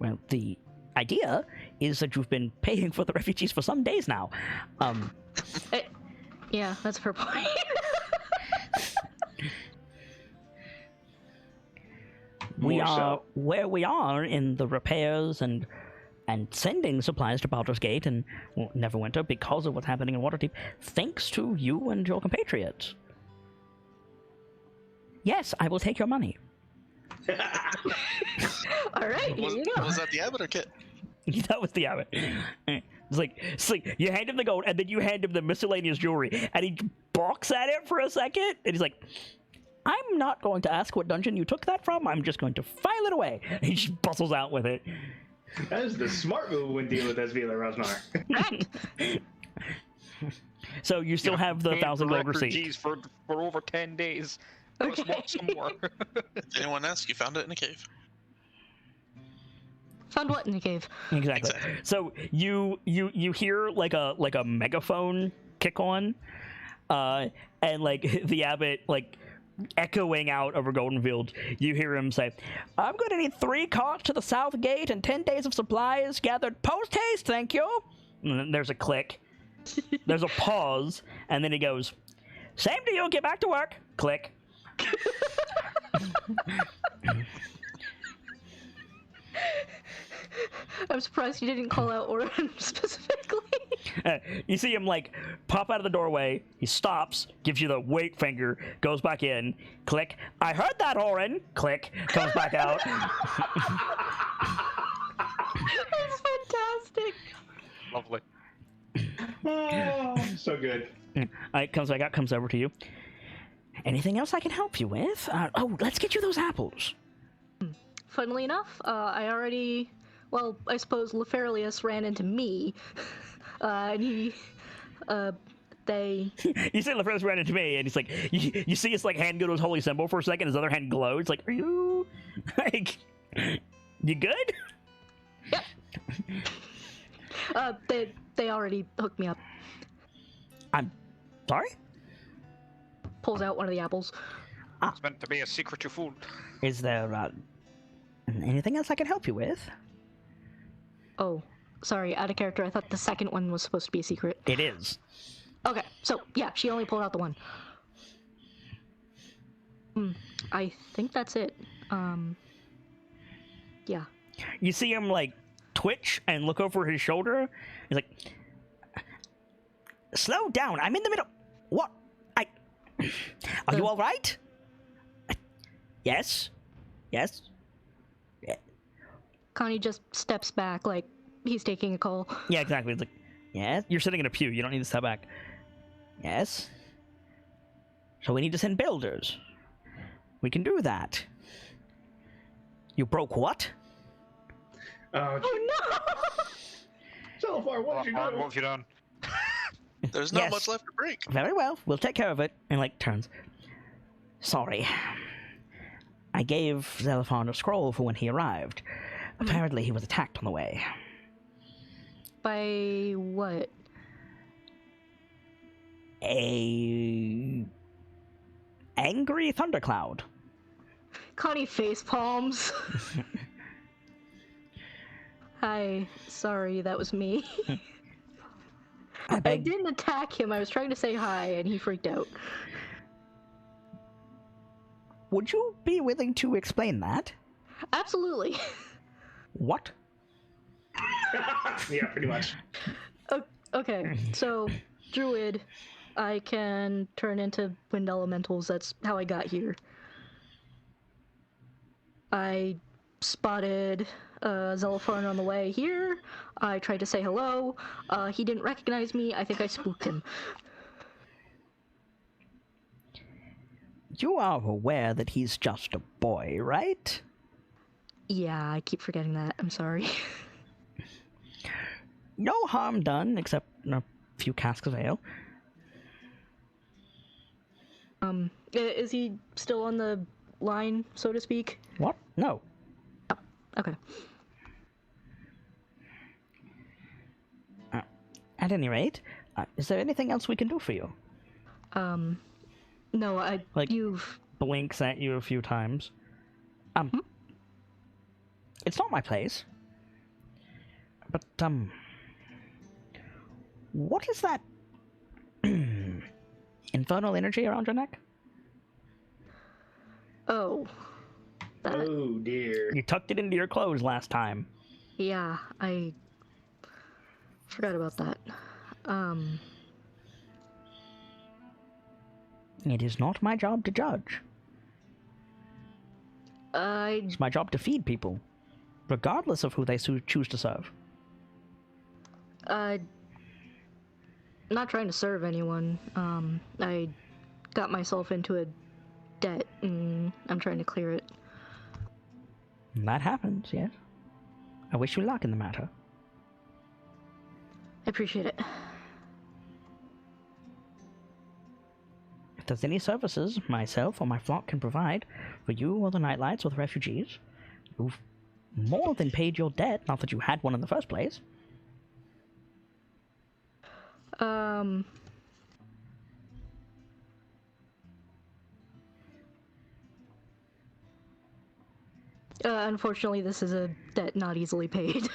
Well, the idea is that you've been paying for the refugees for some days now. Yeah, that's a fair point. We More are so. where we are in the repairs and sending supplies to Baldur's Gate and Neverwinter because of what's happening in Waterdeep, thanks to you and your compatriots. Yes, I will take your money. All right, here Was, you go. was that the abbot or Kit? That was the abbot. It's like you hand him the gold and then you hand him the miscellaneous jewelry and he balks at it for a second and he's like, I'm not going to ask what dungeon you took that from. I'm just going to file it away. And he just bustles out with it. That is the smart move when dealing with SVL Rosnar. So you still have the 1,000 gold receipt. refugees for over 10 days. Let's Okay. want some more. Did anyone ask? You found it in a cave. Found what in the cave? Exactly. So you hear like a megaphone kick on, and like the abbot like echoing out over Goldenfield. You hear him say, "I'm going to need 3 carts to the south gate and 10 days of supplies gathered post haste. Thank you." And then there's a click. There's a pause, and then he goes, "Same to you. Get back to work." Click. I'm surprised you didn't call out Oren specifically. You see him like pop out of the doorway. He stops, gives you the wait finger, goes back in. Click. "I heard that, Oren." Click. Comes back out. That's fantastic. Lovely. Oh, so good. Comes back out. Comes over to you. "Anything else I can help you with? Let's get you those apples." Funnily enough, I already, well, I suppose Leferius ran into me, and he, they... You say Leferius ran into me, and he's like, you see his like hand go to his holy symbol for a second, his other hand glows, like, "Are you, like, you good?" Yep. They already hooked me up. I'm sorry? Pulls out one of the apples. It's meant to be a secret, you fool. Is there, anything else I can help you with? Oh, sorry, out of character. I thought the second one was supposed to be a secret. It is. Okay, so, yeah, she only pulled out the one. I think that's it. Yeah. You see him, like, twitch and look over his shoulder. He's like, "Slow down, I'm in the middle." "What? Are you all right?" Yes. Yes. Connie just steps back like he's taking a call. Yeah, exactly. It's like, "Yes." You're sitting in a pew. You don't need to step back. "Yes. So we need to send builders. We can do that." "You broke what?" Oh no! so far, what did you What do? have you done? There's not Yes. much left to break. "Very well. We'll take care of it." And like turns. "Sorry. I gave Xenophon a scroll for when he arrived. Apparently he was attacked on the way." By what? "A angry thundercloud." Connie face palms. Hi, sorry, that was me. I didn't attack him, I was trying to say hi, and he freaked out. Would you be willing to explain that? Absolutely. What? Yeah, pretty much. Okay, so, Druid, I can turn into wind elementals, that's how I got here. I spotted Xenophon on the way here. I tried to say hello. He didn't recognize me. I think I spooked him. You are aware that he's just a boy, right? Yeah, I keep forgetting that. I'm sorry. No harm done, except a few casks of ale. Is he still on the line, so to speak? What? No. Okay. At any rate, is there anything else we can do for you? No, Like- you've... Blinks at you a few times. It's not my place. But, what is that infernal energy around your neck? Oh. That... Oh dear. You tucked it into your clothes last time. Yeah, I... forgot about that. It is not my job to judge. It's my job to feed people, regardless of who they choose to serve. Not trying to serve anyone. I got myself into a debt, and I'm trying to clear it. That happens, yes. I wish you luck in the matter. I appreciate it. If there's any services myself or my flock can provide for you or the KnightLites or the refugees, you more than paid your debt, not that you had one in the first place. Unfortunately, this is a debt not easily paid.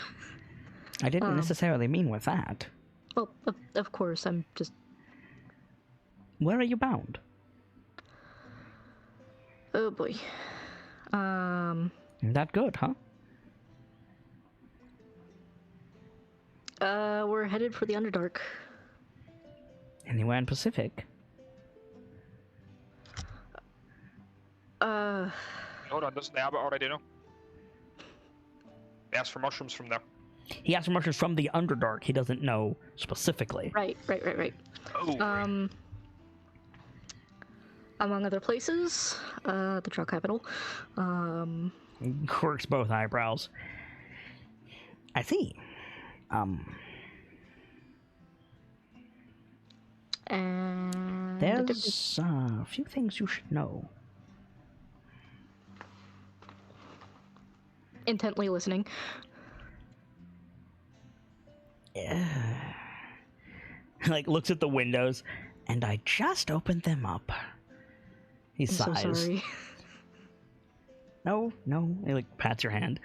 I didn't necessarily mean with that. Well, of course, I'm just... Where are you bound? Oh boy. That good, huh? We're headed for the Underdark. Anywhere in Pacific? Hold on, doesn't the abbot already know? They asked for mushrooms from there. He asked for mushrooms from the Underdark. He doesn't know specifically. Right. Oh. Among other places, the Drow capital. Quirks both eyebrows. I see. And... There's a few things you should know. Intently listening. Like, looks at the windows, and I just opened them up. He sighs. So sorry. No. He, like, pats your hand.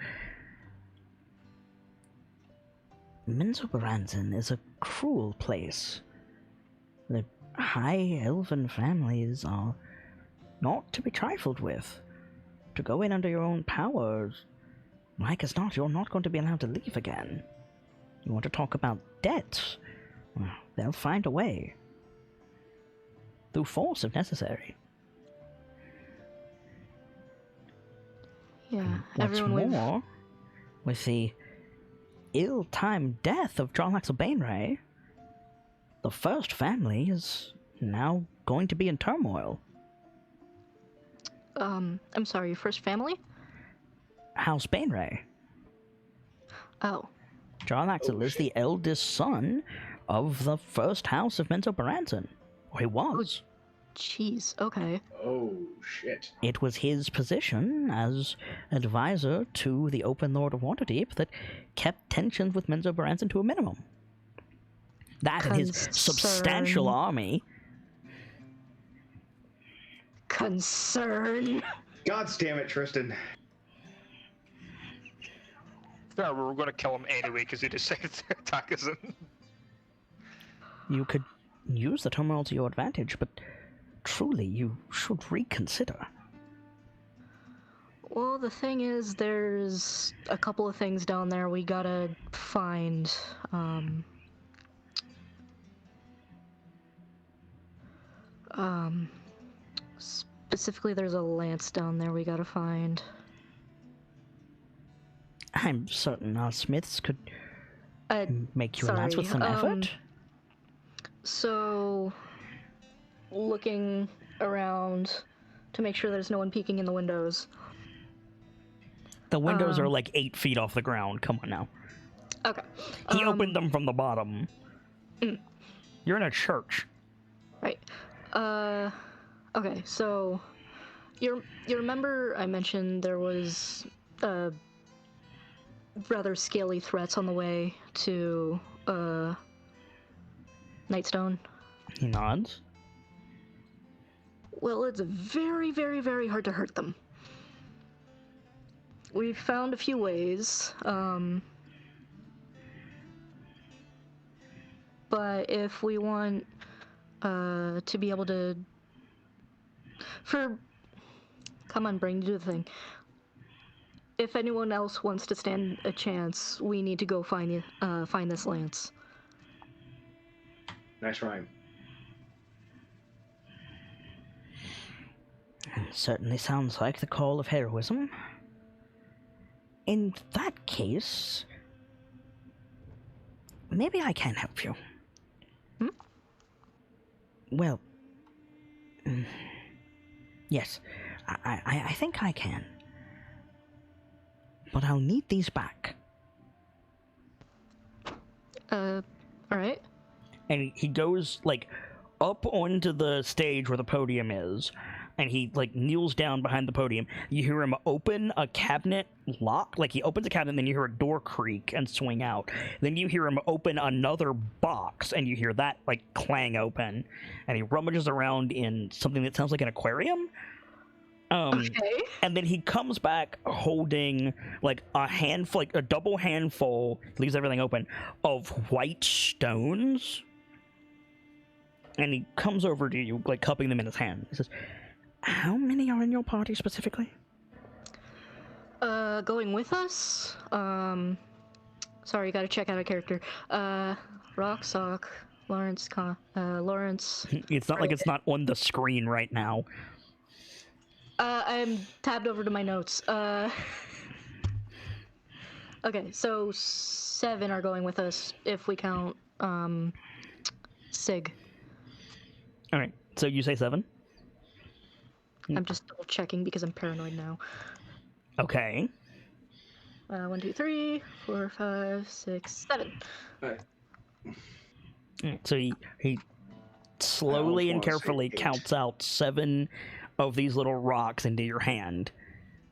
Menzoberranzan is a cruel place. The high elven families are not to be trifled with. To go in under your own powers, like as not, you're not going to be allowed to leave again. You want to talk about debts? Well, they'll find a way. Through force, if necessary. Yeah, What's more, with the ill-timed death of John Axel Bainray, the first family is now going to be in turmoil. I'm sorry, first family? House Bainray. Oh. John Axel is the eldest son of the first house of Menzoberranzan. Or he was. Jeez, okay. Oh, shit. It was his position as advisor to the Open Lord of Waterdeep that kept tensions with Menzoberranzan to a minimum. That and his substantial army. Concern. God damn it, Tristan. Yeah, we were going to kill him anyway because he decided to attack us. You could use the turmoil to your advantage, but truly you should reconsider. Well, the thing is, there's a couple of things down there we gotta find. Specifically, there's a lance down there we gotta find. I'm certain our smiths could make you a lance with some sorry, effort. So, looking around to make sure there's no one peeking in the windows. The windows are like 8 feet off the ground. Come on now. Okay. He opened them from the bottom. Mm. You're in a church. Right. Okay, so you remember I mentioned there was rather scaly threats on the way to Nightstone? He nods. Well, it's very, very, very hard to hurt them. We've found a few ways, but if we want to be able to... Come on, brain, do the thing. If anyone else wants to stand a chance, we need to go find this lance. Nice rhyme. Certainly sounds like the call of heroism. In that case, maybe I can help you. Hmm? Well, yes, I think I can. But I'll need these back. Alright. And he goes, like, up onto the stage where the podium is, and he like kneels down behind the podium. You hear him open a cabinet lock, like he opens a cabinet, and then you hear a door creak and swing out. Then you hear him open another box, and you hear that like clang open, and he rummages around in something that sounds like an aquarium. Okay. And then he comes back holding like a handful, like a double handful, leaves everything open, of white stones. And he comes over to you, like cupping them in his hand. He says, "How many are in your party specifically?" Going with us? Sorry, gotta check out a character. Rock, Sock, Lawrence, Lawrence. It's not like it's not on the screen right now. I'm tabbed over to my notes. Okay, so 7 are going with us if we count, Sig. Alright, so you say 7? I'm just double checking because I'm paranoid now. Okay. 1, 2, 3, 4, 5, 6, 7. Alright. Alright, so he slowly and carefully counts out 7 of these little rocks into your hand,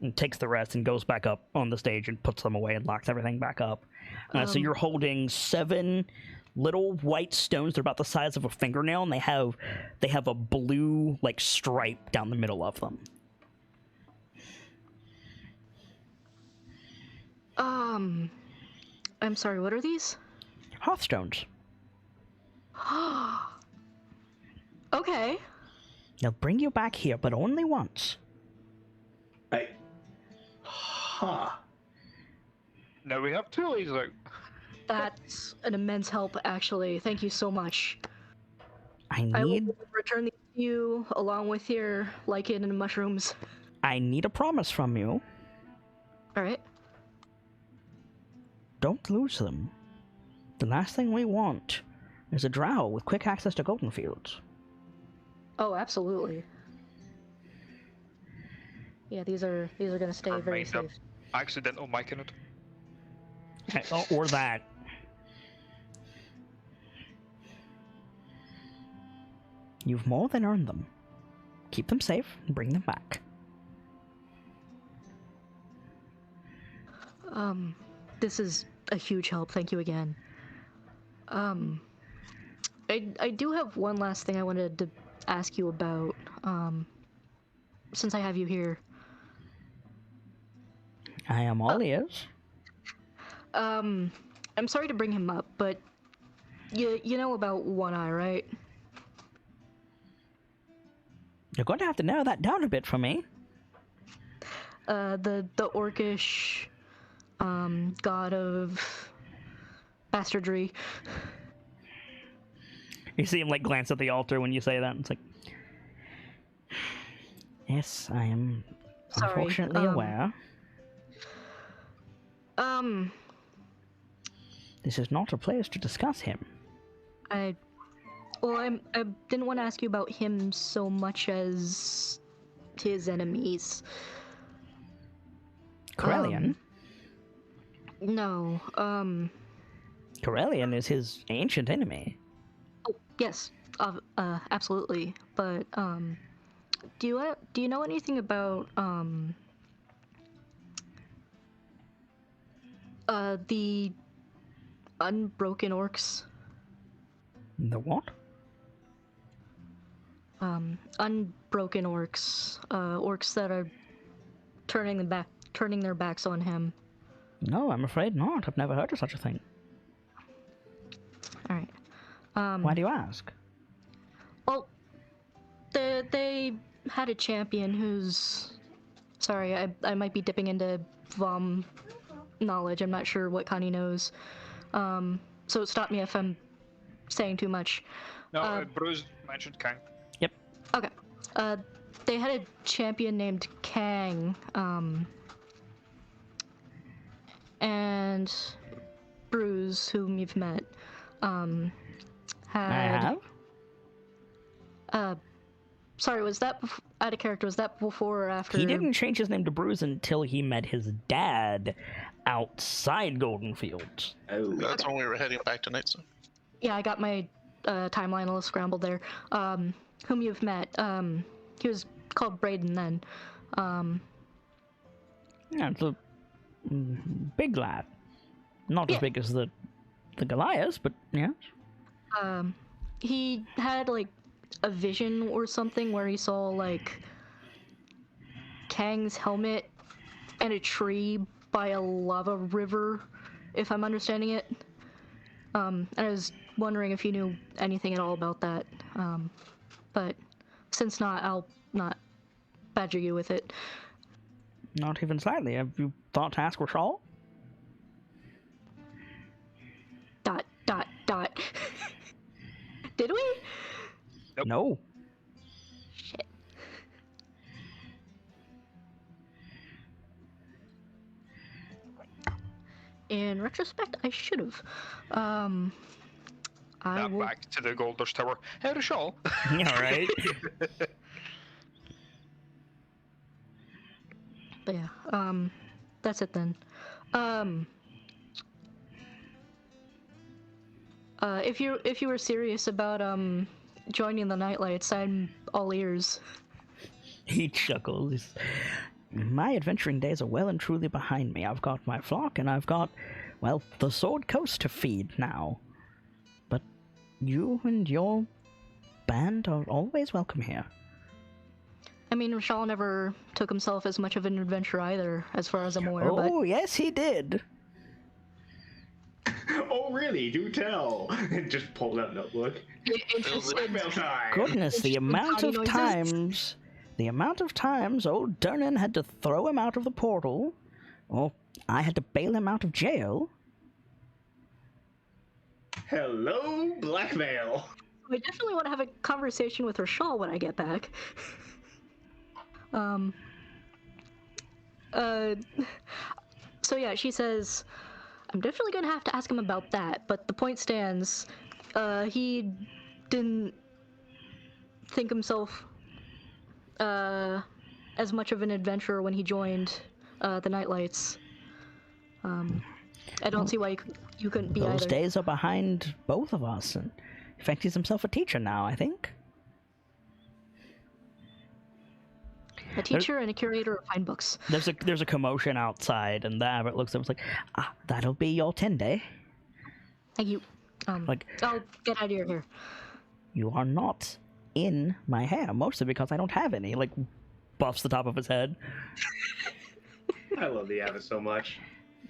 and takes the rest and goes back up on the stage and puts them away and locks everything back up. So you're holding 7 little white stones. They're about the size of a fingernail, and they have a blue like stripe down the middle of them. I'm sorry, what are these? Hearthstones. Okay. They'll bring you back here, but only once. Now we have 2 leads out. That's an immense help, actually. Thank you so much. I I will need return these to you along with your lichen and mushrooms. a promise from you. Alright. Don't lose them. The last thing we want is a drow with quick access to golden fields. Oh, absolutely. Yeah, these are gonna stay Or very mind up. safe. Accidental micing it. Or that. You've more than earned them. Keep them safe and bring them back. This is a huge help. Thank you again. I do have one last thing I wanted to ask you about, since I have you here. I am all ears. I'm sorry to bring him up, but you know about One Eye, right? You're going to have to narrow that down a bit for me. The orcish, god of bastardry. You see him like glance at the altar when you say that. It's like, yes, I am Sorry, unfortunately aware. This is not a place to discuss him. I didn't want to ask you about him so much as his enemies. Corellian? No, Corellian is his ancient enemy. Oh, yes, absolutely. But do you know anything about the unbroken orcs? The what? Unbroken orcs. Orcs that are turning their backs on him. No, I'm afraid not. I've never heard of such a thing. All right. Why do you ask? Well, they had a champion who's... Sorry, I might be dipping into Vom knowledge. I'm not sure what Connie knows. So stop me if I'm saying too much. No, Bruce mentioned Kang. Yep. Okay. They had a champion named Kang, and Bruce, whom you've met, had... I have? Sorry, was that out of character? Was that before or after? He didn't change his name to Bruce until he met his dad outside Golden Fields. Oh, That's when we were heading back to Nightstone. Yeah, I got my timeline a little scrambled there. Whom you've met. He was called Braden then. Yeah, it's a big lad. Not as big as the Goliath, but yeah. He had like a vision or something where he saw like Kang's helmet and a tree by a lava river, if I'm understanding it. And I was wondering if you knew anything at all about that. But since not, I'll not badger you with it. Not even slightly. Have you thought to ask Rashal? ... Did we? Nope. No. Shit. In retrospect, I should have. I will... Back to the Golders Tower. Hey, Rashal. Yeah, right. But yeah, that's it then. If you were serious about joining the KnightLites, I'm all ears. He chuckles. My adventuring days are well and truly behind me. I've got my flock, and I've got, well, the Sword Coast to feed now. But you and your band are always welcome here. I mean, Rashal never took himself as much of an adventure either, as far as I'm aware. Oh, yes, he did. Oh, really? Do tell. Just pulled out a notebook. Blackmail time. Goodness, the amount of times old Durnan had to throw him out of the portal, or I had to bail him out of jail. Hello, blackmail. I definitely want to have a conversation with Rashal when I get back. So yeah, she says, I'm definitely gonna have to ask him about that, but the point stands, he didn't think himself, as much of an adventurer when he joined, the KnightLites. I don't see why you couldn't be Those either. days are behind both of us, and in fact, he's himself a teacher now, I think. A teacher and a curator of fine books. There's a commotion outside, and the abbot looks up and is like, that'll be your 10-day. Thank you. Like, I'll get out of your hair. You are not in my hair, mostly because I don't have any. Like, buffs the top of his head. I love the abbot so much.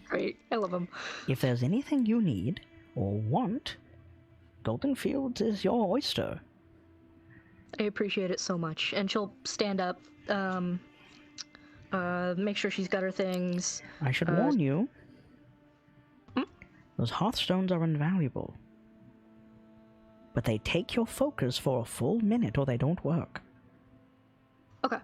Great. I love him. If there's anything you need or want, Golden Fields is your oyster. I appreciate it so much. And she'll stand up, make sure she's got her things. I should warn you, those hearthstones are invaluable. But they take your focus for a full minute or they don't work. Okay.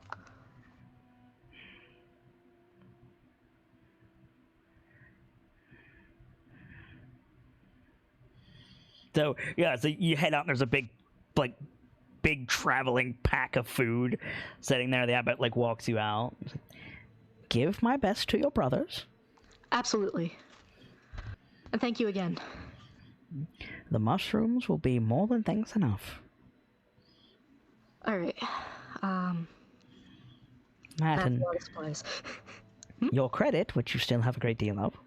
So, yeah, so you head out and there's a big traveling pack of food sitting there. The abbot, walks you out. Give my best to your brothers. Absolutely. And thank you again. The mushrooms will be more than thanks enough. Alright. That That's and a lot of supplies. your credit, which you still have a great deal of.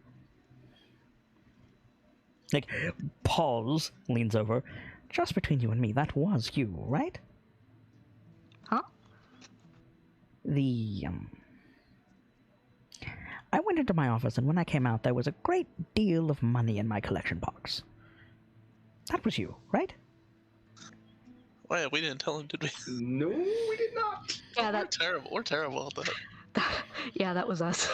Pause, leans over. Just between you and me, that was you, right? Huh? I went into my office, and when I came out, there was a great deal of money in my collection box. That was you, right? Wait, we didn't tell him, did we? No, we did not. Yeah, We're terrible. We're terrible at that. yeah, that was us.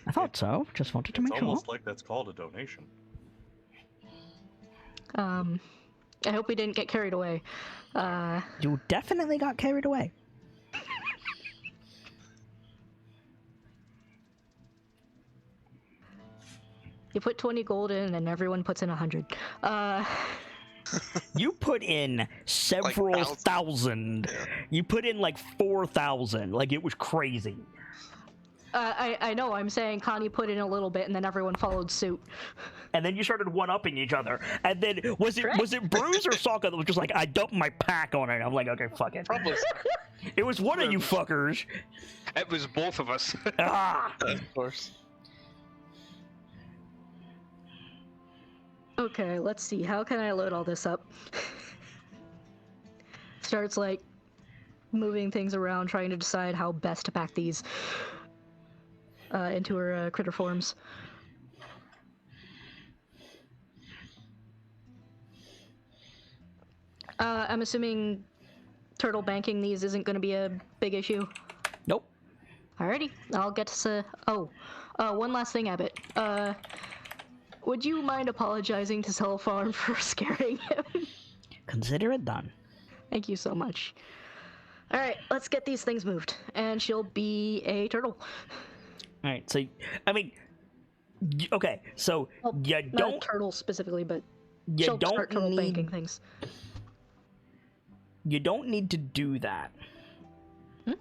I thought so. Just wanted to It's make sure. almost like that's called a donation. I hope we didn't get carried away. You definitely got carried away. You put 20 gold in, and everyone puts in 100. You put in several thousand. Yeah. You put in 4,000. It was crazy. I know. I'm saying Connie put in a little bit, and then everyone followed suit. And then you started one-upping each other. And then was it Bruce or Sokka that was just like, I dumped my pack on it? I'm like, okay, fuck it. Probably. It was one of you fuckers. It was both of us. Ah. Of course. Okay, let's see. How can I load all this up? Starts like moving things around, trying to decide how best to pack these into her critter forms. I'm assuming turtle banking these isn't going to be a big issue. Nope. Alrighty, I'll get to. One last thing, Abbott. Would you mind apologizing to Cellfarm for scaring him? Consider it done. Thank you so much. Alright, let's get these things moved. And she'll be a turtle. Alright, so, I mean, okay, so Well, you not don't... a turtle specifically, but You she'll don't start turtle banking need... things. You don't need to do that. Hmm?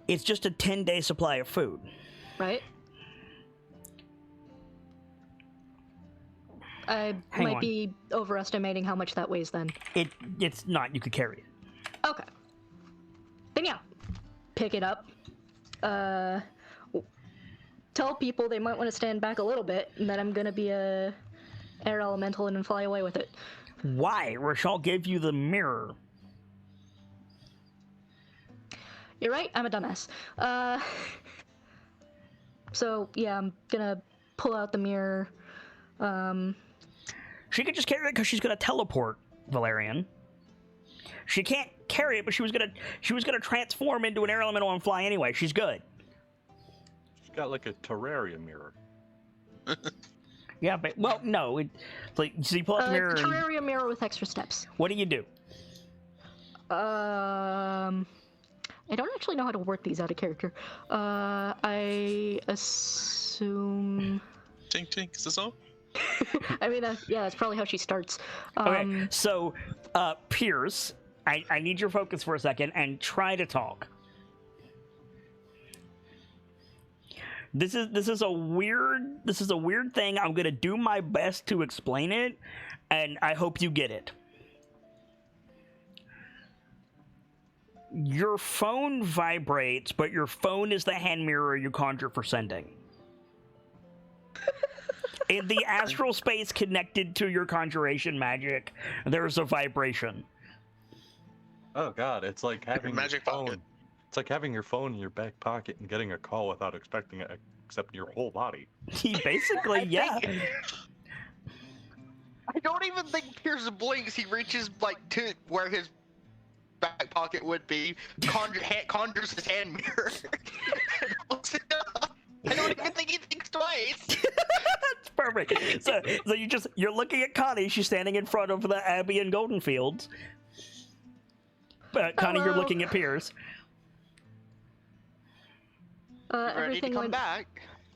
It's just a 10-day supply of food. Right? I Hang might on. be overestimating how much that weighs then. It's not. You could carry it. Okay. Then yeah, pick it up. Tell people they might want to stand back a little bit, and that I'm gonna be a air elemental and then fly away with it. Why? Rochelle gave you the mirror. You're right, I'm a dumbass. So yeah, I'm gonna pull out the mirror. She could just carry it because she's gonna teleport, Valerian. She can't carry it, but she was gonna transform into an air elemental and fly anyway. She's good. She's got like a terrarium mirror. Yeah, but well, no. It's like so you pull out the mirror. And Terrarium mirror with extra steps. what do you do? I don't actually know how to work these out of character. I assume. Tink tink, is this on? I mean, yeah, that's probably how she starts. Okay, so Pierce, I need your focus for a second and try to talk. This is a weird thing. I'm gonna do my best to explain it, and I hope you get it. Your phone vibrates, but your phone is the hand mirror you conjure for sending. In the astral space connected to your conjuration magic, there's a vibration. Oh god, it's like having magic your phone. pocket. It's like having your phone in your back pocket and getting a call without expecting it, except your whole body. Basically, yeah. I don't even think Pierce blinks. He reaches like to where his back pocket would be, conjures his hand mirror. I don't even think he thinks twice. That's perfect. So you're looking at Connie. She's standing in front of the Abbey and Golden Fields. Connie, you're Hello. looking at Piers. Ready to Everything come went. back?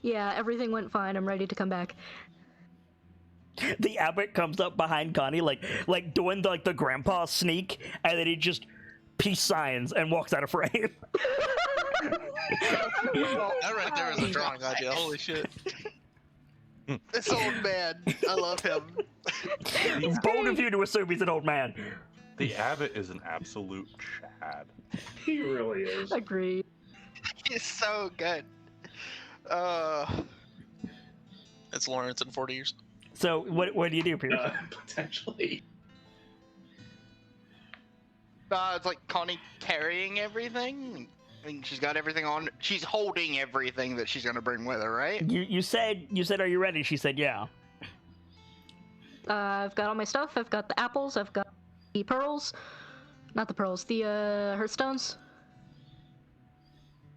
Yeah, everything went fine. I'm ready to come back. The abbot comes up behind Connie, like doing the grandpa sneak, and then he just peace signs and walks out of frame. That right there is a drawing idea. Holy shit. This old man, I love him. Bold of you to assume he's an old man. The abbot is an absolute chad. He really is. Agreed. He's so good. It's Lawrence in 40 years. So what do you do, Piers? Potentially. It's like Connie carrying everything. I mean, she's got everything on. She's holding everything that she's gonna bring with her, right? You said, are you ready? She said, yeah. I've got all my stuff. I've got the apples. I've got the pearls. Not the pearls. The hearthstones.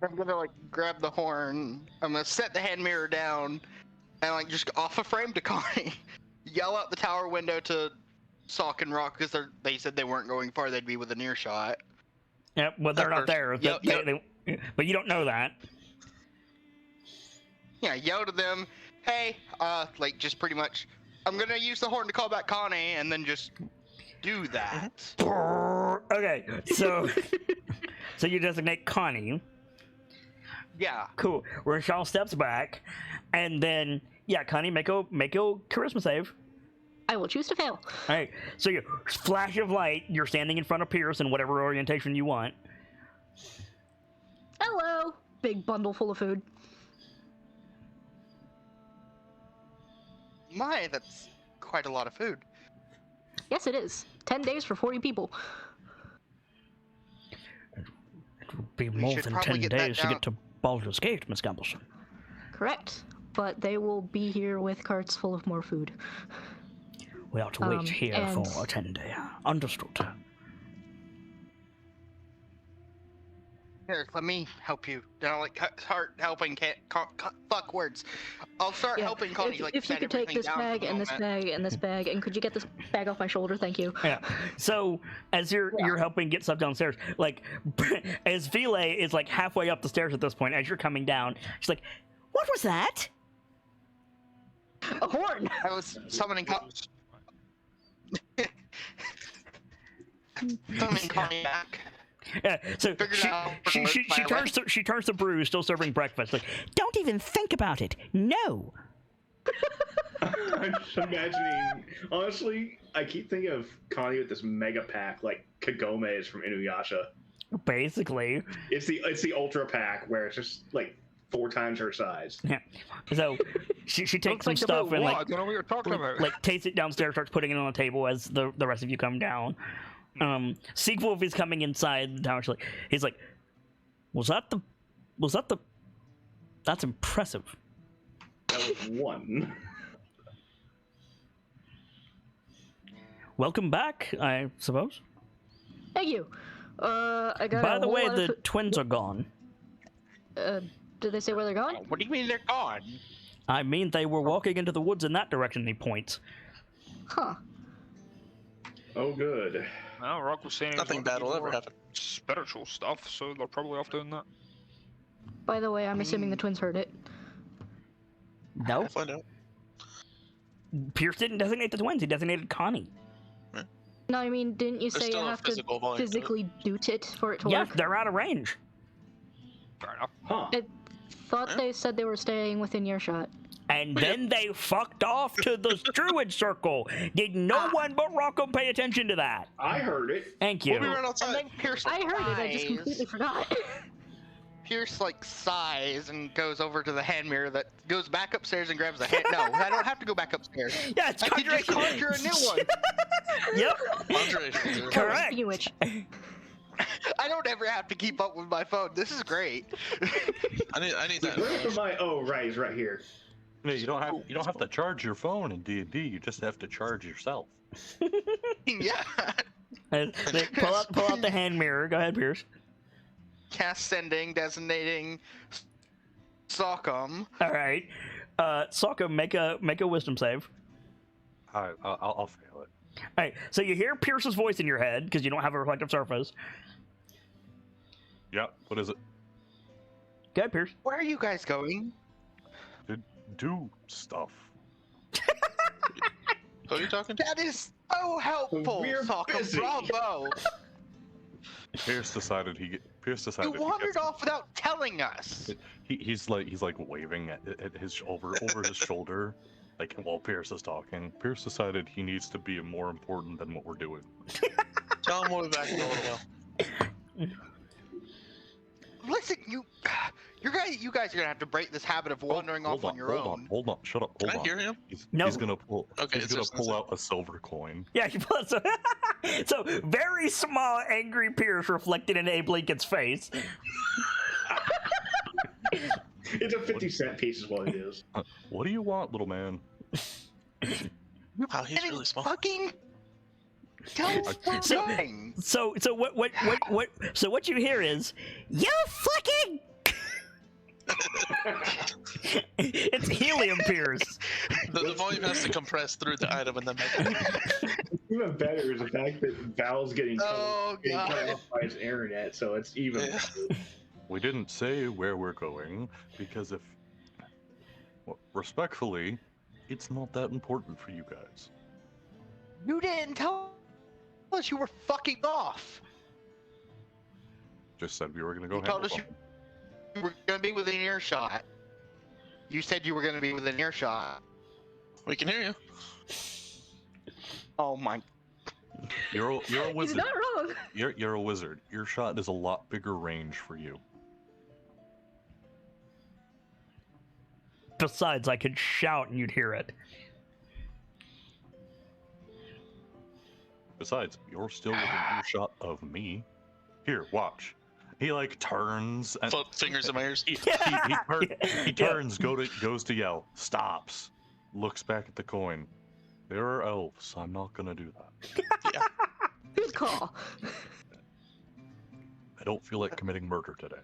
I'm gonna like grab the horn. I'm gonna set the hand mirror down, and like just off a frame to Connie. Yell out the tower window to Sock and Rock because they said they weren't going far. They'd be within earshot. Yep, well, they're not there. Yep, But you don't know that. Yeah, yell to them. Hey, like just pretty much. I'm gonna use the horn to call back Connie, and then just do that. Okay, so so you designate Connie. Yeah. Cool. Rochelle steps back, and then Connie, make a charisma save. I will choose to fail. All right. So you flash of light. You're standing in front of Pierce in whatever orientation you want. Hello. Big bundle full of food. My, that's quite a lot of food. Yes, it is. 10 days for 40 people. It would be We more should than probably 10 get that days to down. get to Baldur's Gate, Miss Gambleson. Correct. But they will be here with carts full of more food. We have to wait here and- for a 10 day. Understood. Here, let me help you. Now, like, start helping. Fuck words. I'll start Yeah, helping Connie. if like, you set could take everything this down for bag the and this moment. bag and this bag, and could you get this bag off my shoulder? Thank you. Yeah. So as you're helping get stuff downstairs, like as Vile is like halfway up the stairs at this point, as you're coming down, she's like, "What was that?" A horn! I was summoning summoning Connie back. Yeah. So Figured it out before she turns to Brew, still serving breakfast. Like, don't even think about it. No. I'm just imagining. Honestly, I keep thinking of Connie with this mega pack, like Kagome is from Inuyasha. Basically. It's the ultra pack where it's just like 4 times her size. Yeah. So she takes some Think stuff about and what? like I don't know what you're talking about. like takes it downstairs, starts putting it on the table as the rest of you come down. Sequolf is coming inside the tower. He's like, was that the that's impressive. That was 1. Welcome back, I suppose. Thank you. I got. By a the whole way, lot of the twins are gone. Did they say where they're going? What do you mean they're gone? I mean, they were walking into the woods in that direction. He points. Huh. Oh, good. Well, Rock was saying Nothing bad will ever happen. spiritual stuff, so they're probably off doing that. By the way, I'm assuming the twins heard it. No, Find out. Pierce didn't designate the twins. He designated Connie. No, I mean, didn't you There's say you still a have to physical volume to it. physically doot it for it to Yeah, work? they're out of range. Fair enough. Huh. I thought they said they were staying within earshot. And then they fucked off to the druid circle. Did no one but Rocco pay attention to that? I heard it. Thank We'll be you. right And outside. then Pierce I heard it, I just sighs. completely forgot. Pierce like sighs and goes over to the hand mirror that goes back upstairs and grabs the hand. No, I don't have to go back upstairs. Yeah, it's I can just conjuration. conjure a new one. Yep, Conjuration. correct. Speaking of which, I don't ever have to keep up with my phone. This is great. I need that. Where's my? Oh, right, it's right here. Yeah, you don't have to charge your phone in D&D. You just have to charge yourself. Yeah. They pull out the hand mirror. Go ahead, Pierce. Cast sending, designating Sock'em. All right, Sokka, make a wisdom save. I'll fail it. All right, so you hear Pierce's voice in your head because you don't have a reflective surface. Yeah, what is it? Go ahead, Pierce. Where are you guys going? Do stuff. Who are you talking to? That is so helpful, We're Sock'em. busy. Bravo. Pierce decided You he wandered gets- off without telling us. He's like waving at his over his shoulder, like while Pierce is talking. Pierce decided he needs to be more important than what we're doing. Tell him we'll be back in a little while. Listen, you guys are gonna have to break this habit of wandering off on your own. Hold on, shut up, Can hold I on. hear him? No. He's gonna pull. Okay, he's it's gonna just- pull out a silver coin. Yeah, you pull out so very small, angry Pierce reflected in Abe Lincoln's face. It's a 50-cent piece is what it is. What do you want, little man? Wow, he's And really it's small. Fucking. Tell us where we're So- going. So what you hear is, you fucking. It's helium Pierce. The volume has to compress through the item and then make it. Even better is the fact that Val's getting Oh, getting cut God. off by his internet, so it's even. Yeah. We didn't say where we're going because respectfully, it's not that important for you guys. You didn't tell us you were fucking off. Just said we were gonna go You told us handle were gonna be within earshot. You said you were gonna be within earshot. We can hear you. Oh my. You're a He's wizard. not wrong. You're a wizard. Your shot is a lot bigger range for you. Besides, I could shout and you'd hear it. Besides, you're still within earshot of me. Here, watch. He like turns and Fingers in my ears. he turns, goes to yell, stops, looks back at the coin. There are elves. I'm not gonna do that. Yeah. Good call. I don't feel like committing murder today.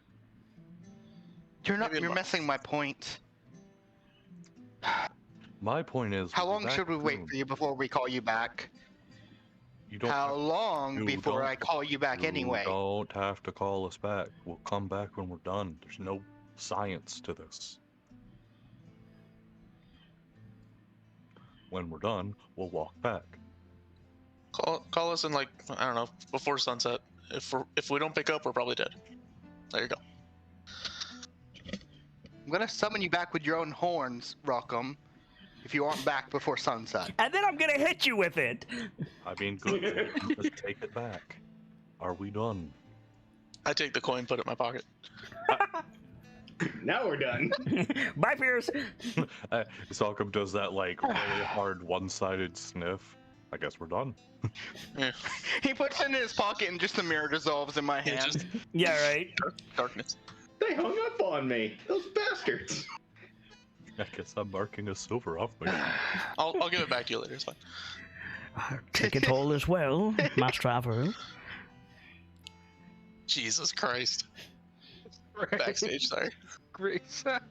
Maybe You're messing my point. My point is, How we'll be long should back we wait soon. for you before we call you back? You don't How have, long you before don't- I call you back you anyway? don't have to call us back. We'll come back when we're done. There's no science to this. When we're done, we'll walk back. Call us in like, I don't know, before sunset. If we don't pick up, we're probably dead. There you go. I'm gonna summon you back with your own horns, Rockham, if you aren't back before sunset. And then I'm gonna hit you with it. I mean, good. Just take it back. Are we done? I take the coin, put it in my pocket. Now we're done. Bye, Pierce. Salcom does that like really hard one-sided sniff. I guess we're done. Yeah. He puts it in his pocket and just the mirror dissolves in my Yeah, hand. just Yeah, right. darkness. They hung up on me. Those bastards. I guess I'm marking a silver off my. I'll give it back to you later. It's fine. Take it all as well, Master Averill. Jesus Christ. Backstage, sorry. Grace. That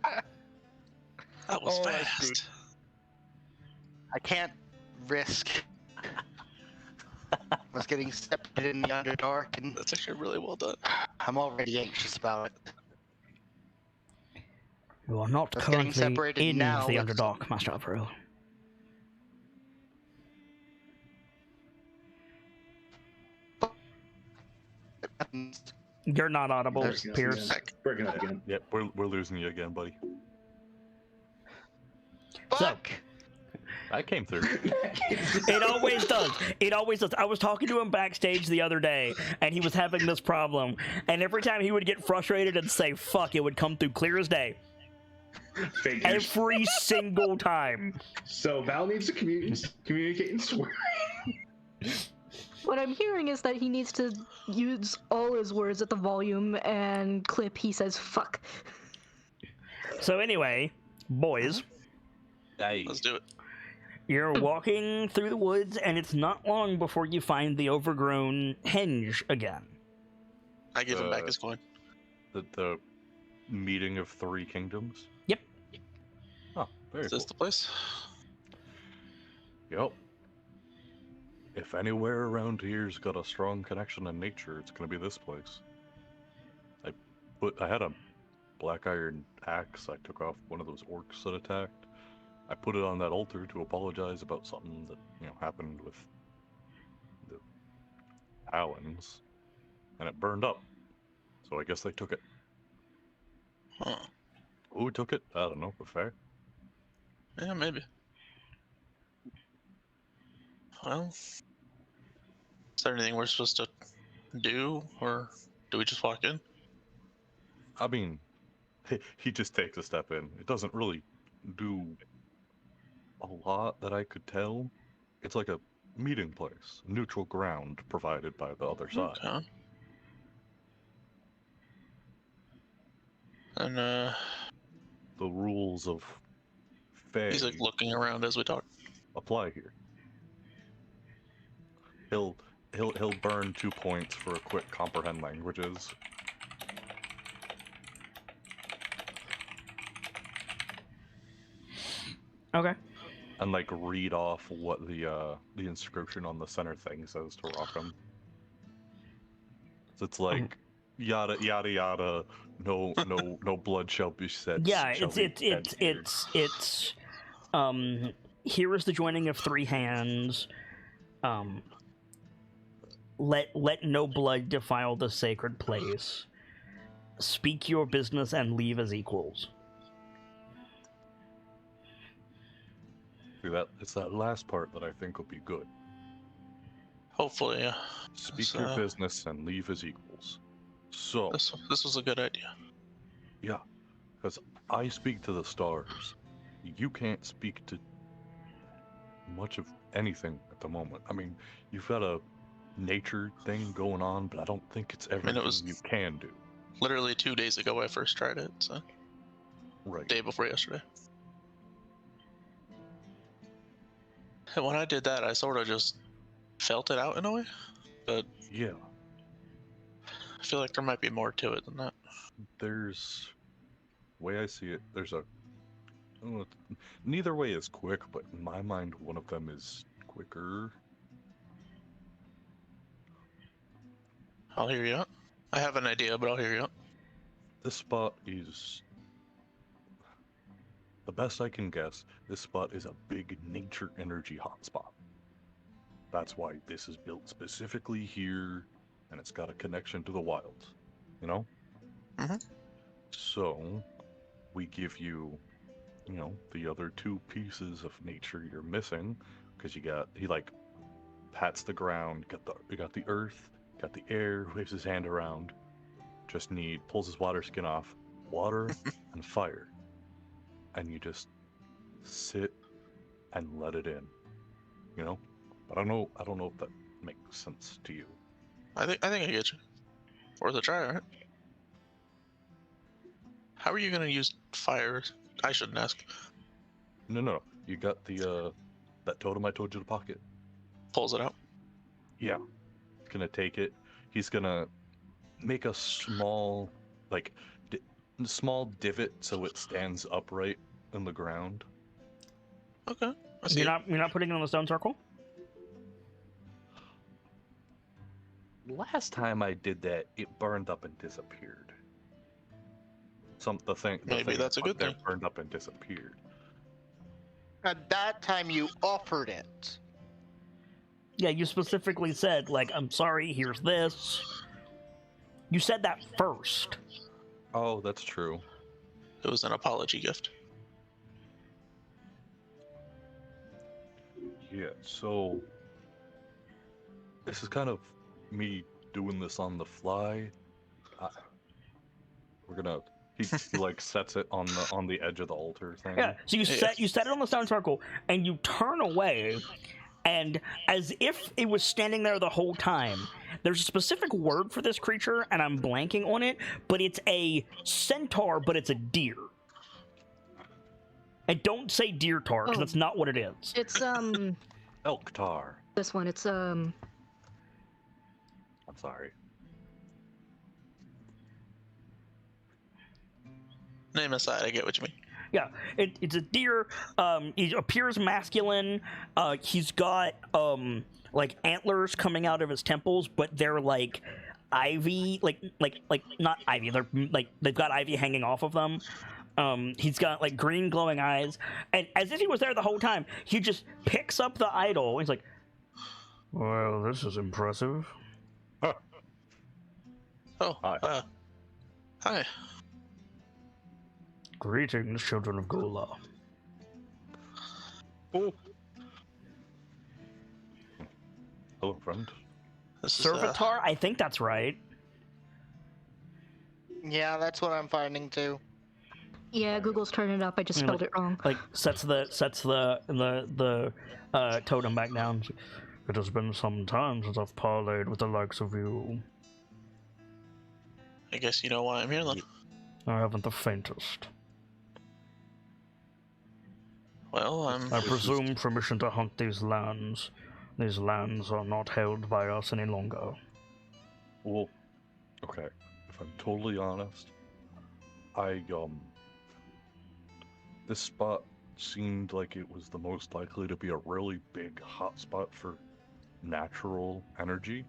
was Oh, I see. fast. I can't risk us getting separated in the Underdark, and That's actually really well done. I'm already anxious about it. You are not Us getting currently separated in now the is- Underdark, Master Averill. You're not audible, There's Pierce. Breaking up again. Yep, we're losing you again, buddy. Fuck! I came through. It always does. It always does. I was talking to him backstage the other day, and he was having this problem. And every time he would get frustrated and say "fuck," it would come through clear as day. Figures. Every single time. So Val needs to communicate and swear. What I'm hearing is that he needs to use all his words at the volume and clip he says fuck. So anyway, boys, Let's do it. you're walking through the woods, and it's not long before you find the overgrown henge again. I give him back his coin. The meeting of three kingdoms. Yep. Oh, very Is cool. this the place? Yep. If anywhere around here's got a strong connection to nature, it's gonna be this place. I had a black iron axe. I took off one of those orcs that attacked. I put it on that altar to apologize about something that happened with the Talons, and it burned up. So I guess they took it. Huh. Who took it? I don't know. But fair. Yeah, maybe. Well, is there anything we're supposed to do, or do we just walk in? I mean, he just takes a step in. It doesn't really do a lot that I could tell. It's like a meeting place, neutral ground provided by the other side. Okay. And The rules of Fae he's like looking around as we talk. apply here. He'll burn 2 points for a quick comprehend languages. Okay. And like read off what the inscription on the center thing says to Rockham. So it's like yada yada yada. No blood shall be shed. Yeah, shall be shed here. it's here is the joining of three hands. Let no blood defile the sacred place. speak your business and leave as equals. See that? It's that last part that I think will be good. Hopefully, yeah. Speak your business and leave as equals. So, This was a good idea. yeah, because I speak to the stars. You can't speak to much of anything at the moment. I mean, you've got a nature thing going on, but I don't think it's everything was- you can do. Literally 2 days ago, I first tried it. So, Right. day before yesterday. And when I did that, I sort of just felt it out in a way. But Yeah. I feel like there might be more to it than that. There's, way I see it, there's a. Neither way is quick, but in my mind, one of them is quicker. I'll hear you out. I have an idea, but I'll hear you out. This spot is, the best I can guess, this spot is a big nature energy hotspot. That's why this is built specifically here, and it's got a connection to the wild, you know? Mhm. So, we give you, the other 2 pieces of nature you're missing, because he like pats the ground, you got the earth, got the air, waves his hand around, pulls his water skin off, water and fire. And you just sit and let it in, But I don't know if that makes sense to you. I think I get you. Worth a try, right? How are you gonna use fire? I shouldn't ask. No. You got that totem I told you to pocket. Pulls it out. Yeah. He's gonna take it. He's gonna make a small, small divot so it stands upright in the ground. Okay. I see. You're not putting it on the stone circle? Last time I did that, it burned up and disappeared. The thing That's a good there thing. burned up and disappeared. At that time, you offered it. Yeah, you specifically said, like, I'm sorry, here's this. You said that first. Oh, that's true. It was an apology gift. Yeah, so this is kind of me doing this on the fly. He like sets it on the edge of the altar thing. Yeah, so you set it on the stone circle, and you turn away, and as if it was standing there the whole time, there's a specific word for this creature, and I'm blanking on it, but it's a centaur, but it's a deer. And don't say deer tar, because that's not what it is. It's Elk tar. this one. It's I'm sorry. Name aside, I get what you mean. Yeah, it's a deer. He appears masculine. He's got like antlers coming out of his temples, but they're like ivy, like not ivy. They're like they've got ivy hanging off of them. He's got like green glowing eyes, and as if he was there the whole time, he just picks up the idol. He's like, "Well, this is impressive." Oh, Hi. Hi. Greetings, children of Gula. Oh. Hello, friend. This is, Servitor? I think that's right. Yeah, that's what I'm finding too. yeah. Google's turning it up. I just spelled it wrong. Like sets the totem back down. It has been some time since I've parlayed with the likes of you. I guess you know why I'm here then. I haven't the faintest. Well, I presume permission to hunt these lands. These lands are not held by us any longer. Well, okay. If I'm totally honest, this spot seemed like it was the most likely to be a really big hotspot for natural energy,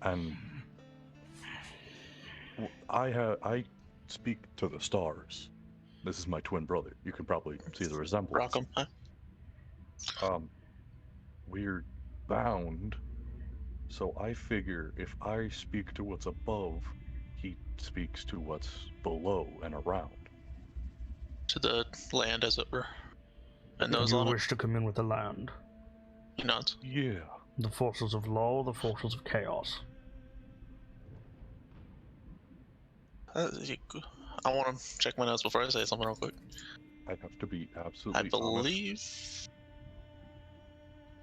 and I speak to the stars. This is my twin brother. You can probably see the resemblance. rock 'em, huh? We're bound, so I figure if I speak to what's above, he speaks to what's below and around. To the land, as it were. And those You on it. wish to commune with the land. He nods. Yeah. The forces of law, the forces of chaos. I want to check my notes before I say something real quick. I have to be absolutely I believe.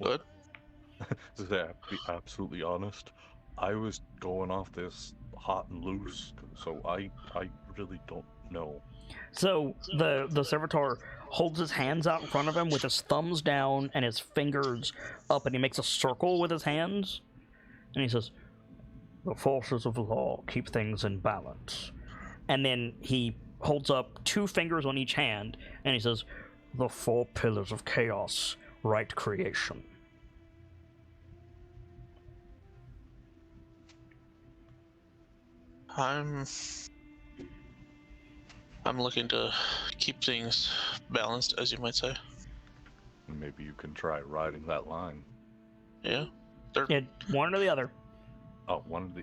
Good. honest. I have to be absolutely honest. I was going off this hot and loose, so I really don't know. So the servitor holds his hands out in front of him with his thumbs down and his fingers up, and he makes a circle with his hands, and he says, "The forces of law keep things in balance." And then he holds up 2 fingers on each hand, and he says, "The 4 pillars of chaos, right creation." I'm looking to keep things balanced, as you might say. Maybe you can try riding that line. Yeah. One or the other. Oh, one of the.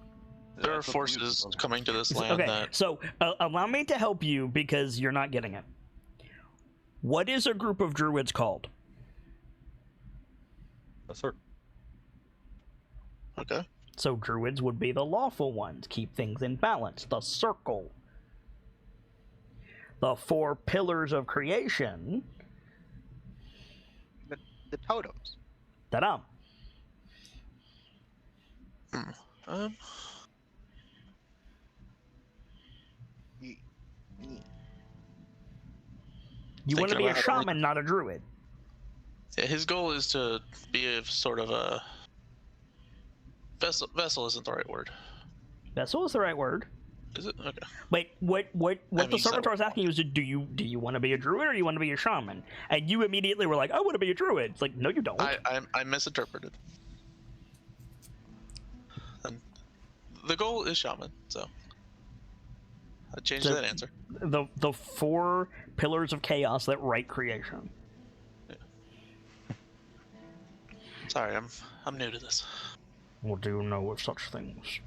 There are That's what we forces use. coming to this land Okay, that so allow me to help you because you're not getting it. What is a group of druids called? Yes, sir. Okay. So druids would be the lawful ones, keep things in balance, the circle. The 4 pillars of creation. The totems. Ta-da! Ye- ye- You want to Thinking be a about it, shaman, not a druid. Yeah, his goal is to be a sort of a vessel. Vessel isn't the right word, Vessel is the right word. is it? Okay. Wait, what the mean, servitor is asking you is, do you want to be a druid or do you want to be a shaman? And you immediately were like, I want to be a druid. It's like, no, you don't. I misinterpreted. And the goal is shaman, so I changed So- that answer. The 4 pillars of chaos that right creation. Sorry, I'm new to this. What do you know of such things?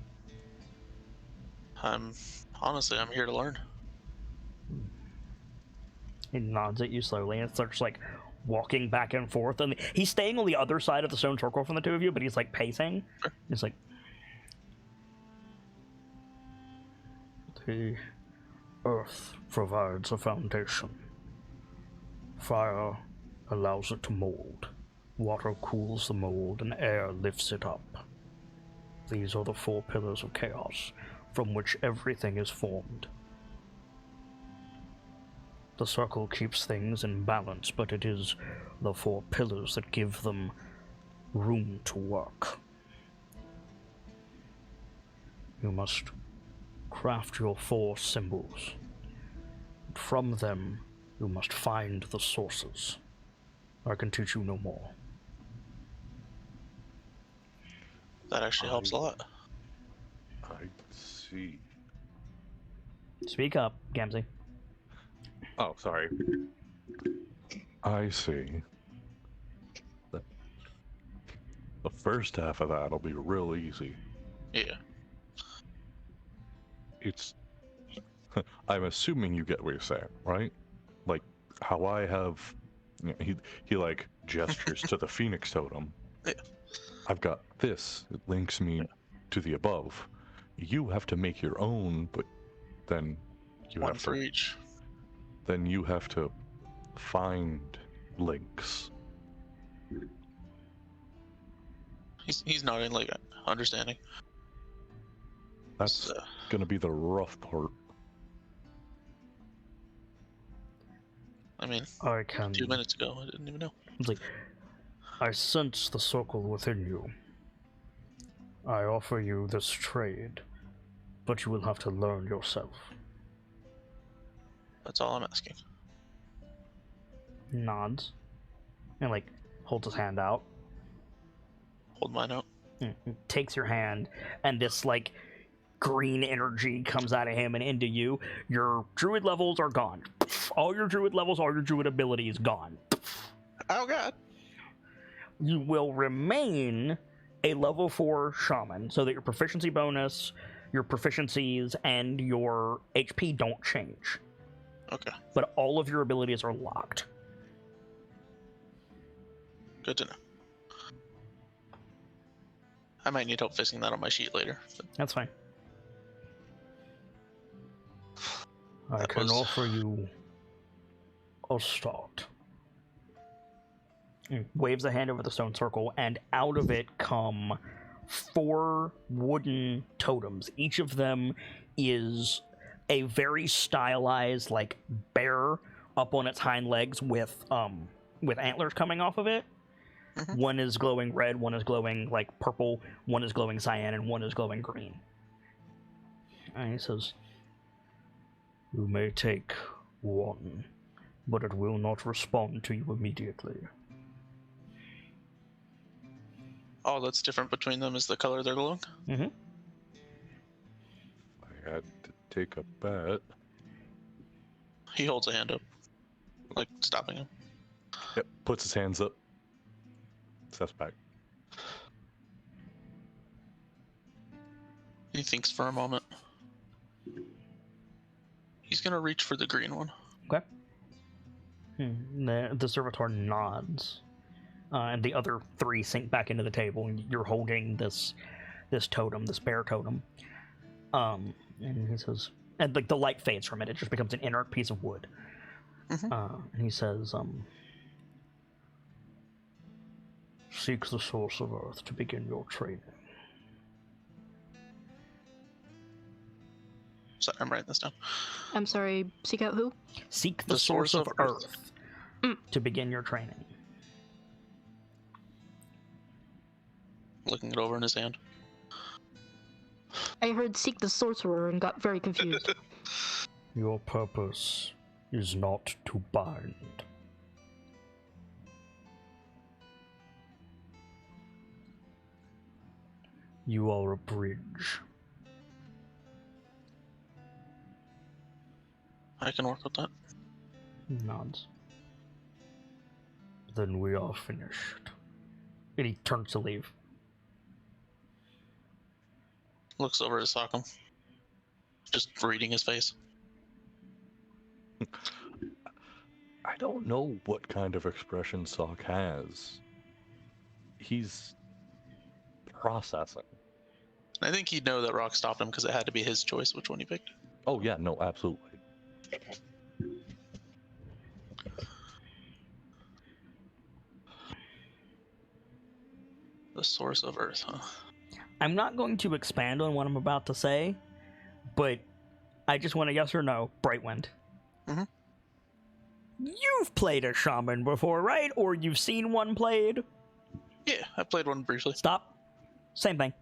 Honestly, I'm here to learn. He nods at you slowly and starts like walking back and forth, and he's staying on the other side of the stone circle from the 2 of you, but he's like pacing. Sure. He's like, the earth provides a foundation. Fire allows it to mold. Water cools the mold, and air lifts it up. These are the 4 pillars of chaos, from which everything is formed. The circle keeps things in balance, but it is the 4 pillars that give them room to work. You must craft your 4 symbols. From them, you must find the sources. I can teach you no more. That actually helps a lot. I see. Speak up, Gamzee. Oh, sorry. I see. The first half of that'll be real easy. Yeah. It's. I'm assuming you get what you're saying, right? Like how I have. You know, he like gestures to the Phoenix totem. Yeah. I've got this. It links me to the above. You have to make your own, but then you One have for to. each. Then you have to find links. He's nodding, like understanding. That's So, gonna be the rough part. I mean, I can. 2 minutes ago, I didn't even know. It's like, I sense the circle within you. I offer you this trade, but you will have to learn yourself. That's all I'm asking. Nods. And like, holds his hand out. Hold mine out. Takes your hand, and this like green energy comes out of him and into you. Your druid levels are gone. All your druid levels, all your druid abilities gone. Oh god. You will remain a level 4 shaman, so that your proficiency bonus, Your proficiencies and your HP don't change, Okay, but all of your abilities are locked. good to know. I might need help fixing that on my sheet later. But That's fine. I That can was- offer you a start. He waves a hand over the stone circle, and out of it come 4 wooden totems. Each of them is a very stylized, like, bear up on its hind legs with antlers coming off of it. Mhm. One is glowing red, one is glowing like purple, one is glowing cyan, and one is glowing green. And he says, "You may take one, but it will not respond to you immediately." all that's different between them is the color they're glowing. Mm-hmm. I had to take a bet. He holds a hand up, like stopping him. Yep, puts his hands up. Steps back. He thinks for a moment. He's gonna reach for the green one. Okay. The servitor nods, and the other 3 sink back into the table, and you're holding this totem, this bear totem. And he says, and like the light fades from it; it just becomes an inert piece of wood. Mhm. And he says, "Seek the source of earth to begin your training." Sorry, I'm writing this down. I'm sorry, seek out who? Seek the source of earth to begin your training. Looking it over in his hand. I heard seek the sorcerer and got very confused. Your purpose is not to bind. You are a bridge. I can work with that. He nods. Then we are finished. And he turns to leave. Looks over at Sockham. Just reading his face. I don't know what kind of expression Sock has. He's processing. I think he'd know that Rock stopped him because it had to be his choice which one he picked. Oh yeah, no, absolutely. The source of Earth, huh? I'm not going to expand on what I'm about to say, but I just want a yes or no. Brightwind. Mhm. You've played a shaman before, right? Or you've seen one played? Yeah, I played one briefly. Stop. Same thing.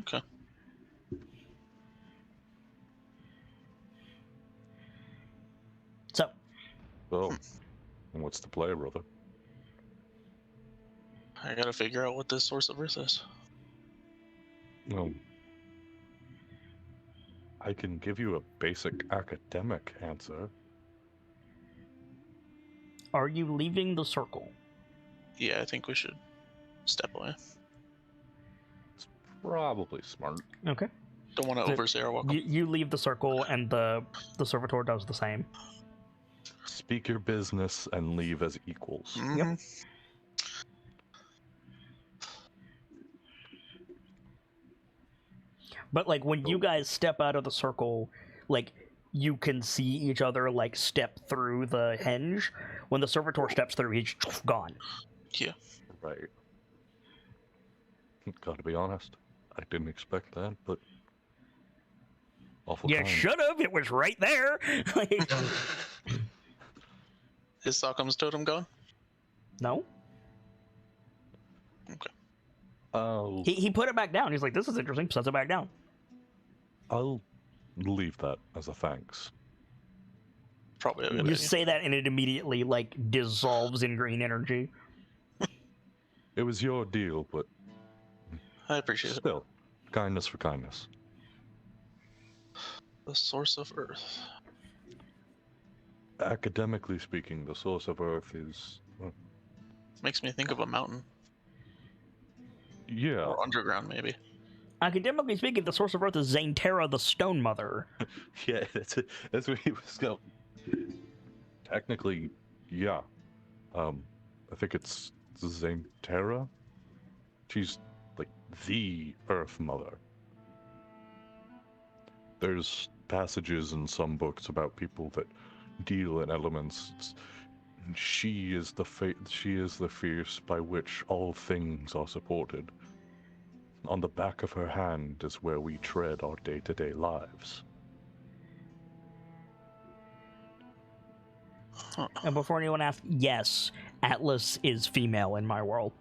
Okay. So, So, what's the play, brother? I gotta figure out what this source of Earth is. Well, I can give you a basic academic answer. are you leaving the circle? Yeah, I think we should step away. It's probably smart. Okay. Don't want to The- overstay our welcome. You leave the circle, and the servitor does the same. Speak your business and leave as equals. Mhm. But like when you guys step out of the circle, like you can see each other like step through the hinge. When the servitor steps through, he's gone. Yeah. Right. Gotta be honest. I didn't expect that, but awful You kind. should have. It was right there. Like, Is Sockham's totem gone? no, I'll he put it back down. He's like, "This is interesting." Sets it back down. I'll leave that as a thanks. Probably a good You idea. say that, and it immediately like dissolves in green energy. It was your deal, but I appreciate it. still, kindness for kindness. The source of Earth. Academically speaking, the source of Earth is, Makes me think of a mountain. yeah, Or underground, maybe. Academically speaking, the source of Earth is Zainterra, the Stone Mother. Yeah, that's what he was going. Technically, yeah. I think it's Zainterra. She's like the Earth Mother. There's passages in some books about people that deal in elements. She is the fierce by which all things are supported. On the back of her hand is where we tread our day-to-day lives. Huh. And before anyone asks, yes, Atlas is female in my world.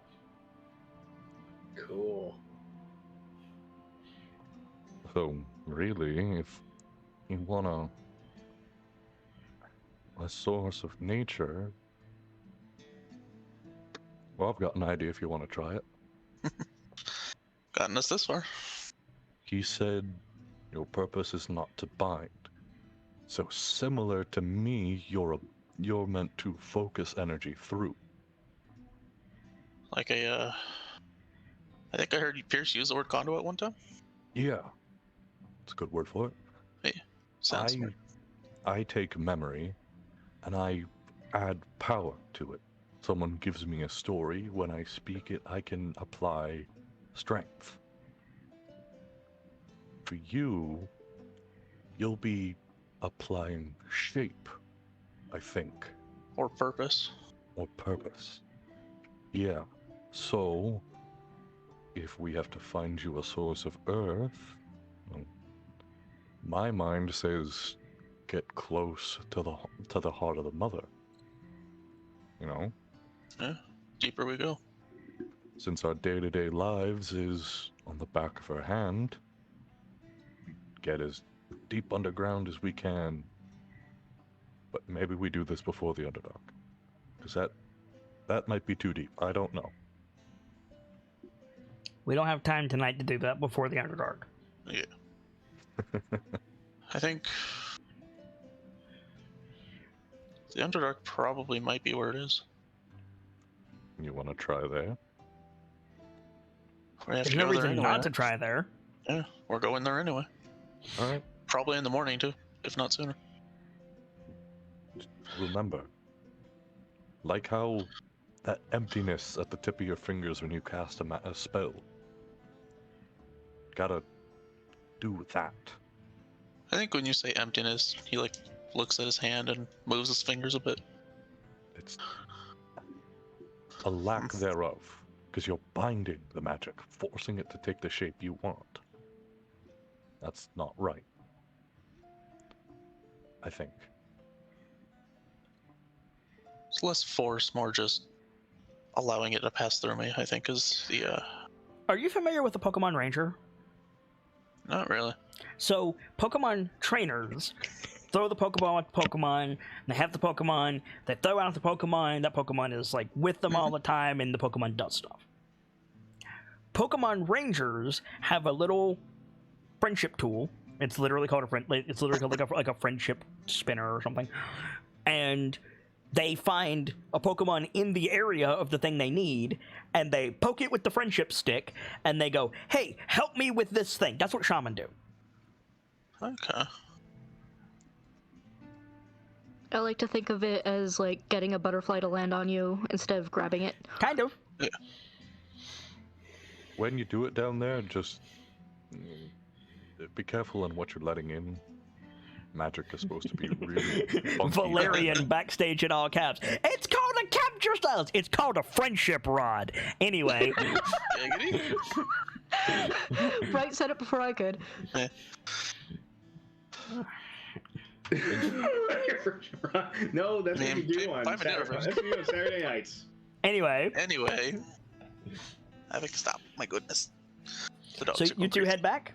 Cool. So, really, if you want a source of nature, well, I've got an idea if you want to try it. Gotten us this far. He said, your purpose is not to bind. So similar to me, you're meant to focus energy through. Like I think I heard Pierce use the word conduit one time. Yeah, it's a good word for it. Sounds smart. I take memory, and I add power to it. Someone gives me a story, when I speak it, I can apply strength. For you, you'll be applying shape, I think. Or purpose. Or purpose. Yeah. So, if we have to find you a source of earth, well, my mind says get close to the heart of the mother. You know? Yeah. Deeper we go. Since our day-to-day lives is on the back of her hand, get as deep underground as we can. But maybe we do this before the Underdark. Because that might be too deep. I don't know. We don't have time tonight to do that before the Underdark. Yeah. I think the Underdark probably might be where it is. You want to try there? We have There's to no go there reason anyway. not to try there. Yeah, we're going there anyway. All right. Probably in the morning too, if not sooner. Remember, like how that emptiness at the tip of your fingers when you cast a spell. Gotta do that. I think when you say emptiness, he like looks at his hand and moves his fingers a bit. It's a lack thereof, because you're binding the magic, forcing it to take the shape you want. That's not right. I think. It's less force, more just allowing it to pass through me, I think is the Are you familiar with the Pokemon Ranger? not really. So, Pokemon trainers throw the Pokeball at the Pokemon, they have the Pokemon, they throw out the Pokemon, that Pokemon is like with them all the time, and the Pokemon does stuff. Pokemon Rangers have a little friendship tool. It's literally called like a friendship spinner or something. And they find a Pokemon in the area of the thing they need, and they poke it with the friendship stick, and they go, hey, help me with this thing. That's what Shaman do. Okay. I like to think of it as like getting a butterfly to land on you instead of grabbing it. Kind of. Yeah. When you do it down there, just be careful on what you're letting in. Magic is supposed to be really funky. Valerian backstage in all caps. It's called a capture styles. It's called a friendship rod. Anyway. Giggity. Right, said it before I could. Yeah. No, that's what Man, you do on buy me dinner Saturday, first. that's what you do on Saturday nights. Anyway. Anyway, I think stop. My goodness. The dogs So are you going two crazy. head back?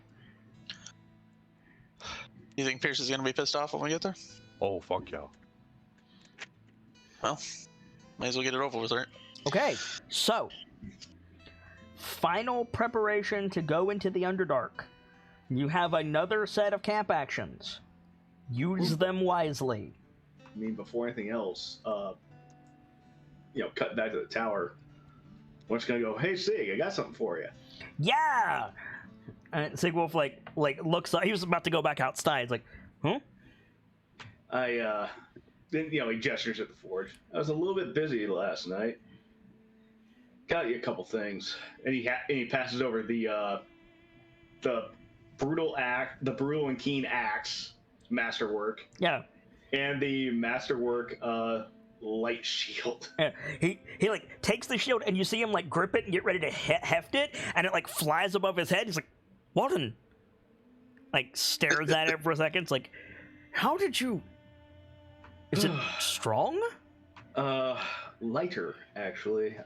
You think Pierce is gonna be pissed off when we get there? Oh, fuck yeah. Well, might as well get it over with, right? Okay. So, final preparation to go into the Underdark. You have another set of camp actions. Use them wisely. I mean, before anything else, cut back to the tower. We're just gonna go, hey, Sig, I got something for you. Yeah! And Sigwolf like looks up. He was about to go back outside. He's like, huh? Then he gestures at the forge. I was a little bit busy last night. Got you a couple things, and he passes over the brutal and keen axe masterwork. Yeah. And the masterwork light shield. Yeah. He like takes the shield, and you see him like grip it and get ready to heft it, and it like flies above his head. He's like, Walden. Like stares at it for a second. It's like, how did you? Is it strong? Lighter actually.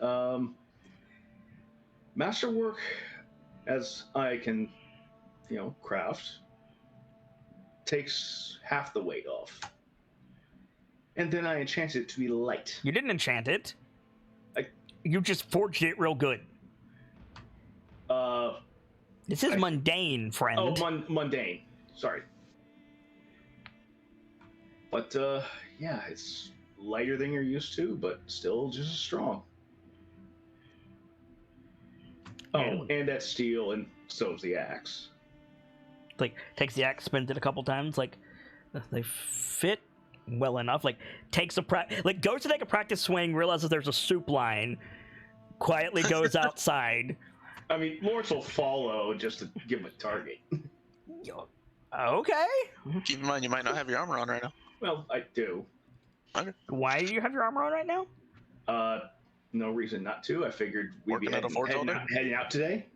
Masterwork, as I can, craft, takes half the weight off. And then I enchant it to be light. You didn't enchant it. You just forged it real good. This is mundane, friend. Oh, mundane. Sorry. But, yeah, it's lighter than you're used to, but still just as strong. Oh, and that's steel, and so's the axe. Like, takes the axe, spins it a couple times, like, they fit well enough, like, goes to take a practice swing, realizes there's a soup line, quietly goes outside. I mean, Lawrence will follow just to give him a target. Okay. Keep in mind, you might not have your armor on right now. Well, I do. Okay. Why do you have your armor on right now? No reason not to. I figured we'd be heading out today.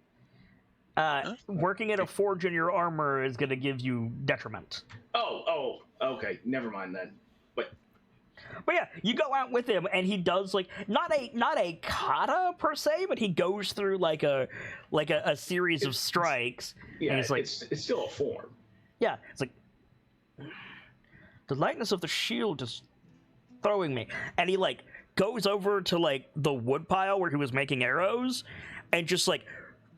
Working at a forge in your armor is going to give you detriment. Oh, okay. Never mind then. But yeah, you go out with him, and he does like not a kata per se, but he goes through like a series of strikes. Yeah, and it's still a form. Yeah, it's like the lightness of the shield is throwing me, and he like goes over to like the wood pile where he was making arrows, and just like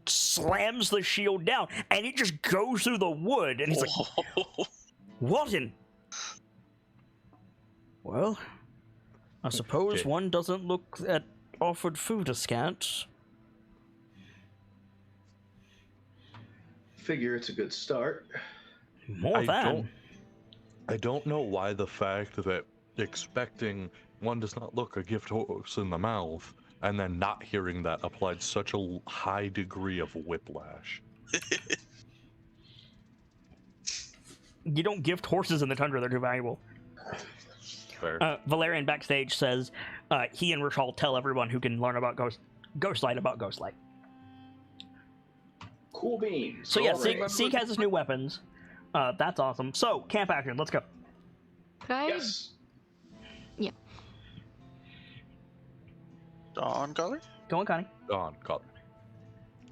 slams the shield down, and it just goes through the wood, and he's like, Walden. Well, I suppose one doesn't look at offered food askance. Figure it's a good start. More than. I don't know why the fact that expecting one does not look a gift horse in the mouth and then not hearing that applied such a high degree of whiplash. You don't gift horses in the tundra, they're too valuable. Valerian backstage says he and Rishal tell everyone who can learn about Ghostlight about Ghostlight. Cool beans. So yeah, Seek has his new weapons. That's awesome. So, camp action, let's go. Could I? Yes. Yeah. Dawn Color? Go on, Connie. Dawn Color.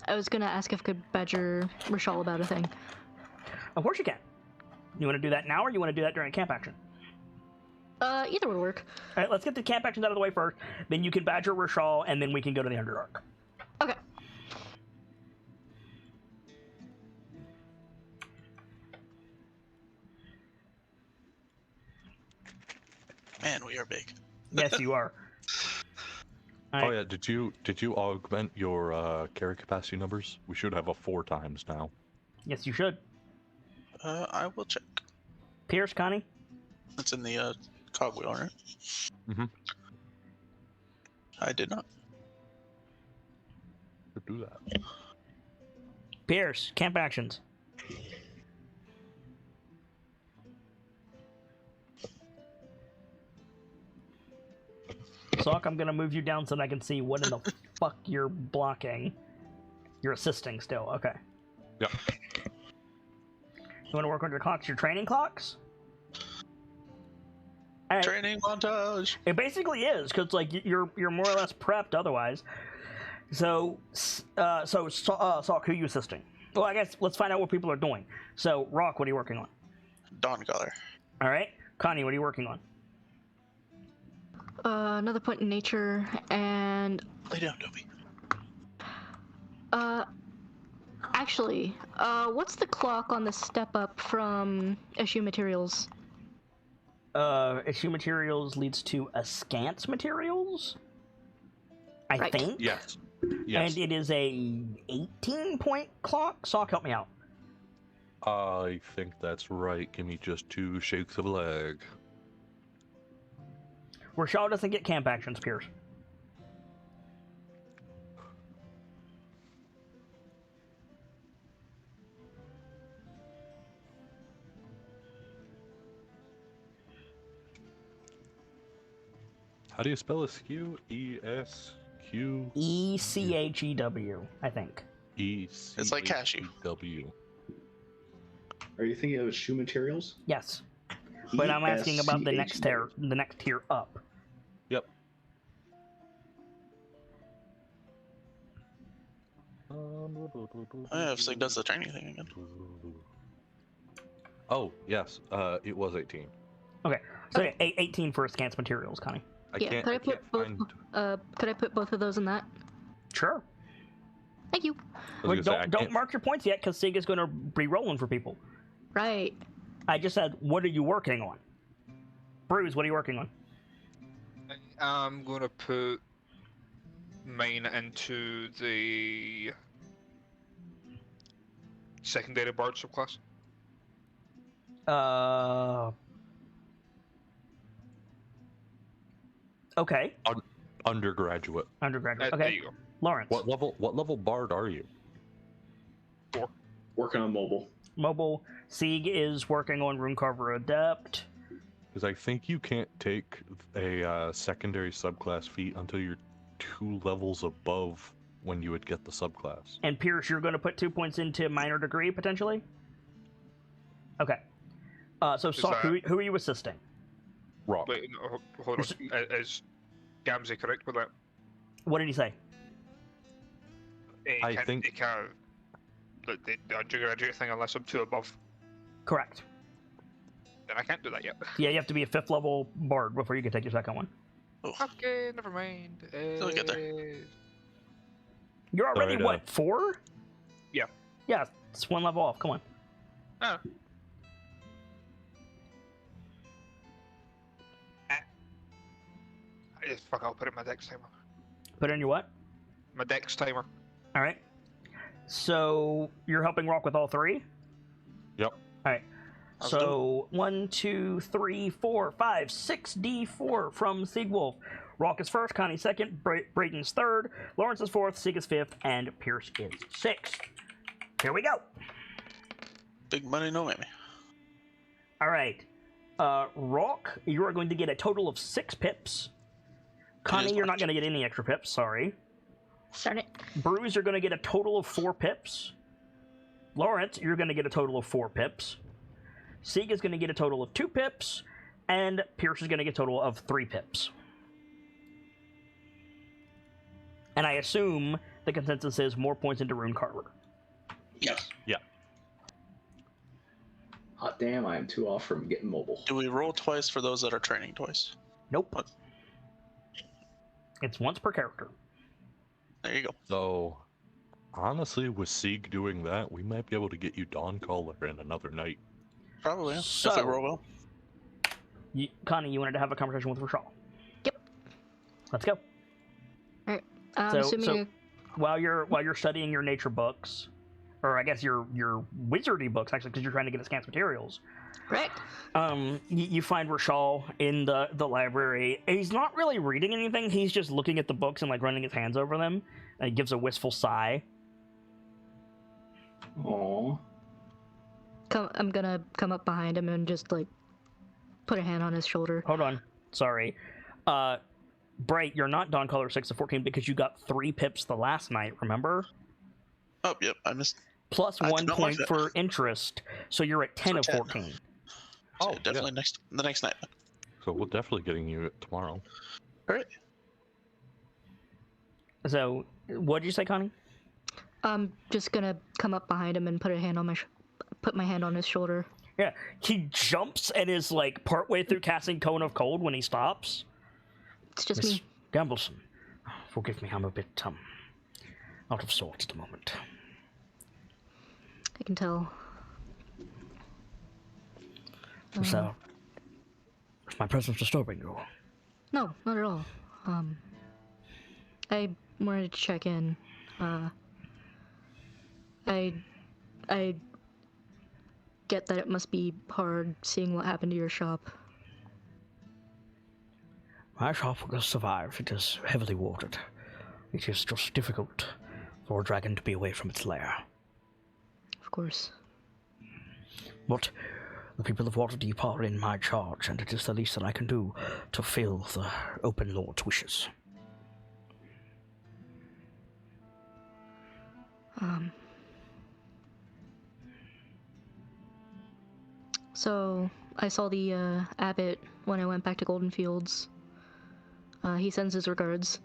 I was gonna ask if I could badger Rishal about a thing. Of course you can. You want to do that now, or you want to do that during camp action? Either would work. All right, let's get the camp actions out of the way first. Then you can badger Rishal, and then we can go to the Underdark. Okay. Man, we are big. Yes, you are. Oh yeah, did you augment your carry capacity numbers? We should have a 4 times now. Yes, you should. I will check. Pierce, Connie? It's in the cogwheel, right? Mm-hmm. I did not. Could do that. Pierce, camp actions. Sock, I'm gonna move you down so that I can see what in the fuck you're blocking. You're assisting still, okay. Yep. You wanna work on your clocks, your training clocks? Right. Training montage. It basically is, because like you're more or less prepped otherwise. So Sock, who are you assisting? Well, I guess let's find out what people are doing. So, Rock, what are you working on? Dawn Color. All right. Connie, what are you working on? Another point in nature, and Lay down, Dobby. actually, what's the clock on the step up from Issue Materials? Issue Materials leads to Askance Materials? I Right. think? Yes. Yes. And it is a 18-point clock. Sock, help me out. I think that's right. Give me just 2 shakes of a leg. Rochelle doesn't get camp actions, Pierce. How do you spell Eskew? E-S-Q... ECHEW, I think. E-C... It's like cashew. W. Are you thinking of shoe materials? Yes. But I'm asking about the next ESCHEW. tier up. Yep. If Sig does the training thing again. Oh, yes. It was 18. Okay, so 18 for scans materials, Connie. Yeah, could I put both? Could I put both of those in that? Sure. Thank you. But don't mark your points yet, because Sig is going to be rolling for people. Right. I just said, what are you working on? Bruce, what are you working on? I'm going to put mine into the secondary bard subclass. Okay. Undergraduate. Undergraduate. There Okay. you go. Lawrence. What level bard are you? 4. Working on mobile. Mobile. Sieg is working on Runecarver Adept. Because I think you can't take a secondary subclass feat until you're 2 levels above when you would get the subclass. And Pierce, you're going to put 2 points into minor degree, potentially? Okay. So, Sock, that- who are you assisting? Rock. Wait, no, hold on. Is Gamzee correct with that? What did he say? I think- He can't. The undergraduate thing unless I'm 2 above. Correct. Then I can't do that yet. Yeah, you have to be a 5th level bard before you can take your second one. Okay, never mind. We'll get there. You're already, Alright, what, 4? Yeah. Yeah, it's 1 level off. Come on. Ah. Fuck, I'll put it in my dex timer. Put in your what? My dex timer. All right. So you're helping Rock with all 3? Yep. All right. Let's So 1, 2, 3, 4, 5, 6 D4 from Siegwolf. Rock is first, Connie second, Brayden's third, Lawrence is fourth, Sig is fifth, and Pierce is sixth. Here we go. Big money, no whammy. All right. Rock, you are going to get a total of 6 pips. Connie, you're not going to get any extra pips. Sorry. Darn it. Bruce, you're going to get a total of 4 pips. Lawrence, you're going to get a total of 4 pips. Sieg is going to get a total of 2 pips. And Pierce is going to get a total of 3 pips. And I assume the consensus is more points into Runecarver. Yes. Yeah. Hot damn, I am 2 off from getting mobile. Do we roll twice for those that are training twice? Nope. What? It's once per character. There you go. So, honestly, with Sieg doing that, we might be able to get you Dawncaller in another night. Probably, yeah. So- If we roll well. Connie, you wanted to have a conversation with Rochelle. Yep. Let's go. So- Assuming so- While you're studying your nature books, or I guess your wizardy books, actually, because you're trying to get scans materials. correct. You find Rochelle in the library. He's not really reading anything. He's just looking at the books and like running his hands over them. And he gives a wistful sigh. Aww. I'm gonna come up behind him and just like put a hand on his shoulder. Hold on. Sorry. Bright, you're not Dawncaller 6 of 14 because you got 3 pips the last night, remember? Oh, yep, I missed. Plus I did 1 not point like that. for interest, so you're at 10 of So 10. 14. So Oh, definitely the next night. So we're definitely getting you it tomorrow. All right. So, what did you say, Connie? I'm just gonna come up behind him and put my hand on his shoulder. Yeah, he jumps and is like partway through casting Cone of Cold when he stops. It's just Miss me. Gambleson, forgive me, I'm a bit out of sorts at the moment. I can tell. So, is my presence disturbing you? No, not at all. I wanted to check in. I get that it must be hard seeing what happened to your shop. My shop will survive. It is heavily warded. It is just difficult for a dragon to be away from its lair. Of course. But the people of Waterdeep are in my charge, and it is the least that I can do to fill the Open Lord's wishes. So, I saw the abbot when I went back to Golden Fields. He sends his regards.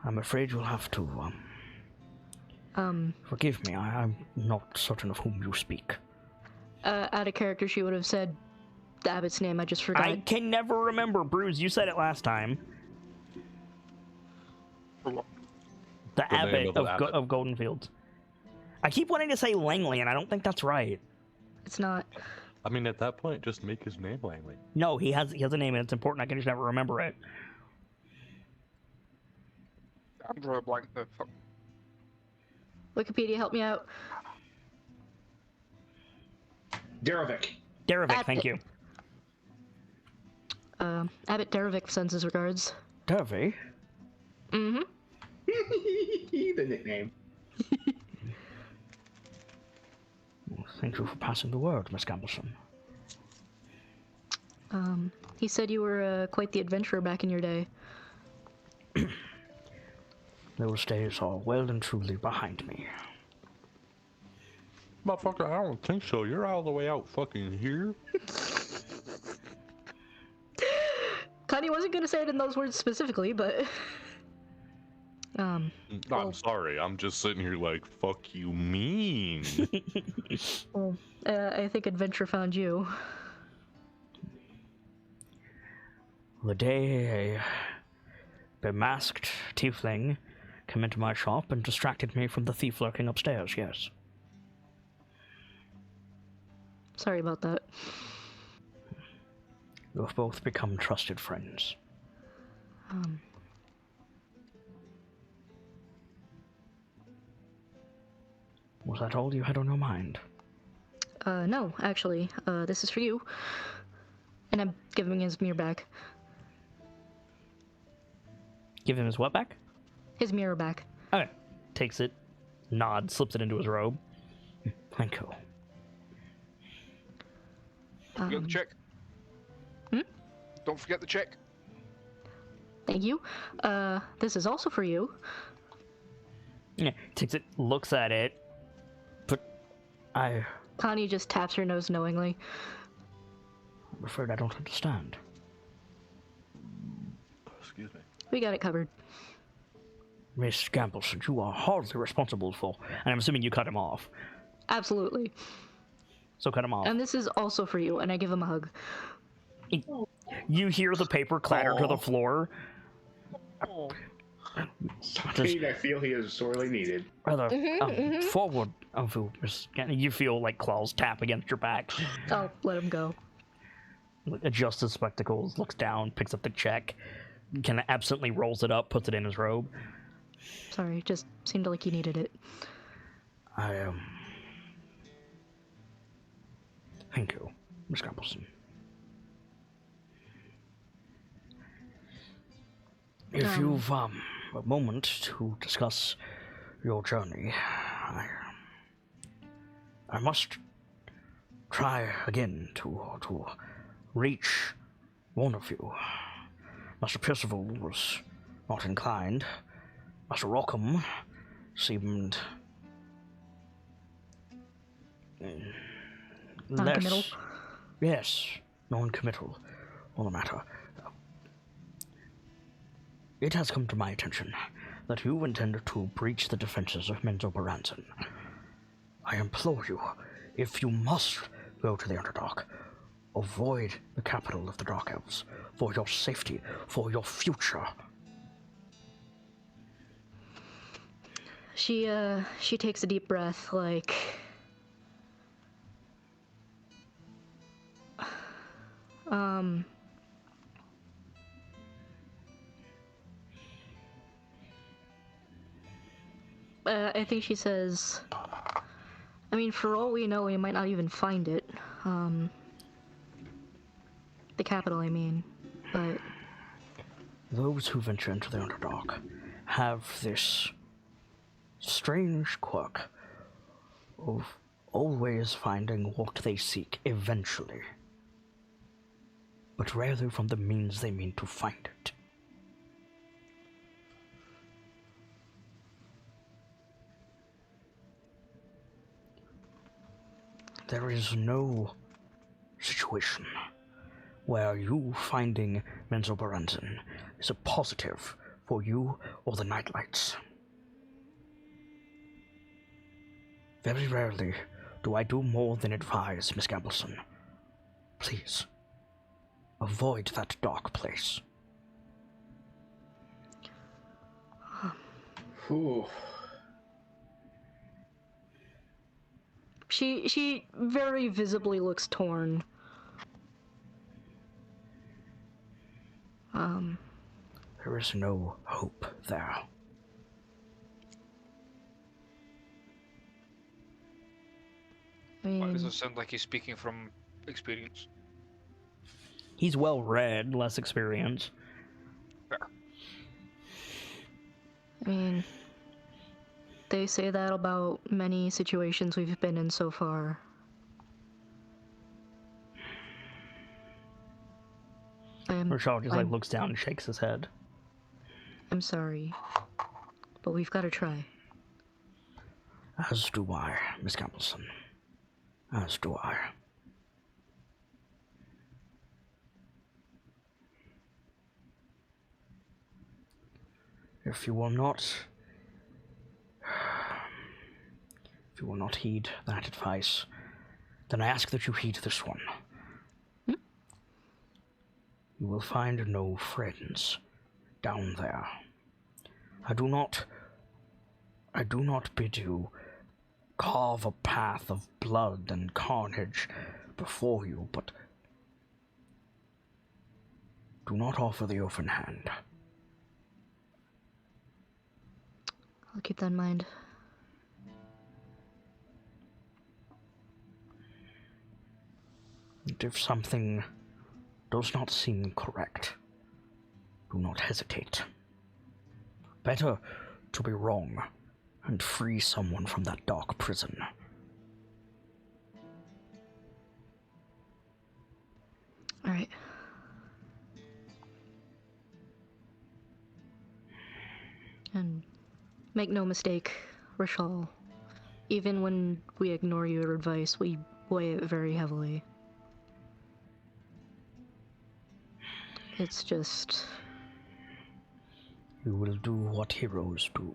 I'm afraid you'll have to, forgive me, I'm not certain of whom you speak. Out of character, she would have said the abbot's name, I just forgot. I can never remember, Bruce, you said it last time. The abbot of Golden Fields. I keep wanting to say Langley, and I don't think that's right. It's not. I mean, at that point, just make his name Langley. No, he has a name, and it's important. I can just never remember it. I'm drawing a blank now. Fuck. Wikipedia, help me out. Darovic. Darovic, thank you. Abbot Darovic sends his regards. Dervy? Mm-hmm. The nickname. Well, thank you for passing the word, Miss Gambleson. He said you were quite the adventurer back in your day. Those days are well and truly behind me. Motherfucker, I don't think so. You're all the way out fucking here. Connie wasn't gonna say it in those words specifically, but... I'm sorry. I'm just sitting here like, fuck you mean? Well, I think adventure found you. The day a bemasked tiefling came into my shop and distracted me from the thief lurking upstairs, yes. Sorry about that. We've both become trusted friends. Was that all you had on your mind? No, actually, this is for you. And I'm giving his mirror back. Give him his what back? His mirror back. Okay. Takes it, nods, slips it into his robe. Thank you. Forget the check. Don't forget the check. Thank you. This is also for you. Yeah, takes it, looks at it, but Connie just taps her nose knowingly. I'm afraid I don't understand. Excuse me. We got it covered. Miss Gambleson, you are hardly responsible for... And I'm assuming you cut him off. Absolutely. So cut him off. And this is also for you, and I give him a hug. You hear the paper clatter to the floor. Pain I feel he is sorely needed. Rather, forward of you, Miss... You feel like claws tap against your back. I'll let him go. Adjusts his spectacles, looks down, picks up the check, kind of absently rolls it up, puts it in his robe. Sorry, just seemed like you needed it. Thank you, Miss Gambleson. If you've a moment to discuss your journey, I must try again to reach one of you. Master Percival was not inclined. Master Rockham seemed Non-committal? less... Yes, non-committal on the matter. It has come to my attention that you intend to breach the defenses of Menzoberranzan. I implore you, if you must go to the Underdark, avoid the capital of the Dark Elves, for your safety, for your future. She takes a deep breath, like... I think she says, I mean, for all we know, we might not even find it. The capital, I mean. But Those who venture into the Underdark have this strange quirk of always finding what they seek eventually, but rarely from the means they mean to find it. There is no situation where you finding Menzoberranzan is a positive for you or the KnightLites. Very rarely do I do more than advise, Miss Gambleson. Please, avoid that dark place. Whew. she very visibly looks torn. There is no hope there. I Why does mean, it sound like he's speaking from experience? He's well read, less experience. Fair. I mean, they say that about many situations we've been in so far. Rashal just looks down and shakes his head. I'm sorry, but we've got to try. As do I, Miss Gambleson. As do I. If you will not heed that advice, then I ask that you heed this one. You will find no friends down there. I do not bid you carve a path of blood and carnage before you, but do not offer the open hand. I'll keep that in mind. And if something does not seem correct, do not hesitate. Better to be wrong and free someone from that dark prison. All right. And make no mistake, Rashal, even when we ignore your advice, we weigh it very heavily. It's just... You will do what heroes do.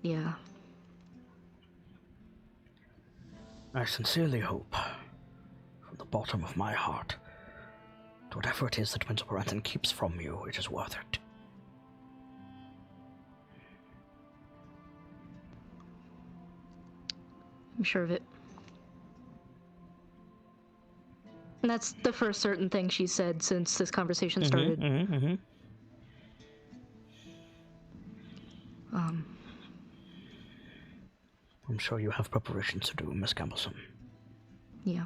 yeah. I sincerely hope, from the bottom of my heart, that whatever it is that Menzoberranzan keeps from you, it is worth it. I'm sure of it. And that's the first certain thing she said since this conversation started. I'm sure you have preparations to do, Miss Gambleson. Yeah.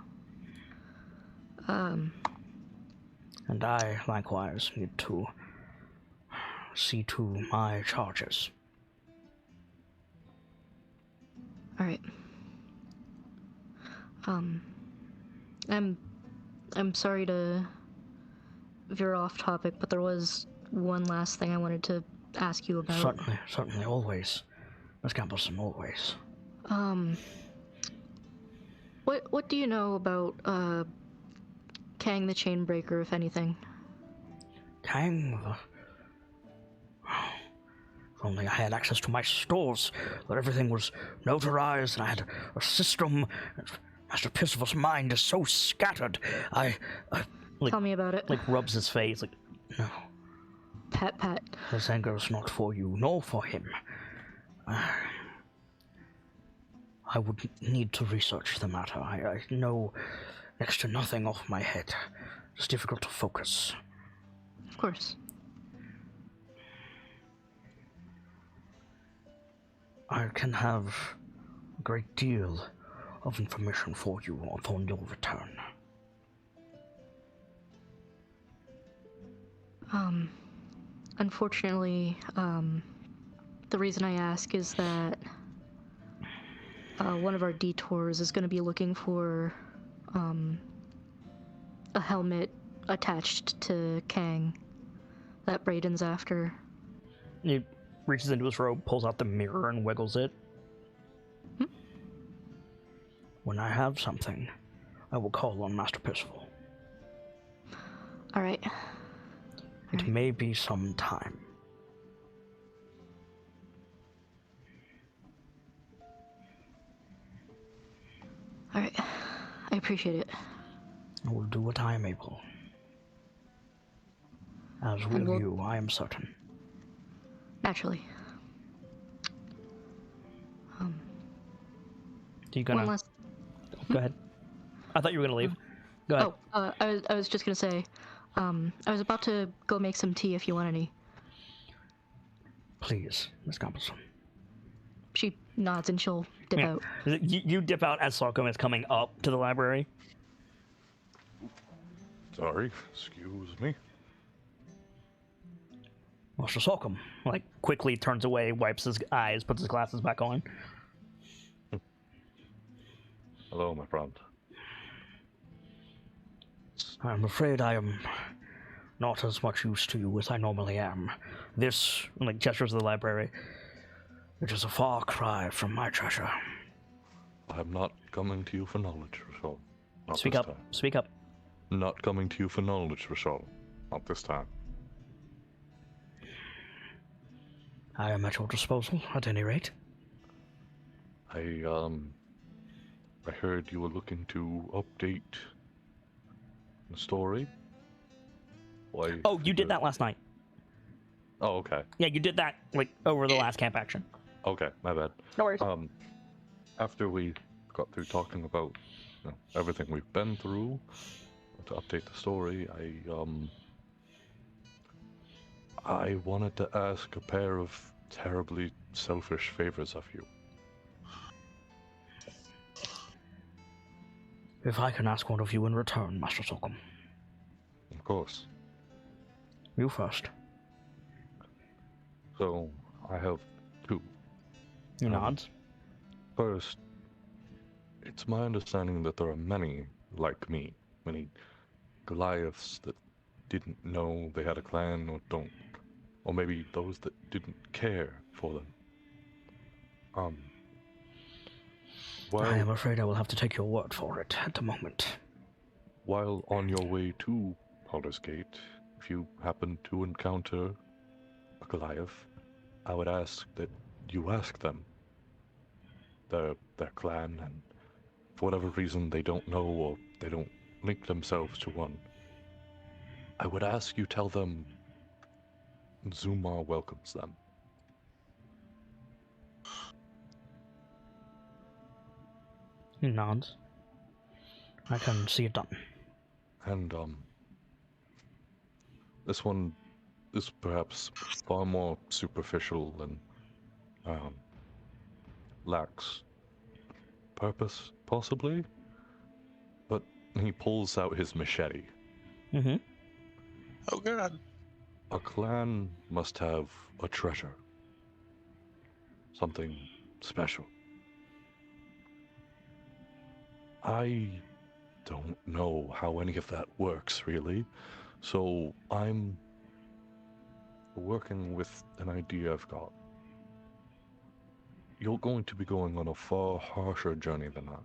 And I, likewise, need to see to my charges. Alright. I'm sorry to veer off topic, but there was one last thing I wanted to ask you about. Certainly, always. Miss Gambleson, always. What do you know about, Kang the Chainbreaker, if anything? Kang? If only I had access to my stores, that everything was notarized, and I had a system. Master Percival's mind is so scattered. I Tell me about it. Rubs his face, no. Pat. This anger is not for you, nor for him. I would need to research the matter. I know next to nothing off my head. It's difficult to focus. Of course. I can have a great deal of information for you upon your return. Unfortunately, the reason I ask is that one of our detours is going to be looking for a helmet attached to Kang that Brayden's after. He reaches into his robe, pulls out the mirror, and wiggles it. When I have something, I will call on Master Percival. All right. It may be some time. All right. I appreciate it. I will do what I am able. As will you, I am certain. Naturally. Do you gonna... One last... Go ahead. I thought you were gonna leave. Go ahead. Oh, I was just gonna say, I was about to go make some tea if you want any. Please, Miss Compelson. She nods and she'll dip out. You dip out as Salcom is coming up to the library. Sorry, excuse me. Master Salcom, like, quickly turns away, wipes his eyes, puts his glasses back on. Hello, my friend. I'm afraid I am not as much use to you as I normally am. This, like, gestures to the library, it is a far cry from my treasure. I'm not coming to you for knowledge, Rochelle. Not Speak this up. time. Speak up. Not coming to you for knowledge, Rochelle. Not this time. I am at your disposal, at any rate. I heard you were looking to update the story. Why? Oh, you did that last night. Oh, okay. Yeah, you did that, like, over the last camp action. Okay, my bad. No worries. After we got through talking about everything we've been through, to update the story, I wanted to ask a pair of terribly selfish favors of you. If I can ask one of you in return, Master Salcom. Of course. You first. So, I have two. He nods. First, it's my understanding that there are many like me, many Goliaths that didn't know they had a clan or don't, or maybe those that didn't care for them. I am afraid I will have to take your word for it at the moment. While on your way to Baldur's Gate, if you happen to encounter a Goliath, I would ask that you ask them their clan, and for whatever reason they don't know or they don't link themselves to one, I would ask you tell them Zumar welcomes them. He nods. I can see it done. And this one is perhaps far more superficial and lacks purpose, possibly. But he pulls out his machete. Mm-hmm. Oh god. A clan must have a treasure. Something special. I don't know how any of that works, really. So I'm working with an idea I've got. You're going to be going on a far harsher journey than I.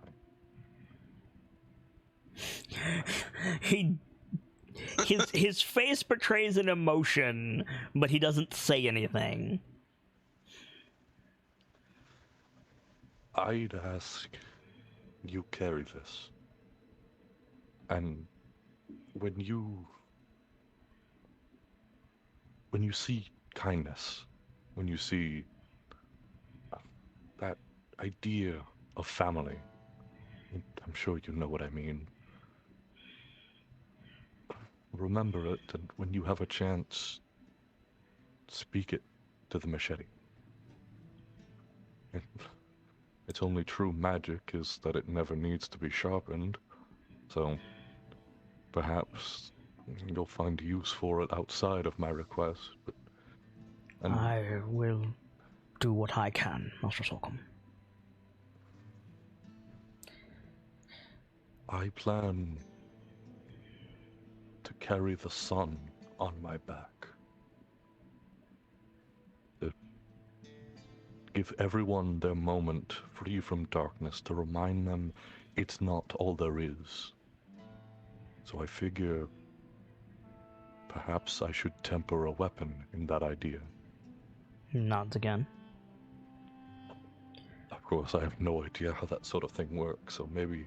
His face betrays an emotion, but he doesn't say anything. I'd ask you carry this. And when you see kindness, when you see that idea of family, I'm sure you know what I mean. Remember it, and when you have a chance, speak it to the machete. Its only true magic is that it never needs to be sharpened. So, perhaps you'll find use for it outside of my request. And I will do what I can, Master Slocum. I plan to carry the sun on my back. To give everyone their moment free from darkness, to remind them it's not all there is. So I figure perhaps I should temper a weapon in that idea. Nods again. Of course, I have no idea how that sort of thing works, so maybe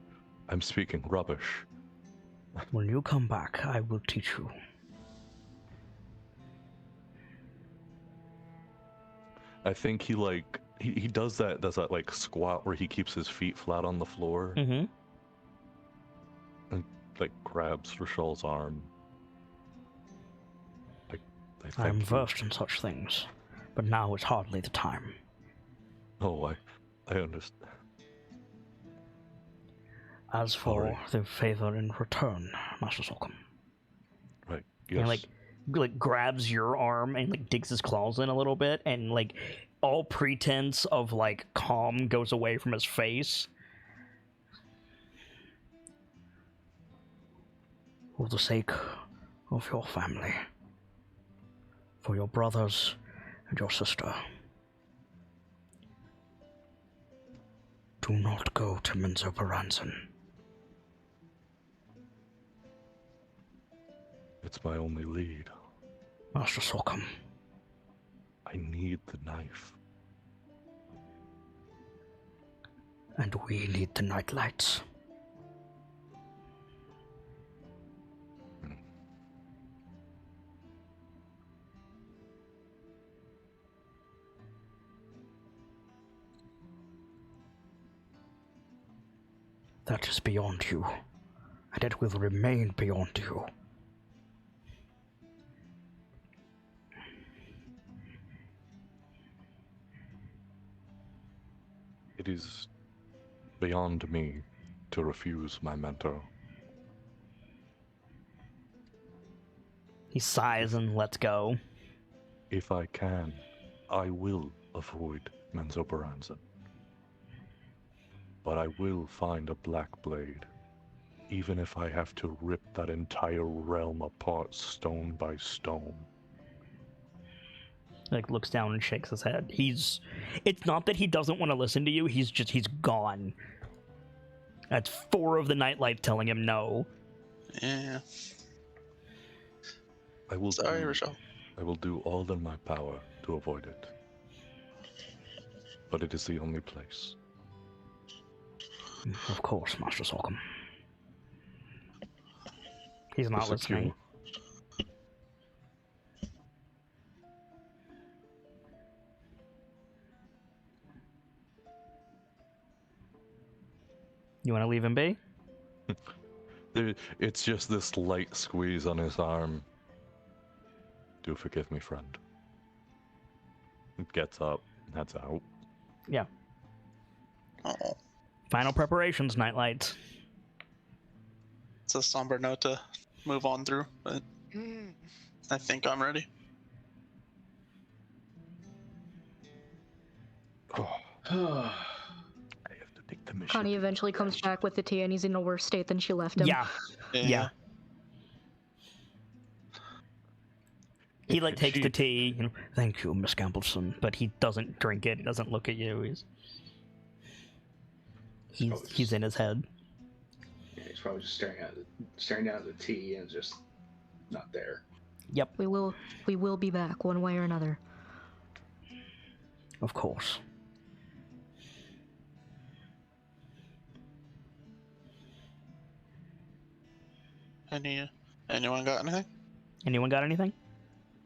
I'm speaking rubbish. When you come back, I will teach you. I think he does that like squat where he keeps his feet flat on the floor Mm-hmm. and like grabs Rashal's arm. I I am thank you. versed in such things, but now is hardly the time. Oh, I understand. As for Alright. the favor in return, Master Slocum. Right. Yes. And like grabs your arm and like digs his claws in a little bit, and like all pretense of like calm goes away from his face. For the sake of your family, for your brothers and your sister, do not go to Menzoberranzan. It's my only lead. Master Slocum, I need the knife. and we need the KnightLites. That is beyond you, and it will remain beyond you. It is beyond me to refuse my mentor. He sighs and lets go. If I can, I will avoid Menzoberranzan. But I will find a black blade, even if I have to rip that entire realm apart stone by stone. Like, looks down and shakes his head. It's not that he doesn't want to listen to you, he's gone. That's 4 of the KnightLites telling him no. Yeah. I will Sorry, do, Rochelle. I will do all in my power to avoid it. But it is the only place. Of course, Master Slocum. He's not The listening. You want to leave him be? It's just this light squeeze on his arm. Do forgive me, friend. Gets up, heads out. Yeah. Oh, Final preparations, KnightLites. it's a somber note to move on through, but I think I'm ready. Oh, I have to take the mission. Connie eventually comes back with the tea, and he's in a worse state than she left him. Yeah. Yeah. He like takes the tea, you know, thank you, Miss Gambleson, but he doesn't drink it. He doesn't look at you. He's in his head. Yeah, he's probably just staring down at the tea and just not there. Yep, We will be back one way or another. of course. Anyone got anything? Anyone got anything?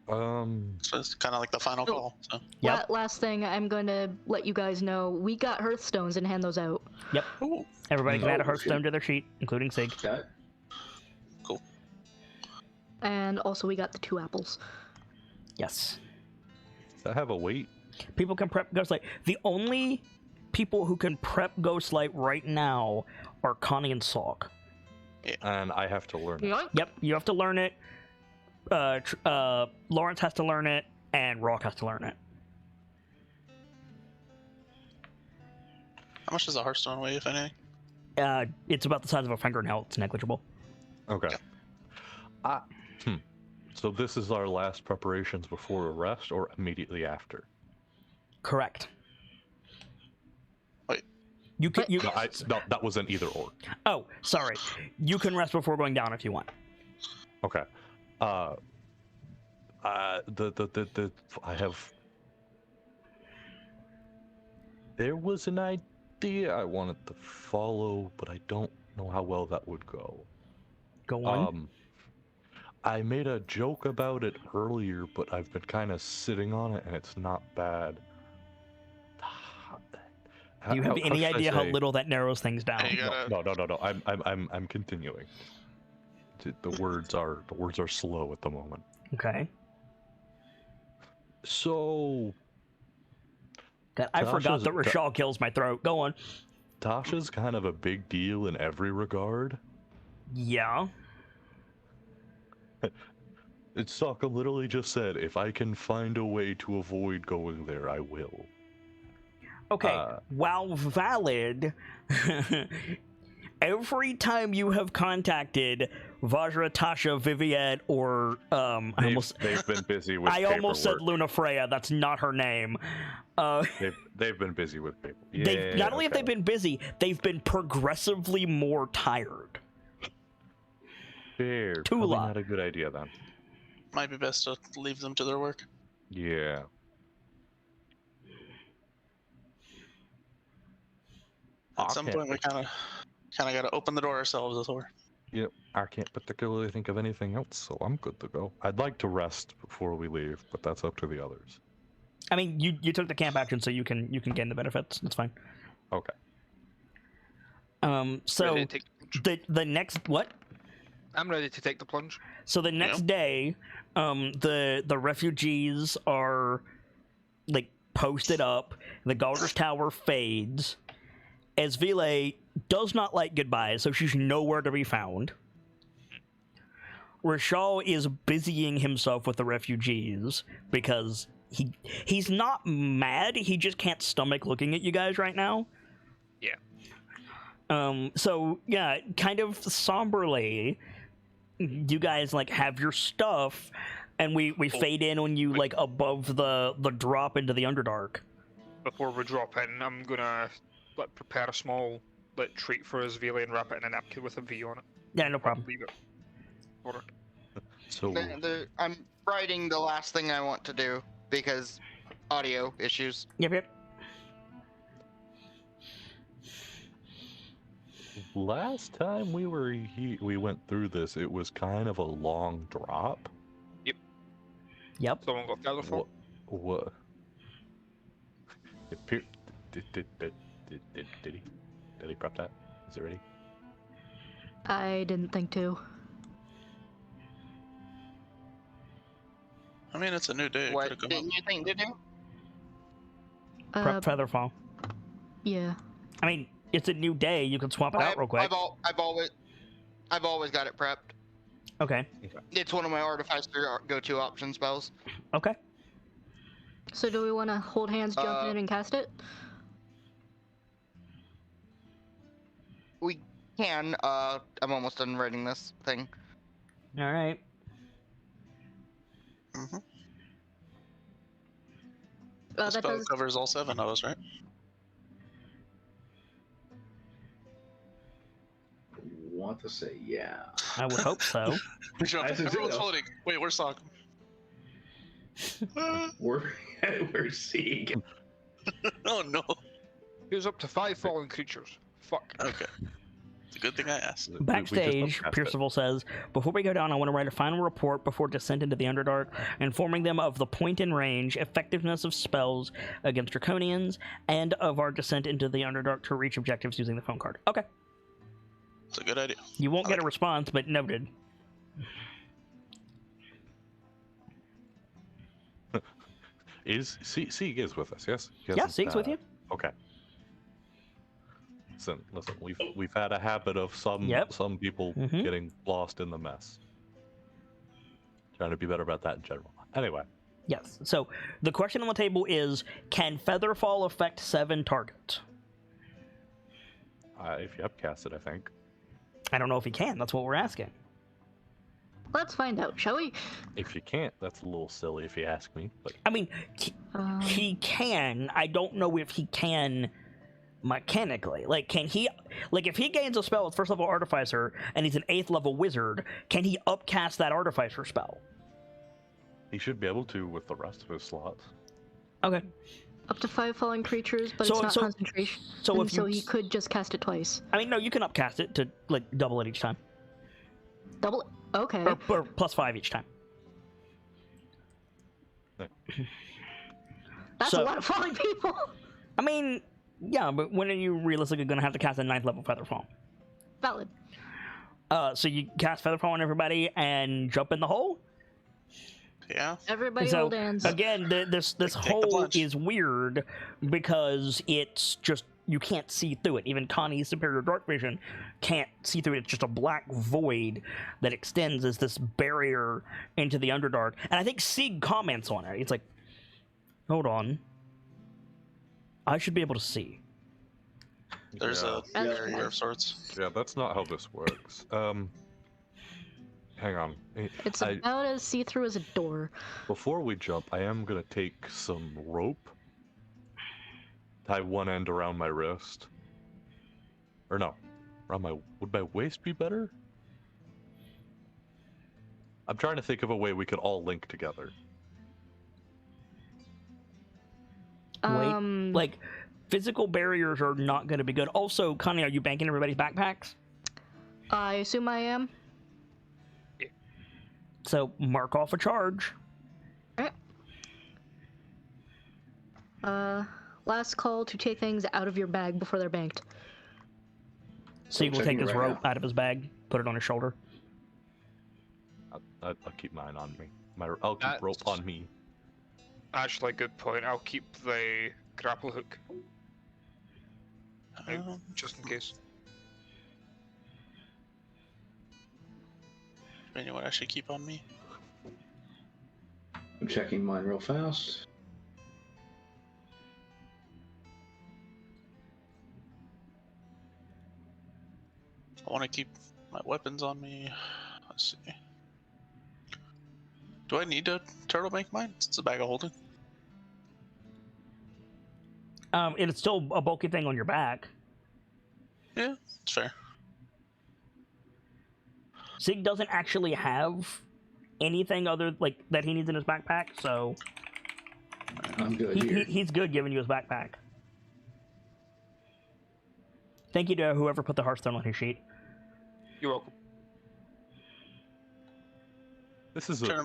So it's kind of like the final No. call. So. Yep. Last thing, I'm going to let you guys know, we got Hearthstones and hand those out. Yep. Ooh. Everybody can add a Oh, Hearthstone shit. to their sheet, including Sig. That Cool. And also we got the 2 apples. Yes. Does that have a weight? People can prep Ghostlight. The only people who can prep Ghostlight right now are Connie and Salk. And I have to learn it. Yoink. Yep, you have to learn it. Lawrence has to learn it, and Rock has to learn it. How much does a Hearthstone weigh, if anything? It's about the size of a fingernail. It's negligible. Okay. So this is our last preparations before a rest, or immediately after? Correct. Wait. You can. You, No, that was an either or. oh, sorry. You can rest before going down if you want. Okay. I have. There was an idea I wanted to follow, but I don't know how well that would go. Go on. I made a joke about it earlier, but I've been kind of sitting on it, and it's not bad. Do you have any should I idea how say- little that narrows things down? Hey, you gotta- No. I'm continuing. The words are slow at the moment. Okay. So God, I forgot that Rashal kills my throat. Go on. Tasha's kind of a big deal in every regard. Yeah. Sokka literally just said, if I can find a way to avoid going there, I will. Okay. While valid, every time you have contacted Vajra, Tasha, Viviette, or They've been busy with I almost said paperwork. Luna Freya. That's not her name. They've been busy with paper. Not only have they been busy, they've been progressively more tired. Fair. Tula. Probably not a good idea then. Might be best to leave them to their work. Yeah. At some point, we kind of got to open the door ourselves, as it were. Yep. I can't particularly think of anything else, so I'm good to go. I'd like to rest before we leave, but that's up to the others. I mean, you took the camp action, so you can gain the benefits. That's fine. Okay. So Ready to take the next what? I'm ready to take the plunge. So the next day, the refugees are like posted up. The Galder's Tower fades. As Vile does not like goodbyes, so she's nowhere to be found. Rashal is busying himself with the refugees because he's not mad. He just can't stomach looking at you guys right now. Yeah. So yeah, kind of somberly, you guys like have your stuff, and we fade in on you like above the drop into the Underdark. Before we drop in, I'm gonna prepare a small treat for his Vele and wrap it in a napkin with a V on it. Yeah, no problem. Leave it. For it. So I'm writing the last thing I want to do because audio issues. Yep. last time we went through this, it was kind of a long drop. Yep. Someone got gathered for. What? Did he prep that? Is it ready? I didn't think to. I mean, it's a new day. It What could've come didn't up. you think to do? Prep Featherfall. Yeah. I mean, it's a new day. You can swap it out real quick. I've always got it prepped. Okay. It's one of my artificer go-to option spells. Okay. So do we want to hold hands, jump in, and cast it? We can. I'm almost done writing this thing. All right. Mm-hmm. The That spell does. covers all 7 of us, right? Want to say yeah. I would hope so. As is Everyone's it. floating. Wait, where's Sock? We're seeing. Oh no. Here's up to 5 fallen creatures. Fuck. Okay. It's a good thing I asked. We just Backstage, upcast it. Percival says, "Before we go down, I want to write a final report before descent into the Underdark, informing them of the point in range, effectiveness of spells against Draconians, and of our descent into the Underdark to reach objectives using the phone card." Okay. It's a good idea. You won't I get like a response, but noted. Is Sieg is with us? Yes. He Yeah, hasn't, Sieg's with you. Okay. Listen. We've had a habit of some people getting lost in the mess. Trying to be better about that in general. Anyway. Yes. So the question on the table is: can Featherfall affect 7 targets? If you upcast it, I think. I don't know if he can. That's what we're asking. Let's find out, shall we? If you can't, that's a little silly if you ask me. But I mean, he can. I don't know if he can mechanically. Like, can he? Like, if he gains a spell with 1st level Artificer and he's an 8th level Wizard, can he upcast that Artificer spell? he should be able to with the rest of his slots. Okay. Up to 5 fallen creatures, but So- it's not so- concentration. so and if so you- he could just cast it twice. I mean, no, you can upcast it to like double it each time, Double it. Okay. or +5 each time. That's so- a lot of falling people. I mean, yeah, but when are you realistically going to have to cast a 9th level Featherfall? Valid. So you cast Featherfall on everybody and jump in the hole? Yeah. Everybody So, hold hands. again, this Take the hole plunge. is weird because it's just, you can't see through it. Even Connie's superior dark vision can't see through it. It's just a black void that extends as this barrier into the Underdark. And I think Sieg comments on it. It's like, hold on. I should be able to see. There's Yeah. a barrier of sorts. Yeah, that's not how this works. Hang on. It's I- about as see-through as a door. Before we jump, I am gonna take some rope, tie one end around my wrist, or no, around my. Would my waist be better? I'm trying to think of a way we could all link together. Like, physical barriers are not going to be good. Also, Connie, are you banking everybody's backpacks? I assume I am. So mark off a charge. Last call to take things out of your bag before they're banked. Sieg will checking take his right rope now. out of his bag, put it on his shoulder. I'll keep mine on me. I'll keep rope That's- on me. Actually, good point. I'll keep the grapple hook out, just in case. Anyone I should keep on me? I'm checking mine real fast. I want to keep my weapons on me. Let's see. Do I need to turtle bank mine? It's a bag of holding. It's still a bulky thing on your back. Yeah, it's fair. Sieg doesn't actually have anything other like that he needs in his backpack, so I'm good here. he's good giving you his backpack. Thank you to whoever put the Hearthstone on his sheet. You're welcome. This is Sure.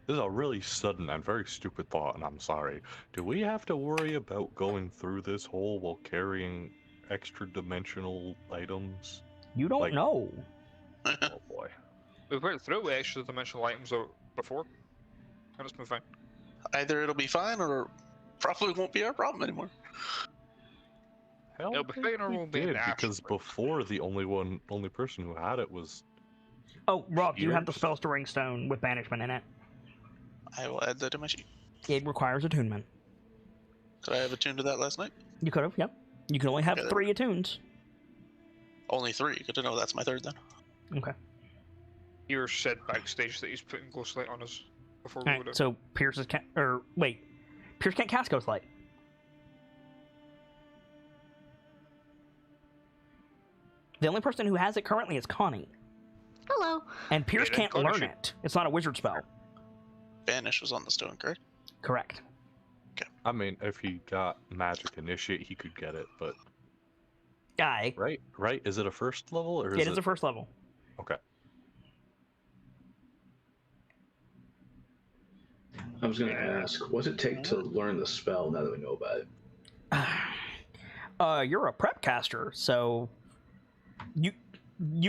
a really sudden and very stupid thought, and I'm sorry. Do we have to worry about going through this hole while carrying extra dimensional items? You don't Like- know. Oh boy. We went through it with extra dimensional items before, and it's been fine. Either it'll be fine or probably won't be our problem anymore. Hell, It'll be I fine or think we won't be an did, because actual- before the only person who had it was. Oh, Rock, you have the Yours? spell storing stone with banishment in it. I will add that to my sheet. It requires attunement. Could I have attuned to that last night? You could have, yep. You can only have Okay. 3 attunes. Only 3. Good to know that's my 3rd then. Okay. You're said backstage that he's putting Ghost Light on us before we Alright, would. so Pierce Pierce can't cast Ghost Light. The only person who has it currently is Connie. Hello. And Pierce then can't Connie learn should- it. It's not a wizard spell. Banish was on the stone, correct? Correct. I mean, if he got Magic Initiate, he could get it, but Guy. right? Is it a first level or is It is a first level. Okay. I was going to ask, what's it take to learn the spell now that we know about it? You're a prep caster, so you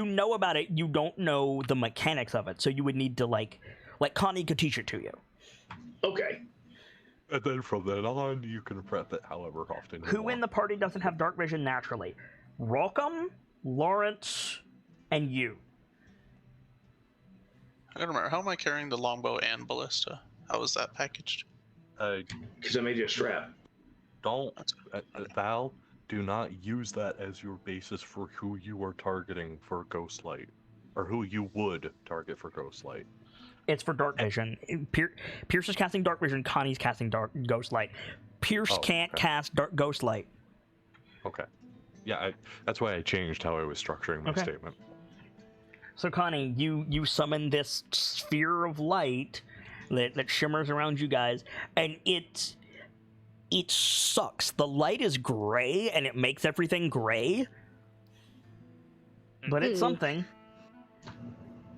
know about it. You don't know the mechanics of it, so you would need to like Connie could teach it to you. Okay. And then from then on, you can prep it however often you Who want. in the party doesn't have dark vision naturally? Rockham, Lawrence, and you. I don't remember. How am I carrying the longbow and ballista? How is that packaged? Because I made you a strap. Don't, Val, do not use that as your basis for who you are targeting for Ghostlight. Or who you would target for Ghostlight. It's for dark vision. Pierce is casting dark vision. Connie's casting ghost light. Pierce can't cast ghost light. Okay. Yeah, that's why I changed how I was structuring my statement. So Connie, you summon this sphere of light that shimmers around you guys, and it sucks. The light is gray, and it makes everything gray. But it's something.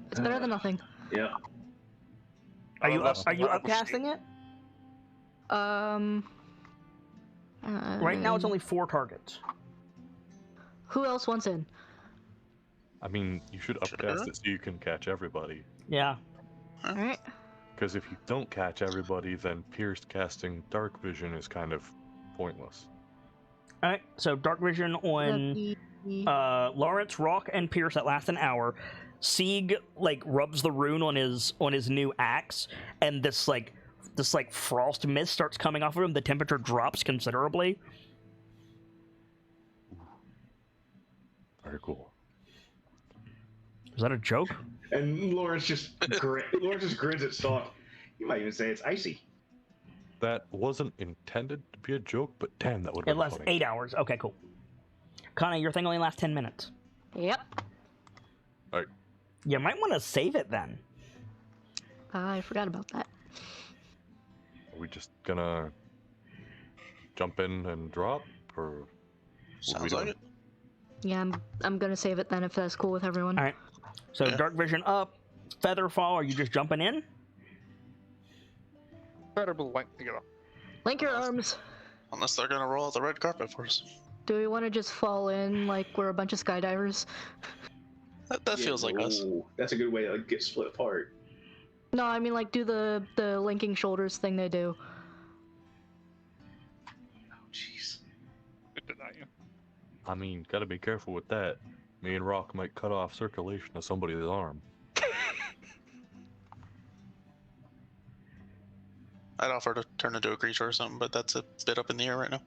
It's better than nothing. Yeah. Are you upcasting it? Right now it's only 4 targets. Who else wants in? I mean, you should upcast it so you can catch everybody. Yeah. Alright. Because if you don't catch everybody, then Pierce casting dark vision is kind of pointless. Alright, so dark vision on Lawrence, Rock, and Pierce that lasts an hour. Sieg rubs the rune on his new axe, and this frost mist starts coming off of him. The temperature drops considerably. Very cool. Is that a joke? And Lawrence just grins at Stalk. You might even say it's icy. That wasn't intended to be a joke, but damn, that would have It been lasts funny. 8 hours. Okay, cool. Connie, your thing only lasts 10 minutes. Yep. Alright. You might want to save it then. I forgot about that. Are we just gonna jump in and drop, or what are we Sounds like doing? it. Yeah, I'm gonna save it then if that's cool with everyone. All right. So dark vision up, feather fall. Are you just jumping in? Better be linked together. Link your arms. Unless they're gonna roll out the red carpet for us. Do we want to just fall in like we're a bunch of skydivers? That feels like us. Ooh, that's a good way to get split apart. No, I mean like do the linking shoulders thing they do. Oh, jeez. Good at that, yeah. I mean, gotta be careful with that. Me and Rock might cut off circulation of somebody's arm. I'd offer to turn into a creature or something, but that's a bit up in the air right now.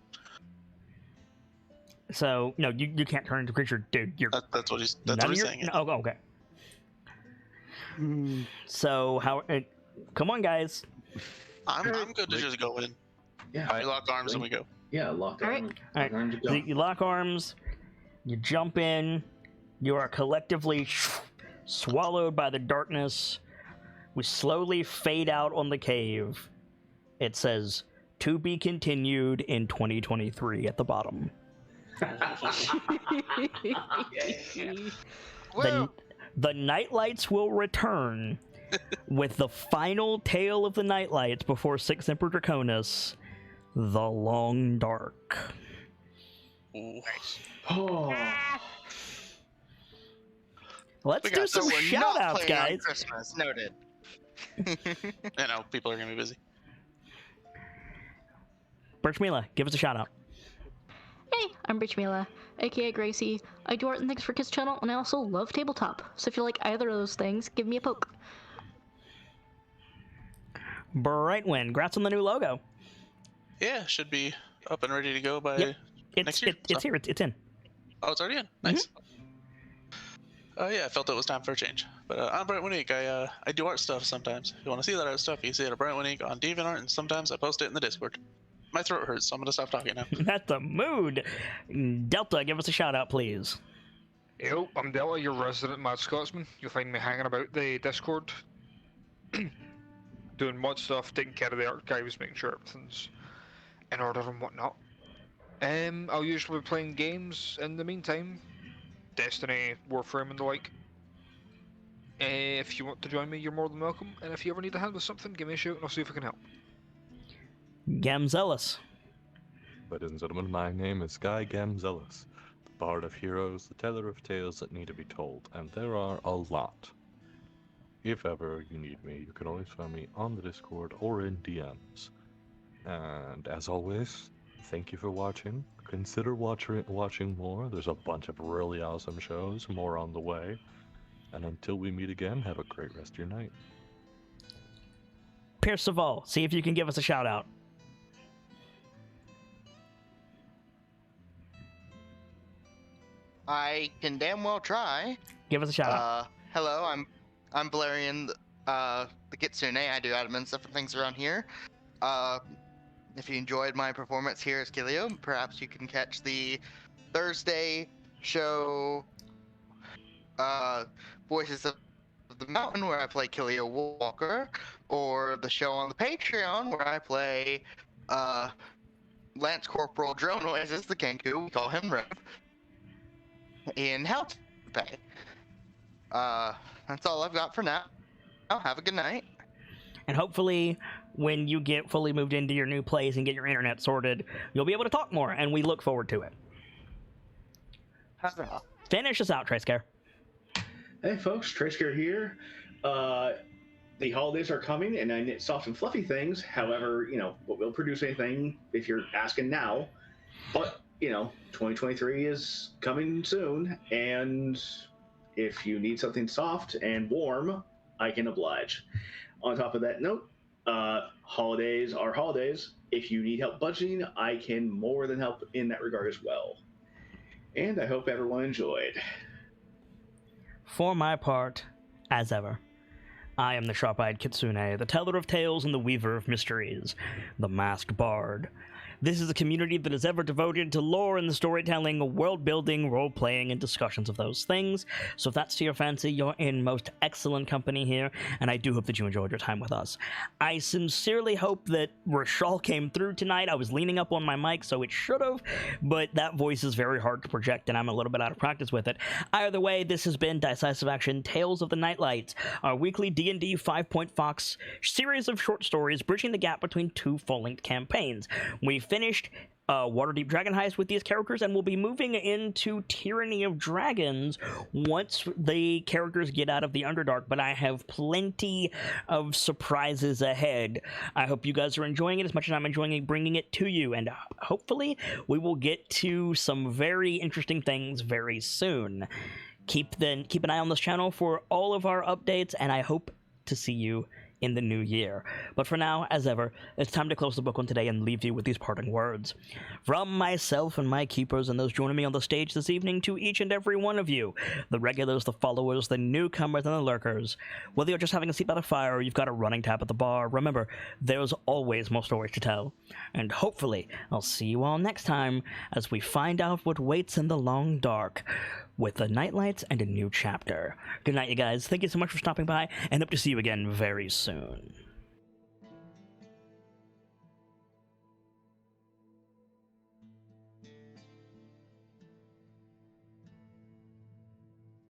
So no, you can't turn into a creature, dude. That's what he's saying. Yeah. Oh, okay. So how? Come on, guys. I'm good to just go in. Yeah. We lock arms and we go. Yeah, lock All right. arms. All right. Arms So you lock arms. You jump in. You are collectively swallowed by the darkness. We slowly fade out on the cave. It says, "To be continued in 2023" at the bottom. Woo! The KnightLites will return with the final tale of the KnightLites before Sixth Emperor Draconis, The Long Dark. Ooh. Oh. Let's do some So we're not shout-outs, playing on guys. Christmas, noted. I know people are gonna be busy. Birch Mila, give us a shout-out. Hey, I'm Rich Mila, aka Gracie. I do art and things for Kids Channel, and I also love tabletop. So if you like either of those things, give me a poke. Brightwind, congrats on the new logo. Yeah, should be up and ready to go by Yep. next year. It's here. It's in. Oh, it's already in. Nice. Yeah, I felt it was time for a change. But I'm Brightwind Ink. I do art stuff sometimes. If you want to see that art stuff, you can see it at Brightwind Ink on DeviantArt, and sometimes I post it in the Discord. My throat hurts, so I'm gonna stop talking now. That's the mood. Delta, give us a shout-out, please. Yo, I'm Delta, your resident Mad Scotsman. You'll find me hanging about the Discord, doing mod stuff, taking care of the archives, making sure everything's in order and whatnot. I'll usually be playing games in the meantime, Destiny, Warframe, and the like. If you want to join me, you're more than welcome. And if you ever need a hand with something, give me a shout, and I'll see if I can help. Gamzelis. Ladies and gentlemen, my name is Guy Gamzelis, the Bard of Heroes, the teller of tales that need to be told, and there are a lot. If ever you need me, you can always find me on the Discord or in DMs. And as always, thank you for watching. Consider watching more. There's a bunch of really awesome shows, more on the way. And until we meet again, have a great rest of your night. Pierce Saval, see if you can give us a shout out. I can damn well try. Give us a shout out. Hello, I'm Valerian, the Kitsune. I do admin stuff and things around here. If you enjoyed my performance here as Kilio, perhaps you can catch the Thursday show, Voices of the Mountain, where I play Kilio Walker, or the show on the Patreon where I play Lance Corporal Drone Noises, the Kenku. We call him Rev. In How to Pay. That's all I've got for now. Have a good night. And hopefully, when you get fully moved into your new place and get your internet sorted, you'll be able to talk more, and we look forward to it. Finish us out, Tracecare. Hey folks, Tracecare here. The holidays are coming, and I knit soft and fluffy things. However, we'll produce anything if you're asking now. But 2023 is coming soon, and if you need something soft and warm, I can oblige. On top of that note, holidays are holidays. If you need help budgeting, I can more than help in that regard as well. And I hope everyone enjoyed. For my part, as ever, I am the sharp-eyed Kitsune, the teller of tales and the weaver of mysteries, the masked bard. This is a community that is ever devoted to lore and the storytelling, world-building, role-playing, and discussions of those things. So if that's to your fancy, you're in most excellent company here, and I do hope that you enjoyed your time with us. I sincerely hope that Rashal came through tonight. I was leaning up on my mic, so it should have, but that voice is very hard to project, and I'm a little bit out of practice with it. Either way, this has been Dice-Icive Action Tales of the KnightLites, our weekly D&D 5-Point Fox series of short stories bridging the gap between two full-length campaigns. We finished Waterdeep Dragon Heist with these characters, and we'll be moving into Tyranny of Dragons once the characters get out of the Underdark, but I have plenty of surprises ahead. I hope you guys are enjoying it as much as I'm enjoying bringing it to you, and hopefully we will get to some very interesting things very soon. Keep an eye on this channel for all of our updates, and I hope to see you in the new year. But for now, as ever, it's time to close the book on today and leave you with these parting words. From myself and my keepers and those joining me on the stage this evening, to each and every one of you, the regulars, the followers, the newcomers, and the lurkers, whether you're just having a seat by the fire or you've got a running tab at the bar, remember, there's always more stories to tell. And hopefully, I'll see you all next time as we find out what waits in the long dark with the KnightLites and a new chapter. Good night, you guys. Thank you so much for stopping by, and hope to see you again very soon.